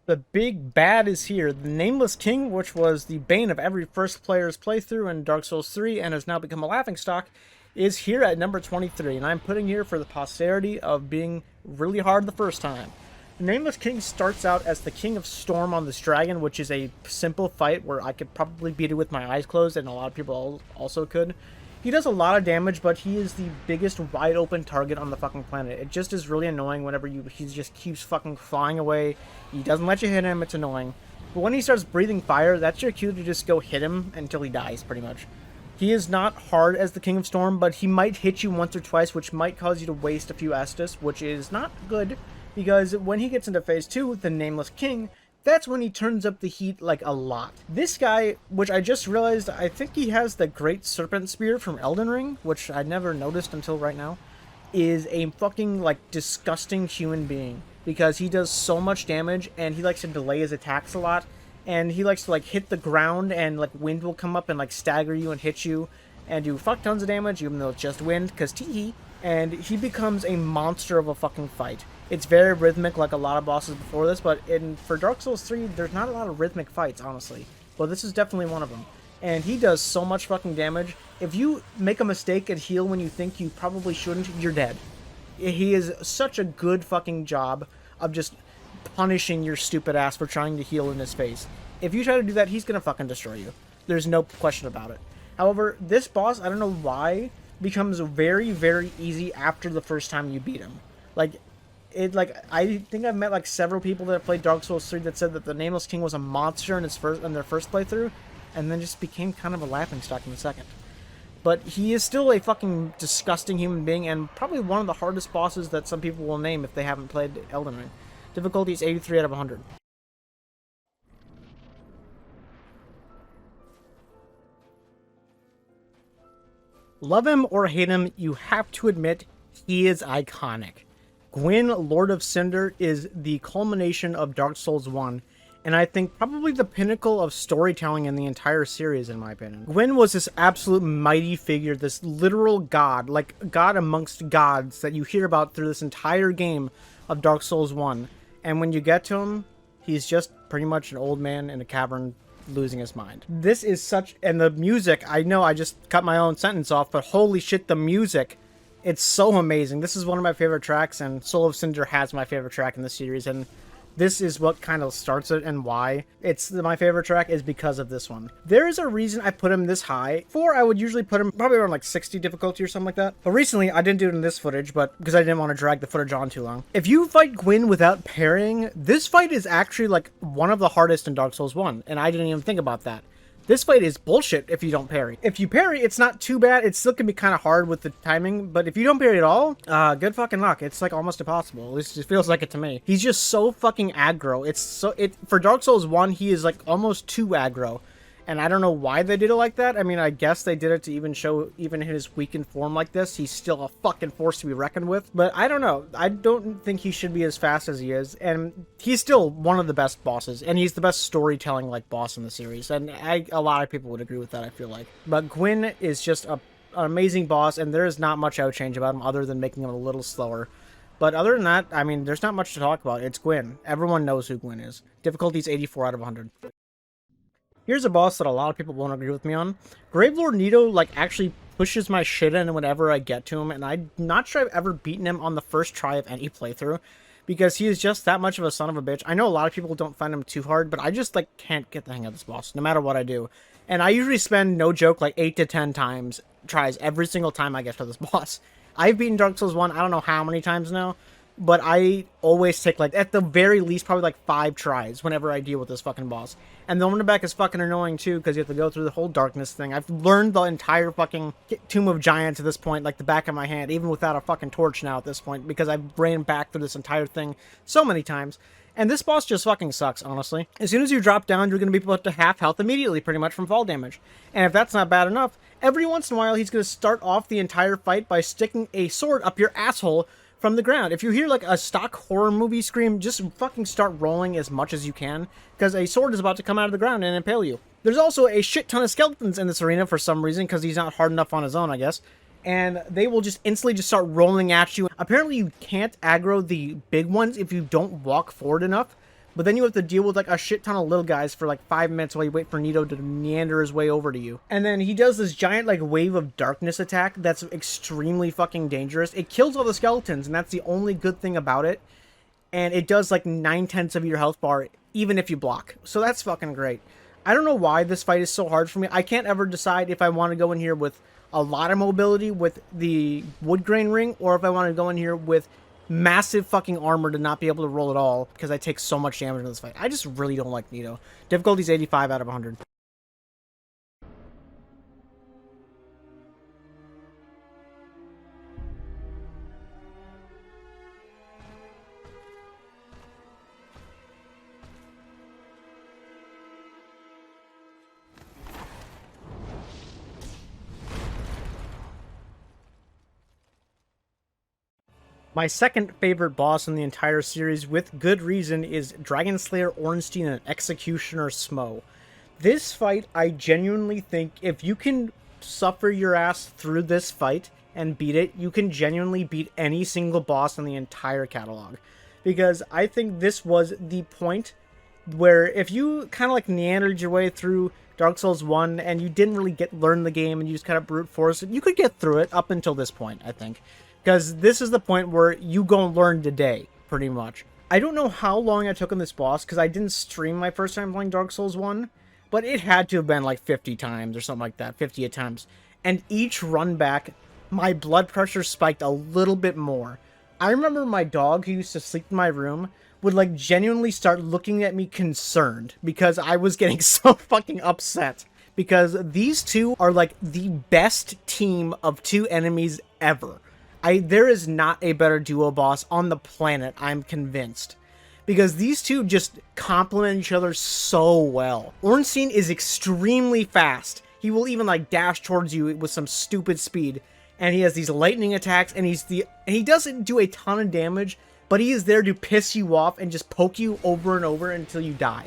Speaker 1: The big bad is here. The Nameless King, which was the bane of every first player's playthrough in Dark Souls 3 and has now become a laughingstock, is here at number 23, and I'm putting here for the posterity of being really hard the first time. The Nameless King starts out as the King of Storm on this dragon, which is a simple fight where I could probably beat it with my eyes closed, and a lot of people also could. He does a lot of damage, but he is the biggest wide open target on the fucking planet. It just is really annoying whenever he just keeps fucking flying away. He doesn't let you hit him, it's annoying. But when he starts breathing fire, that's your cue to just go hit him until he dies, pretty much. He is not hard as the King of Storm, but he might hit you once or twice, which might cause you to waste a few Estus, which is not good, because when he gets into phase 2, the Nameless King, that's when he turns up the heat, like, a lot. This guy, which I just realized, I think he has the Great Serpent Spear from Elden Ring, which I never noticed until right now, is a fucking, like, disgusting human being. Because he does so much damage, and he likes to delay his attacks a lot, and he likes to, like, hit the ground, and, like, wind will come up and, like, stagger you and hit you, and do fuck tons of damage, even though it's just wind, because tee-hee. And he becomes a monster of a fucking fight. It's very rhythmic like a lot of bosses before this, but for Dark Souls 3, there's not a lot of rhythmic fights, honestly. But this is definitely one of them. And he does so much fucking damage. If you make a mistake and heal when you think you probably shouldn't, you're dead. He is such a good fucking job of just punishing your stupid ass for trying to heal in his face. If you try to do that, he's gonna fucking destroy you. There's no question about it. However, this boss, I don't know why, becomes very, very easy after the first time you beat him. I think I've met like several people that have played Dark Souls 3 that said that the Nameless King was a monster in their first playthrough, and then just became kind of a laughingstock in the second. But he is still a fucking disgusting human being, and probably one of the hardest bosses that some people will name if they haven't played Elden Ring. Difficulty is 83 out of 100. Love him or hate him, you have to admit he is iconic. Gwyn, Lord of Cinder, is the culmination of Dark Souls 1, and I think probably the pinnacle of storytelling in the entire series, in my opinion. Gwyn was this absolute mighty figure, this literal god, like god amongst gods that you hear about through this entire game of Dark Souls 1. And when you get to him, he's just pretty much an old man in a cavern losing his mind. This is such... And the music, I know I just cut my own sentence off, but holy shit, the music, it's so amazing. This is one of my favorite tracks, and Soul of Cinder has my favorite track in the series, and this is what kind of starts it, and why it's my favorite track is because of this one. There is a reason I put him this high. Before, I would usually put him probably around like 60 difficulty or something like that. But recently, I didn't do it in this footage, but because I didn't want to drag the footage on too long. If you fight Gwyn without parrying, this fight is actually like one of the hardest in Dark Souls 1, and I didn't even think about that. This fight is bullshit if you don't parry. If you parry, it's not too bad. It still can be kind of hard with the timing, but if you don't parry at all, good fucking luck. It's like almost impossible. At least it feels like it to me. He's just so fucking aggro. For Dark Souls 1, he is like almost too aggro. And I don't know why they did it like that. I mean, I guess they did it to even show, even in his weakened form like this, he's still a fucking force to be reckoned with. But I don't know. I don't think he should be as fast as he is. And he's still one of the best bosses. And he's the best storytelling, like, boss in the series. And a lot of people would agree with that, I feel like. But Gwyn is just an amazing boss, and there is not much I would change about him other than making him a little slower. But other than that, I mean, there's not much to talk about. It's Gwyn. Everyone knows who Gwyn is. Difficulty's 84 out of 100. Here's a boss that a lot of people won't agree with me on. Gravelord Nito, like, actually pushes my shit in whenever I get to him, and I'm not sure I've ever beaten him on the first try of any playthrough, because he is just that much of a son of a bitch. I know a lot of people don't find him too hard, but I just, like, can't get the hang of this boss, no matter what I do. And I usually spend, no joke, like 8 to 10 tries every single time I get to this boss. I've beaten Dark Souls 1, I don't know how many times now, but I always take, like, at the very least, probably, like, 5 tries whenever I deal with this fucking boss. And the one back is fucking annoying, too, because you have to go through the whole darkness thing. I've learned the entire fucking Tomb of Giants at this point, like, the back of my hand, even without a fucking torch now at this point, because I've ran back through this entire thing so many times. And this boss just fucking sucks, honestly. As soon as you drop down, you're going to be put to half health immediately, pretty much, from fall damage. And if that's not bad enough, every once in a while, he's going to start off the entire fight by sticking a sword up your asshole from the ground. If you hear like a stock horror movie scream, just fucking start rolling as much as you can, because a sword is about to come out of the ground and impale you. There's also a shit ton of skeletons in this arena for some reason, because he's not hard enough on his own, I guess. And they will just instantly just start rolling at you. Apparently you can't aggro the big ones if you don't walk forward enough. But then you have to deal with like a shit ton of little guys for like 5 minutes while you wait for Nito to meander his way over to you. And then he does this giant like wave of darkness attack that's extremely fucking dangerous. It kills all the skeletons, and that's the only good thing about it. And it does like 9/10 of your health bar even if you block. So that's fucking great. I don't know why this fight is so hard for me. I can't ever decide if I want to go in here with a lot of mobility with the wood grain ring, or if I want to go in here with massive fucking armor to not be able to roll at all, because I take so much damage in this fight. I just really don't like Nito. Difficulty's 85 out of 100. My second favorite boss in the entire series, with good reason, is Dragon Slayer Ornstein and Executioner Smo. This fight, I genuinely think, if you can suffer your ass through this fight and beat it, you can genuinely beat any single boss in the entire catalog. Because I think this was the point where if you kind of like meandered your way through Dark Souls 1 and you didn't really learn the game and you just kind of brute force it, you could get through it up until this point, I think. Because this is the point where you go and learn today, pretty much. I don't know how long I took on this boss, because I didn't stream my first time playing Dark Souls 1, but it had to have been like 50 times or something like that, 58 times. And each run back, my blood pressure spiked a little bit more. I remember my dog, who used to sleep in my room, would like genuinely start looking at me concerned, because I was getting so fucking upset. Because these two are like the best team of two enemies ever. There is not a better duo boss on the planet, I'm convinced. Because these two just complement each other so well. Ornstein is extremely fast. He will even like dash towards you with some stupid speed. and he has these lightning attacks, and he doesn't do a ton of damage, but he is there to piss you off and just poke you over and over until you die.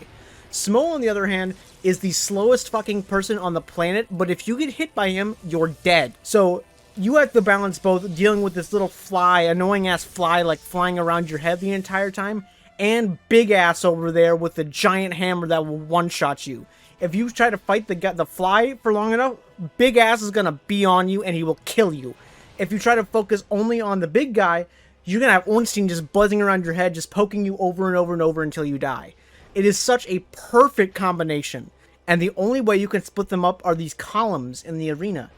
Speaker 1: Smo, on the other hand, is the slowest fucking person on the planet, but if you get hit by him, you're dead. So you have to balance both dealing with this little fly, annoying ass fly, like flying around your head the entire time, and big ass over there with the giant hammer that will one-shot you. If you try to fight the fly for long enough, big ass is gonna be on you and he will kill you. If you try to focus only on the big guy, you're gonna have Ornstein just buzzing around your head, just poking you over and over and over until you die. It is such a perfect combination, and the only way you can split them up are these columns in the arena.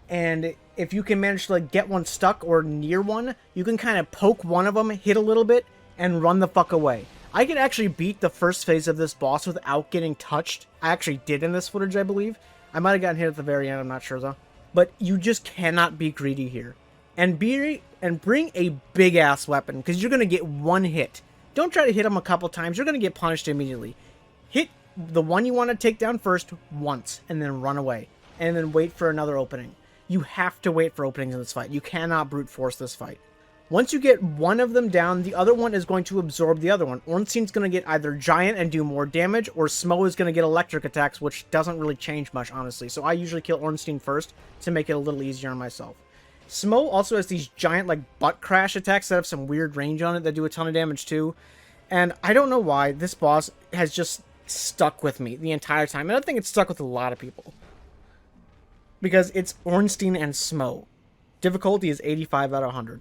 Speaker 1: And if you can manage to like get one stuck or near one, you can kind of poke one of them, hit a little bit, and run the fuck away. I can actually beat the first phase of this boss without getting touched. I actually did in this footage, I believe. I might have gotten hit at the very end, I'm not sure though. But you just cannot be greedy here. And bring a big ass weapon, because you're gonna get one hit. Don't try to hit him a couple times, you're gonna get punished immediately. Hit the one you want to take down first once, and then run away. And then wait for another opening. You have to wait for openings in this fight. You cannot brute force this fight. Once you get one of them down, the other one is going to absorb the other one. Ornstein's going to get either giant and do more damage, or Smo is going to get electric attacks, which doesn't really change much, honestly. So I usually kill Ornstein first to make it a little easier on myself. Smo also has these giant, like, butt crash attacks that have some weird range on it that do a ton of damage, too. And I don't know why this boss has just stuck with me the entire time. And I think it's stuck with a lot of people. Because it's Ornstein and Smo. Difficulty is 85 out of 100.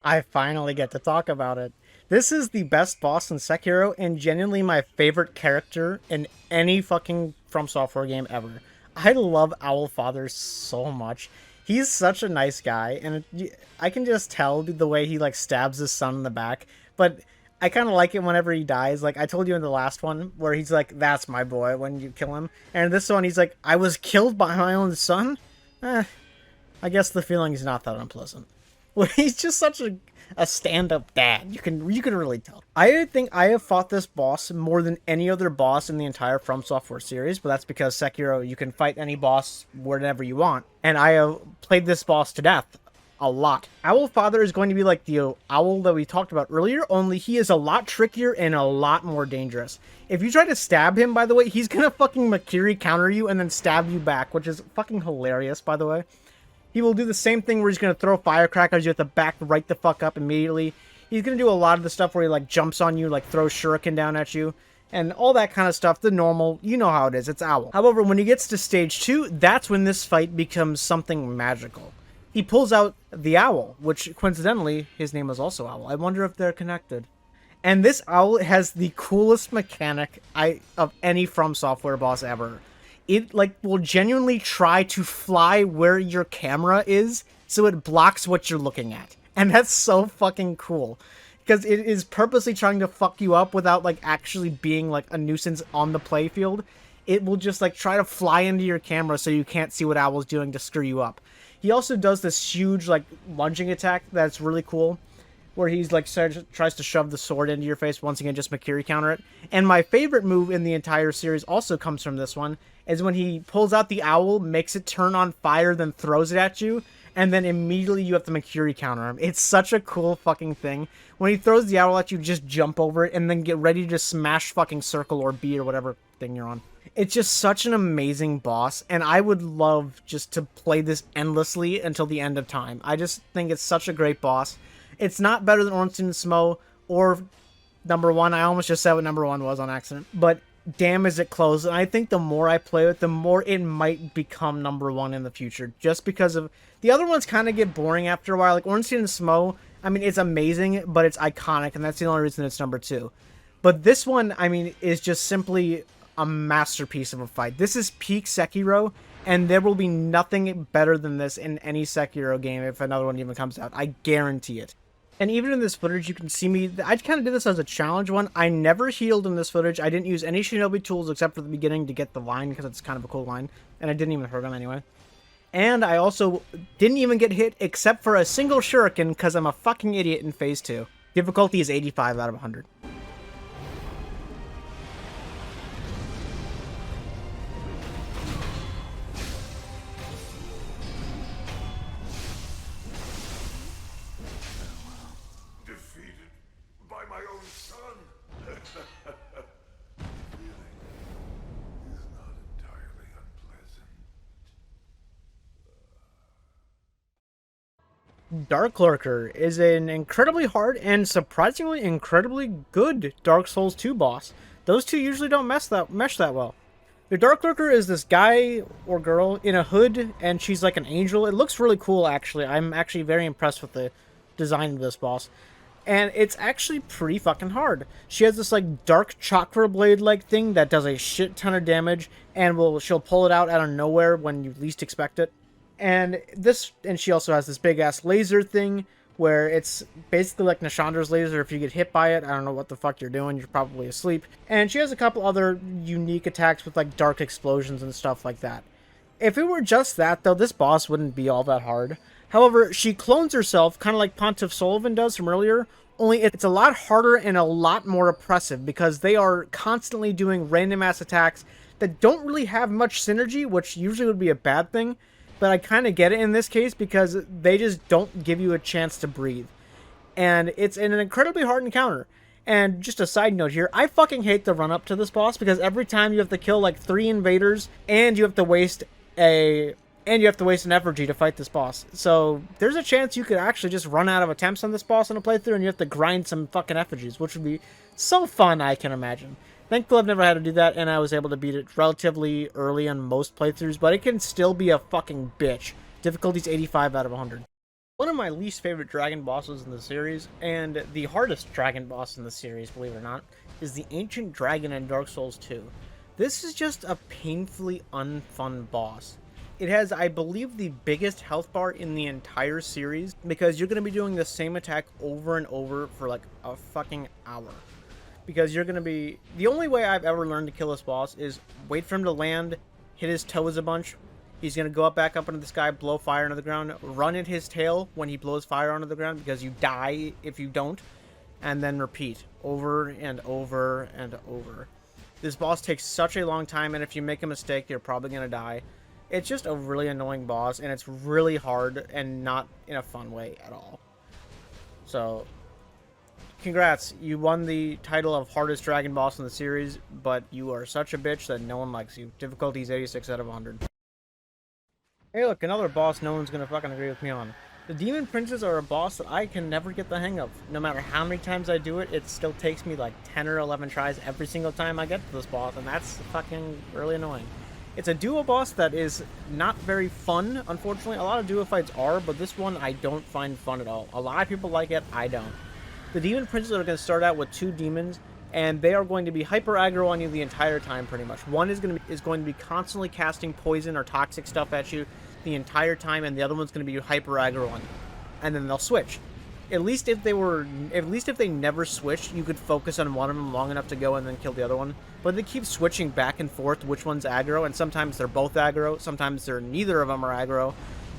Speaker 1: I finally get to talk about it. This is the best boss in Sekiro and genuinely my favorite character in any fucking Fromsoftware game ever. I love Owlfather so much. He's such a nice guy, and I can just tell the way he like stabs his son in the back, but I kind of like it whenever he dies. Like I told you in the last one where he's like, that's my boy when you kill him. And this one he's like, I was killed by my own son? I guess the feeling is not that unpleasant. Well, he's just such a stand-up dad. You can really tell. I think I have fought this boss more than any other boss in the entire Fromsoftware series, but that's because Sekiro, you can fight any boss whenever you want. And I have played this boss to death a lot. Owlfather is going to be like the owl that we talked about earlier, only he is a lot trickier and a lot more dangerous. If you try to stab him, by the way, he's gonna fucking Makiri counter you and then stab you back, which is fucking hilarious, by the way. He will do the same thing where he's going to throw firecrackers, you have to back right the fuck up immediately. He's going to do a lot of the stuff where he like jumps on you, like throws shuriken down at you, and all that kind of stuff, the normal, you know how it is, it's Owl. However, when he gets to stage 2, that's when this fight becomes something magical. He pulls out the owl, which coincidentally, his name is also Owl. I wonder if they're connected. And this owl has the coolest mechanic of any Fromsoftware boss ever. It like will genuinely try to fly where your camera is so it blocks what you're looking at. And that's so fucking cool. Because it is purposely trying to fuck you up without like actually being like a nuisance on the playfield. It will just like try to fly into your camera so you can't see what Owl's doing to screw you up. He also does this huge like lunging attack that's really cool, where he's like tries to shove the sword into your face. Once again, just Makiri counter it. And my favorite move in the entire series also comes from this one, is when he pulls out the owl, makes it turn on fire, then throws it at you, and then immediately you have to Makiri counter him. It's such a cool fucking thing. When he throws the owl at you, just jump over it, and then get ready to smash fucking circle or B or whatever thing you're on. It's just such an amazing boss, and I would love just to play this endlessly until the end of time. I just think it's such a great boss. It's not better than Ornstein and Smo or number 1. I almost just said what number 1 was on accident. But damn is it close. And I think the more I play it, the more it might become number 1 in the future. Just because of... The other ones kind of get boring after a while. Like Ornstein and Smo, I mean, it's amazing, but it's iconic. And that's the only reason it's number 2. But this one, I mean, is just simply a masterpiece of a fight. This is peak Sekiro. And there will be nothing better than this in any Sekiro game if another one even comes out. I guarantee it. And even in this footage, you can see me... I kind of did this as a challenge one. I never healed in this footage. I didn't use any shinobi tools except for the beginning to get the line, because it's kind of a cool line. And I didn't even hurt him anyway. And I also didn't even get hit except for a single shuriken, because I'm a fucking idiot in phase 2. Difficulty is 85 out of 100. Dark Lurker is an incredibly hard and surprisingly incredibly good Dark Souls 2 boss. Those two usually don't mesh that well. The Dark Lurker is this guy or girl in a hood, and she's like an angel. It looks really cool, actually. I'm actually very impressed with the design of this boss. And it's actually pretty fucking hard. She has this like dark chakra blade like thing that does a shit ton of damage, and she'll pull it out of nowhere when you least expect it. And she also has this big ass laser thing where it's basically like Nashandra's laser. If you get hit by it, I don't know what the fuck you're doing. You're probably asleep. And she has a couple other unique attacks with like dark explosions and stuff like that. If it were just that, though, this boss wouldn't be all that hard. However, she clones herself, kind of like Pontiff Sullivan does from earlier, only it's a lot harder and a lot more oppressive because they are constantly doing random ass attacks that don't really have much synergy, which usually would be a bad thing. But I kind of get it in this case because they just don't give you a chance to breathe. And it's an incredibly hard encounter. And just a side note here, I fucking hate the run up to this boss because every time you have to kill like 3 invaders and you have to waste an effigy to fight this boss. So there's a chance you could actually just run out of attempts on this boss in a playthrough and you have to grind some fucking effigies, which would be so fun, I can imagine. Thankfully, I've never had to do that, and I was able to beat it relatively early on most playthroughs, but it can still be a fucking bitch. Difficulty's 85 out of 100. One of my least favorite dragon bosses in the series, and the hardest dragon boss in the series, believe it or not, is the Ancient Dragon in Dark Souls 2. This is just a painfully unfun boss. It has, I believe, the biggest health bar in the entire series, because you're going to be doing the same attack over and over for like a fucking hour. Because you're going to be... The only way I've ever learned to kill this boss is wait for him to land, hit his toes a bunch. He's going to go back up into the sky, blow fire into the ground, run at his tail when he blows fire onto the ground because you die if you don't, and then repeat over and over and over. This boss takes such a long time, and if you make a mistake, you're probably going to die. It's just a really annoying boss, and it's really hard and not in a fun way at all. So... congrats, you won the title of hardest dragon boss in the series, but you are such a bitch that no one likes you. Difficulty is 86 out of 100. Hey look, another boss no one's gonna fucking agree with me on. The Demon Princes are a boss that I can never get the hang of. No matter how many times I do it, it still takes me like 10 or 11 tries every single time I get to this boss, and that's fucking really annoying. It's a duo boss that is not very fun, unfortunately. A lot of duo fights are, but this one I don't find fun at all. A lot of people like it, I don't. The Demon Princes are going to start out with 2 demons, and they are going to be hyper aggro on you the entire time, pretty much. One is going to be constantly casting poison or toxic stuff at you the entire time, and the other one's going to be hyper aggro on you. And then they'll switch. At least if they never switched, you could focus on one of them long enough to go and then kill the other one. But they keep switching back and forth which one's aggro, and sometimes they're both aggro, sometimes neither of them are aggro,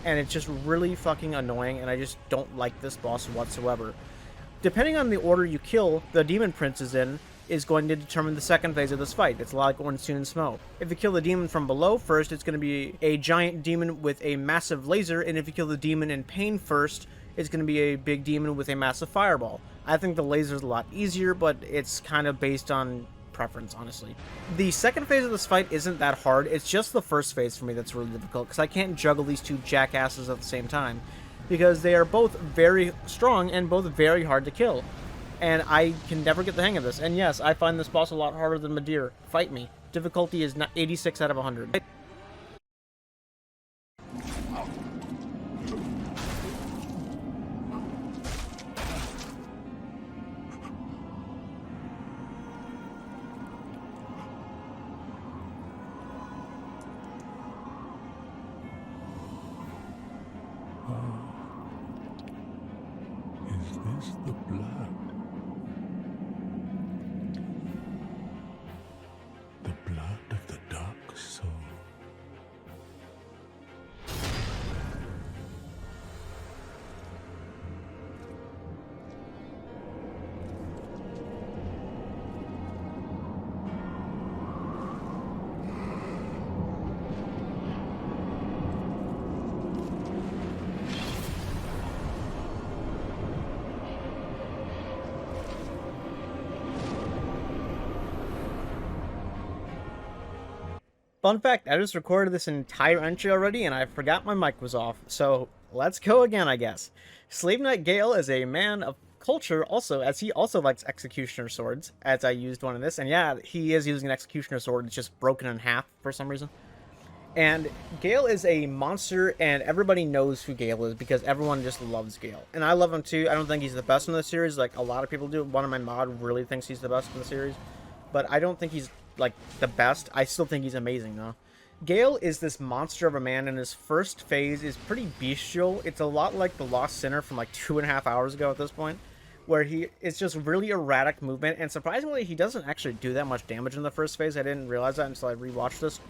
Speaker 1: and it's just really fucking annoying, and I just don't like this boss whatsoever. Depending on the order you kill the Demon Princes in is going to determine the second phase of this fight. It's a lot like Ornstein and Smough. If you kill the demon from below first, it's going to be a giant demon with a massive laser, and if you kill the demon in pain first, it's going to be a big demon with a massive fireball. I think the laser's a lot easier, but it's kind of based on preference, honestly. The second phase of this fight isn't that hard. It's just the first phase for me that's really difficult, because I can't juggle these 2 jackasses at the same time. Because they are both very strong and both very hard to kill. And I can never get the hang of this. And yes, I find this boss a lot harder than Madir. Fight me. Difficulty is 86 out of 100.
Speaker 2: Is this the blood? The blood of the dark soul.
Speaker 1: Fun fact, I just recorded this entire entry already and I forgot my mic was off. So let's go again, I guess. Slave Knight Gale is a man of culture also, as he also likes executioner swords, as I used one in this. And yeah, he is using an executioner sword. It's just broken in half for some reason. And Gale is a monster, and everybody knows who Gale is because everyone just loves Gale. And I love him too. I don't think he's the best in the series like a lot of people do. One of my mod really thinks he's the best in the series. But I don't think he's like the best. I still think he's amazing though. Gale is this monster of a man, and his first phase is pretty bestial. It's a lot like the Lost Sinner from like 2.5 hours ago at this point, where it's just really erratic movement, and surprisingly, he doesn't actually do that much damage in the first phase. I didn't realize that until I rewatched this.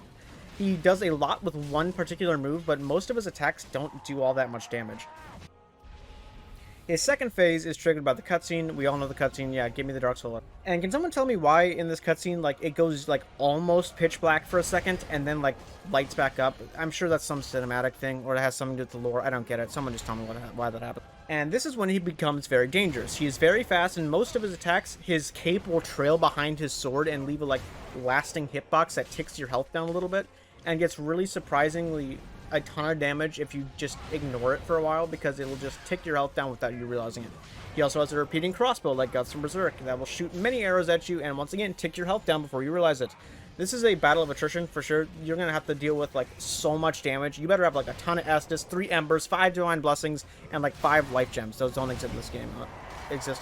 Speaker 1: He does a lot with one particular move, but most of his attacks don't do all that much damage. His second phase is triggered by the cutscene. We all know the cutscene. Yeah, give me the Dark Soul. And can someone tell me why in this cutscene, like, it goes, like, almost pitch black for a second and then, like, lights back up? I'm sure that's some cinematic thing, or it has something to do with the lore. I don't get it. Someone just tell me why that happened. And this is when he becomes very dangerous. He is very fast, and most of his attacks, his cape will trail behind his sword and leave a, like, lasting hitbox that ticks your health down a little bit, and gets really surprisingly a ton of damage if you just ignore it for a while, because it will just tick your health down without you realizing it. He also has a repeating crossbow like Guts from Berserk that will shoot many arrows at you and once again tick your health down before you realize it. This is a battle of attrition for sure. You're going to have to deal with like so much damage. You better have like a ton of Estus, 3 Embers, 5 Divine Blessings, and like 5 Life Gems. Those don't exist in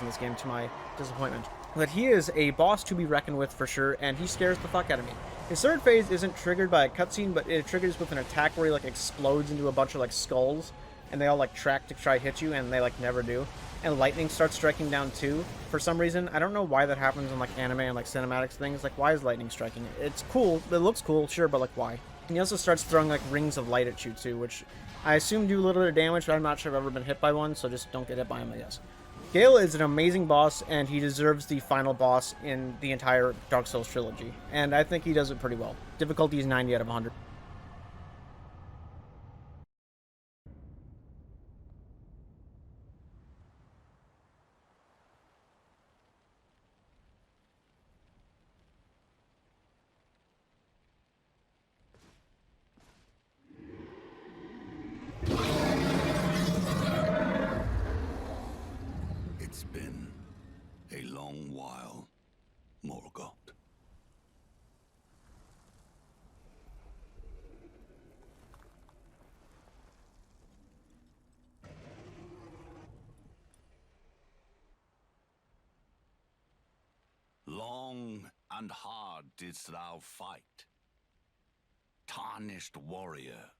Speaker 1: this game to my disappointment. But he is a boss to be reckoned with for sure, and he scares the fuck out of me. His third phase isn't triggered by a cutscene, but it triggers with an attack where he like explodes into a bunch of like skulls, and they all like track to try to hit you, and they like never do. And lightning starts striking down too, for some reason. I don't know why that happens in like anime and like cinematics things. Like, why is lightning striking? It's cool, it looks cool, sure, but like why? And he also starts throwing like rings of light at you too, which I assume do a little bit of damage, but I'm not sure I've ever been hit by one, so just don't get hit by him, I guess. Gale is an amazing boss, and he deserves the final boss in the entire Dark Souls trilogy, and I think he does it pretty well. Difficulty is 90 out of 100.
Speaker 3: It's been a long while, Morgoth. Long and hard didst thou fight, tarnished warrior,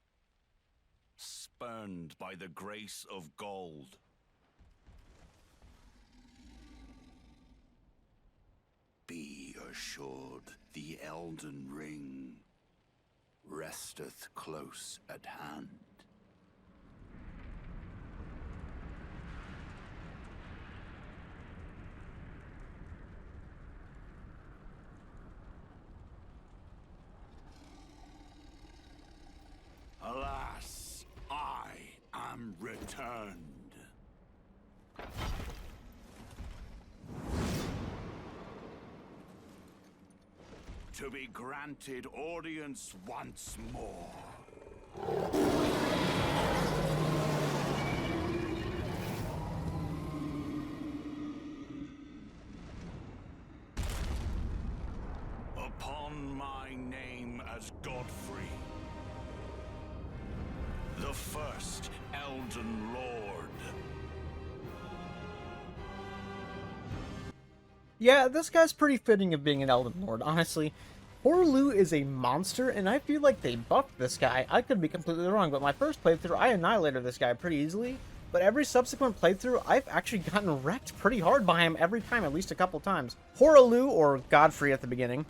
Speaker 3: spurned by the grace of gold. Be assured the Elden Ring resteth close at hand. Alas, I am returned. To be granted audience once more. Upon my name as Godfrey, the first Elden Lord.
Speaker 1: Yeah, this guy's pretty fitting of being an Elden Lord, honestly. Horlu is a monster, and I feel like they buffed this guy. I could be completely wrong, but my first playthrough, I annihilated this guy pretty easily. But every subsequent playthrough, I've actually gotten wrecked pretty hard by him every time, at least a couple times. Horlu, or Godfrey at the beginning,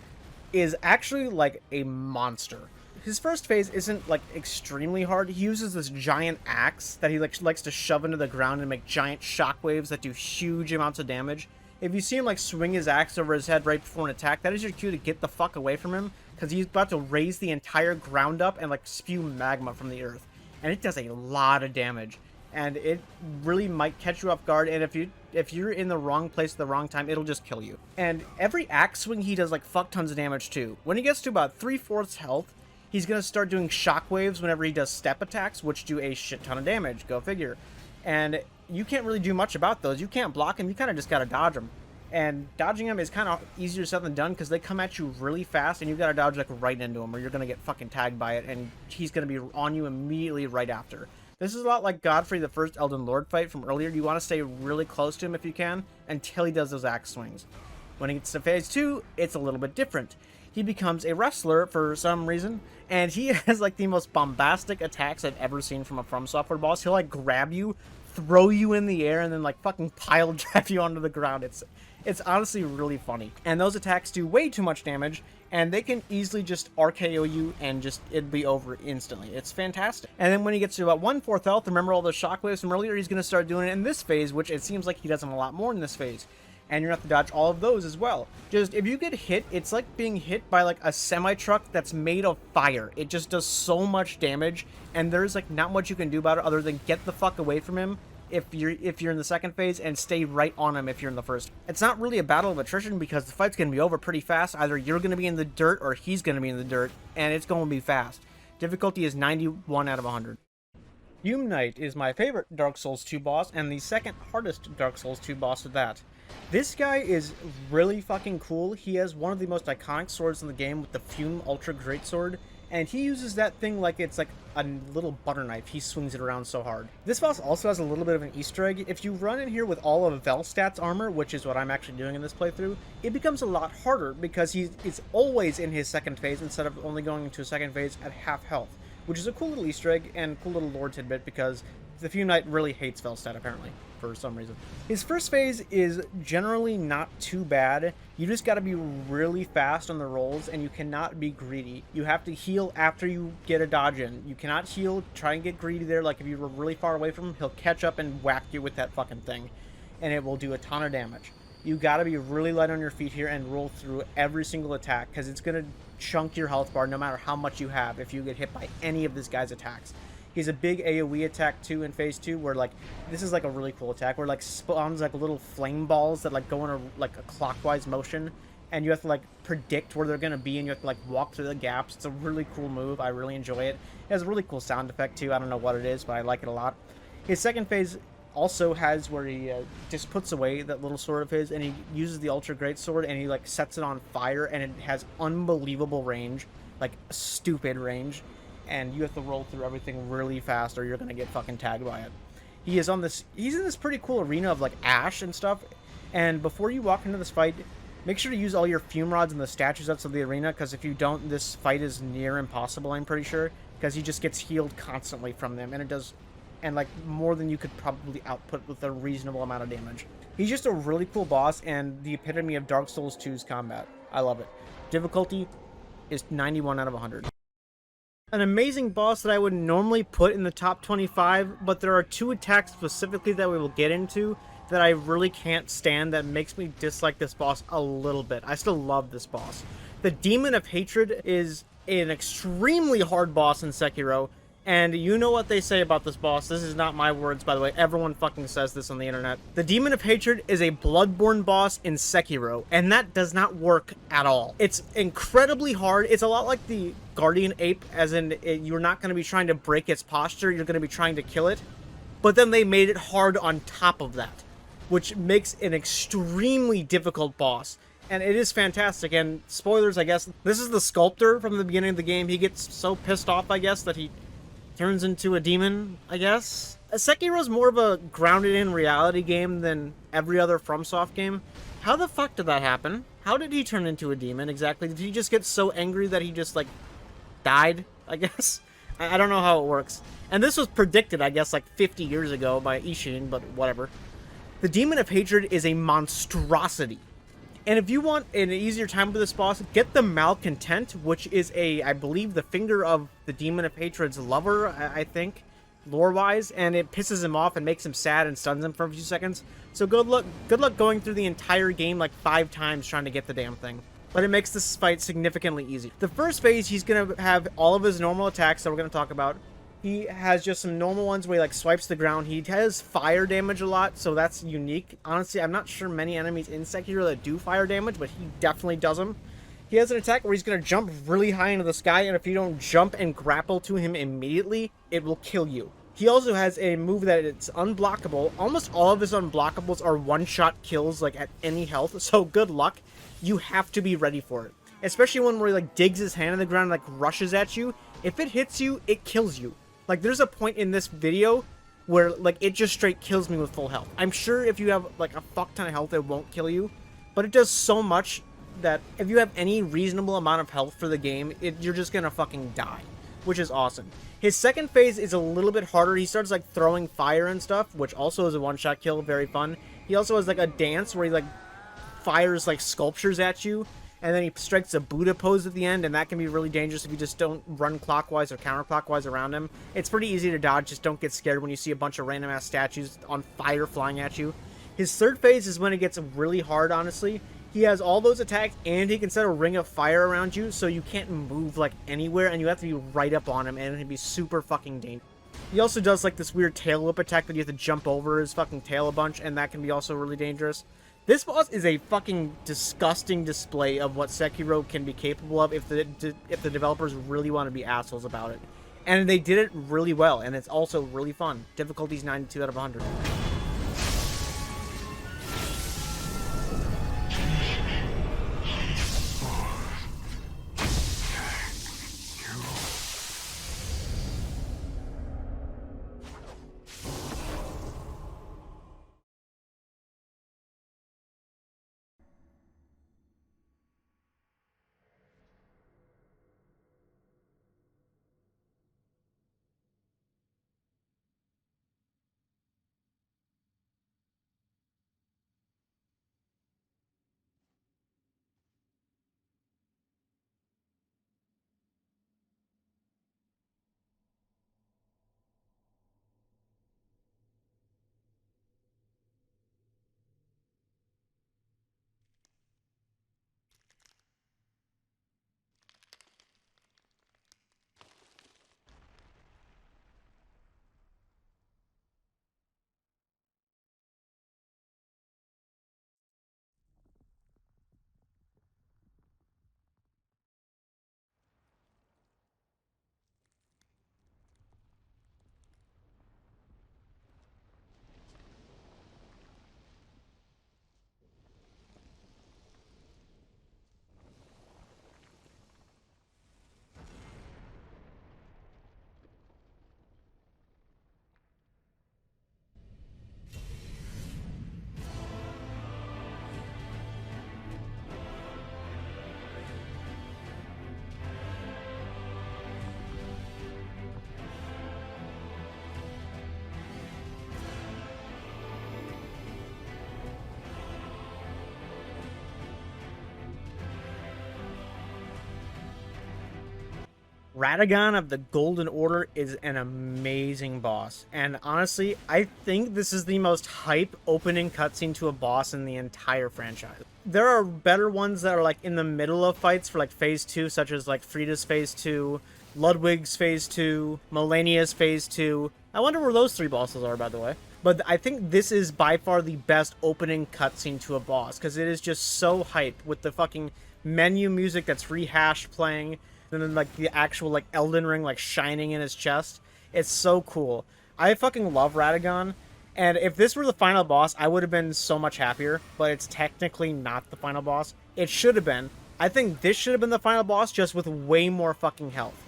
Speaker 1: is actually like a monster. His first phase isn't like extremely hard. He uses this giant axe that he likes to shove into the ground and make giant shockwaves that do huge amounts of damage. If you see him like swing his axe over his head right before an attack, that is your cue to get the fuck away from him, because he's about to raise the entire ground up and like spew magma from the earth, and it does a lot of damage, and it really might catch you off guard. And if you're in the wrong place at the wrong time, it'll just kill you. And every axe swing he does like fuck tons of damage too. When he gets to about 3/4 health, he's going to start doing shockwaves whenever he does step attacks, which do a shit ton of damage. Go figure. And you can't really do much about those. You can't block him. You kind of just got to dodge them. And dodging them is kind of easier said than done because they come at you really fast and you got to dodge like right into him or you're going to get fucking tagged by it and he's going to be on you immediately right after. This is a lot like Godfrey, the first Elden Lord fight from earlier. You want to stay really close to him if you can until he does those axe swings. When he gets to phase 2, it's a little bit different. He becomes a wrestler for some reason, and he has like the most bombastic attacks I've ever seen from a Fromsoftware boss. He'll like grab you, throw you in the air, and then like fucking pile drive you onto the ground. It's honestly really funny. And those attacks do way too much damage, and they can easily just RKO you and just it'd be over instantly. It's fantastic. And then when he gets to about 1/4 health, remember all those shockwaves from earlier, he's going to start doing it in this phase, which it seems like he does them a lot more in this phase. And you're going to have to dodge all of those as well. Just, if you get hit, it's like being hit by like a semi-truck that's made of fire. It just does so much damage, and there's like not much you can do about it other than get the fuck away from him if you're in the second phase and stay right on him if you're in the first. It's not really a battle of attrition because the fight's going to be over pretty fast. Either you're going to be in the dirt or he's going to be in the dirt, and it's going to be fast. Difficulty is 91 out of 100. Hume Knight is my favorite Dark Souls 2 boss and the second hardest Dark Souls 2 boss at that. This guy is really fucking cool. He has one of the most iconic swords in the game with the Fume Ultra Greatsword, and he uses that thing like it's like a little butter knife. He swings it around so hard. This boss also has a little bit of an Easter egg. If you run in here with all of Velstat's armor, which is what I'm actually doing in this playthrough, it becomes a lot harder because he's always in his second phase instead of only going into a second phase at half health, which is a cool little Easter egg and cool little lore tidbit because the Fume Knight really hates Velstat apparently, for some reason. His first phase is generally not too bad. You just gotta be really fast on the rolls and you cannot be greedy. You have to heal after you get a dodge in. You cannot heal, try and get greedy there. Like if you were really far away from him, he'll catch up and whack you with that fucking thing. And it will do a ton of damage. You gotta be really light on your feet here and roll through every single attack because it's gonna chunk your health bar no matter how much you have if you get hit by any of this guy's attacks. He's a big AoE attack too in phase 2 where like this is like a really cool attack where like spawns like little flame balls that like go in a clockwise motion and you have to like predict where they're gonna be and you have to like walk through the gaps. It's a really cool move. I really enjoy it. It has a really cool sound effect too. I don't know what it is, but I like it a lot. His second phase also has where he just puts away that little sword of his and he uses the Ultra Great Sword and he like sets it on fire and it has unbelievable range, like stupid range. And you have to roll through everything really fast or you're gonna get fucking tagged by it. He's in this pretty cool arena of like ash and stuff, and before you walk into this fight, make sure to use all your fume rods and the statues outside the arena, because if you don't, this fight is near impossible, I'm pretty sure, because he just gets healed constantly from them, and it does, and like more than you could probably output with a reasonable amount of damage. He's just a really cool boss and the epitome of Dark Souls 2's combat. I love it. Difficulty is 91 out of 100. An amazing boss that I would normally put in the top 25, but there are two attacks specifically that we will get into that I really can't stand that makes me dislike this boss a little bit. I still love this boss. The Demon of Hatred is an extremely hard boss in Sekiro, and you know what they say about this boss. This is not my words, by the way. Everyone fucking says this on the internet. The Demon of Hatred is a Bloodborne boss in Sekiro, and that does not work at all. It's incredibly hard. It's a lot like the Guardian Ape, as in you're not going to be trying to break its posture, you're going to be trying to kill it. But then they made it hard on top of that, which makes an extremely difficult boss. And it is fantastic, and spoilers, I guess. This is the sculptor from the beginning of the game. He gets so pissed off, I guess, that he turns into a demon, I guess. Sekiro's more of a grounded-in reality game than every other FromSoft game. How the fuck did that happen? How did he turn into a demon, exactly? Did he just get so angry that he just, like, died, I guess? I don't know how it works. And this was predicted, I guess, like 50 years ago by Ishin, but whatever. The Demon of Hatred is a monstrosity. And if you want an easier time with this boss, get the Malcontent, which is I believe, the finger of the Demon of Hatred's lover, I think, lore-wise, and it pisses him off and makes him sad and stuns him for a few seconds. So good luck going through the entire game like 5 times trying to get the damn thing. But it makes this fight significantly easier. The first phase, he's going to have all of his normal attacks that we're going to talk about. He has just some normal ones where he like swipes the ground. He has fire damage a lot, so that's unique. Honestly, I'm not sure many enemies in Sekiro that do fire damage, but he definitely does them. He has an attack where he's going to jump really high into the sky, and if you don't jump and grapple to him immediately, it will kill you. He also has a move that it's unblockable. Almost all of his unblockables are one-shot kills, like, at any health, so good luck. You have to be ready for it. Especially one where he, like, digs his hand in the ground and, like, rushes at you. If it hits you, it kills you. Like, there's a point in this video where, like, it just straight kills me with full health. I'm sure if you have, like, a fuck ton of health, it won't kill you. But it does so much that if you have any reasonable amount of health for the game, you're just gonna fucking die, which is awesome. His second phase is a little bit harder. He starts like throwing fire and stuff, which also is a one-shot kill, very fun. He also has like a dance where he like fires like sculptures at you, and then he strikes a Buddha pose at the end, and that can be really dangerous if you just don't run clockwise or counterclockwise around him. It's pretty easy to dodge, just don't get scared when you see a bunch of random ass statues on fire flying at you. His third phase is when it gets really hard, honestly. He has all those attacks, and he can set a ring of fire around you, so you can't move, like, anywhere, and you have to be right up on him, and it can be super fucking dangerous. He also does, like, this weird tail whip attack that you have to jump over his fucking tail a bunch, and that can be also really dangerous. This boss is a fucking disgusting display of what Sekiro can be capable of if the developers really want to be assholes about it. And they did it really well, and it's also really fun. Difficulty's 92 out of 100. Radagon of the Golden Order is an amazing boss, and honestly, I think this is the most hype opening cutscene to a boss in the entire franchise. There are better ones that are like in the middle of fights for like phase 2, such as like Frida's phase 2, Ludwig's phase 2, Melania's phase 2. I wonder where those 3 bosses are, by the way. But I think this is by far the best opening cutscene to a boss, because it is just so hype with the fucking menu music that's rehashed playing, and then like the actual like Elden Ring like shining in his chest. It's so cool. I fucking love Radagon, and if this were the final boss, I would have been so much happier, but it's technically not the final boss. It should have been. I think this should have been the final boss, just with way more fucking health.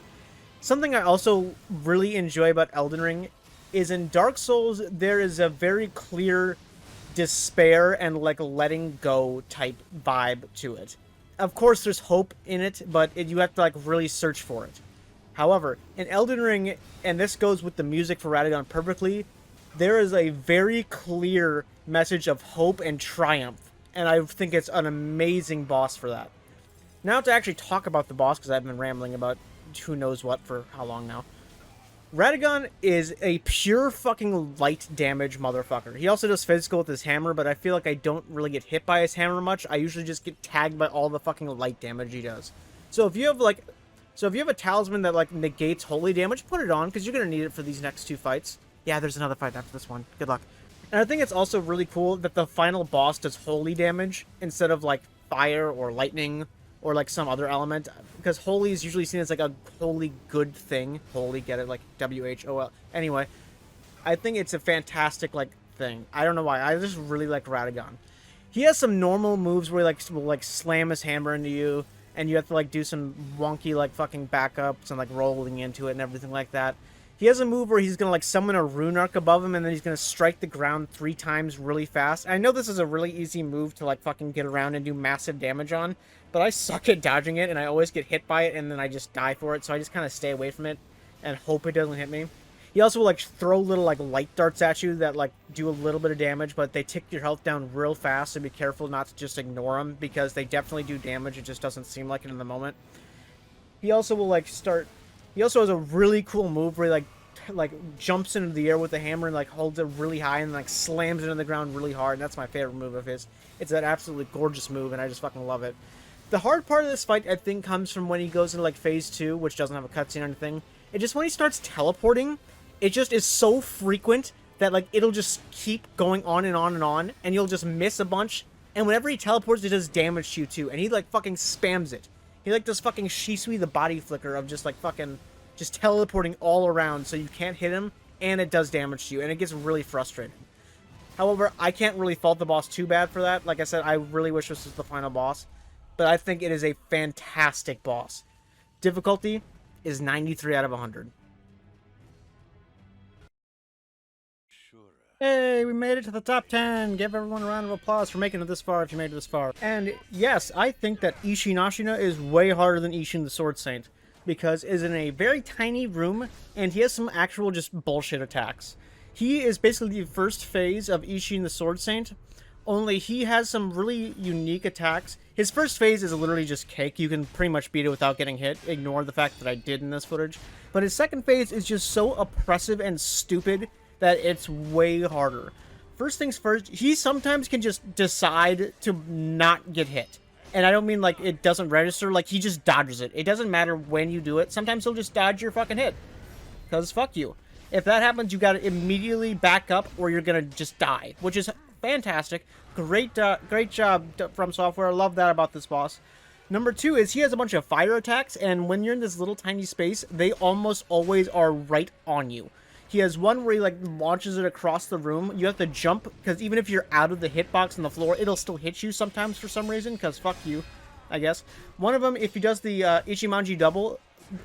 Speaker 1: Something I also really enjoy about Elden Ring is in Dark Souls, there is a very clear despair and like letting go type vibe to it. Of course, there's hope in it, but you have to like really search for it. However, in Elden Ring, and this goes with the music for Radagon perfectly, there is a very clear message of hope and triumph, and I think it's an amazing boss for that. Now to actually talk about the boss, because I've been rambling about who knows what for how long now. Radagon is a pure fucking light damage motherfucker. He also does physical with his hammer, but I feel like I don't really get hit by his hammer much. I usually just get tagged by all the fucking light damage he does. So if you have a talisman that like negates holy damage, put it on, because you're gonna need it for these next 2 fights. Yeah, there's another fight after this one. Good luck. And I think it's also really cool that the final boss does holy damage instead of like fire or lightning or like some other element, because holy is usually seen as like a wholly good thing. Holy, get it? Like WHOL. Anyway, I think it's a fantastic like thing. I don't know why. I just really like Radagon. He has some normal moves where he like will like slam his hammer into you, and you have to like do some wonky like fucking backups and like rolling into it and everything like that. He has a move where he's gonna like summon a rune arc above him, and then he's gonna strike the ground 3 times really fast. I know this is a really easy move to like fucking get around and do massive damage on, but I suck at dodging it, and I always get hit by it, and then I just die for it. So I just kind of stay away from it and hope it doesn't hit me. He also will like throw little like light darts at you that like do a little bit of damage, but they tick your health down real fast, so be careful not to just ignore them, because they definitely do damage. It just doesn't seem like it in the moment. He also will like start. He also has a really cool move where he like jumps into the air with the hammer and like holds it really high and like slams it into the ground really hard. And that's my favorite move of his. It's that absolutely gorgeous move, and I just fucking love it. The hard part of this fight, I think, comes from when he goes into like phase 2, which doesn't have a cutscene or anything. It just when he starts teleporting, it just is so frequent that like it'll just keep going on and on and on, and you'll just miss a bunch. And whenever he teleports, it does damage to you too, and he like fucking spams it. He like does fucking Shisui the body flicker of just like fucking just teleporting all around, so you can't hit him, and it does damage to you, and it gets really frustrating. However, I can't really fault the boss too bad for that. Like I said, I really wish this was the final boss, but I think it is a fantastic boss. Difficulty is 93 out of 100. Hey, we made it to the top 10. Give everyone a round of applause for making it this far if you made it this far. And yes, I think that Isshin Ashina is way harder than Isshin the Sword Saint, because it's in a very tiny room, and he has some actual just bullshit attacks. He is basically the first phase of Isshin the Sword Saint, only he has some really unique attacks. His first phase is literally just cake. You can pretty much beat it without getting hit. Ignore the fact that I did in this footage. But his second phase is just so oppressive and stupid that it's way harder. First things first, he sometimes can just decide to not get hit. And I don't mean like it doesn't register, like he just dodges it. It doesn't matter when you do it. Sometimes he'll just dodge your fucking hit. Because fuck you. If that happens, you gotta immediately back up or you're gonna just die. Which is fantastic. Great job Fromsoftware. I love that about this boss. Number 2 is he has a bunch of fire attacks, and when you're in this little tiny space, they almost always are right on you. He has one where he like launches it across the room. You have to jump, because even if you're out of the hitbox on the floor, it'll still hit you sometimes for some reason, because fuck you, I guess. One of them, if he does the Ichimonji double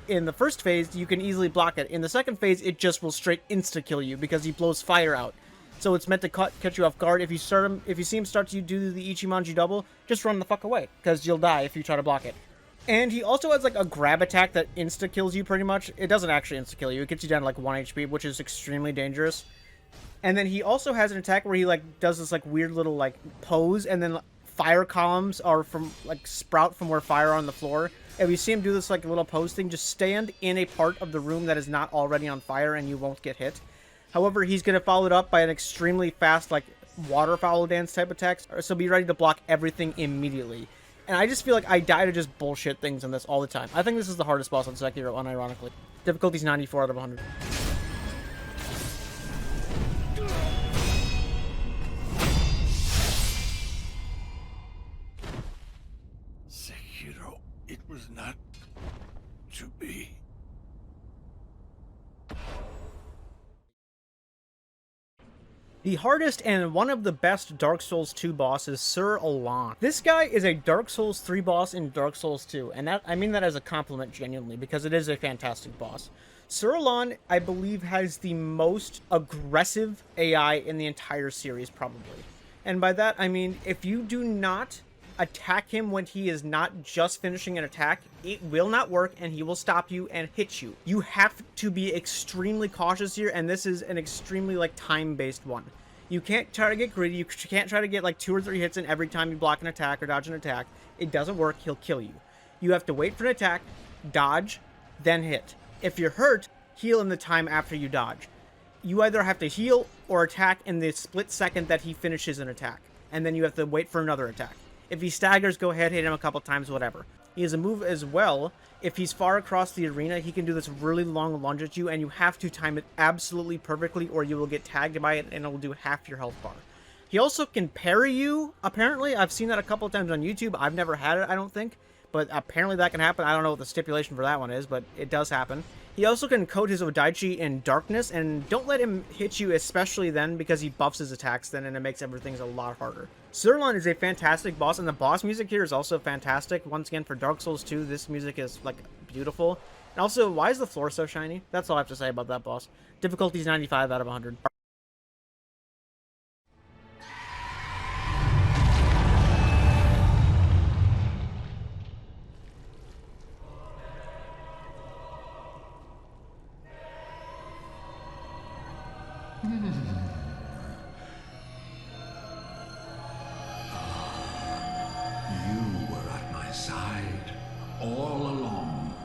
Speaker 1: in the first phase, you can easily block it. In the second phase, it just will straight insta-kill you, because he blows fire out. So it's meant to catch you off guard. If you see him start to do the Ichimonji double, just run the fuck away, because you'll die if you try to block it. And he also has like a grab attack that insta-kills you pretty much. It doesn't actually insta-kill you. It gets you down to like 1 HP, which is extremely dangerous. And then he also has an attack where he like does this like weird little like pose, and then fire columns are from like sprout from where fire are on the floor. If you see him do this like little pose thing, just stand in a part of the room that is not already on fire and you won't get hit. However, he's going to follow it up by an extremely fast like waterfowl dance type attack, so be ready to block everything immediately. And I just feel like I die to just bullshit things in this all the time. I think this is the hardest boss on Sekiro, unironically. Difficulty's 94 out of 100.
Speaker 2: Sekiro, it was not to be.
Speaker 1: The hardest and one of the best Dark Souls 2 boss is Sir Elden. This guy is a Dark Souls 3 boss in Dark Souls 2, and that I mean that as a compliment genuinely, because it is a fantastic boss. Sir Elden, I believe, has the most aggressive AI in the entire series, probably. And by that, I mean, if you do not attack him when he is not just finishing an attack, it will not work, and he will stop you and hit you. You have to be extremely cautious here, and this is an extremely like time-based one. You can't try to get greedy. You can't try to get like 2 or 3 hits in every time you block an attack or dodge an attack. It doesn't work. He'll kill you. You have to wait for an attack, dodge, then hit. If you're hurt, heal in the time after you dodge. You either have to heal or attack in the split second that he finishes an attack, and then you have to wait for another attack. If he staggers, go ahead, hit him a couple times, whatever. He has a move as well. If he's far across the arena, he can do this really long lunge at you, and you have to time it absolutely perfectly, or you will get tagged by it, and it will do half your health bar. He also can parry you, apparently. I've seen that a couple times on YouTube. I've never had it, I don't think. but apparently that can happen. I don't know what the stipulation for that one is, but it does happen. He also can coat his Odaichi in darkness, and don't let him hit you, especially then, because he buffs his attacks then, and it makes everything a lot harder. Sirlon is a fantastic boss, and the boss music here is also fantastic. Once again, for Dark Souls 2, this music is, like, beautiful. And also, why is the floor so shiny? That's all I have to say about that boss. Difficulty is 95 out of 100.
Speaker 3: You were at my side all along.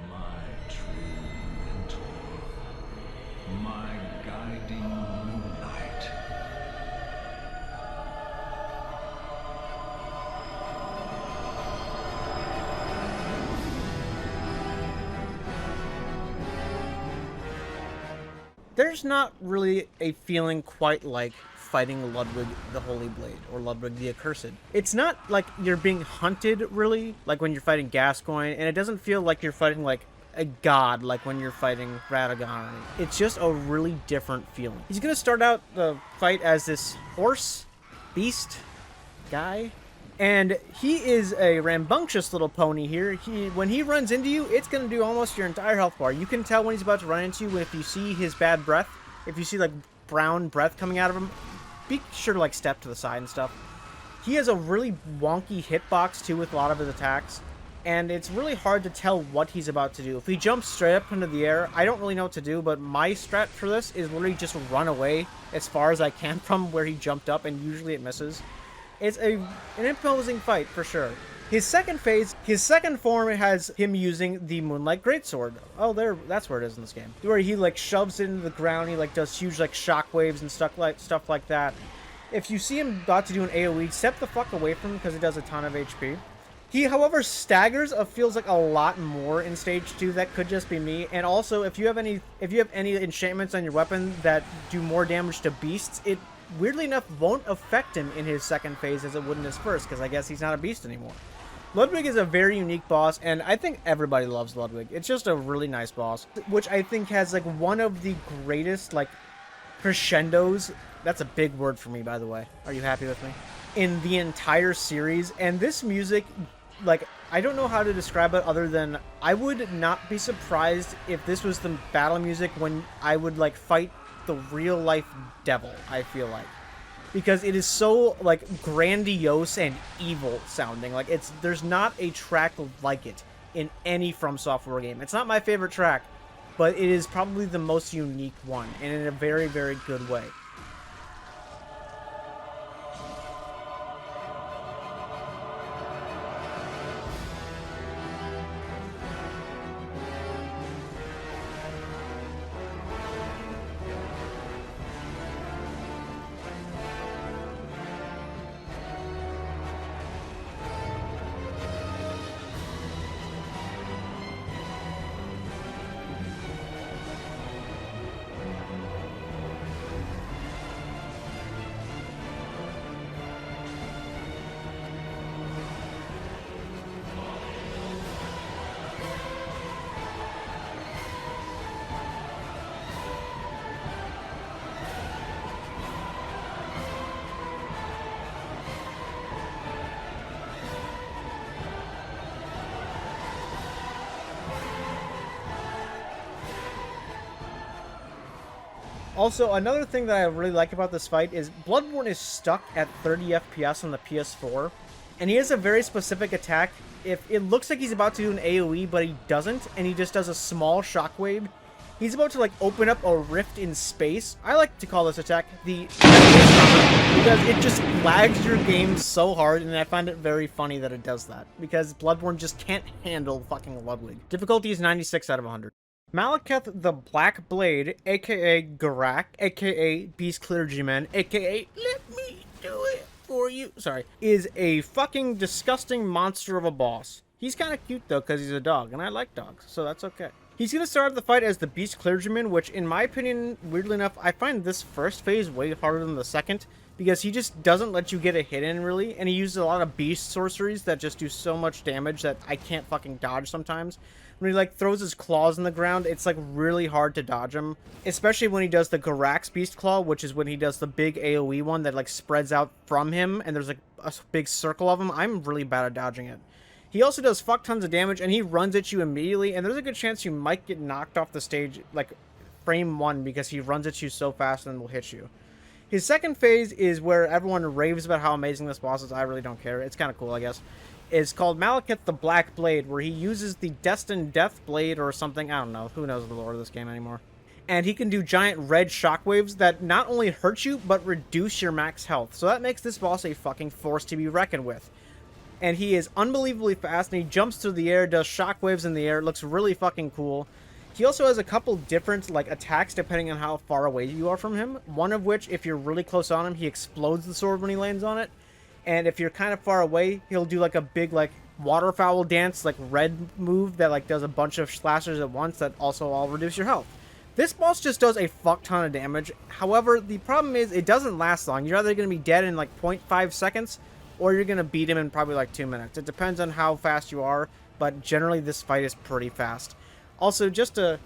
Speaker 3: My true mentor, my guiding moonlight.
Speaker 1: There's not really a feeling quite like fighting Ludwig the Holy Blade or Ludwig the Accursed. It's not like you're being hunted, really, like when you're fighting Gascoigne, and it doesn't feel like you're fighting like a god like when you're fighting Radagon. It's just a really different feeling. He's gonna start out the fight as this horse beast guy, and he is a rambunctious little pony here. When he runs into you, it's going to do almost your entire health bar. You can tell when he's about to run into you if you see his bad breath. If you see, like, brown breath coming out of him, be sure to, like, step to the side and stuff. He has a really wonky hitbox, too, with a lot of his attacks, and it's really hard to tell what he's about to do. If he jumps straight up into the air, I don't really know what to do, but my strat for this is literally just run away as far as I can from where he jumped up, and usually it misses. It's an imposing fight, for sure. His second phase, his second form has him using the Moonlight Greatsword. Oh, that's where it is in this game. Where he, like, shoves it into the ground, he, like, does huge, like, shockwaves and stuff like that. If you see him about to do an AoE, step the fuck away from him because he does a ton of HP. He, however, staggers feels like a lot more in stage 2. That could just be me. And also, if you have any enchantments on your weapon that do more damage to beasts, it weirdly enough won't affect him in his second phase as it would in his first, because I guess he's not a beast anymore. Ludwig is a very unique boss, and I think everybody loves Ludwig. It's just a really nice boss, which I think has, like, one of the greatest, like, crescendos. That's a big word for me, by the way. Are you happy with me? In the entire series, and this music, like, I don't know how to describe it other than I would not be surprised if this was the battle music when I would, like, fight the real-life devil, I feel like. Because it is so, like, grandiose and evil sounding. Like, there's not a track like it in any Fromsoftware game. It's not my favorite track, but it is probably the most unique one, and in a very, very good way. Also, another thing that I really like about this fight is Bloodborne is stuck at 30 FPS on the PS4, and he has a very specific attack. If it looks like he's about to do an AoE, but he doesn't, and he just does a small shockwave, he's about to, like, open up a rift in space. I like to call this attack the because it just lags your game so hard, and I find it very funny that it does that, because Bloodborne just can't handle fucking Ludwig. Difficulty is 96 out of 100. Malekith the Black Blade, aka Garak, aka Beast Clergyman, aka Let Me Do It For You, sorry, is a fucking disgusting monster of a boss. He's kind of cute though, because he's a dog, and I like dogs, so that's okay. He's going to start the fight as the Beast Clergyman, which in my opinion, weirdly enough, I find this first phase way harder than the second, because he just doesn't let you get a hit in, really, and he uses a lot of beast sorceries that just do so much damage that I can't fucking dodge sometimes. When he, like, throws his claws in the ground, it's, like, really hard to dodge him, especially when he does the Garax Beast Claw, which is when he does the big AoE one that, like, spreads out from him, and there's, like, a big circle of him. I'm really bad at dodging it. He also does fuck tons of damage, and he runs at you immediately, and there's a good chance you might get knocked off the stage, like, frame 1, because he runs at you so fast and will hit you. His second phase is where everyone raves about how amazing this boss is. I really don't care. It's kind of cool, I guess. It's called Malekith the Black Blade, where he uses the Destined Death Blade or something. I don't know. Who knows the lore of this game anymore. And he can do giant red shockwaves that not only hurt you, but reduce your max health. So that makes this boss a fucking force to be reckoned with. And he is unbelievably fast, and he jumps through the air, does shockwaves in the air. It looks really fucking cool. He also has a couple different, like, attacks depending on how far away you are from him. One of which, if you're really close on him, he explodes the sword when he lands on it. And if you're kind of far away, he'll do, like, a big, like, waterfowl dance, like, red move that, like, does a bunch of slashers at once that also all reduce your health. This boss just does a fuck ton of damage. However, the problem is it doesn't last long. You're either going to be dead in, like, 0.5 seconds, or you're going to beat him in probably like 2 minutes. It depends on how fast you are, but generally this fight is pretty fast. Also, just to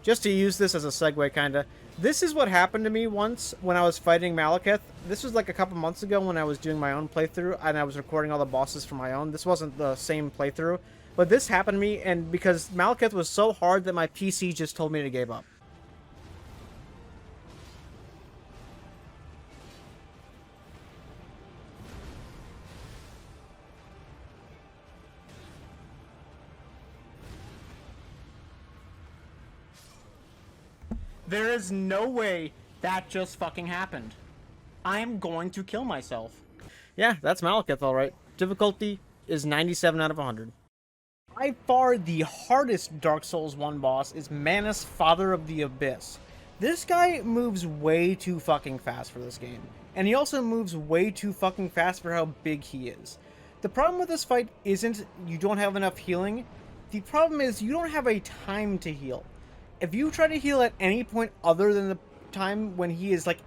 Speaker 1: use this as a segue, kinda, this is what happened to me once when I was fighting Malekith. This was like a couple months ago when I was doing my own playthrough, and I was recording all the bosses for my own. This wasn't the same playthrough, but this happened to me, and because Malekith was so hard that my PC just told me to give up. There is no way that just fucking happened. I'm going to kill myself. Yeah, that's Malekith, alright. Difficulty is 97 out of 100. By far the hardest Dark Souls 1 boss is Manus, Father of the Abyss. This guy moves way too fucking fast for this game. And he also moves way too fucking fast for how big he is. The problem with this fight isn't you don't have enough healing. The problem is you don't have a time to heal. If you try to heal at any point other than the time when he is, like,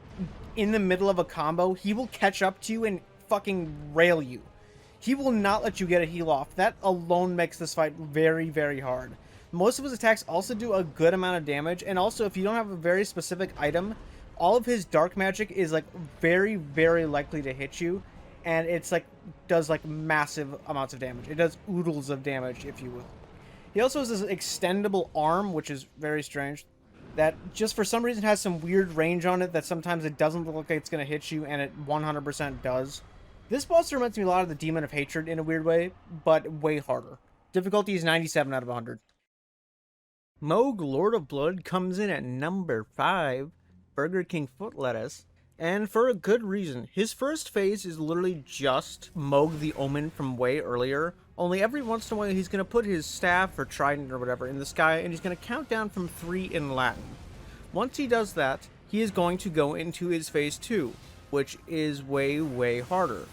Speaker 1: in the middle of a combo, he will catch up to you and fucking rail you. He will not let you get a heal off. That alone makes this fight very, very hard. Most of his attacks also do a good amount of damage, and also if you don't have a very specific item, all of his dark magic is, like, very, very likely to hit you, and it's, like, does, like, massive amounts of damage. It does oodles of damage, if you will. He also has this extendable arm, which is very strange, that just for some reason has some weird range on it that sometimes it doesn't look like it's going to hit you, and it 100% does. This boss reminds me a lot of the Demon of Hatred in a weird way, but way harder. Difficulty is 97 out of 100. Moog, Lord of Blood, comes in at number 5, Burger King foot lettuce, and for a good reason. His first phase is literally just Moog the Omen from way earlier, only every once in a while he's going to put his staff or trident or whatever in the sky, and he's going to count down from 3 in Latin. Once he does that, he is going to go into his phase 2, which is way, way harder.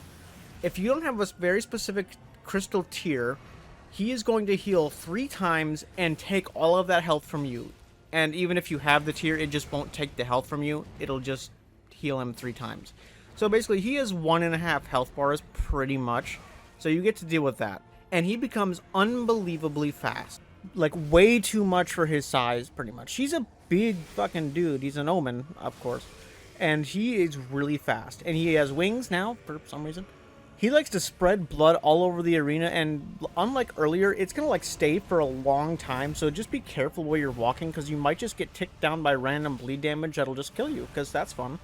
Speaker 1: If you don't have a very specific crystal tier, he is going to heal 3 times and take all of that health from you. And even if you have the tier, it just won't take the health from you. It'll just heal him 3 times. So basically, he has 1.5 health bars, pretty much. So you get to deal with that. And he becomes unbelievably fast. Like, way too much for his size, pretty much. He's a big fucking dude. He's an omen, of course. And he is really fast. And he has wings now, for some reason. He likes to spread blood all over the arena, and unlike earlier, it's going to, like, stay for a long time, so just be careful where you're walking, because you might just get ticked down by random bleed damage that'll just kill you, because that's fun.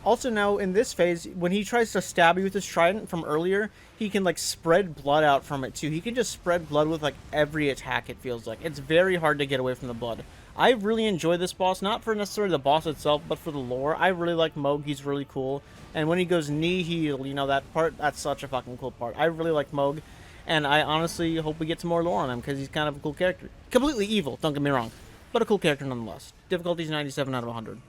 Speaker 1: Also now, in this phase, when he tries to stab you with his trident from earlier, he can, like, spread blood out from it, too. He can just spread blood with, like, every attack, it feels like. It's very hard to get away from the blood. I really enjoy this boss, not for necessarily the boss itself, but for the lore. I really like Moog, he's really cool. And when he goes knee heal, you know, that part, that's such a fucking cool part. I really like Moog, and I honestly hope we get some more lore on him, because he's kind of a cool character. Completely evil, don't get me wrong, but a cool character nonetheless. Difficulty is 97 out of 100.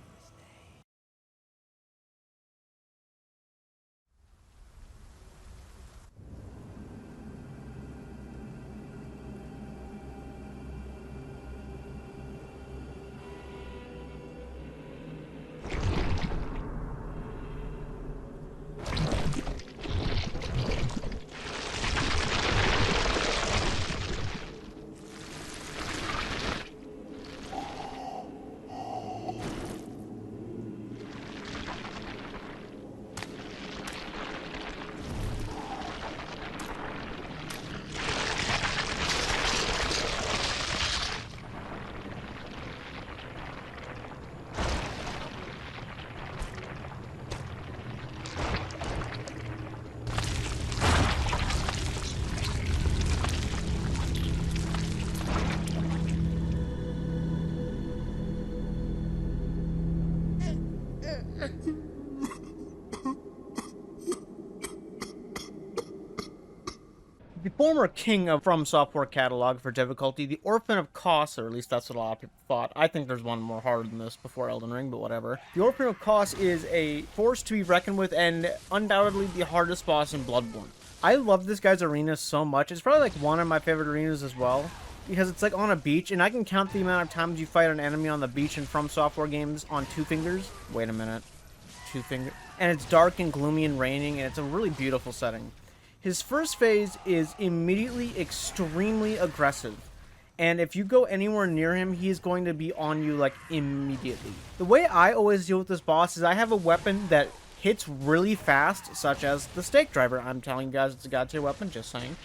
Speaker 1: former king of Fromsoftware catalog for difficulty, the Orphan of Kos, or at least that's what a lot of people thought. I think there's one more harder than this before Elden Ring, but whatever. The Orphan of Kos is a force to be reckoned with and undoubtedly the hardest boss in Bloodborne. I love this guy's arena so much. It's probably like one of my favorite arenas as well, because it's like on a beach, and I can count the amount of times you fight an enemy on the beach in Fromsoftware games on 2 fingers. Wait a minute. 2 fingers. And it's dark and gloomy and raining, and it's a really beautiful setting. His first phase is immediately extremely aggressive, and if you go anywhere near him, he's going to be on you like immediately. The way I always deal with this boss is I have a weapon that hits really fast, such as the stake driver. I'm telling you guys it's a god tier weapon, just saying.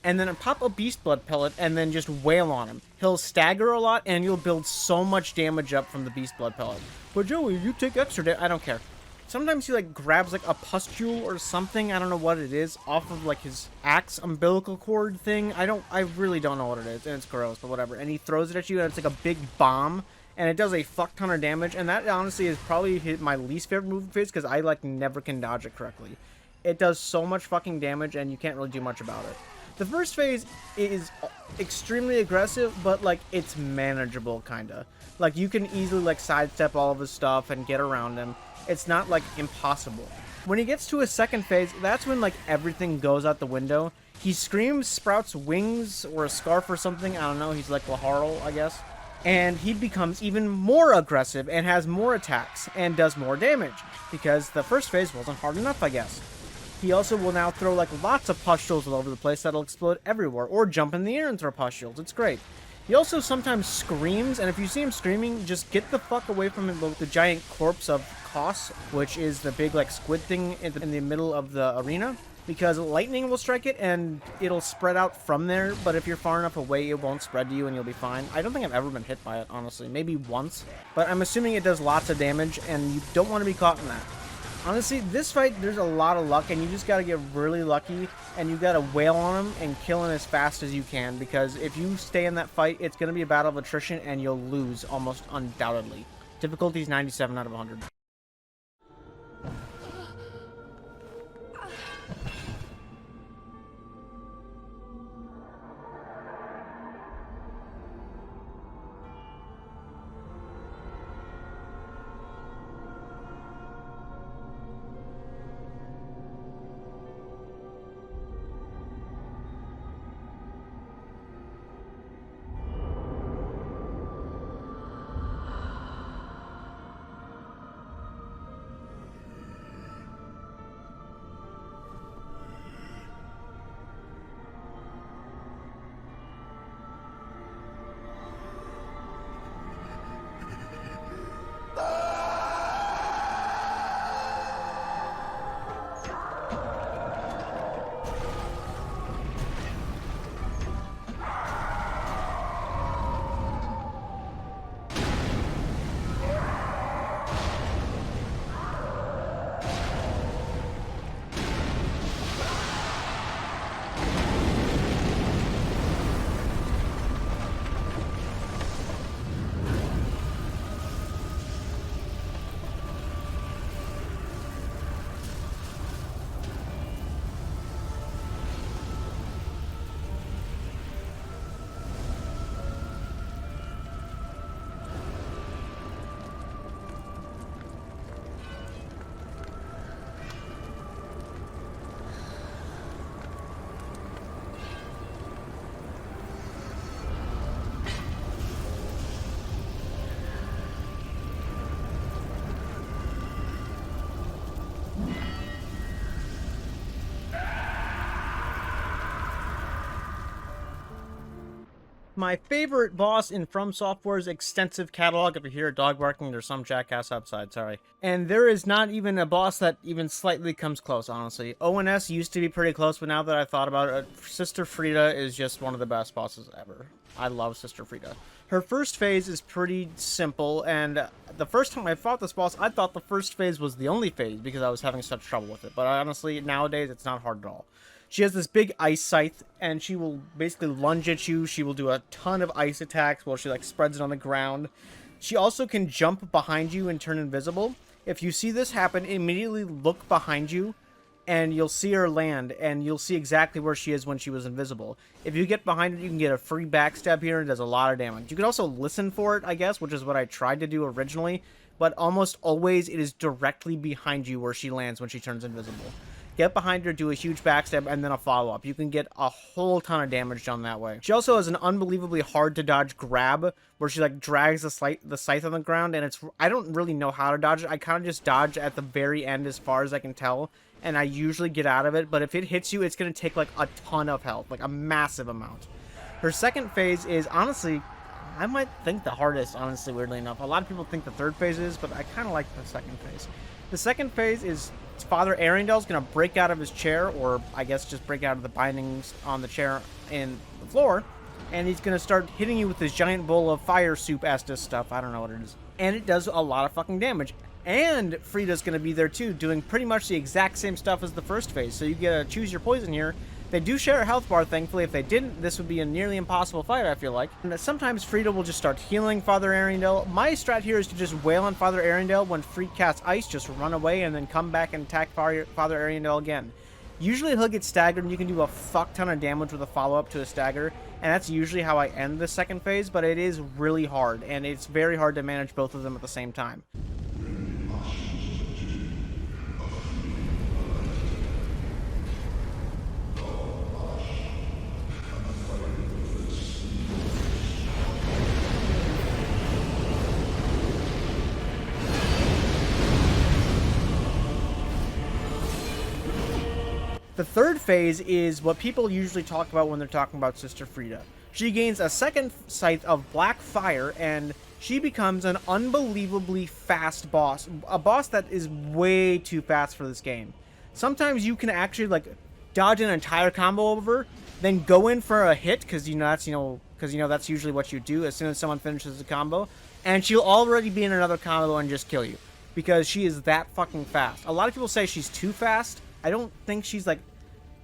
Speaker 1: And then I pop a beast blood pellet and then just wail on him. He'll stagger a lot and you'll build so much damage up from the beast blood pellet. But Joey, you take extra damage. I don't care. Sometimes he like grabs like a pustule or something, I don't know what it is, off of like his axe umbilical cord thing. I really don't know what it is, and it's gross, but whatever. And he throws it at you and it's like a big bomb, and it does a fuck ton of damage, and that honestly is probably my least favorite move phase because I like never can dodge it correctly. It does so much fucking damage and you can't really do much about it. The first phase is extremely aggressive, but like it's manageable kinda. Like you can easily like sidestep all of his stuff and get around him. It's not like impossible. When he gets to his second phase, that's when like everything goes out the window. He screams, sprouts wings or a scarf or something. I don't know. He's like Laharl, I guess. And he becomes even more aggressive and has more attacks and does more damage because the first phase wasn't hard enough, I guess. He also will now throw like lots of pustules all over the place that'll explode everywhere, or jump in the air and throw pustules. It's great. He also sometimes screams, and if you see him screaming, just get the fuck away from him, the giant corpse of Kos, which is the big like squid thing in the middle of the arena, because lightning will strike it and it'll spread out from there, but if you're far enough away, it won't spread to you and you'll be fine. I don't think I've ever been hit by it, honestly. Maybe once, but I'm assuming it does lots of damage, and you don't want to be caught in that. Honestly, this fight, there's a lot of luck, and you just gotta get really lucky, and you gotta wail on him and kill him as fast as you can, because if you stay in that fight, it's gonna be a battle of attrition, and you'll lose almost undoubtedly. Difficulty is 97 out of 100. My favorite boss in Fromsoftware's extensive catalog. If you hear a dog barking, there's some jackass outside, sorry. And there is not even a boss that even slightly comes close, honestly. ONS used to be pretty close, but now that I thought about it, Sister Frida is just one of the best bosses ever. I love Sister Frida. Her first phase is pretty simple, and the first time I fought this boss, I thought the first phase was the only phase because I was having such trouble with it. But honestly, nowadays, it's not hard at all. She has this big ice scythe, and she will basically lunge at you. She will do a ton of ice attacks while she like spreads it on the ground. She also can jump behind you and turn invisible. If you see this happen, immediately look behind you and you'll see her land, and you'll see exactly where she is when she was invisible. If you get behind her, you can get a free backstab here, and it does a lot of damage. You can also listen for it, I guess, which is what I tried to do originally, but almost always it is directly behind you where she lands when she turns invisible. Get behind her, do a huge backstab, and then a follow-up. You can get a whole ton of damage done that way. She also has an unbelievably hard-to-dodge grab, where she, like, drags the scythe on the ground, and I don't really know how to dodge it. I kind of just dodge at the very end as far as I can tell, and I usually get out of it, but if it hits you, it's going to take, like, a ton of health, like, a massive amount. Her second phase is, honestly, I might think the hardest, honestly, weirdly enough. A lot of people think the third phase is, but I kind of like the second phase. The second phase is Father Arundel's going to break out of his chair, or I guess just break out of the bindings on the chair in the floor, and he's going to start hitting you with this giant bowl of fire soup Estus stuff. I don't know what it is. And it does a lot of fucking damage. And Frida's going to be there too, doing pretty much the exact same stuff as the first phase. So you get to choose your poison here. They do share a health bar, thankfully. If they didn't, this would be a nearly impossible fight, I feel like. And sometimes Frida will just start healing Father Arundel. My strat here is to just wail on Father Arundel. When Frida casts ice, just run away and then come back and attack Father Arundel again. Usually he'll get staggered, and you can do a fuck ton of damage with a follow-up to a stagger. And that's usually how I end the second phase, but it is really hard. And it's very hard to manage both of them at the same time. The third phase is what people usually talk about when they're talking about Sister Frida. She gains a second scythe of black fire, and she becomes an unbelievably fast boss. A boss that is way too fast for this game. Sometimes you can actually, like, dodge an entire combo over, then go in for a hit, because that's usually what you do as soon as someone finishes the combo, and she'll already be in another combo and just kill you, because she is that fucking fast. A lot of people say she's too fast. I don't think she's, like,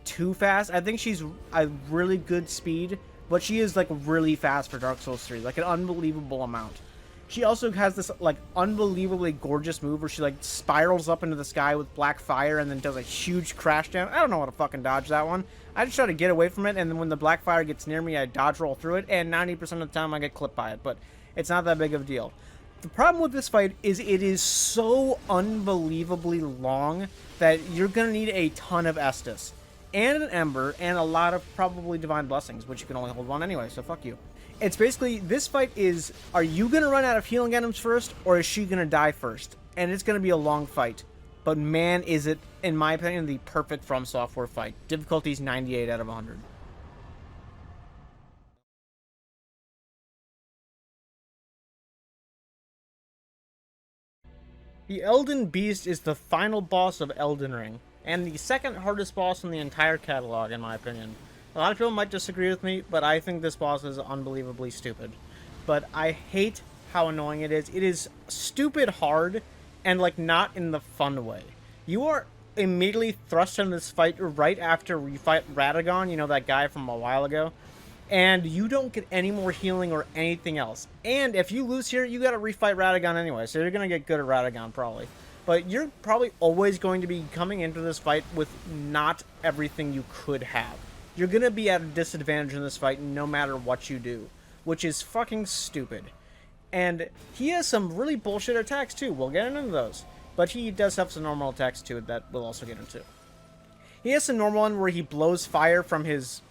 Speaker 1: too fast. I think she's a really good speed, but she is, like, really fast for Dark Souls 3, like, an unbelievable amount. She also has this, like, unbelievably gorgeous move where she, like, spirals up into the sky with black fire and then does a huge crash down. I don't know how to fucking dodge that one. I just try to get away from it, and then when the black fire gets near me, I dodge roll through it, and 90% of the time I get clipped by it, but it's not that big of a deal. The problem with this fight is it is so unbelievably long that you're going to need a ton of Estus, and an Ember, and a lot of probably Divine Blessings, which you can only hold one anyway, so fuck you. It's basically, this fight is, are you going to run out of healing items first, or is she going to die first? And it's going to be a long fight. But man, is it, in my opinion, the perfect Fromsoftware fight. Difficulty's 98 out of 100. The Elden Beast is the final boss of Elden Ring, and the second hardest boss in the entire catalog, in my opinion. A lot of people might disagree with me, but I think this boss is unbelievably stupid. But I hate how annoying it is. It is stupid hard, and, like, not in the fun way. You are immediately thrust into this fight right after you fight Radagon, you know, that guy from a while ago, and you don't get any more healing or anything else. And if you lose here, you gotta refight Radagon anyway, so you're gonna get good at Radagon, probably. But you're probably always going to be coming into this fight with not everything you could have. You're gonna be at a disadvantage in this fight no matter what you do, which is fucking stupid. And he has some really bullshit attacks too. We'll get into those. But he does have some normal attacks too that we'll also get into. He has some normal one where he blows fire from his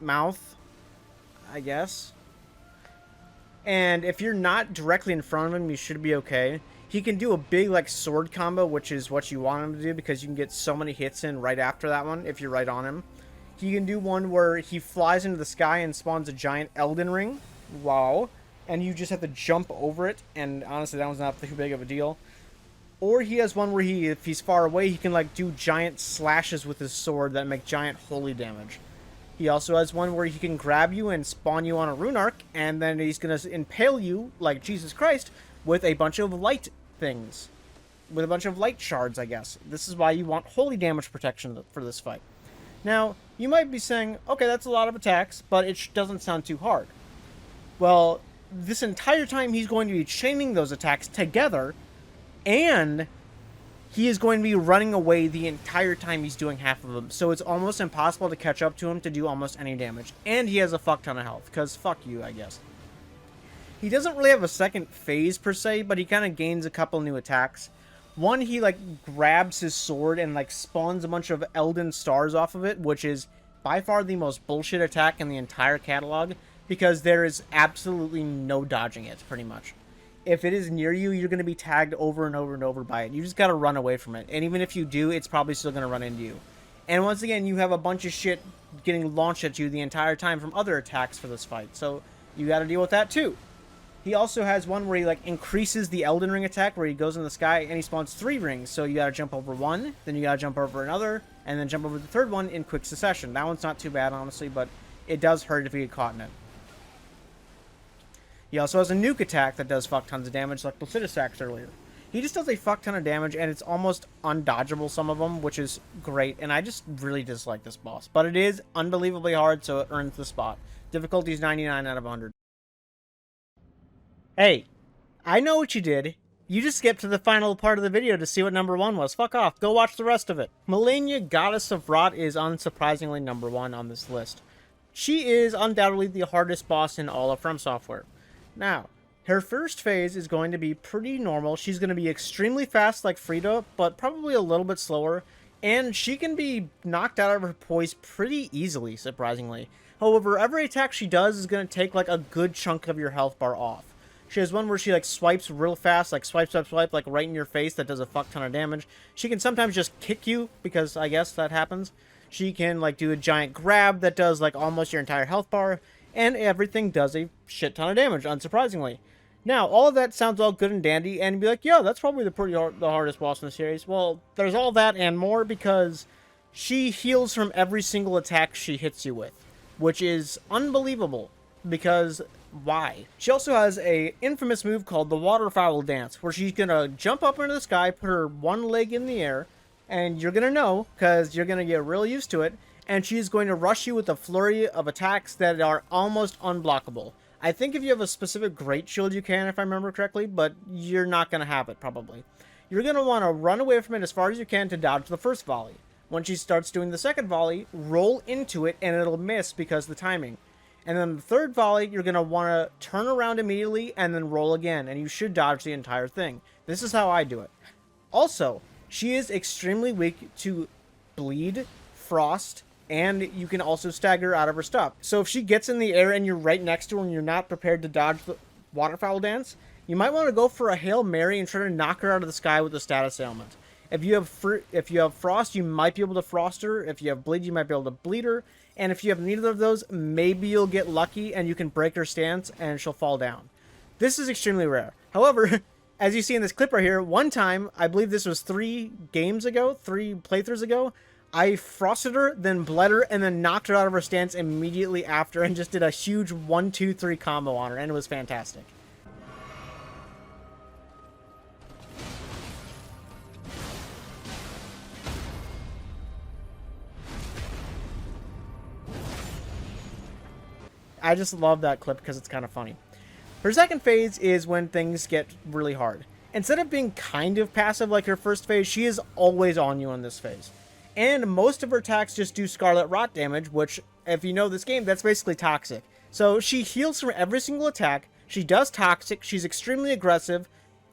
Speaker 1: mouth, I guess. And if you're not directly in front of him, you should be okay. He can do a big, like, sword combo, which is what you want him to do because you can get so many hits in right after that one if you're right on him. He can do one where he flies into the sky and spawns a giant Elden ring. Wow. And you just have to jump over it, and honestly, that one's not too big of a deal. Or he has one where if he's far away, he can, like, do giant slashes with his sword that make giant holy damage. He also has one where he can grab you and spawn you on a rune arc, and then he's going to impale you, like Jesus Christ, with a bunch of light things. With a bunch of light shards, I guess. This is why you want holy damage protection for this fight. Now, you might be saying, okay, that's a lot of attacks, but it doesn't sound too hard. Well, this entire time he's going to be chaining those attacks together, and he is going to be running away the entire time he's doing half of them. So it's almost impossible to catch up to him to do almost any damage. And he has a fuck ton of health, because fuck you, I guess. He doesn't really have a second phase per se, but he kind of gains a couple new attacks. One, he like grabs his sword and like spawns a bunch of Elden stars off of it, which is by far the most bullshit attack in the entire catalog, because there is absolutely no dodging it, pretty much. If it is near you, you're going to be tagged over and over and over by it. You just got to run away from it. And even if you do, it's probably still going to run into you. And once again, you have a bunch of shit getting launched at you the entire time from other attacks for this fight. So you got to deal with that too. He also has one where he like increases the Elden Ring attack, where he goes in the sky and he spawns 3 rings. So you got to jump over one, then you got to jump over another, and then jump over the third one in quick succession. That one's not too bad, honestly, but it does hurt if you get caught in it. He also has a nuke attack that does fuck tons of damage, like Placidusax earlier. He just does a fuck ton of damage, and it's almost undodgeable, some of them, which is great, and I just really dislike this boss. But it is unbelievably hard, so it earns the spot. Difficulty is 99 out of 100. Hey, I know what you did. You just skipped to the final part of the video to see what number 1 was. Fuck off. Go watch the rest of it. Malenia, Goddess of Rot, is unsurprisingly number 1 on this list. She is undoubtedly the hardest boss in all of Fromsoftware. Now, her first phase is going to be pretty normal. She's going to be extremely fast like Frida, but probably a little bit slower. And she can be knocked out of her poise pretty easily, surprisingly. However, every attack she does is going to take like a good chunk of your health bar off. She has one where she like swipes real fast, like swipe, swipe, swipe, like right in your face, that does a fuck ton of damage. She can sometimes just kick you, because I guess that happens. She can like do a giant grab that does like almost your entire health bar. And everything does a shit ton of damage, unsurprisingly. Now, all of that sounds all good and dandy, and you'd be like, yeah, that's probably the hardest boss in the series. Well, there's all that and more, because she heals from every single attack she hits you with, which is unbelievable, because why? She also has a infamous move called the Waterfowl Dance, where she's gonna jump up into the sky, put her one leg in the air, and you're gonna know, because you're gonna get real used to it, and she's going to rush you with a flurry of attacks that are almost unblockable. I think if you have a specific Great Shield you can, if I remember correctly, but you're not going to have it, probably. You're going to want to run away from it as far as you can to dodge the first volley. When she starts doing the second volley, roll into it, and it'll miss because of the timing. And then the third volley, you're going to want to turn around immediately and then roll again, and you should dodge the entire thing. This is how I do it. Also, she is extremely weak to bleed, frost, and you can also stagger out of her stuff. So if she gets in the air and you're right next to her and you're not prepared to dodge the Waterfowl Dance, you might want to go for a Hail Mary and try to knock her out of the sky with a status ailment. If you have frost, you might be able to frost her. If you have bleed, you might be able to bleed her. And if you have neither of those, maybe you'll get lucky and you can break her stance and she'll fall down. This is extremely rare. However, as you see in this clip right here, one time, I believe this was 3 playthroughs ago, I frosted her, then bled her, and then knocked her out of her stance immediately after, and just did a huge 1-2-3 combo on her, and it was fantastic. I just love that clip because it's kind of funny. Her second phase is when things get really hard. Instead of being kind of passive like her first phase, she is always on you in this phase. And most of her attacks just do Scarlet Rot damage, which, if you know this game, that's basically toxic. So she heals from every single attack, she does toxic, she's extremely aggressive,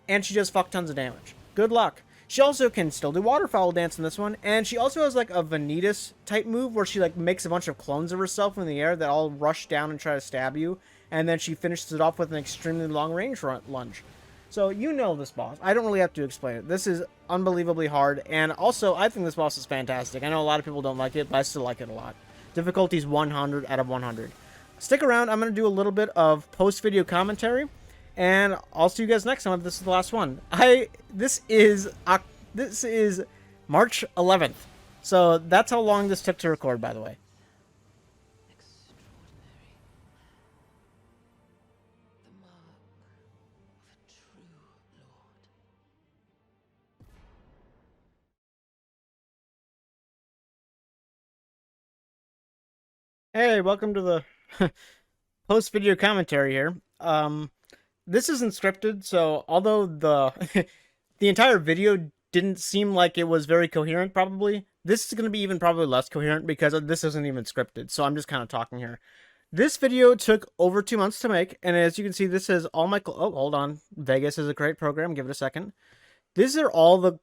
Speaker 1: and she does fuck tons of damage. Good luck. She also can still do Waterfowl Dance in this one, and she also has like a Vanitas type move where she like makes a bunch of clones of herself in the air that all rush down and try to stab you, and then she finishes it off with an extremely long range lunge. So you know this boss. I don't really have to explain it. This is unbelievably hard, and also I think this boss is fantastic. I know a lot of people don't like it, but I still like it a lot. Difficulty is 100 out of 100. Stick around. I'm going to do a little bit of post-video commentary, and I'll see you guys next time if this is the last one. This is March 11th, so that's how long this took to record, by the way. Hey, welcome to the post-video commentary here. This isn't scripted, so although the the entire video didn't seem like it was very coherent, probably. This is going to be even probably less coherent because this isn't even scripted, so I'm just kind of talking here. This video took over 2 months to make, and as you can see, this is all my... Oh, hold on. Vegas is a great program. Give it a second. These are all the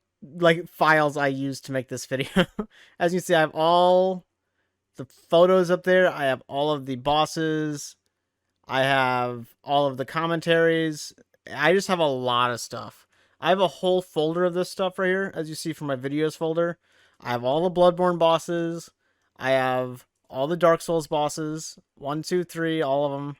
Speaker 1: files I used to make this video. As you see, I have all the photos up there. I have all of the bosses. I have all of the commentaries. I just have a lot of stuff. I have a whole folder of this stuff right here, as you see from my videos folder. I have all the Bloodborne bosses. I have all the Dark Souls bosses. 1, 2, 3, all of them.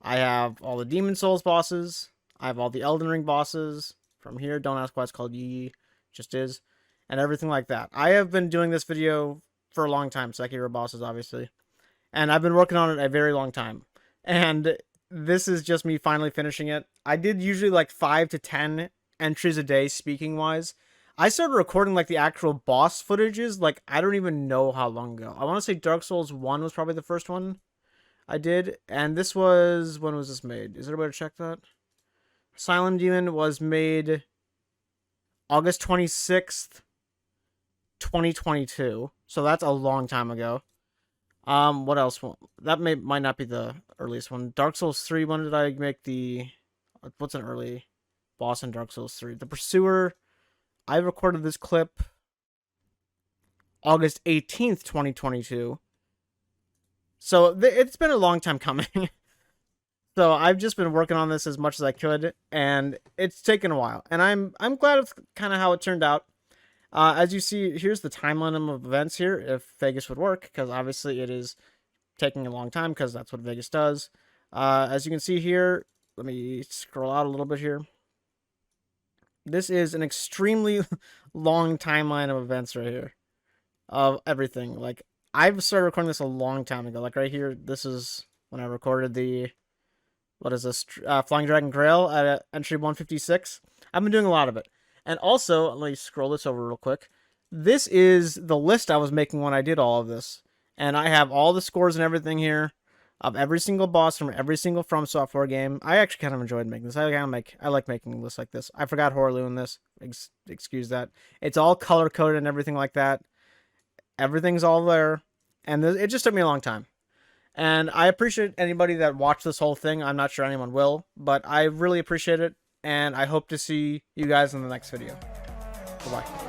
Speaker 1: I have all the Demon Souls bosses. I have all the Elden Ring bosses. From here, don't ask why it's called Yi, just is. And everything like that. I have been doing this video for a long time, Sekiro bosses, obviously. And I've been working on it a very long time. And this is just me finally finishing it. I did usually like 5 to 10 entries a day, speaking-wise. I started recording like the actual boss footages, like I don't even know how long ago. I want to say Dark Souls 1 was probably the first one I did. And this was... When was this made? Is there a way to check that? Silent Demon was made August 26th, 2022. So that's a long time ago. What else? That might not be the earliest one. Dark Souls 3, when did I make the... What's an early boss in Dark Souls 3? The Pursuer. I recorded this clip August 18th, 2022. So it's been a long time coming. So I've just been working on this as much as I could, and it's taken a while. And I'm glad of kind of how it turned out. As you see, here's the timeline of events here, if Vegas would work, because obviously it is taking a long time, because that's what Vegas does. As you can see here, let me scroll out a little bit here. This is an extremely long timeline of events right here, of everything. Like, I've started recording this a long time ago. Like, right here, this is when I recorded the... What is this? Flying Dragon Grail at entry 156. I've been doing a lot of it. And also, let me scroll this over real quick. This is the list I was making when I did all of this. And I have all the scores and everything here of every single boss from every single Fromsoftware game. I actually kind of enjoyed making this. I like making lists like this. I forgot Horlu in this. Excuse that. It's all color-coded and everything like that. Everything's all there. And it just took me a long time. And I appreciate anybody that watched this whole thing. I'm not sure anyone will, but I really appreciate it. And I hope to see you guys in the next video. Bye-bye.